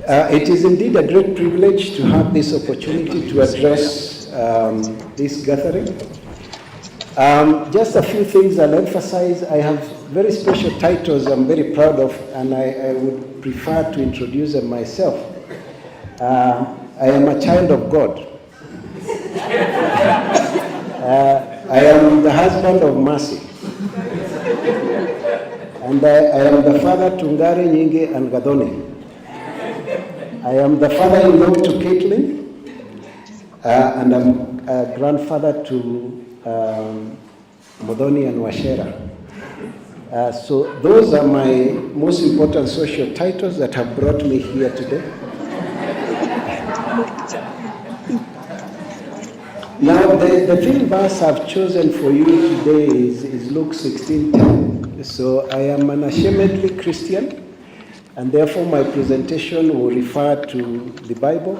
It is indeed a great privilege to have this opportunity to address this gathering. Just a few things I'll emphasize. I have very special titles I'm very proud of, and I would prefer to introduce them myself. I am a child of God. I am the husband of mercy. And I am the father to Ngare, Nyingi, and Gadoni. I am the father-in-law to Caitlin, and I'm a grandfather to Modoni and Washera. So those are my most important social titles that have brought me here today. Now, the theme verse I've chosen for you today is Luke 16:10. So I am an unashamedly Christian, and therefore my presentation will refer to the Bible.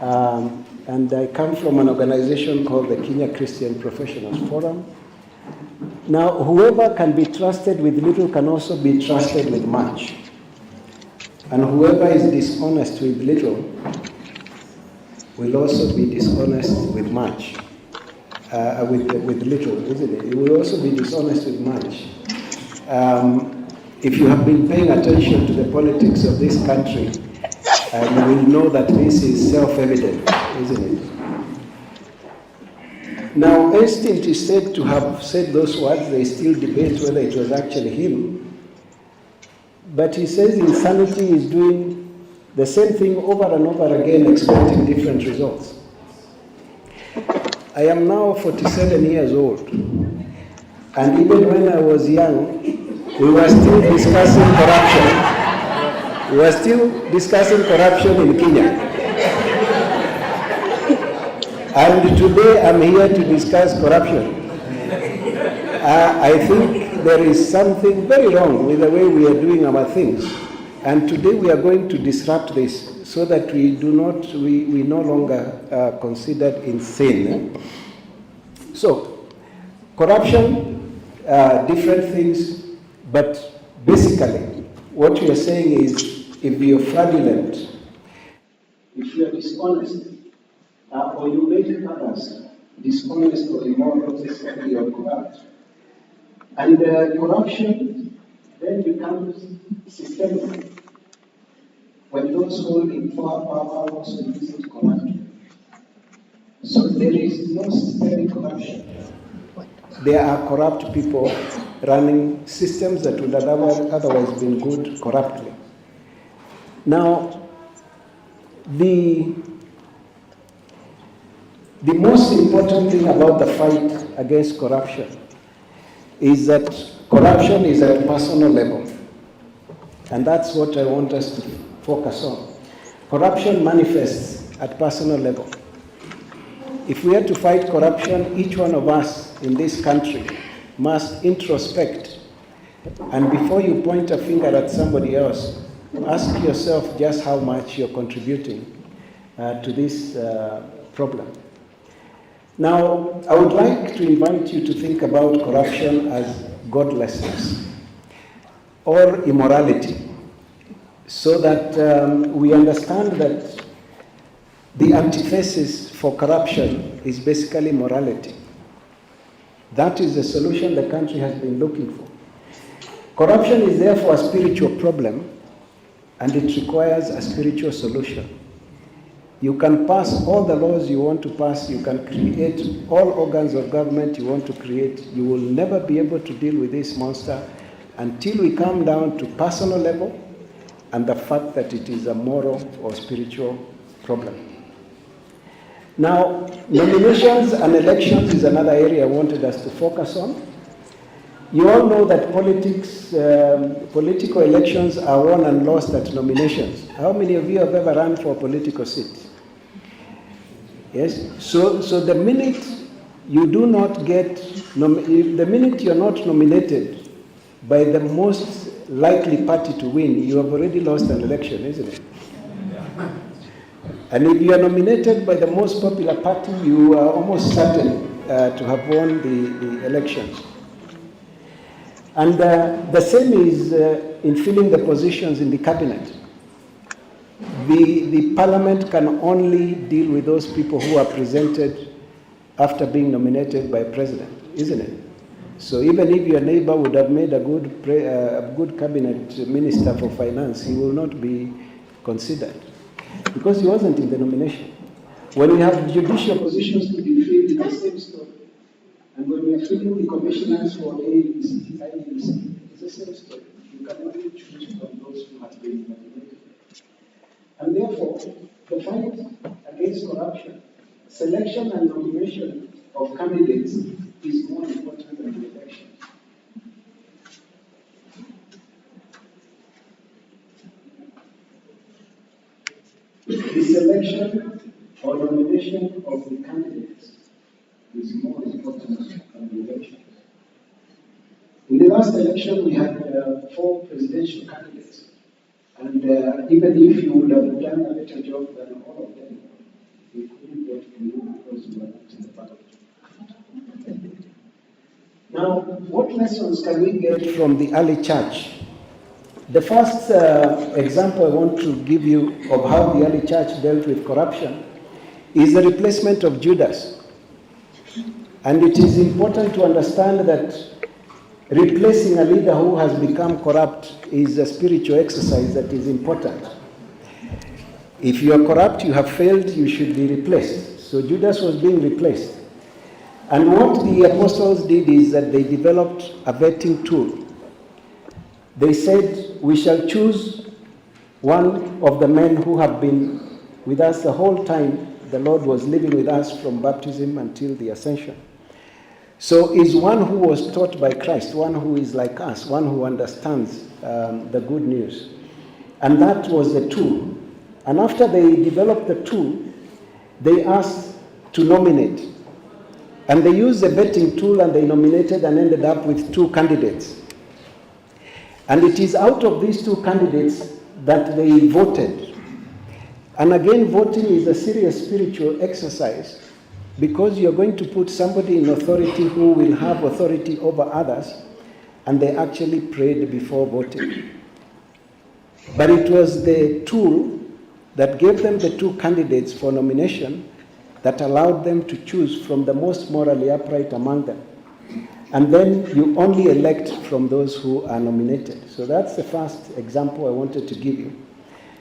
And I come from an organization called the Kenya Christian Professionals Forum. Now, whoever can be trusted with little can also be trusted with much. And whoever is dishonest with little will also be dishonest with much. With little, isn't it? It will also be dishonest with much. If you have been paying attention to the politics of this country, you will know that this is self-evident, isn't it? Now, Einstein is said to have said those words. They still debate whether it was actually him. But he says insanity is doing the same thing over and over again, expecting different results. I am now 47 years old. And even when I was young, we were still discussing corruption. We were still discussing corruption in Kenya. And today I'm here to discuss corruption. I think there is something very wrong with the way we are doing our things. And today we are going to disrupt this so that we no longer considered insane. So, corruption, different things, but basically what we are saying is if you are fraudulent, if you are dishonest, or you make others dishonest or immoral, or you are corrupt, and corruption then becomes systemic. When those holding power also use it corruptly. So there is no systemic corruption. There are corrupt people running systems that would have otherwise been good corruptly. Now, the most important thing about the fight against corruption is that corruption is at a personal level. And that's what I want us to focus on. Corruption manifests at personal level. If we are to fight corruption, each one of us in this country must introspect. And before you point a finger at somebody else, ask yourself just how much you're contributing to this problem. Now, I would like to invite you to think about corruption as godlessness or immorality, so that we understand that the antithesis for corruption is basically morality. That is the solution the country has been looking for. Corruption is therefore a spiritual problem, and it requires a spiritual solution. You can pass all the laws you want to pass, you can create all organs of government you want to create, you will never be able to deal with this monster until we come down to personal level and the fact that it is a moral or spiritual problem. Now, nominations and elections is another area I wanted us to focus on. You all know that political elections are won and lost at nominations. How many of you have ever run for a political seat? Yes? So the minute you do not get, the minute you're not nominated by the most likely party to win, you have already lost an election, isn't it? And if you are nominated by the most popular party, you are almost certain to have won the elections. And the same is in filling the positions in the cabinet. The parliament can only deal with those people who are presented after being nominated by a president, isn't it? So even if your neighbor would have made a good cabinet minister for finance, he will not be considered because he wasn't in the nomination. When we have judicial positions to be filled, it's the same story. And when we are filling the commissioners for AEBC, it's the same story. You can only choose from those who have been nominated. And therefore, the fight against corruption, selection and nomination of candidates is more important than the election. The selection or nomination of the candidates is more important than the election. In the last election, we had 4 presidential candidates. And even if you would have done a better job than all of them, we couldn't vote for you because you were not in the ballot. Now, what lessons can we get from the early church? The first example I want to give you of how the early church dealt with corruption is the replacement of Judas. And it is important to understand that replacing a leader who has become corrupt is a spiritual exercise that is important. If you are corrupt, you have failed, you should be replaced. So Judas was being replaced. And what the apostles did is that they developed a vetting tool. They said, we shall choose one of the men who have been with us the whole time the Lord was living with us from baptism until the ascension. So is one who was taught by Christ, one who is like us, one who understands the good news. And that was the tool. And after they developed the tool, they asked to nominate. And they used a vetting tool and they nominated and ended up with 2 candidates. And it is out of these 2 candidates that they voted. And again, voting is a serious spiritual exercise because you're going to put somebody in authority who will have authority over others, and they actually prayed before voting. But it was the tool that gave them the 2 candidates for nomination that allowed them to choose from the most morally upright among them. And then you only elect from those who are nominated. So that's the first example I wanted to give you.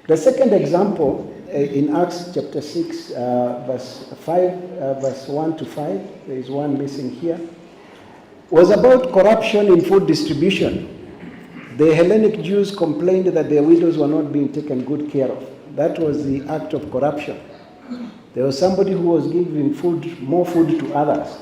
The second example in Acts chapter 6, verse 1 to 5, there is one missing here, was about corruption in food distribution. The Hellenic Jews complained that their widows were not being taken good care of. That was the act of corruption. There was somebody who was giving more food to others.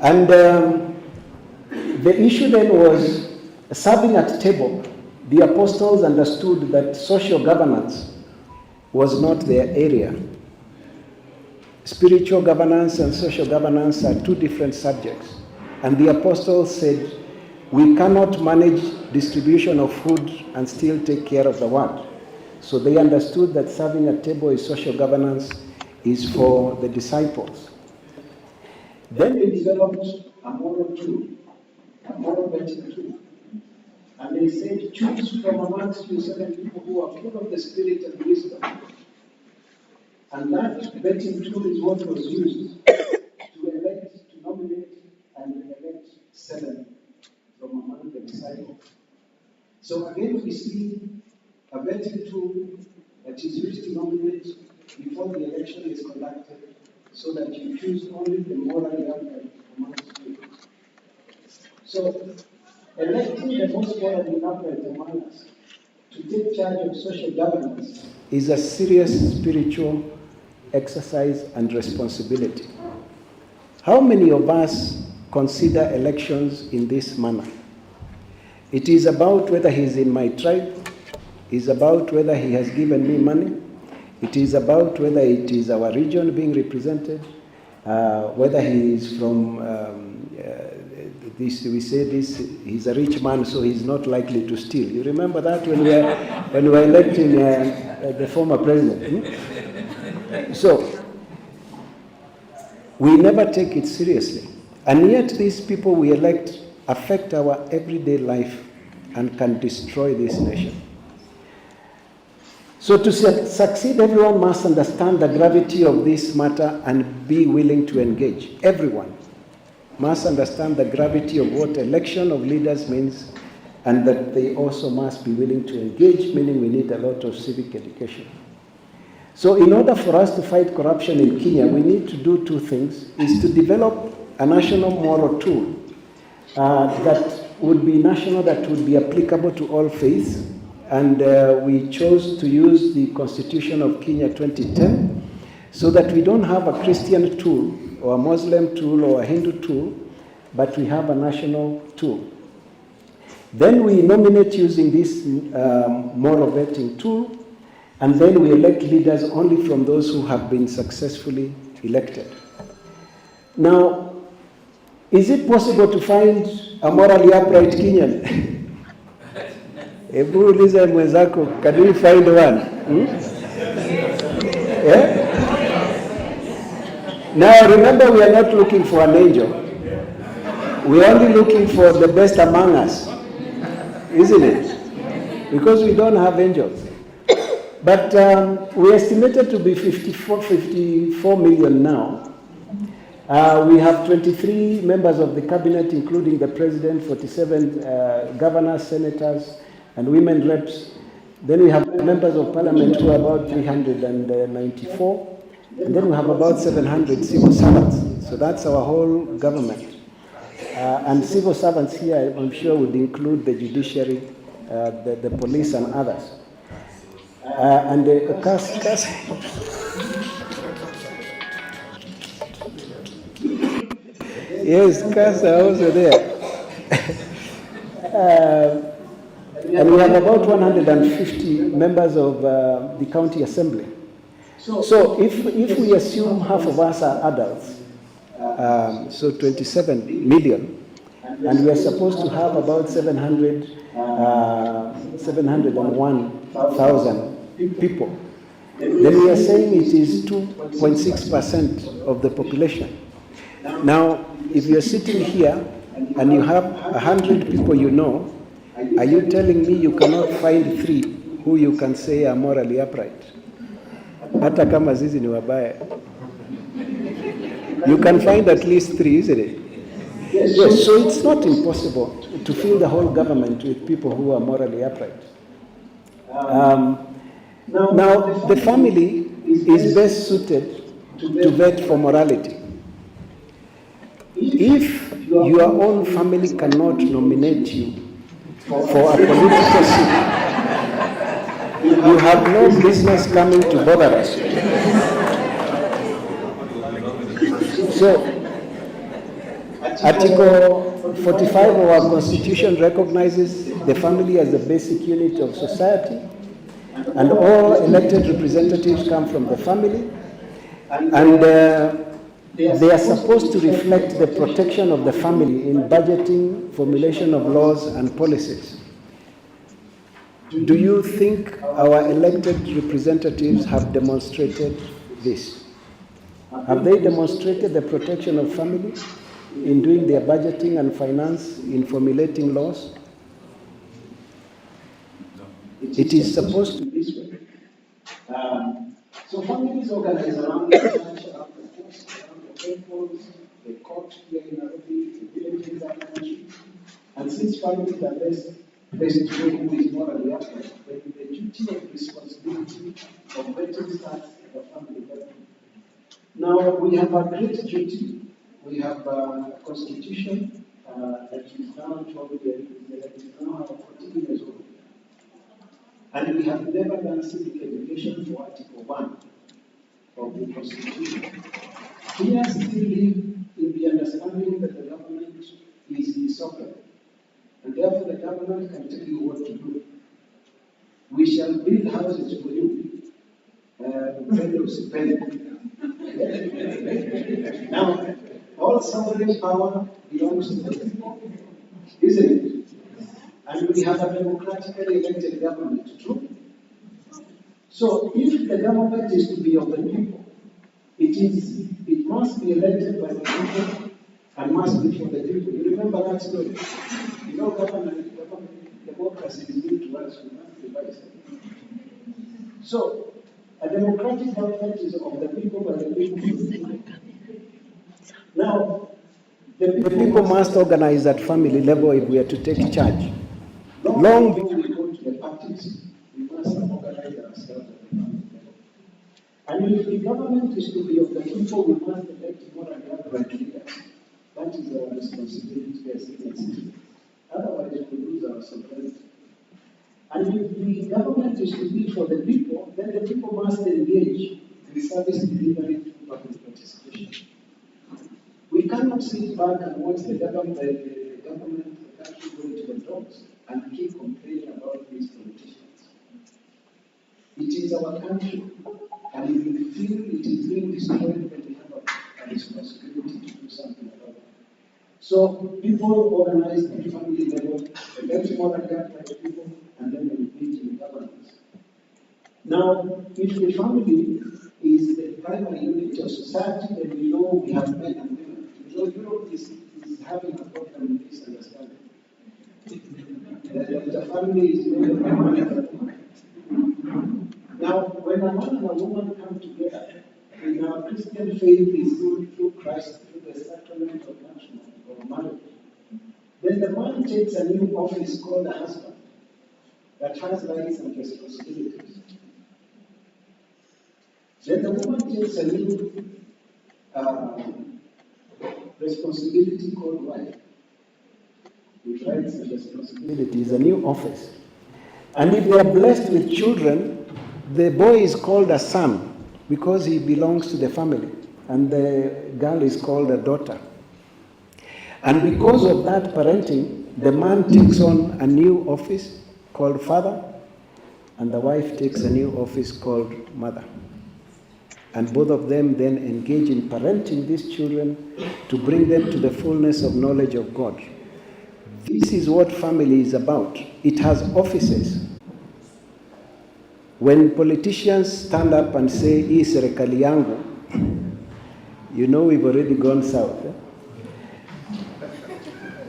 And the issue then was serving at table. The apostles understood that social governance was not their area. Spiritual governance and social governance are 2 different subjects. And the apostles said, we cannot manage distribution of food and still take care of the world. So they understood that serving at table is social governance, is for the disciples. Then they developed a moral tool, a moral vetting tool. And they said, choose from amongst you 7 people who are full of the spirit and wisdom. And that vetting tool is what was used to elect, to nominate, and elect 7 from among the disciples. So again, we see a vetting tool that is used to nominate before the election is conducted, so that you choose only the morally upright amongst you. So, electing the most morally upright among us to take charge of social governance is a serious spiritual exercise and responsibility. How many of us consider elections in this manner? It is about whether he's in my tribe. It is about whether he has given me money. It is about whether it is our region being represented, whether he is from this. We say this. He's a rich man, so he's not likely to steal. You remember that when we were electing the former president. So we never take it seriously, and yet these people we elect affect our everyday life and can destroy this nation. So to succeed, everyone must understand the gravity of this matter and be willing to engage. Everyone must understand the gravity of what election of leaders means, and that they also must be willing to engage, meaning we need a lot of civic education. So in order for us to fight corruption in Kenya, we need to do 2 things, is to develop a national moral tool that would be national, that would be applicable to all faiths. And we chose to use the Constitution of Kenya 2010 so that we don't have a Christian tool or a Muslim tool or a Hindu tool, but we have a national tool. Then we nominate using this moral vetting tool, and then we elect leaders only from those who have been successfully elected. Now, is it possible to find a morally upright Kenyan? Hebu uliza mwenzako, can we find one? Yeah? Now remember, we are not looking for an angel. We are only looking for the best among us, isn't it? Because we don't have angels. But we estimated to be 54 million now. We have 23 members of the cabinet, including the president, 47 governors, senators, and women reps. Then we have members of parliament who are about 394. And then we have about 700 civil servants. So that's our whole government. And civil servants here, I'm sure, would include the judiciary, the police, and others. And the yes, cars are also there. And we have about 150 members of the county assembly. So if we assume half of us are adults, so 27 million, and we are supposed to have about 701,000 people, then we are saying it is 2.6% of the population. Now, if you're sitting here and you have 100 people you know, are you telling me you cannot find 3 who you can say are morally upright? Hata kama zizi ni wabaya. You can find at least 3, isn't it? Yes, so it's not impossible to fill the whole government with people who are morally upright. Now, the family is best suited to vet for morality. If your own family cannot nominate you for a political seat, you have no business coming to bother us. So, Article 45 of our Constitution recognizes the family as the basic unit of society, and all elected representatives come from the family, and they are supposed to reflect the protection of the family in budgeting, formulation of laws and policies. Do you think our elected representatives have demonstrated this? Have they demonstrated the protection of family in doing their budgeting and finance, in formulating laws? It is supposed to be this way. So families organize around the church, around the coast, around the temples, the court here in Nairobi, the villages around the country. And since families are best placed to know who is morally upright, then the duty of responsibility of vetting starts at the family level. Now, we have a great duty. We have a constitution that is now 14 years old. And we have never done civic education for Article 1 of the Constitution. We are still live in the understanding that the government is the sovereign, and therefore the government can tell you what to do. We shall build houses for you. Now, all sovereign power belongs to the people, isn't it? And we have a democratically elected government, true? So if the government is to be of the people, it must be elected by the people and must be for the people. You remember that story? You know, government democracy is new to us, we must revise it. So a democratic government is of the people by the people. Now, the people must organize at family level if we are to take charge. Long before we go to the parties, we must organize ourselves at the family level. And if the government is to be of the people, we must elect more and more leaders. That is our responsibility as citizens. Otherwise, we lose our sovereignty. And if the government is to be for the people, then the people must engage in service delivery through public participation. We cannot sit back and watch the government, the country going to the dogs and keep complaining about these politicians. It is our country, and if we feel it is being destroyed, then we have a responsibility to do something about it. So people organize at family level, elect more and more people, and then they meet in governance. Now, if the family is the primary unit of society, then we know we have men and women. So Europe is having a problem with this understanding. The family is made of a man and a woman. Now, when a man and a woman come together, in our Christian faith is through Christ, through the sacrament of marriage, then the man takes a new office called a husband that has rights and responsibilities. Then the woman takes a new responsibility called wife, with rights and responsibilities, a new office. And if they are blessed with children, the boy is called a son because he belongs to the family, and the girl is called a daughter. And because of that parenting, the man takes on a new office called father, and the wife takes a new office called mother. and both of them then engage in parenting these children to bring them to the fullness of knowledge of God. This is what family is about. It has offices. When politicians stand up and say, hii serikali yangu, you know we've already gone south.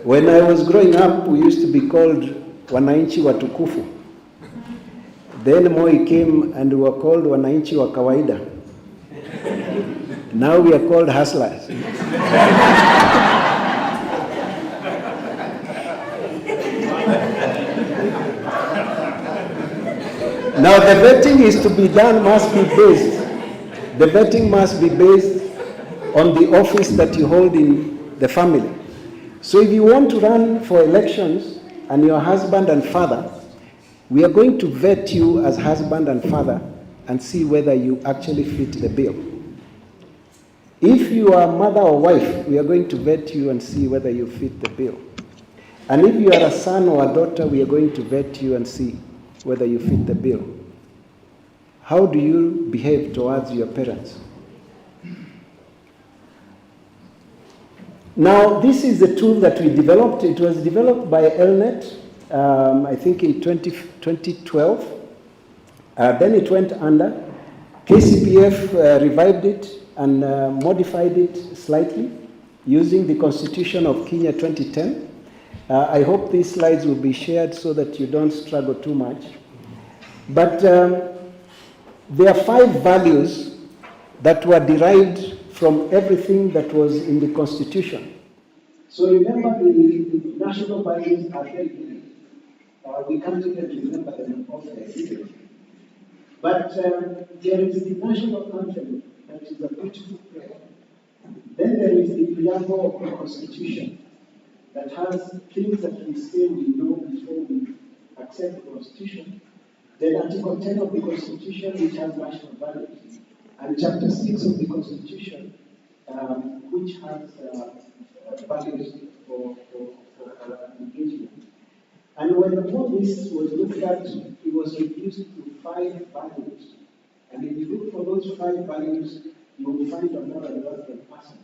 When I was growing up, we used to be called wananchi watukufu. Then Moi came and we were called wananchi wa kawaida. Now we are called hustlers. Now the vetting is to be done, the vetting must be based on the office that you hold in the family. So if you want to run for elections and you're husband and father, we are going to vet you as husband and father and see whether you actually fit the bill. If you are mother or wife, we are going to vet you and see whether you fit the bill. And if you are a son or a daughter, we are going to vet you and see whether you fit the bill. How do you behave towards your parents? Now, this is the tool that we developed. It was developed by Elnet, I think in 2012. Then it went under. KCPF revived it and modified it slightly using the Constitution of Kenya 2010. I hope these slides will be shared so that you don't struggle too much. But there are 5 values that were derived from everything that was in the Constitution. So remember, the national values are very good. We can't even remember them off the head. But there is the national anthem that is a beautiful prayer. Then there is the preamble of the Constitution that has things that we say we know before we accept the Constitution. Then Article 10 of the Constitution, which has national values. And Chapter 6 of the Constitution, which has values for engagement. And when all this was looked at, it was reduced to 5 values. And if you look for those 5 values, you will find a more relevant person.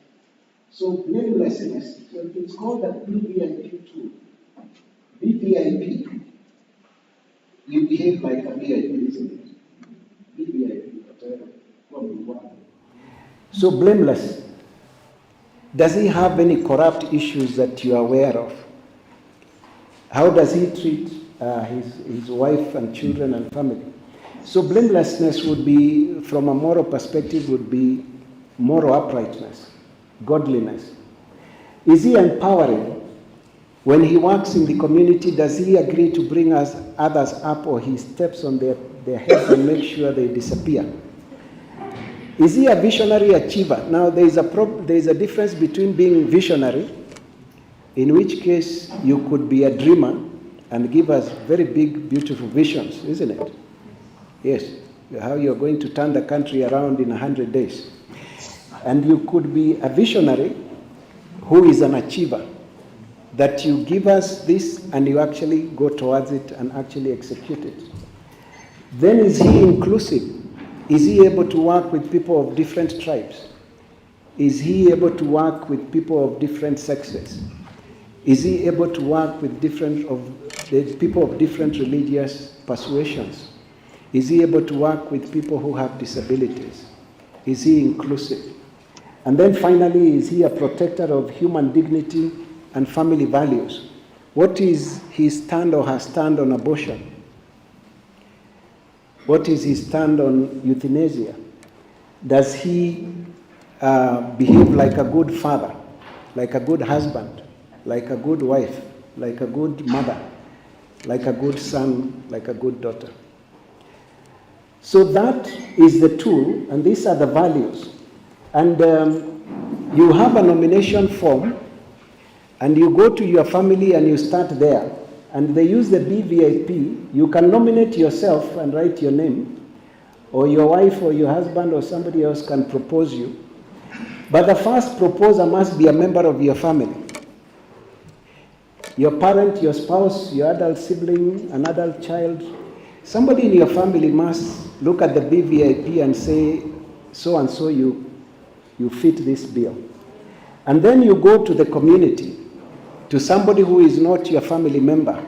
So blamelessness, so it's called a BVIP tool. BVIP, you behave like a VIP, isn't it? BVIP, whatever. So blameless. Does he have any corrupt issues that you are aware of? How does he treat his wife and children and family? So blamelessness would be, from a moral perspective, would be moral uprightness, godliness. Is he empowering? When he works in the community, does he agree to bring others up, or he steps on their heads and make sure they disappear? Is he a visionary achiever? Now, there is a difference between being visionary, in which case you could be a dreamer and give us very big, beautiful visions, isn't it? Yes, how you're going to turn the country around in 100 days. And you could be a visionary who is an achiever, that you give us this and you actually go towards it and actually execute it. Then is he inclusive? Is he able to work with people of different tribes? Is he able to work with people of different sexes? Is he able to work with people of different religious persuasions? Is he able to work with people who have disabilities? Is he inclusive? And then finally, is he a protector of human dignity and family values? What is his stand or her stand on abortion? What is his stand on euthanasia? Does he behave like a good father, like a good husband, like a good wife, like a good mother, like a good son, like a good daughter? So that is the tool, and these are the values. And you have a nomination form, and you go to your family and you start there. And they use the BVIP. You can nominate yourself and write your name, or your wife or your husband or somebody else can propose you. But the first proposer must be a member of your family. Your parent, your spouse, your adult sibling, an adult child. Somebody in your family must look at the BVIP and say, so and so you fit this bill. And then you go to the community, to somebody who is not your family member.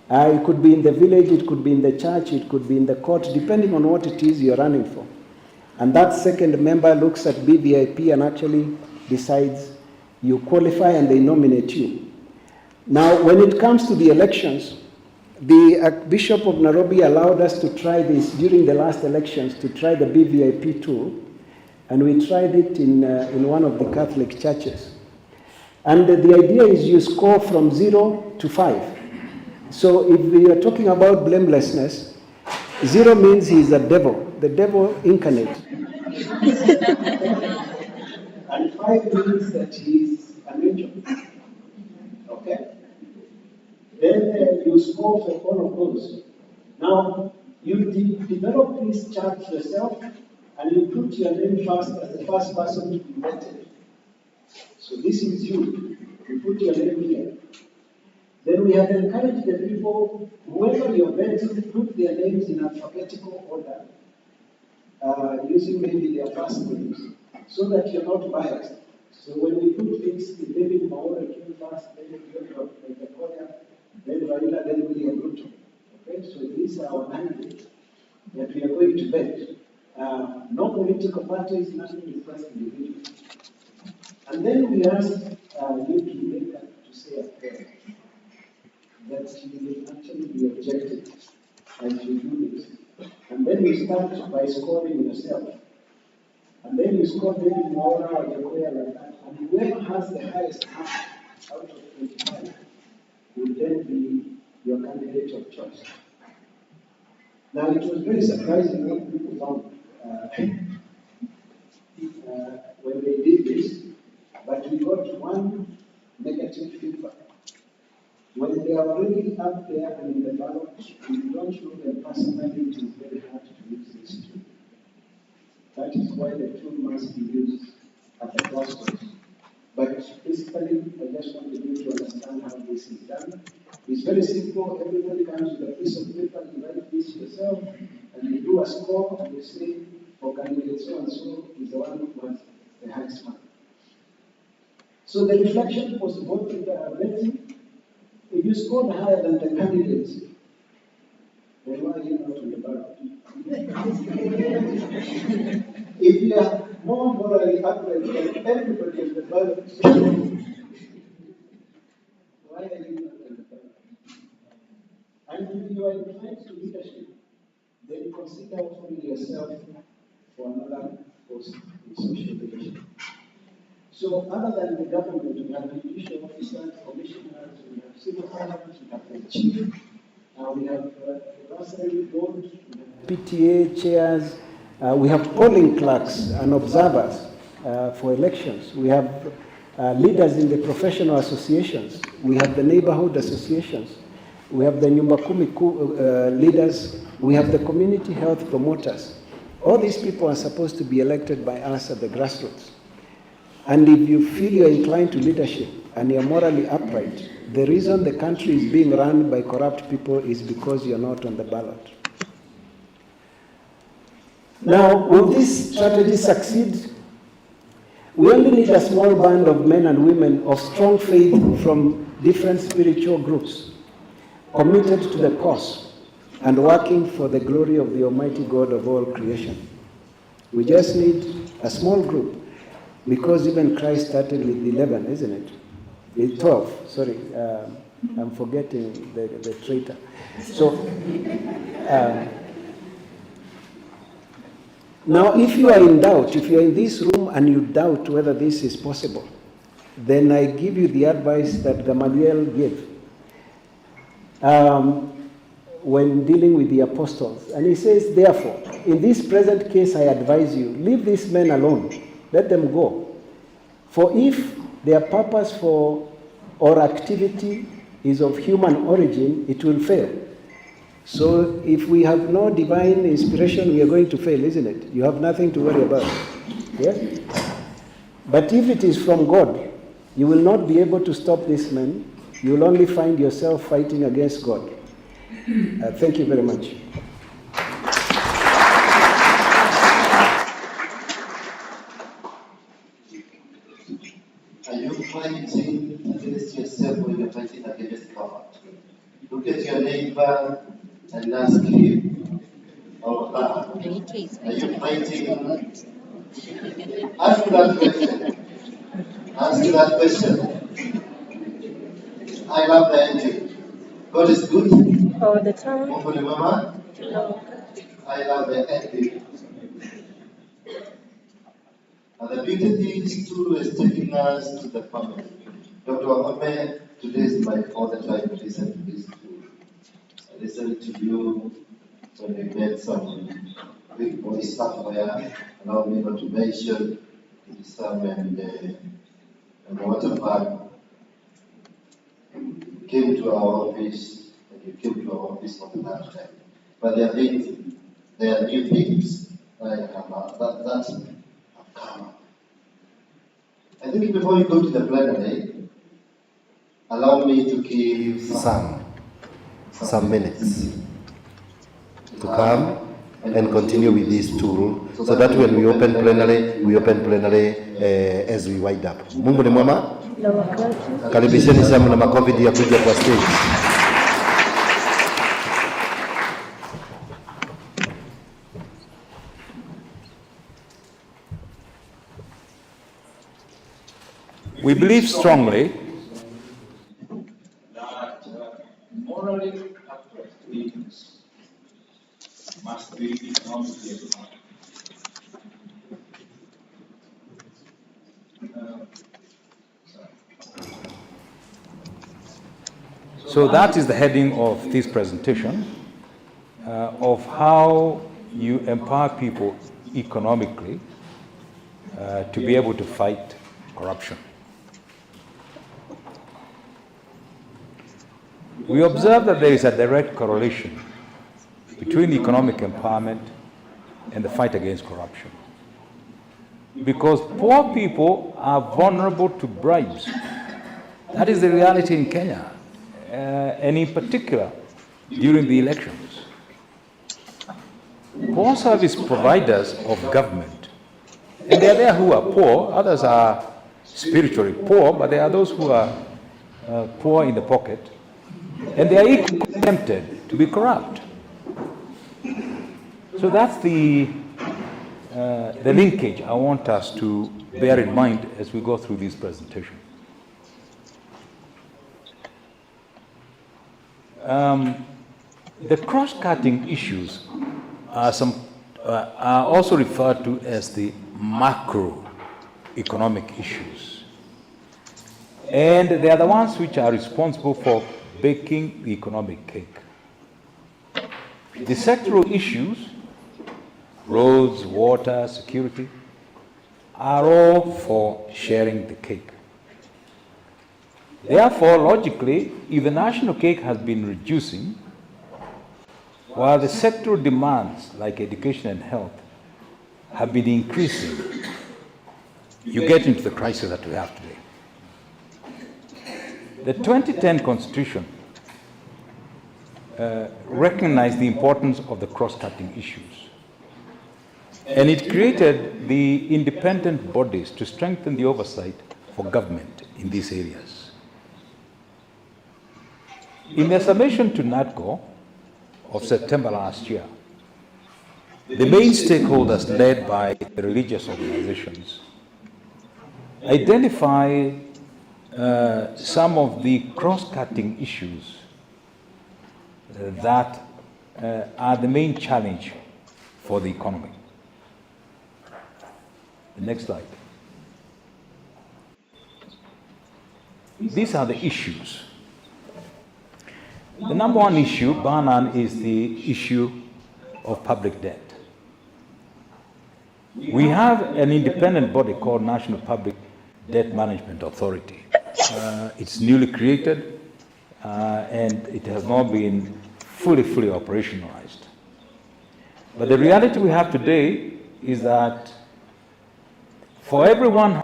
It could be in the village, it could be in the church, it could be in the court, depending on what it is you're running for. And that second member looks at BVIP and actually decides you qualify and they nominate you. Now, when it comes to the elections, the Bishop of Nairobi allowed us to try this during the last elections, to try the BVIP tool, and we tried it in one of the Catholic churches. And the idea is you score from 0 to 5. So if we are talking about blamelessness, 0 means he is a devil, the devil incarnate. And 5 means that he is an angel. Okay? Then you score for all of those. Now, you develop this chart yourself, and you put your name first as the first person to be vetted. So this is you. You put your name here. Then we have encouraged the people, whoever you're vetting, put their names in alphabetical order, using maybe their first names, so that you're not biased. So when we put this, the David Maora came first, then the Korea, then Raila, then William Ruto. Okay, so these are our candidates that we are going to vet. No political parties, nothing is just individuals. And then we ask you to make to say a prayer that you will actually be objective as you do this. And then you start by scoring yourself. And then you score David Maora or Jekoya like that. And whoever has the highest mark out of 25 will then be your candidate of choice. Now, it was very surprising what people found when they did this, but we got one negative feedback. When they are already up there and in the ballot, we don't know them personally, it is very hard to use this tool. That is why the tool must be used at the crossroads. But basically, I just want you to understand how this is done. It's very simple. Everybody comes with a piece of paper, you write this yourself, and you do a score, and you say, for candidate so and so is the one who has the highest mark. So the reflection was both vetting. If you scored higher than the candidates, then why are you not on the ballot? If you are more morally upright than everybody on the ballot, why are you not on the ballot? And if you are inclined to leadership, then consider offering yourself for another post in social leadership. So other than the government, we have judicial officers, commissioners, we have civil servants, we have the chief, we have advisory board, PTA chairs, we have polling clerks and observers for elections. We have leaders in the professional associations. We have the neighborhood associations. We have the Nyumba Kumi leaders. We have the community health promoters. All these people are supposed to be elected by us at the grassroots. And if you feel you're inclined to leadership and you're morally upright, the reason the country is being run by corrupt people is because you're not on the ballot. Now, will this strategy succeed? We only need a small band of men and women of strong faith from different spiritual groups, committed to the cause and working for the glory of the Almighty God of all creation. We just need a small group, because even Christ started with 11, isn't it? With 12, sorry. I'm forgetting the traitor. So, now if you are in doubt, if you are in this room and you doubt whether this is possible, then I give you the advice that Gamaliel gave when dealing with the apostles. And he says, therefore, in this present case I advise you, leave these men alone. Let them go. For if their purpose for or activity is of human origin, it will fail. So if we have no divine inspiration, we are going to fail, isn't it? You have nothing to worry about. Yes? But if it is from God, you will not be able to stop this man. You will only find yourself fighting against God. Thank you very much. you're fighting against poverty. Look at your neighbor and ask him or her, are you fighting? Ask that question. Ask that question. I love the ending. God is good. All the time. Mungu ni mwema. No. I love the ending. And the beauty thing is too is taking us to the family. Dr. Wahome, today is my fourth time to listen to this too. I listened to you when we met some big boys somewhere, allow me not to mention some and the water park. You came to our office and you came to our office for the last time. But there are things, there are new things that have come. I think before you go to the plenary, allow me to give some minutes to come and continue with this tool so that when we open plenary as we wind up. Mungu ni mwema. Karibisheni sana na makofi ya kuja kwa stage. We believe strongly that morally upright leaders must be economically advanced. So that is the heading of this presentation, of how you empower people economically to be able to fight corruption. We observe that there is a direct correlation between economic empowerment and the fight against corruption. Because poor people are vulnerable to bribes. That is the reality in Kenya. And in particular, during the elections. Poor service providers of government, and they are there who are poor, others are spiritually poor, but there are those who are poor in the pocket, and they are equally tempted to be corrupt. So that's the linkage I want us to bear in mind as we go through this presentation. The cross-cutting issues are also referred to as the macroeconomic issues. And they are the ones which are responsible for baking the economic cake. The sectoral issues, roads, water, security, are all for sharing the cake. Therefore, logically, if the national cake has been reducing, while the sectoral demands like education and health have been increasing, you get into the crisis that we have today. The 2010 Constitution recognized the importance of the cross-cutting issues, and it created the independent bodies to strengthen the oversight for government in these areas. In their submission to NADCO of September last year, the main stakeholders led by the religious organizations identify some of the cross-cutting issues that are the main challenge for the economy. The next slide. These are the issues. The number one issue, bar none, is the issue of public debt. We have an independent body called National Public Debt Management Authority. It's newly created and it has not been fully operationalized. But the reality we have today is that for everyone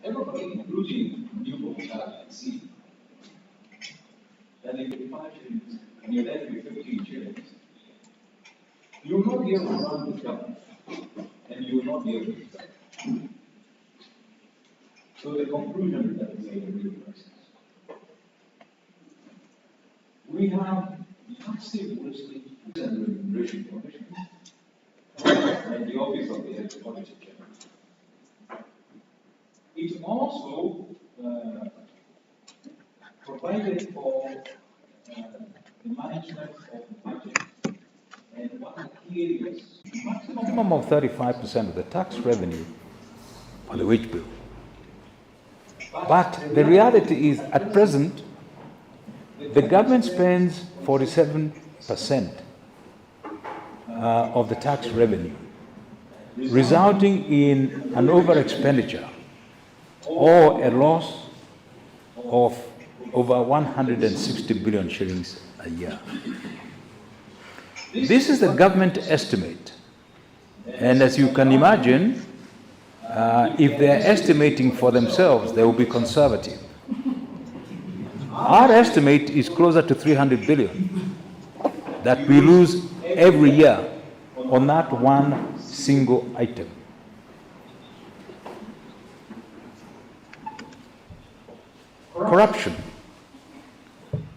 everybody, including you can see that if you 5 shillings and you're left with 15 shillings, you will not be able to run the government and you will not be able to sell. So the conclusion that we agree with. We have massive wastage and remuneration commission and the office of the head auditor general. It also provided for the management of the budget and what are key areas. Maximum of 35% of the tax revenue on the wage bill. But the reality is, at present, the government spends 47% of the tax revenue, resulting in an over-expenditure or a loss of over 160 billion shillings a year. This is the government estimate. And as you can imagine, if they're estimating for themselves, they will be conservative. Our estimate is closer to 300 billion that we lose every year on that one single item. Corruption.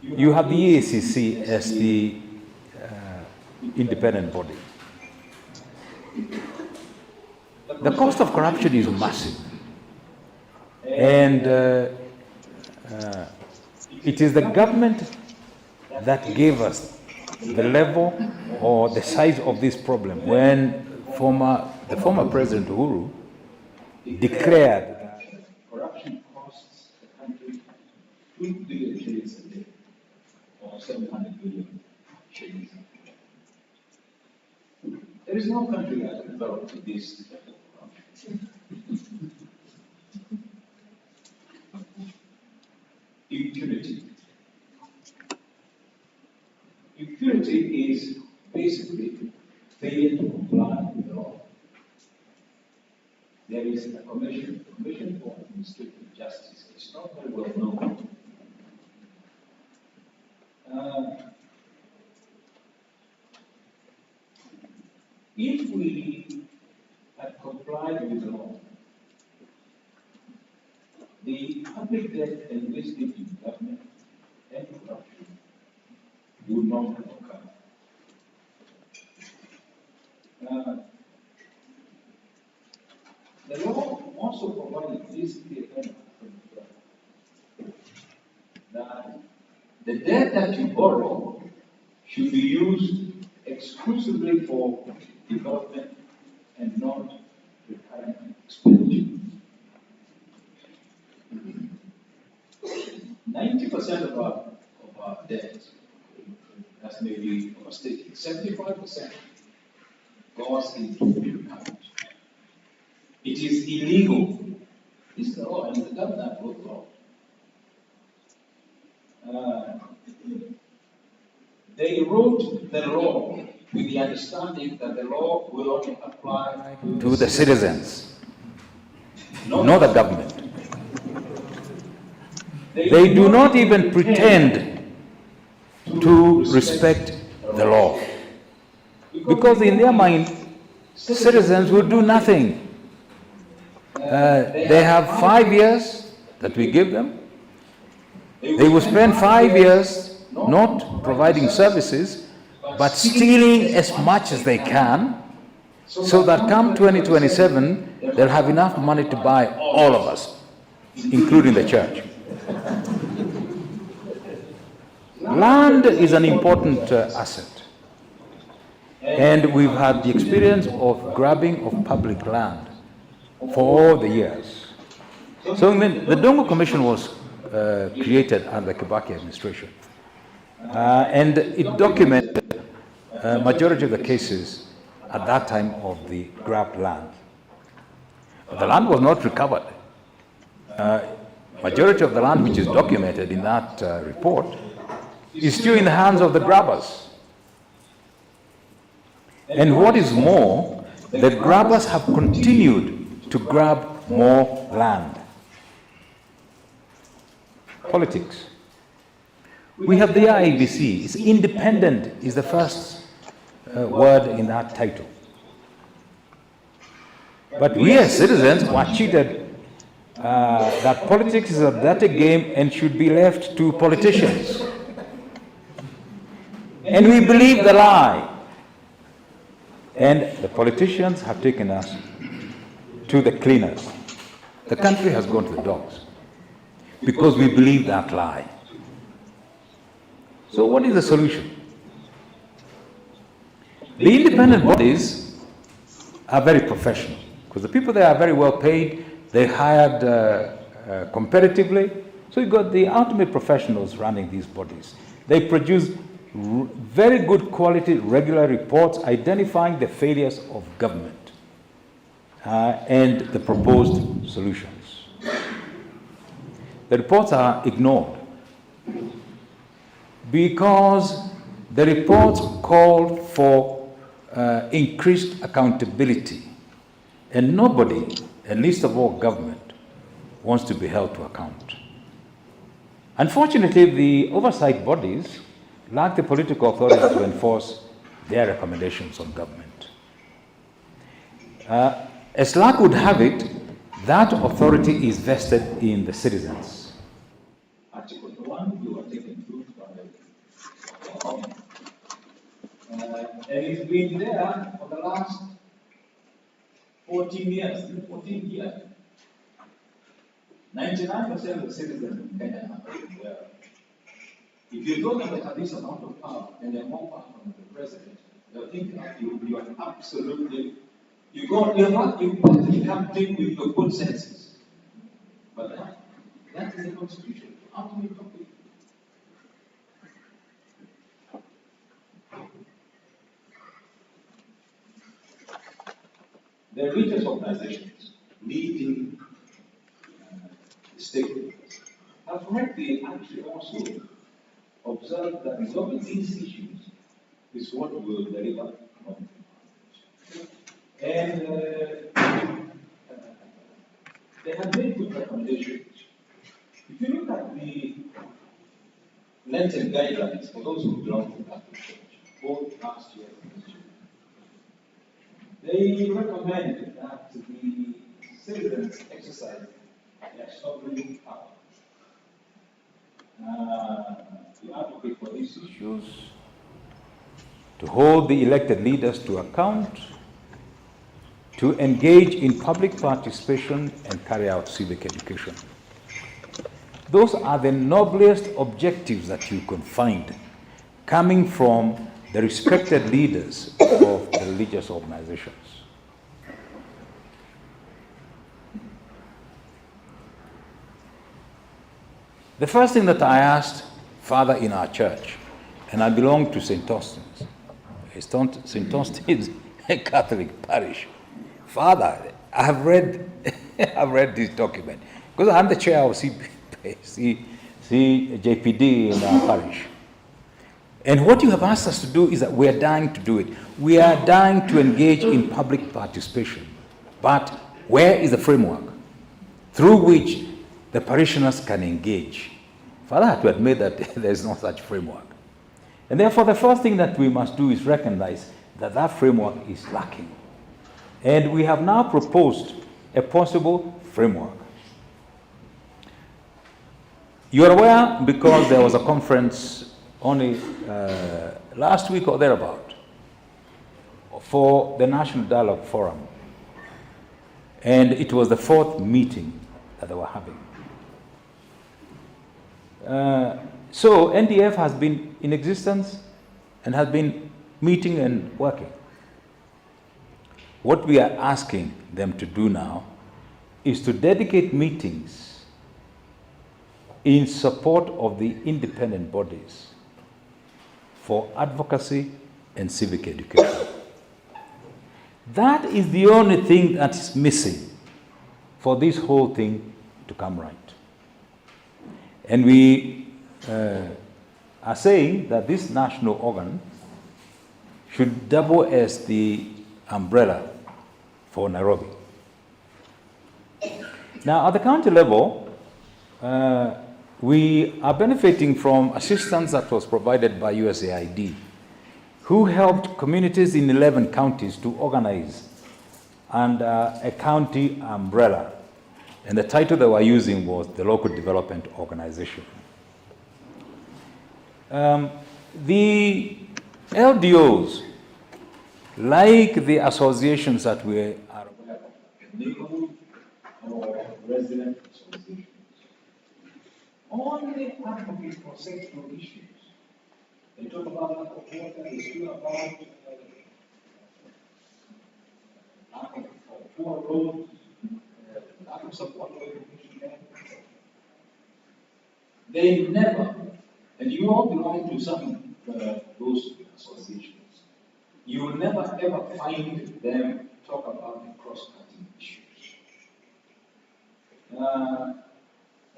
You have the EACC as the independent body. The cost of corruption is massive. And it is the government that gave us the level or the size of this problem when the former President Uhuru declared that corruption costs the country 2 billion shillings a day, or 700 billion shillings a day. There is no country that has developed this level of corruption. Impunity. Impunity is basically failure to comply with the law. There is a commission for administrative justice. It's not very well known. If we had complied with the law, the public debt invested in government and corruption would not have occurred. The law also provided this clear that the debt that you borrow should be used exclusively for development and not recurrent expenditure. 90% of our debt, that's maybe overstated, 75% goes into recurrent. It is illegal. This is the law, and the government wrote the law. They wrote the law with the understanding that the law will only apply to the citizens, not the government. They do not even pretend to respect the law, because in their mind, citizens will do nothing. They have 5 years that we give them. They will spend 5 years not providing services, but stealing as much as they can, so that come 2027, they'll have enough money to buy all of us, including the church. Land is an important asset. And we've had the experience of grabbing of public land for all the years. So the Dongo Commission was created under the Kibaki administration. And it documented majority of the cases at that time of the grabbed land. But the land was not recovered. Majority of the land which is documented in that report is still in the hands of the grabbers. And what is more, the grabbers have continued to grab more land. Politics. We have the IEBC. It's independent is the first word in that title. But we as citizens were cheated that politics is a dirty game and should be left to politicians. And we believe the lie. And the politicians have taken us to the cleaners. The country has gone to the dogs because we believe that lie. So what is the solution? The independent bodies are very professional because the people there are very well paid. They hired competitively. So you've got the ultimate professionals running these bodies. They produce very good quality regular reports identifying the failures of government and the proposed solutions. The reports are ignored because the reports call for increased accountability, and nobody, and least of all government, wants to be held to account. Unfortunately, the oversight bodies lack the political authority to enforce their recommendations on government. As luck would have it, that authority is vested in the citizens. Article 1, you are taken through by and it's been there for the last 14 years. 99% of the citizens in Kenya are very aware. If you don't have this amount of power and they're more powerful than the president, they'll think that you are absolutely, you impact the country with your good senses. But that is the constitution. Ultimately, the religious organizations leading the stakeholders have correctly actually also observed that resolving these issues is what will deliver. And they have made good recommendations. If you look at the Lenten guidelines for those who belong to the Catholic Church, both last year and this year, they recommend that the citizens exercise their sovereign power to advocate for these issues, to hold the elected leaders to account, to engage in public participation and carry out civic education. Those are the noblest objectives that you can find coming from the respected leaders of the religious organizations. The first thing that I asked Father in our church, and I belong to St. Austin's. St. Austin's a Catholic parish. Father, I have read this document because I'm the chair of JPD in our parish. And what you have asked us to do is that we are dying to do it. We are dying to engage in public participation. But where is the framework through which the parishioners can engage? Father had to admit that there is no such framework. And therefore, the first thing that we must do is recognize that that framework is lacking. And we have now proposed a possible framework. You are aware, because there was a conference only last week or thereabout for the National Dialogue Forum. And it was the 4th meeting that they were having. So NDF has been in existence and has been meeting and working. What we are asking them to do now is to dedicate meetings in support of the independent bodies for advocacy and civic education. That is the only thing that is missing for this whole thing to come right. And we are saying that this national organ should double as the umbrella for Nairobi. Now, at the county level, we are benefiting from assistance that was provided by USAID, who helped communities in 11 counties to organize under a county umbrella. And the title they were using was the Local Development Organization. The LDOs, like the associations that we are aware of, neighborhood or resident associations, only advocate for sectoral issues. They talk about lack of water, they speak about lack of poor roads, lack of support for education. They never, and you all belong to some those associations, you will never ever find them talk about the cross-cutting issues.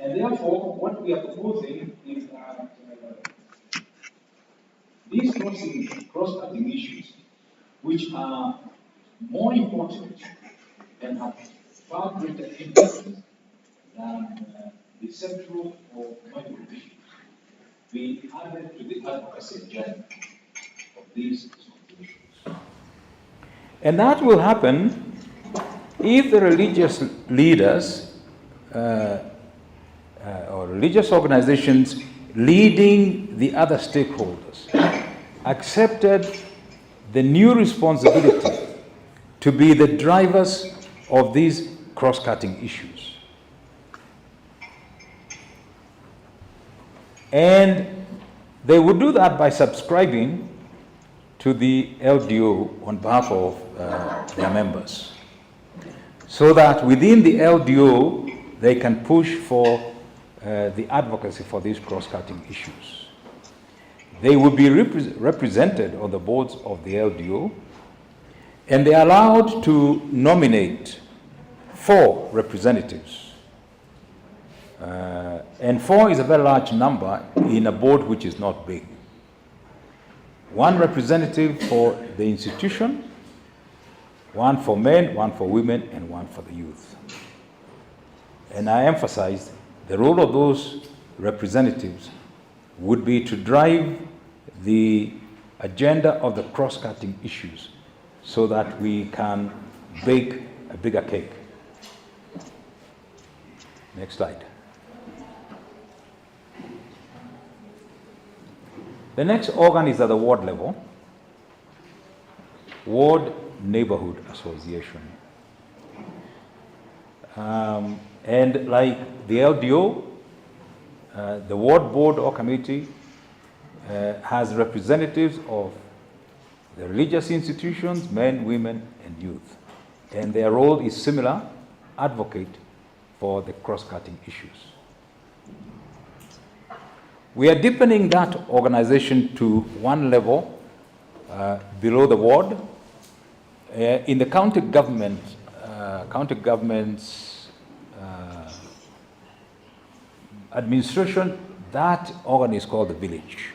And therefore, what we are proposing is that these cross-cutting issues, which are more important and have far greater impact than the central or micro issues, be added to the advocacy agenda of these solutions. And that will happen if the religious leaders or religious organizations leading the other stakeholders accepted the new responsibility to be the drivers of these cross-cutting issues. And they would do that by subscribing to the LDO on behalf of their members, so that within the LDO they can push for the advocacy for these cross-cutting issues. They will be represented on the boards of the LDO, and they are allowed to nominate 4 representatives. And 4 is a very large number in a board which is not big. 1 representative for the institution, 1 for men, 1 for women, and 1 for the youth. And I emphasize the role of those representatives would be to drive the agenda of the cross-cutting issues so that we can bake a bigger cake. Next slide. The next organ is at the ward level, Ward Neighborhood Association. And like the LDO, the ward board or committee has representatives of the religious institutions, men, women, and youth. And their role is similar, advocate for the cross-cutting issues. We are deepening that organization to 1 level below the ward. In the county government's administration, that organ is called the village.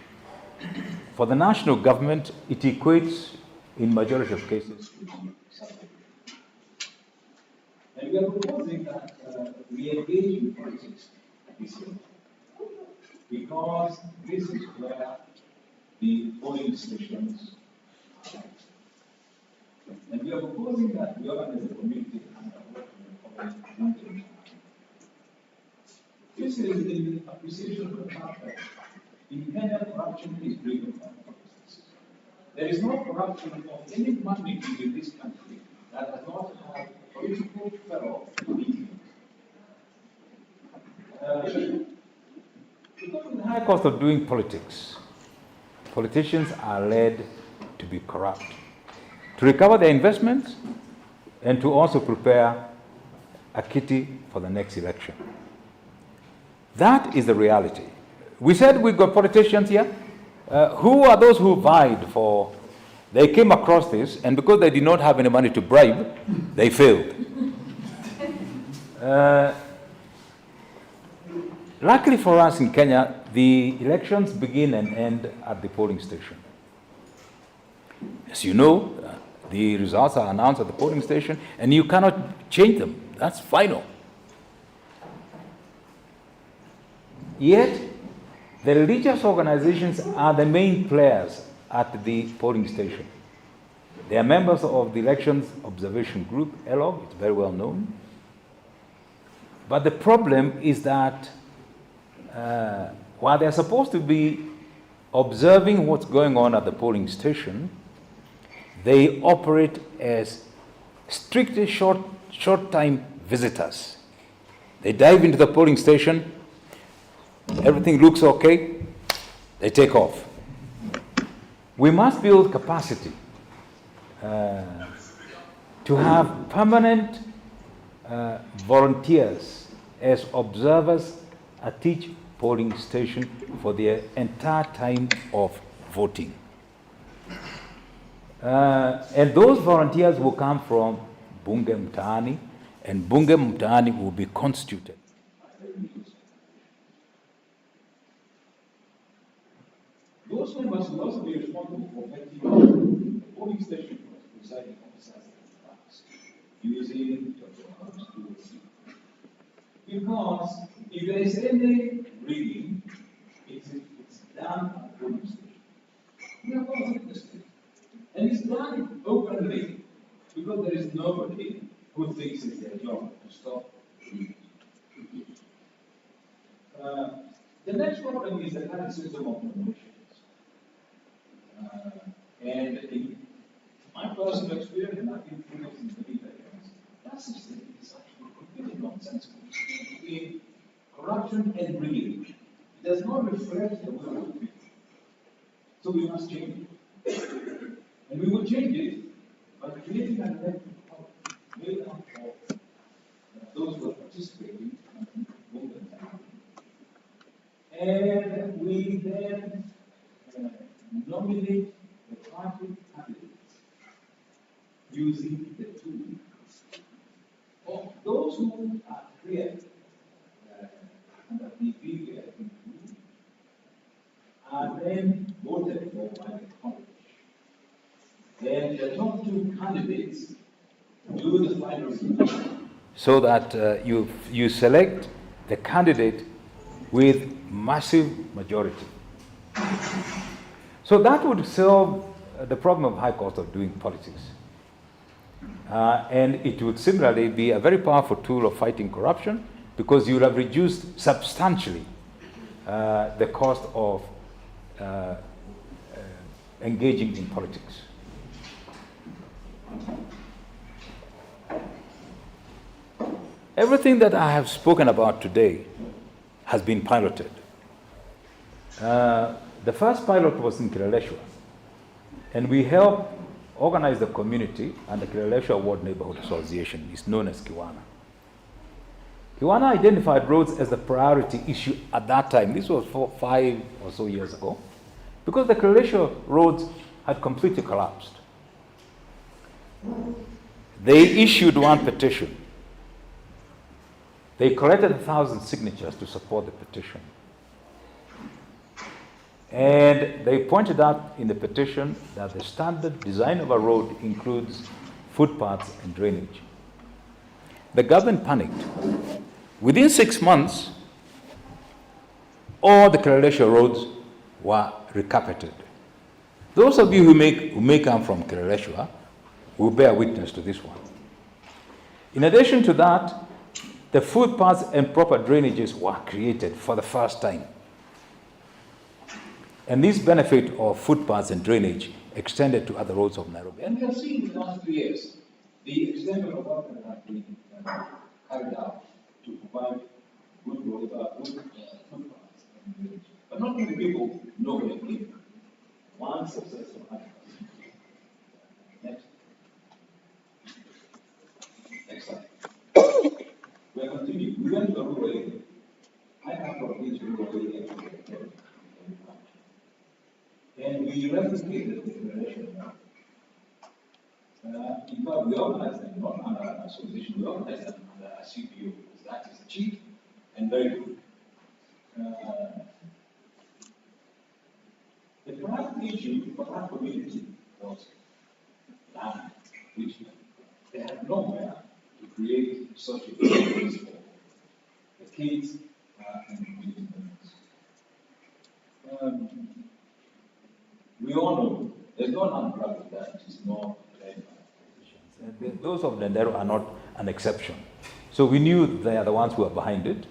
For the national government, it equates in majority of cases. And we are proposing that we engage in politics this year, because this is where the polling stations are. And we are proposing that we organize a community and this is in appreciation of the fact that in Kenya corruption is driven by politics. There is no corruption of any magnitude in this country that does not have political fellow leading it. Because of the high cost of doing politics, politicians are led to be corrupt, to recover their investments, and to also prepare a kitty for the next election. That is the reality. We said we've got politicians here. Who are those who vied for? They came across this, and because they did not have any money to bribe, they failed. Luckily for us in Kenya, the elections begin and end at the polling station. As you know, the results are announced at the polling station, and you cannot change them. That's final. Yet, the religious organizations are the main players at the polling station. They are members of the Elections Observation Group, ELOG, it's very well known. But the problem is that while they're supposed to be observing what's going on at the polling station, they operate as strictly short-time visitors. They dive into the polling station, everything looks okay, they take off. We must build capacity to have permanent volunteers as observers at each polling station for the entire time of voting. And those volunteers will come from Bunge Mtaani, and Bunge Mtaani will be constituted. Those members will also be responsible for making the polling station presiding officers using tools. Because if there is any rigging, it's done at the polling station. We are all interested. And it's done openly because there is nobody who thinks it's their job to stop rigging. The next problem is the current system of nominations. And in my personal experience, and I've been through it in many decades, that system is actually completely nonsensical. Between corruption and rigging, it does not reflect the will of the people. So we must change it. And we will change it by creating an elected parliament made up of those who are participating in the movement. And we then nominate the party candidates using the tools of those who are clear under the BVF are then voted for by the college. Then the top two candidates do the final selection. So that you select the candidate with massive majority. So that would solve the problem of high cost of doing politics. And it would similarly be a very powerful tool of fighting corruption because you would have reduced substantially the cost of engaging in politics. Everything that I have spoken about today has been piloted. The first pilot was in Kileleshwa, and we helped organize the community, and the Kileleshwa Ward Neighborhood Association is known as Kiwana. Kiwana identified roads as the priority issue at that time. This was 5 or so years ago, because the Kileleshwa roads had completely collapsed. They issued one petition. They collected 1,000 signatures to support the petition. And they pointed out in the petition that the standard design of a road includes footpaths and drainage. The government panicked. Within 6 months, all the Kileleshwa roads were recarpeted. Those of you who may come from Kileleshwa will bear witness to this one. In addition to that, the footpaths and proper drainages were created for the first time. And this benefit of footpaths and drainage extended to other roads of Nairobi. And we have seen in the last 3 years the extent of work that has been carried out to provide good roads, good footpaths and drainage. But not many people know what it means. One successful act. Next. Next slide. We are continuing. We went to the rural area. I come from this rural area. And we replicated the relation. In fact, we organized them not under an association, we organized them under a CPO, because that is cheap and very good. The prime issue for our community was land, which they had nowhere to create such a place for the kids and the community members. We all know there's no land grab that is not led by politicians. And those of Lendero are not an exception. So we knew they are the ones who are behind it.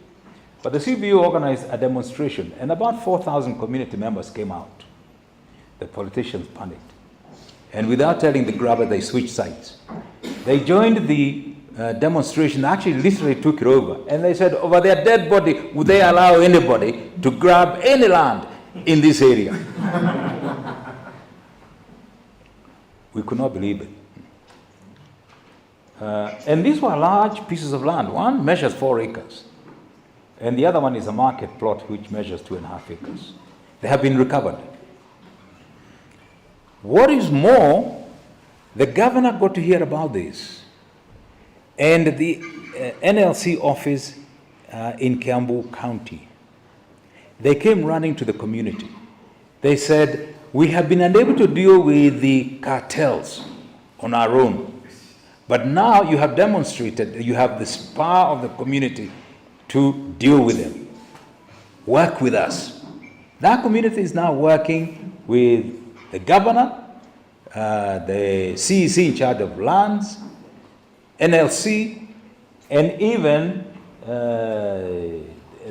But the CBU organized a demonstration, and about 4,000 community members came out. The politicians panicked. And without telling the grabber, they switched sides. They joined the demonstration, actually literally took it over. And they said, over their dead body, would they allow anybody to grab any land in this area? We could not believe it. And these were large pieces of land. One measures 4 acres. And the other one is a market plot which measures 2.5 acres. They have been recovered. What is more, the governor got to hear about this. And the NLC office in Kiambu County, they came running to the community. They said, we have been unable to deal with the cartels on our own. But now you have demonstrated that you have the power of the community to deal with them. Work with us. That community is now working with the governor, the CEC in charge of lands, NLC, and even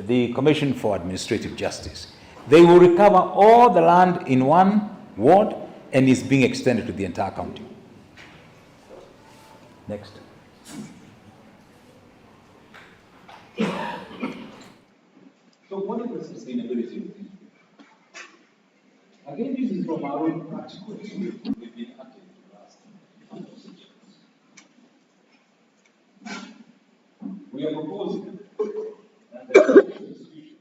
the Commission for Administrative Justice. They will recover all the land in one ward and is being extended to the entire county. Next. So what is the sustainability of these? Again, this is from our own practical experience. We've been active in the last 6 years. We are proposing that the institutions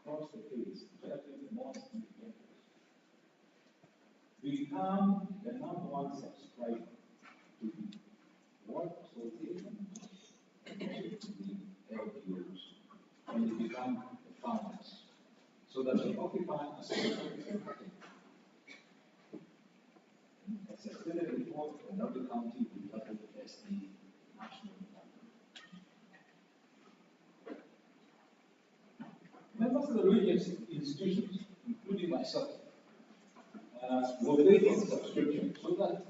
across the place, especially the most independent, become the #1 subscriber to the World Association and to the LPOs, and they become the founders, so that they occupy a certain a sustainable report in every county will be labeled as the national plan. Members of the religious institutions, including myself, will pay for the subscription so that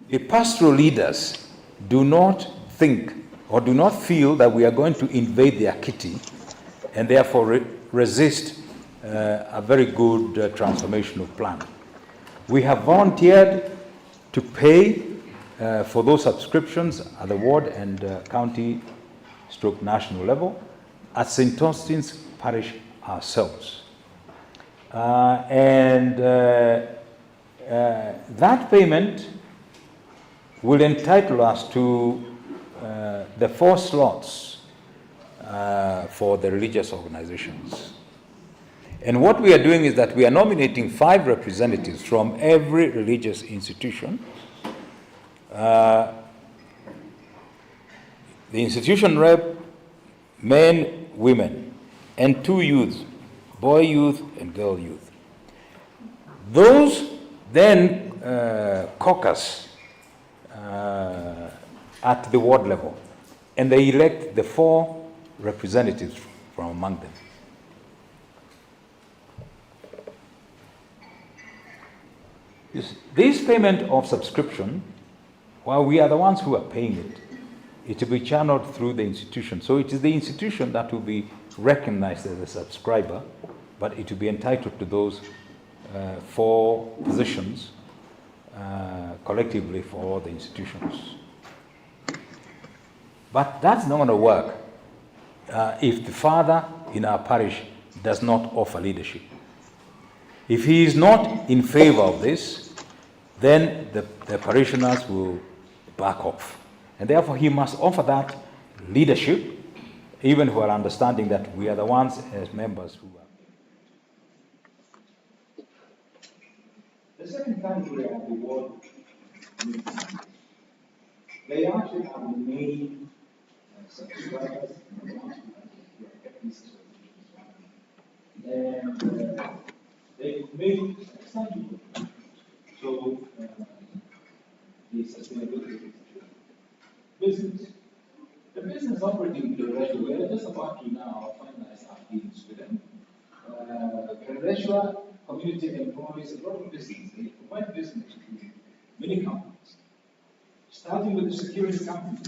the pastoral leaders do not think or do not feel that we are going to invade their kitty and therefore resist a very good transformational plan. We have volunteered to pay for those subscriptions at the ward and county / national level at St. Augustine's Parish ourselves. That payment will entitle us to the 4 slots for the religious organizations. And what we are doing is that we are nominating 5 representatives from every religious institution. The institution rep, men, women, and 2 youths, boy youth and girl youth. Those then caucus at the ward level, and they elect the 4 representatives from among them. This payment of subscription, while we are the ones who are paying it, it will be channeled through the institution. So it is the institution that will be recognized as a subscriber, but it will be entitled to those 4 positions collectively for all the institutions. But that's not going to work if the father in our parish does not offer leadership. If he is not in favor of this, then the parishioners will back off. And therefore he must offer that leadership, even while understanding that we are the ones as members who are. The second country of the world, they actually are the main subscribers and the ones who are kept these and they made exciting. So the sustainability business. The business operating directly, we are just about to now finalize our dealings with them. Federation community employs a lot of business. They provide business to many companies. starting with the security company.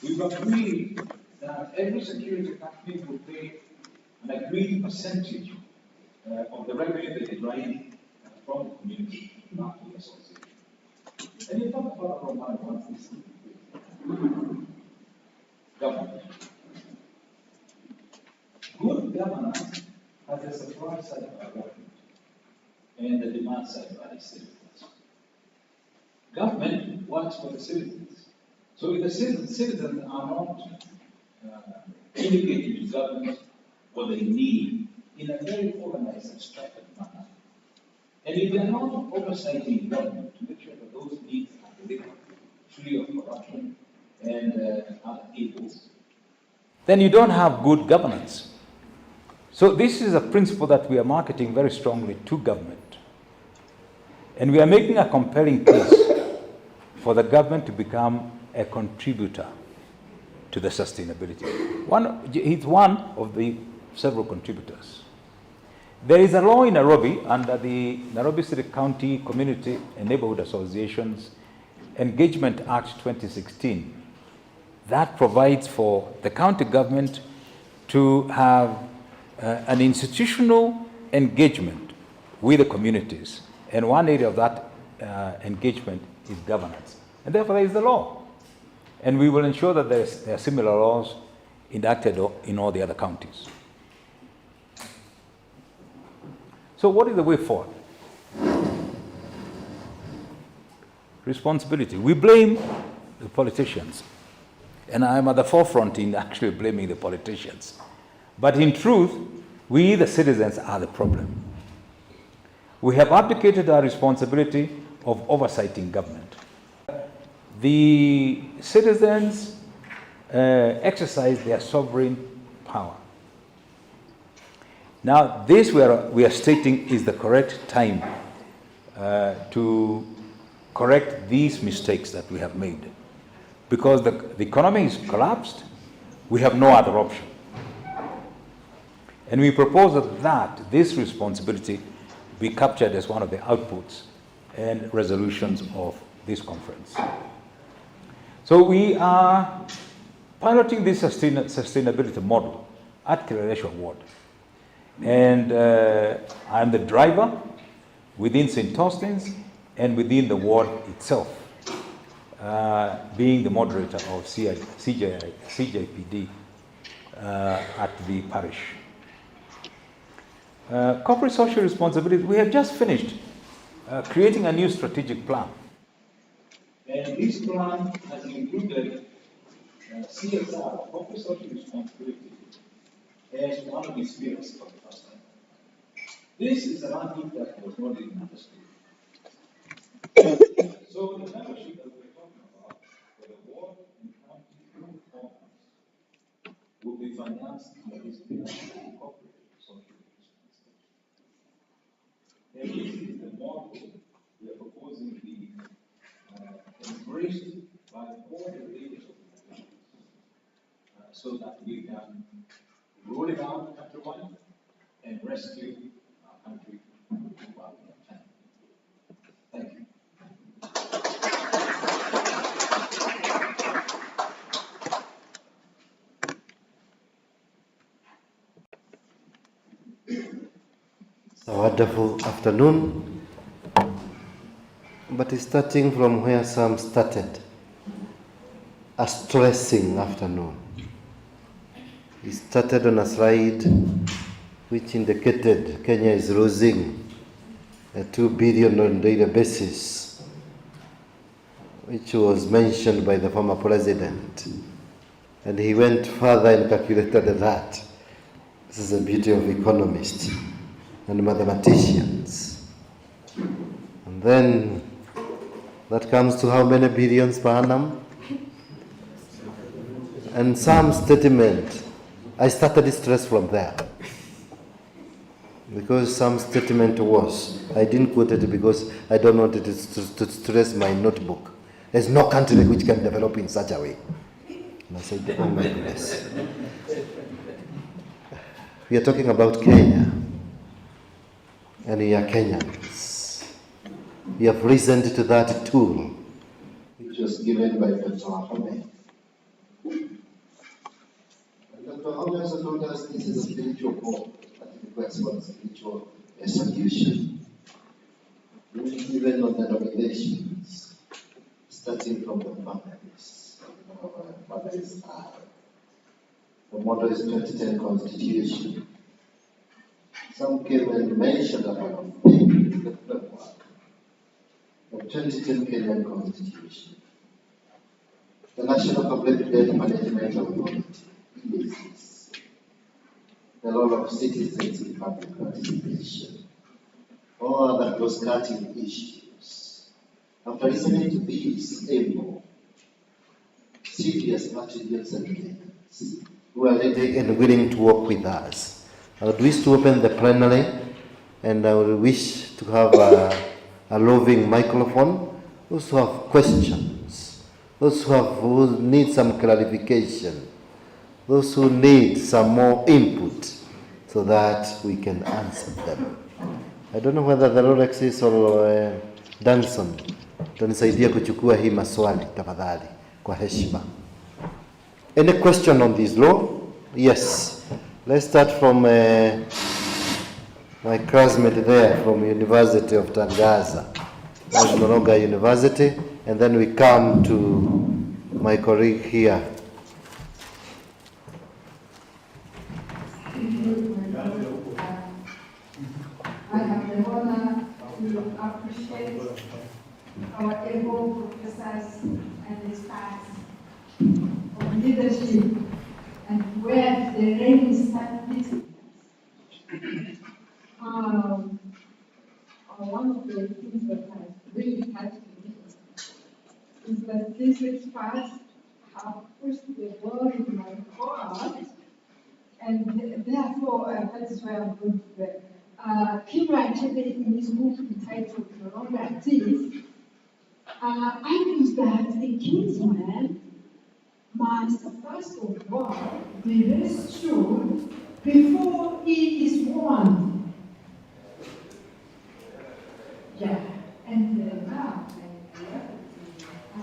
We've agreed that every security company will pay an agreed percentage of the revenue they derive from the community, not the association. And you talk about Romano once this government. Good governance has a supply side of our government and the demand side by the citizens. Government works for the citizens. So if the citizens are not indicating to government what they need in a very organized and structured manner, and if they are not oversighting government to make sure that those needs are delivered free of corruption and other evils, then you don't have good governance. So this is a principle that we are marketing very strongly to government. And we are making a compelling case for the government to become a contributor to the sustainability. He's one of the several contributors. There is a law in Nairobi under the Nairobi City County Community and Neighborhood Associations Engagement Act 2016 that provides for the county government to have an institutional engagement with the communities. And one area of that engagement is governance. And therefore there is the law. And we will ensure that there are similar laws enacted in all the other counties. So what is the way forward? Responsibility. We blame the politicians. And I'm at the forefront in actually blaming the politicians. But in truth, we, the citizens, are the problem. We have abdicated our responsibility of oversighting government. The citizens exercise their sovereign power. Now, this we are stating is the correct time to correct these mistakes that we have made. Because the economy is collapsed, we have no other option. And we propose that this responsibility be captured as one of the outputs and resolutions of this conference. So we are piloting this sustainability model at Kileleshwa Ward. And I'm the driver within St. Austen's and within the ward itself, being the moderator of CJPD at the parish. Corporate social responsibility, we have just finished creating a new strategic plan. And this plan has included CSR, corporate social responsibility, as one of its pillars for the first time. This is an outlook that was not even understood. So the membership that we're talking about for the ward and county conference will be financed by this pillar of corporate social responsibility. And this is the model we are proposing to be embraced by all the leaders of the nation, so that we can roll it out countrywide and rescue our country one at a time. Thank you. It's a wonderful afternoon, but it's starting from where Sam started, a stressing afternoon. He started on a slide which indicated Kenya is losing $2 billion on a daily basis, which was mentioned by the former president. And he went further and calculated that. This is the beauty of economists and mathematicians. And then that comes to how many billions per annum? And some statement, I started stress from there. Because some statement was, I didn't quote it because I don't want it to stress my notebook. There's no country which can develop in such a way. And I said, oh my goodness. We are talking about Kenya. And we are Kenyans. We have listened to that tool, which which was given by Dr. Ahmed. Dr. Ahmed also told us this is a spiritual call that requires for spiritual solution. Even on the nominations, starting from the families. Families are. The motto is 2010 Constitution. Some came and mentioned about the framework. The 2010 Kenyan Constitution. The National Public Debt Management Authority, EACs. The role of citizens in public participation. All other cross-cutting issues. After listening to these able, serious materials and leaders who are ready and willing to work with us, I would wish to open the plenary, and I would wish to have a roving microphone. Those who have questions, those who need some clarification, those who need some more input, so that we can answer them. I don't know whether the Lorexis or Danson tanisaidia kuchukua hii maswali tafadhali kwa heshima. Any question on this law? Yes. Let's start from my classmate there from University of Angaza, no longer university, and then we come to my colleague here. I have the honor to appreciate our able professors and the staff of leadership and where the reins start business. One of the things that has really touched me is that these experts have pushed the ball in my court, and therefore that is where I'm going to get. Kima actually in his book entitled No Longer Thief, argues that a kinsman must first of all be rescued before he is warned. Yeah, and now I have to ask a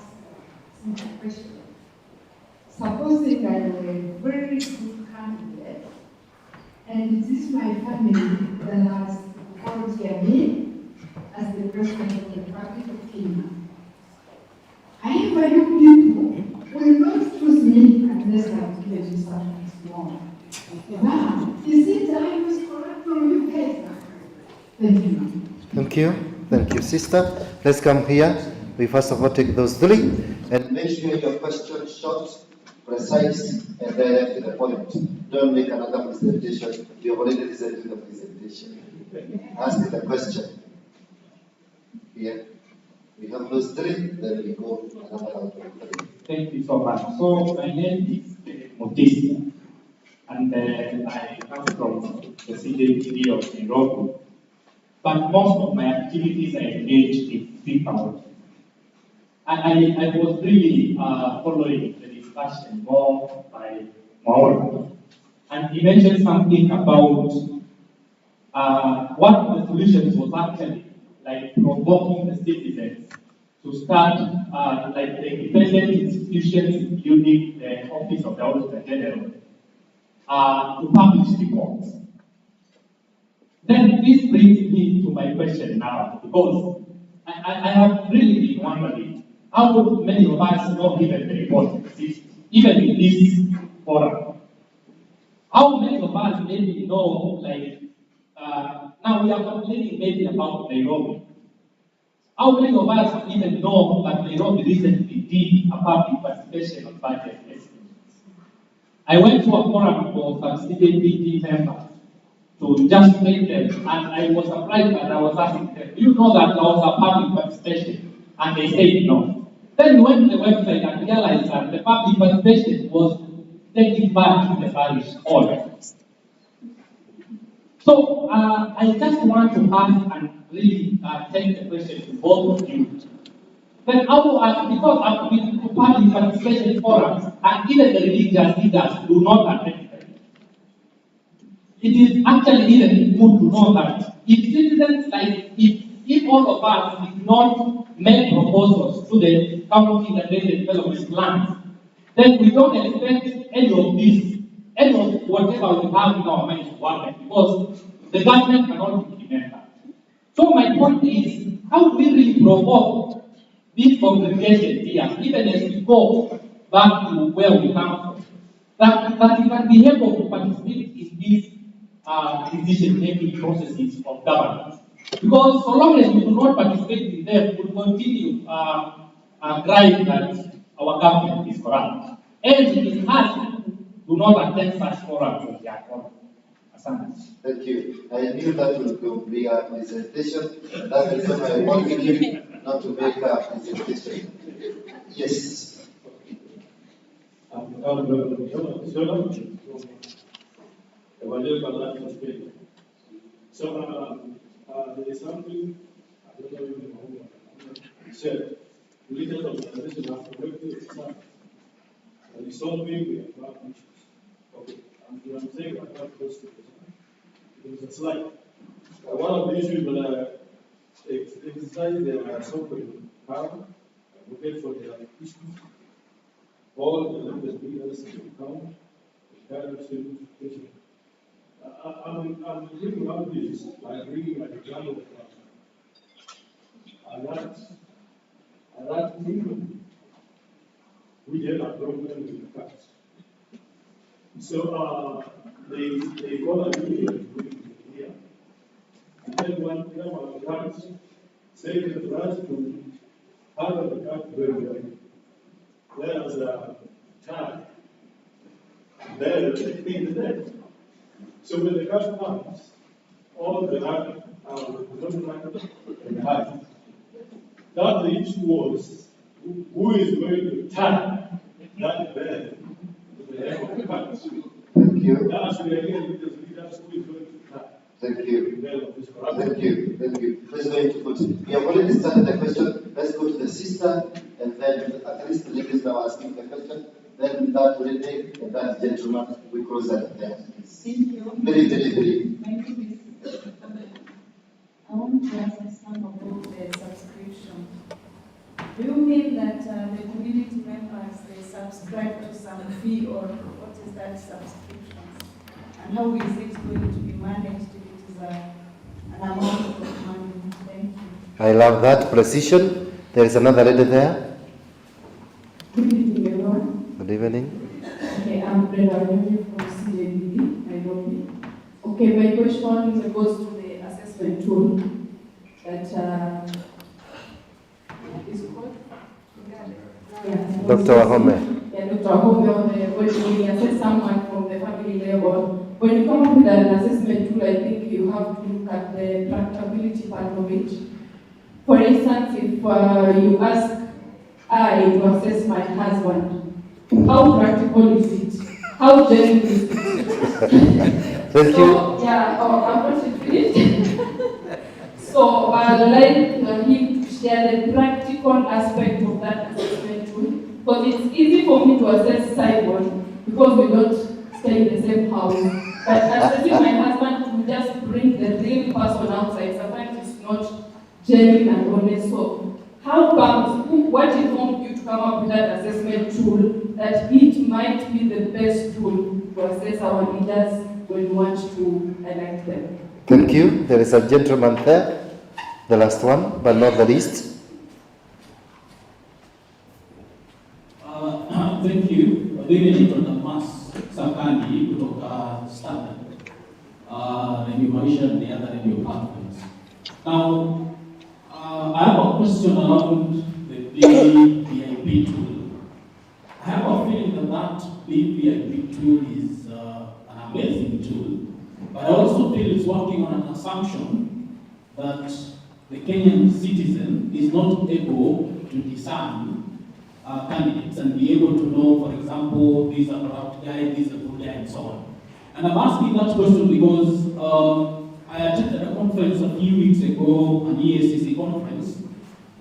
simple question. Supposing I were a very good candidate, and it is my family that has volunteered me as the president of the Republic of Kenya. I am you people will not choose me unless I have given you something small. Now, is it I was correct from you guys? Thank you. Thank you. Thank you, sister. Let's come here. We first of all take those three and make sure your question short, precise, and direct to the point. Don't make another presentation. You have already listened to the presentation. Ask the question. Here. We have those three, then we go another round. Thank you so much. So my name is Mutisi, and I come from the CJTV of Nairobi. But most of my activities are engaged in people. And I was really following the discussion more by Maura. And he mentioned something about one of the solutions was actually like provoking the citizens to start like the independent institutions, including the Office of the Auditor General, to publish reports. Then this brings me to my question now, because I have really been wondering how many of us know even the report exists, even in this forum. How many of us maybe know, like, now we are complaining maybe about Nairobi. How many of us even know that Nairobi recently did a public participation on budget estimates? I went to a forum for some CJPT members to just make them, and I was surprised that I was asking them, do you know that there was a public participation? And they said no. Then we went to the website and realized that the public participation was taken back to the parish hall. So I just want to ask and really take the question to both of you. Then because I've been to public participation forums, and even the religious leaders do not attend them. It is actually even good to know that if citizens, like if if all of us did not make proposals to the county integrated development plans, then we don't expect any of this, any of whatever we have in our minds to happen, because the government cannot implement that. So my point is, how do we really provoke this congregation here, even as we go back to where we come from, that we can be able to participate in these decision-making processes of government? Because so long as we do not participate in them, we will continue crying that our government is corrupt. And it is hard to do not attend such forums as they are called. Thank you. I knew that would be a presentation. That's the reason I wanted you not to make a presentation. Yes. So there is something, I don't know if you know, you said, religious organizations have to work with society. And it's solving the environment issues. Okay, and I'm saying that that goes to there is a slide. One of the issues that exercise their sovereign power, advocate for their issues, all the members bring us into account, the guidance to education. I'm bringing out this by bringing an example of that England, we had a problem with the cats. So they got a union here. And then one of the cats said to us to handle the cat very well. There's a tag there in the net. So when the cat comes, all the rat and hide. That the issue was who is going to tag that bird to the head of the cat. Thank you. That's the idea because leaders who is going to tag. Thank you. Thank you. Thank you. Who's going to put? We have already started the question. Let's go to the sister, and then at least the ladies now asking the question. Then that lady and that gentleman, we close that there. Thank you. Very, very, very. My name is I want to ask some about the subscription. Do you mean that the community members, they subscribe to some fee, or what is that subscription? And how is it going to be managed if it is an amount of money? Thank you. I love that precision. There is another lady there. Good evening, everyone. Good evening. Okay, I'm Brenda from CJDB, Nairobi. Okay, my question goes to the assessment tool that is called? Dr. Wahome. Yeah, Dr. Wahome, when we assess someone from the family level, when you come up with an assessment tool, I think you have to look at the practicability part of it. For instance, if you ask I to assess my husband, how practical is it? How genuine is it? Thank you. Yeah, I'm not finished. So I'd like him to share the practical aspect of that assessment tool, because it's easy for me to assess Simon because we don't stay in the same house. But assessing my husband will just bring the real person outside. Sometimes it's not genuine and honest. So how comes, what informed you to come up with that assessment tool that it might be the best tool to assess our leaders when we want to elect them? Thank you. There is a gentleman there, the last one, but not the least. Thank you. Mimi ni Thomas Sakani kutoka Standard. Radio Maisha and the other radio platforms. Now, I have a question around the BVIP tool. I have a feeling that that BVIP tool is an amazing tool, but I also feel it's working on an assumption that the Kenyan citizen is not able to discern candidates and be able to know, for example, this is a corrupt guy, this is a good guy, and so on. And I'm asking that question because I attended a conference a few weeks ago, an EACC conference,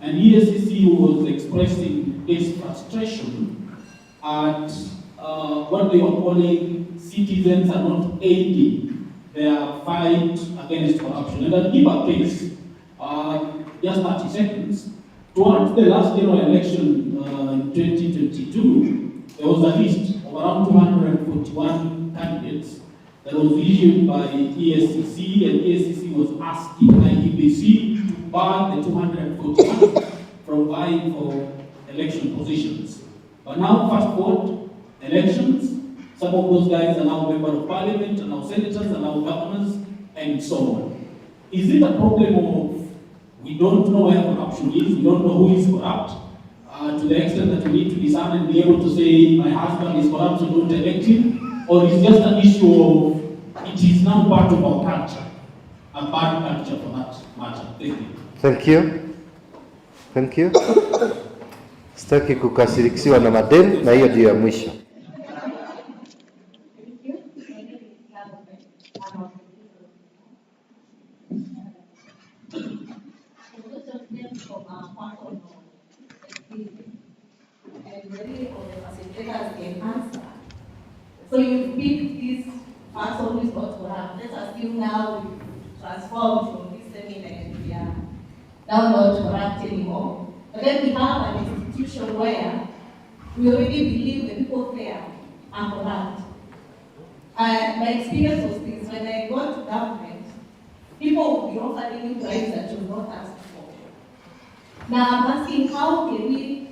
and EACC was expressing its frustration at what they were calling citizens are not aiding their fight against corruption. And I'll give a case. just 30 seconds. Towards the last general election in 2022, there was a list of around 241 candidates that was issued by ESCC, and ESCC was asking IEBC to bar the 241 from vying for election positions. But now, fast forward, elections, some of those guys are now members of parliament, are now senators, are now governors, and so on. Is it a problem of we don't know where corruption is, we don't know who is corrupt, to the extent that we need to discern and be able to say, my husband is corrupt, so don't elect him? Or is it just an issue of it is now part of our culture, a bad culture for that matter? Thank you. Thank you. Thank you. Sitaki kukasirikiwa na madem, na hiyo ndio ya mwisho. So you pick this person who is not corrupt. Let's assume now we transformed from this seminar and we are now not corrupt anymore. But then we have an institution where we already believe the people there are corrupt. My experience was this: when I got to government, people would be offering you bribes that you not asked for. Now I'm asking, how can we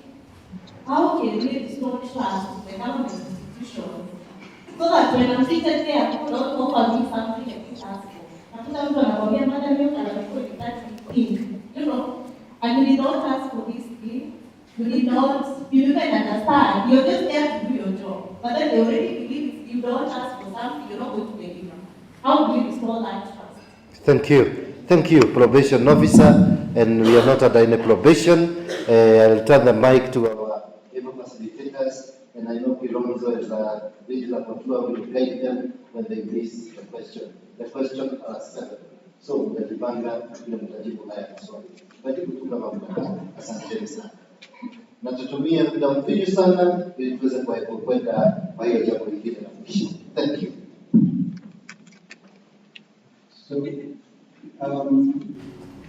restore trust in the government institutions so that when I'm seated there, people don't offer me something I didn't ask for? You know, and you did not ask for this thing, you didn't even understand, you're just there to do your job. But then they already believe if you don't ask for something, you're not going to deliver. How do you restore that trust? Thank you. Thank you, probation officer. And we are not under any probation. I'll turn the mic to our able facilitators. And I know Kilonzo is a digital controller will guide them when they miss the question. The questions are 7. So, mtajipanga ndio mtajibu haya maswali. Mtajibu tu kama mnataka. Asanteni sana. Na tutumie muda mfinyu sana ili tuweze kwenda kwa hiyo jambo lingine la mwisho. Thank you. So,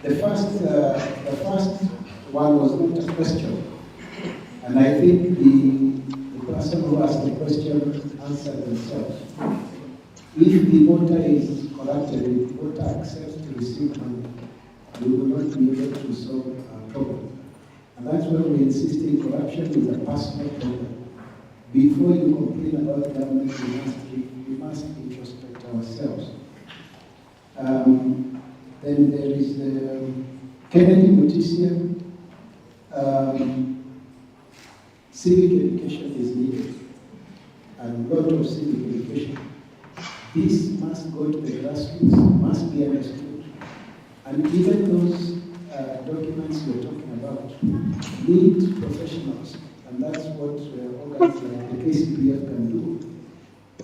the first one was not a question, and I think the person who asked the question answered themselves. If the voter is corrupted, if the voter accepts to receive money, we will not be able to solve our problem. And that's why we insist in corruption is a personal problem. Before you complain about government, we must introspect ourselves. Then there is the Kennedy Mutisia. Civic education is needed, and a lot of civic education. This must go to the grassroots, must be understood. And even those documents you're talking about need professionals, and that's what organs like the KCPF can do,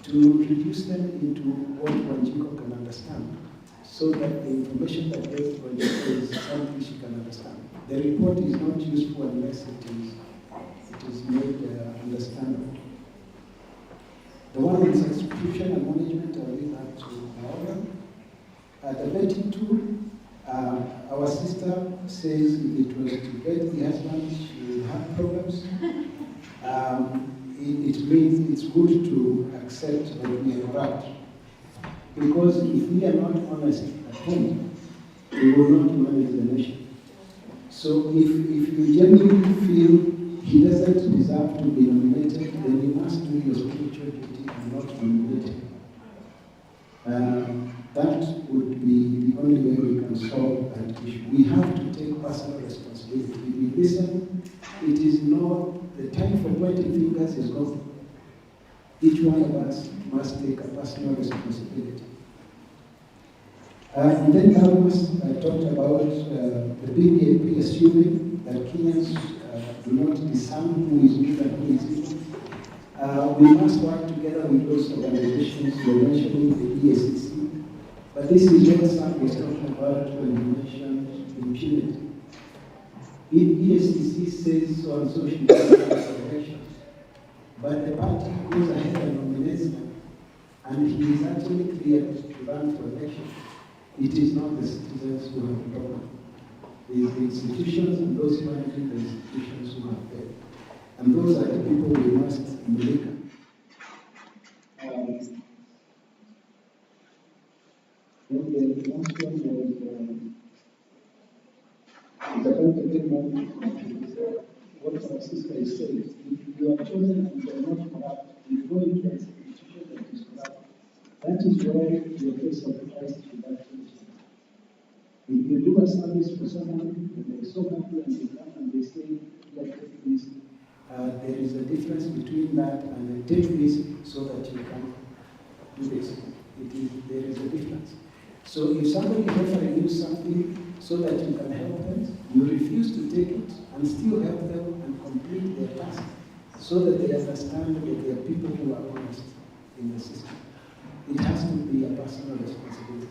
to reduce them into what Wanjiko can understand, so that the information that gets to Wanjiko is something she can understand. The report is not useful unless it is made understandable. The one on subscription and management, I will leave that to Laura. The vetting tool, our sister says if it was to vet the husband, she will have problems. It means it's good to accept that we are corrupt. Because if we are not honest at home, we will not manage the nation. So if you genuinely feel he doesn't deserve to be nominated, then you must do your spiritual duty and not nominate him. That would be the only way we can solve that issue. We have to take personal responsibility. If we listen, it is not, the time for pointing fingers is gone. Each one of us must take a personal responsibility. And then Thomas talked about the BBAP assuming that Kenyans do not discern who is good and who is evil. We must work together with those organizations you're mentioning, the ESCC. But this is what Sam was talking about when he mentioned impunity. If ESCC says so and so should be elections, but the party goes ahead and nominates them, and he is actually cleared to run for election, it is not the citizens who have a problem. There's the institutions and those managing the institutions who have failed. And those are the people we must emulate. Then the last one was about the payment. What our sister is saying. If you are chosen and you are not corrupt, you go into an institution that is corrupt. That is where your place of Christ is actually. If you do a service for someone and they're so happy and they come and they say, like this, there is a difference between that and take this so that you can do this. There is a difference. So if somebody is offering you something so that you can help them, you refuse to take it and still help them and complete their task so that they understand that they are people who are honest in the system. It has to be a personal responsibility.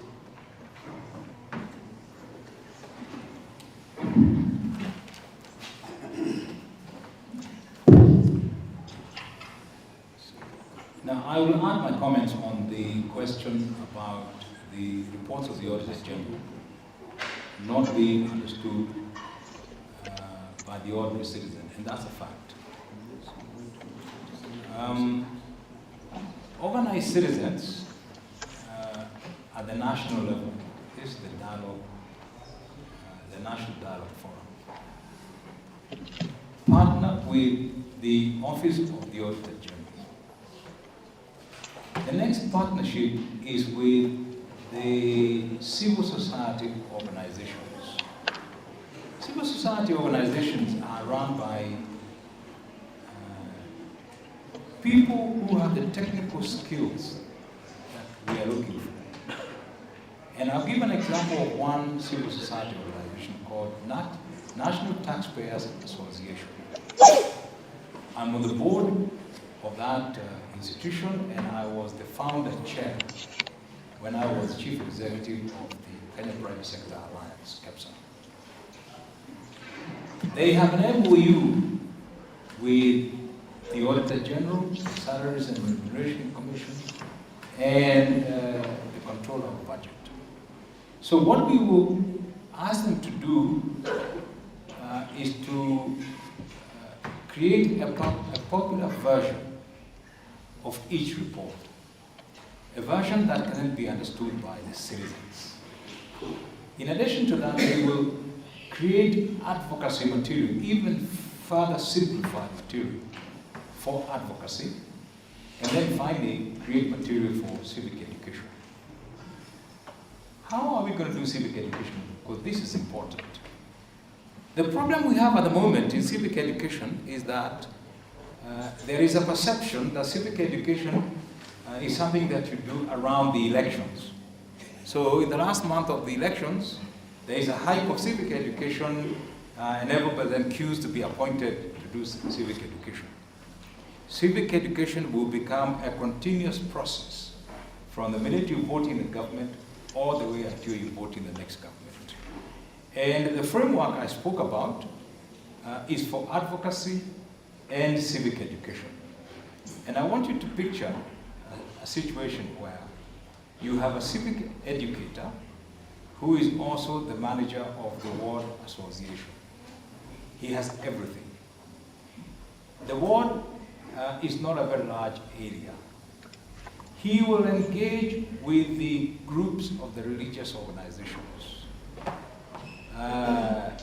Now, I will add my comments on the question about the reports of the Auditor General not being understood by the ordinary citizen, and that's a fact. Organized citizens at the national level is the dialogue, the National Dialogue Forum, partner with the Office of the Auditor General. The next partnership is with the civil society organizations. Civil society organizations are run by people who have the technical skills that we are looking for. And I'll give an example of one civil society organization called National Taxpayers Association. I'm on the board of that institution, and I was the founder chair when I was chief executive of the Kenya Private Sector Alliance, KEPSA. They have an MOU with the Auditor General, the Salaries and Remuneration Commission, and the Controller of Budget. So what we will ask them to do is to create a popular version of each report, a version that can be understood by the citizens. In addition to that, we will create advocacy material, even further simplified material for advocacy, and then finally create material for civic education. How are we going to do civic education? Because this is important. The problem we have at the moment in civic education is that there is a perception that civic education is something that you do around the elections. So in the last month of the elections, there is a hype of civic education, and everybody then queues to be appointed to do civic education. Civic education will become a continuous process from the minute you vote in the government all the way until you vote in the next government. And the framework I spoke about is for advocacy and civic education. And I want you to picture a situation where you have a civic educator who is also the manager of the ward association. He has everything. The ward is not a very large area. He will engage with the groups of the religious organizations,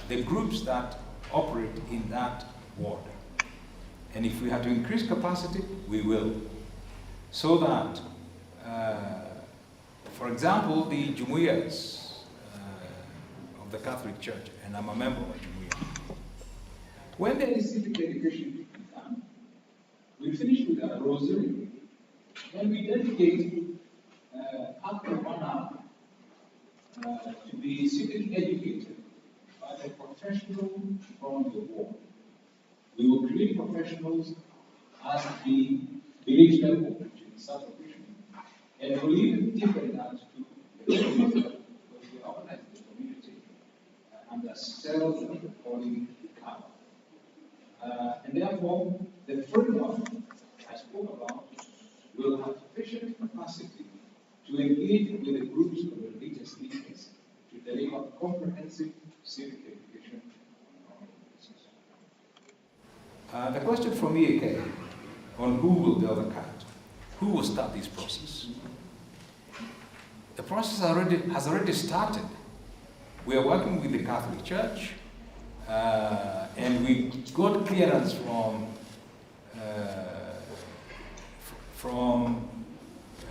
the groups that operate in that ward. And if we have to increase capacity, we will. So that, for example, the Jumuiyas of the Catholic Church, and I'm a member of a Jumuiyah, when there is civic education done, we finish with a rosary, and we dedicate after 1 hour to be civic educated by a professional from the ward. We will create professionals as the village level, which is sub-division, and we'll even deepen that to the community level, because we organize the community under cells according to power. And therefore, the framework I spoke about will have sufficient capacity to engage with the groups of religious leaders to deliver comprehensive civic education. The question from EAK on who will build the cat, who will start this process? The process has already started. We are working with the Catholic Church, and we got clearance from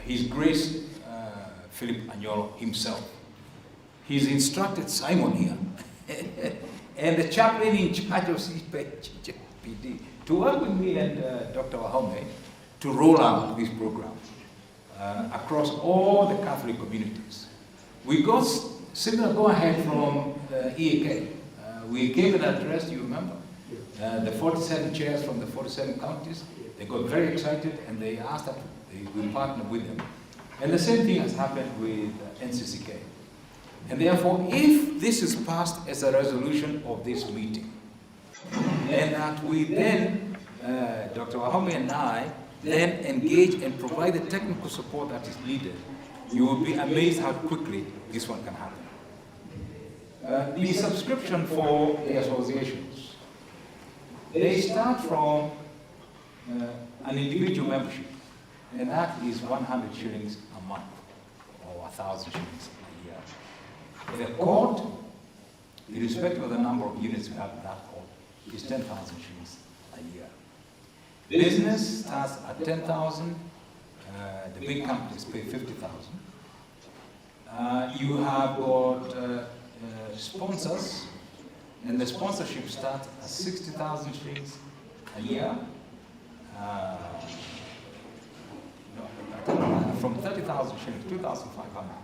His Grace Philip Anyolo himself. He's instructed Simon here and the chaplain in charge of CPD to work with me and Dr. Wahome to roll out this program across all the Catholic communities. We got similar go-ahead from EAK. We gave an address, you remember? The 47 chairs from the 47 counties, they got very excited and they asked that we partner with them. And the same thing has happened with NCCK. And therefore, if this is passed as a resolution of this meeting, and that we then, Dr. Wahome and I, then engage and provide the technical support that is needed, you will be amazed how quickly this one can happen. The subscription for the associations, they start from an individual membership, and that is 100 shillings a month, or 1,000 shillings a year. The court, irrespective of the number of units we have in that court, is 10,000 shillings a year. Business starts at 10,000, the big companies pay 50,000. You have got sponsors, and the sponsorship starts at 60,000 shillings a year. From 30,000 shillings, 2,500,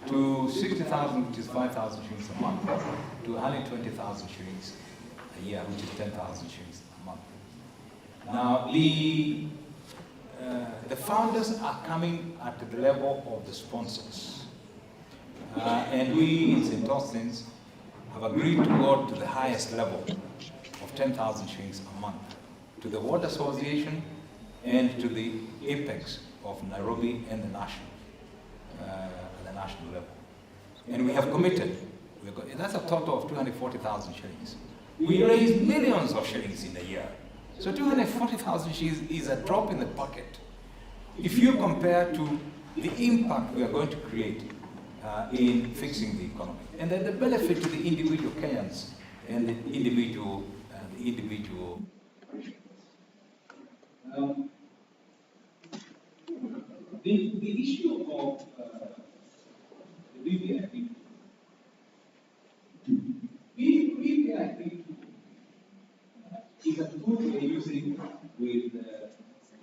to 60,000, which is 5,000 shillings a month, to 120,000 shillings a year, which is 10,000 shillings a month. Now, the founders are coming at the level of the sponsors. And we in St. Austin's have agreed to go to the highest level of 10,000 shillings a month, to the World Association and to the apex of Nairobi and the national level. And we have committed, that's a total of 240,000 shillings. We raise millions of shillings in a year. So 240,000 shillings is a drop in the bucket if you compare to the impact we are going to create in fixing the economy. And then the benefit to the individual Kenyans and the individual The issue of the VVIP, VVIP is a tool we're using with the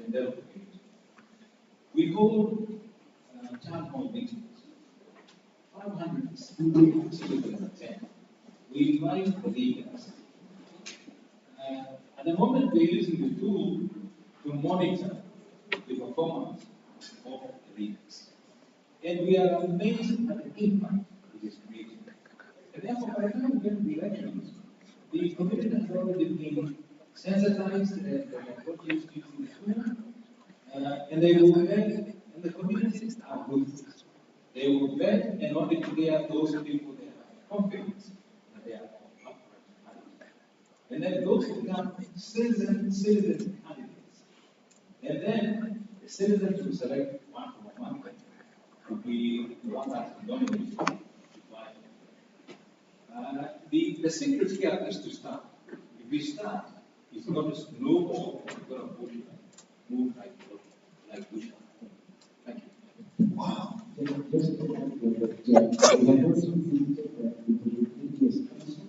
development. We hold town hall meetings. 500 students attend. We invite the leaders. At the moment, we're using the tool to monitor the performance of the leaders. And we are amazed at the impact it is creating. And therefore, by the time we get to the elections, the community has already been sensitized and got used to using the tool. And they will bet, and the communities are good. They will bet and only clear those people that have confidence that they are upright. And then those become citizen candidates. And then the citizens will select one from one to be the one that's nominated. The secret here is to start. If we start, it's going to snowball, it's going to move like bush. Thank you. Wow. Just to add to that, we have also visited the previous council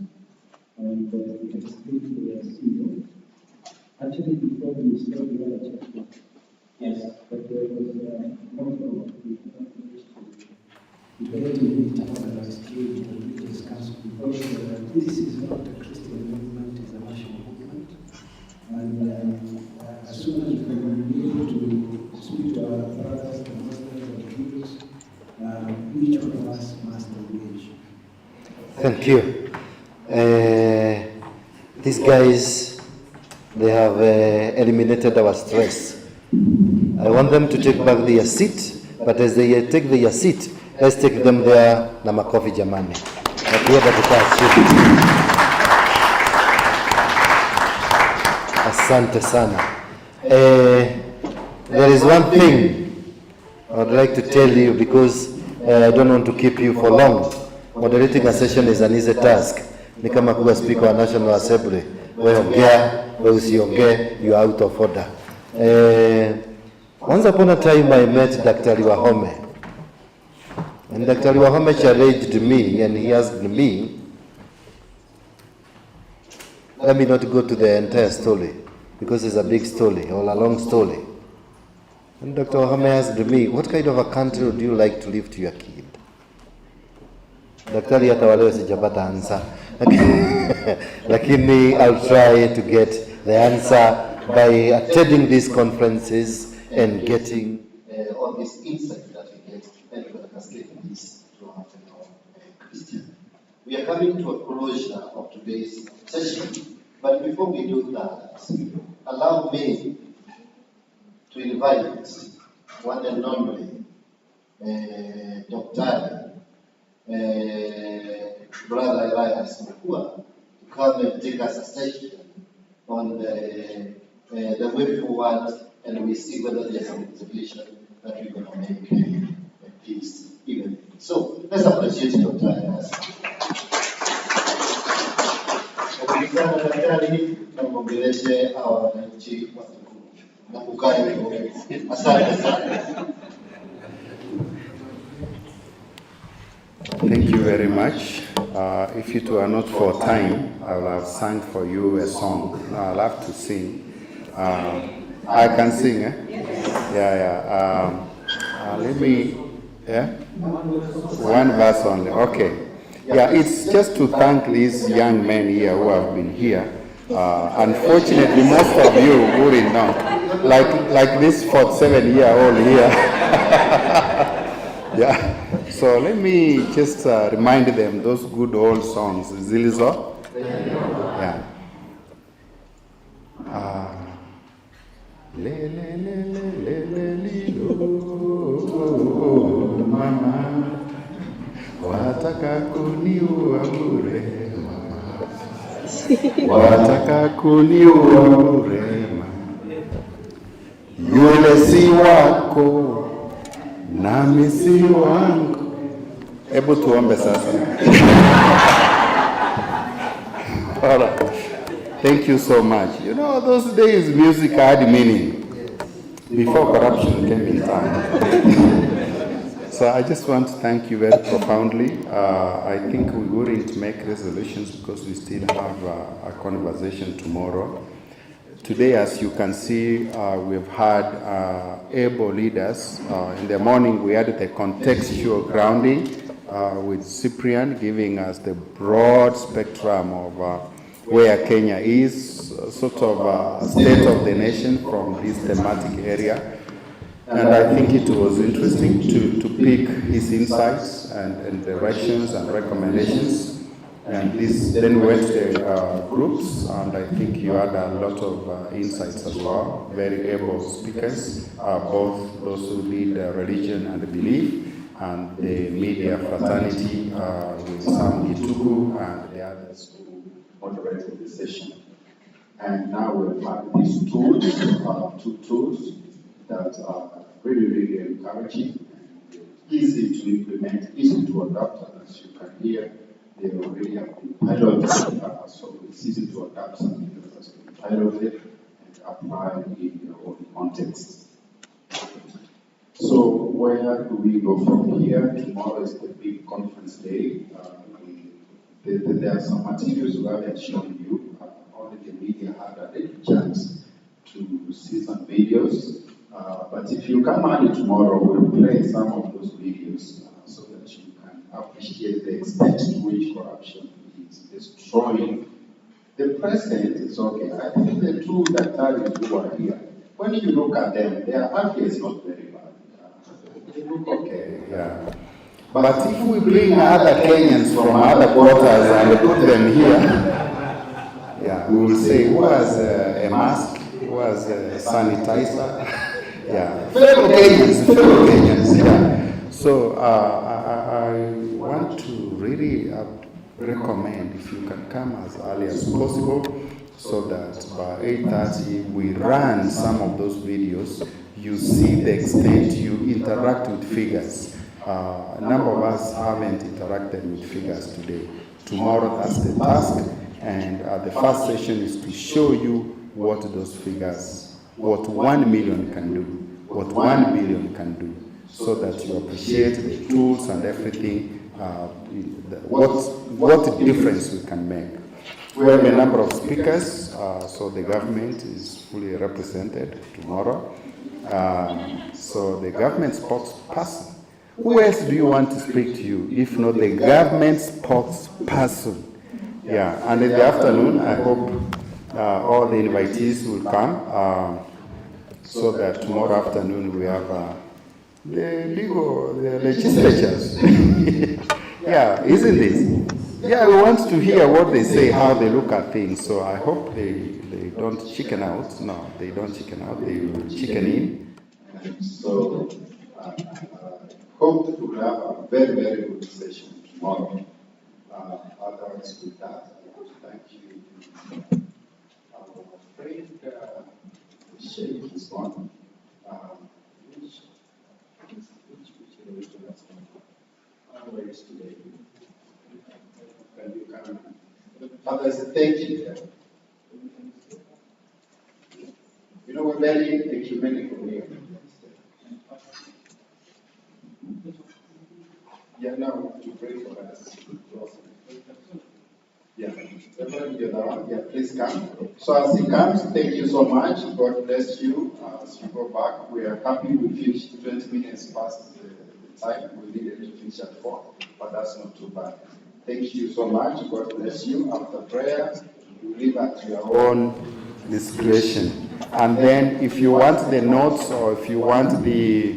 and we have spoken to the CEO. Actually, before we started, we had a chat. Yes. But there was one problem. We had to meet last year with the religious council because this is not a Christian movement, it's a national movement. And as soon as we can be able to speak to our brothers and sisters and Jews, each one of us must engage. Thank you. These guys, they have eliminated our stress. I want them to take back their seat, but as they take their seat, Let's take them there na makofi jamani. Wakienda tukaa chini. Asante sana. There is one thing I would like to tell you because I don't want to keep you for long. Moderating a session is an easy task. Ni kama kuwa speaker wa National Assembly. Wewe ongea, wewe usiongee, you are out of order. Once upon a time I met Dr. Wahome. And Dr. Wahome challenged me and he asked me, let me not go to the entire story because it's a big story or a long story. And Dr. Wahome asked me, what kind of a country would you like to leave to your kid? Daktari hata walewe sijapata answer. Lakini I'll try to get the answer by attending these conferences and getting all these insights that we get and we're going to cascade this throughout our Christian. We are coming to a closure of today's session, but before we do that, allow me to invite one and only Dr. Brother Elias Mukua to come and take us a session on the way forward, and we see whether there's an exhibition that we're going to make this evening. So let's appreciate Dr. Elias. Thank you very much. If it were not for time, I would have sung for you a song. No, I love to sing. I can sing, eh? Yeah. Let me, one verse only. Okay. Yeah, it's just to thank these young men here who have been here. Unfortunately, most of you wouldn't know. Like this 47-year-old here. Yeah. So let me just remind them those good old songs. Zilizo? Yeah. Le le le le le le li mama, wataka kuniua bure mama, wataka kuniua bure mama, yule si wako nami si wangu. Hebu tuombe sasa. All right. Thank you so much. You know, those days music had meaning before corruption came in town. So I just want to thank you very profoundly. I think we wouldn't make resolutions because we still have a conversation tomorrow. Today, as you can see, we've had able leaders. In the morning, we had the contextual grounding with Cyprian giving us the broad spectrum of where Kenya is, sort of a state of the nation from this thematic area. And I think it was interesting to pick his insights and directions and recommendations. And this then went to the groups, and I think you had a lot of insights as well. Very able speakers, both those who lead religion and belief, and the media fraternity with Sam Gitugu and the others who moderated the session. And now we've had these tools, two tools that are really, really encouraging, and easy to implement, easy to adopt, and as you can hear, they already have been piloted, so it's easy to adapt something that has been piloted and apply in your own context. So where do we go from here? Tomorrow is the big conference day. There are some materials we haven't shown you. Only the media had a little chance to see some videos. But if you come early tomorrow, we'll play some of those videos so that you can appreciate the extent to which corruption is destroying. The president is okay. I think the two Dactaris who are here, when you look at them, their health is not very bad. They look okay, yeah. But if we bring other Kenyans from other quarters and put them here, yeah, we will say, who has a mask, who has a sanitizer? Yeah, fellow Kenyans, yeah. So I want to really recommend if you can come as early as possible, so that by 8:30 we run some of those videos. You see the extent you interact with figures. A number of us haven't interacted with figures today. Tomorrow, that's the task, and the first session is to show you what those figures, what 1 million can do, what 1 billion can do, so that you appreciate the tools and everything, what difference we can make. We have a number of speakers, so the government is fully represented tomorrow. So the government spokesperson. Who else do you want to speak to you, if not the government spokesperson? Yeah, and in the afternoon, I hope all the invitees will come, so that tomorrow afternoon we have the legislatures. Yeah, isn't it? Yeah, we want to hear what they say, how they look at things. So I hope they don't chicken out. No, they don't chicken out. They will chicken in. So hope to have a very, very good session tomorrow. Otherwise, with that, I want to thank you. Our friend, Sheikh is gone. Which religion has gone? Where is today? Can you come? Father, thank you. You know, we're very ecumenical here. Yeah, now to pray for us. Yeah, yeah, please come. So as he comes, thank you so much. God bless you. As you go back, we are happy we finished 20 minutes past the time. We needed to finish at 4, but that's not too bad. Thank you so much. God bless you. After prayer, you leave at your own discretion. And then if you want the notes, or if you want the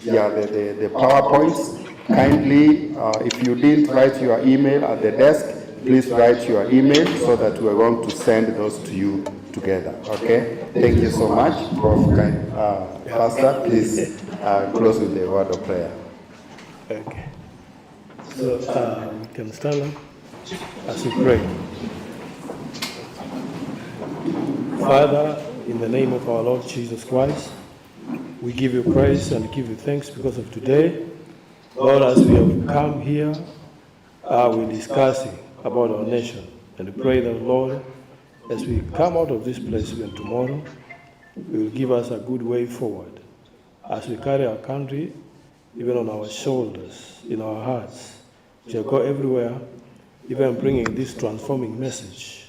PowerPoints, kindly, if you didn't write your email at the desk, please write your email so that we're going to send those to you together. Okay? Thank you so much. Pastor, please close with the word of prayer. Okay. So we can stand up as we pray. Father, in the name of our Lord Jesus Christ, we give you praise and give you thanks because of today. Lord, as we have come here, we're discussing about our nation. And we pray that, Lord, as we come out of this place even tomorrow, you will give us a good way forward. As we carry our country, even on our shoulders, in our hearts, we shall go everywhere, even bringing this transforming message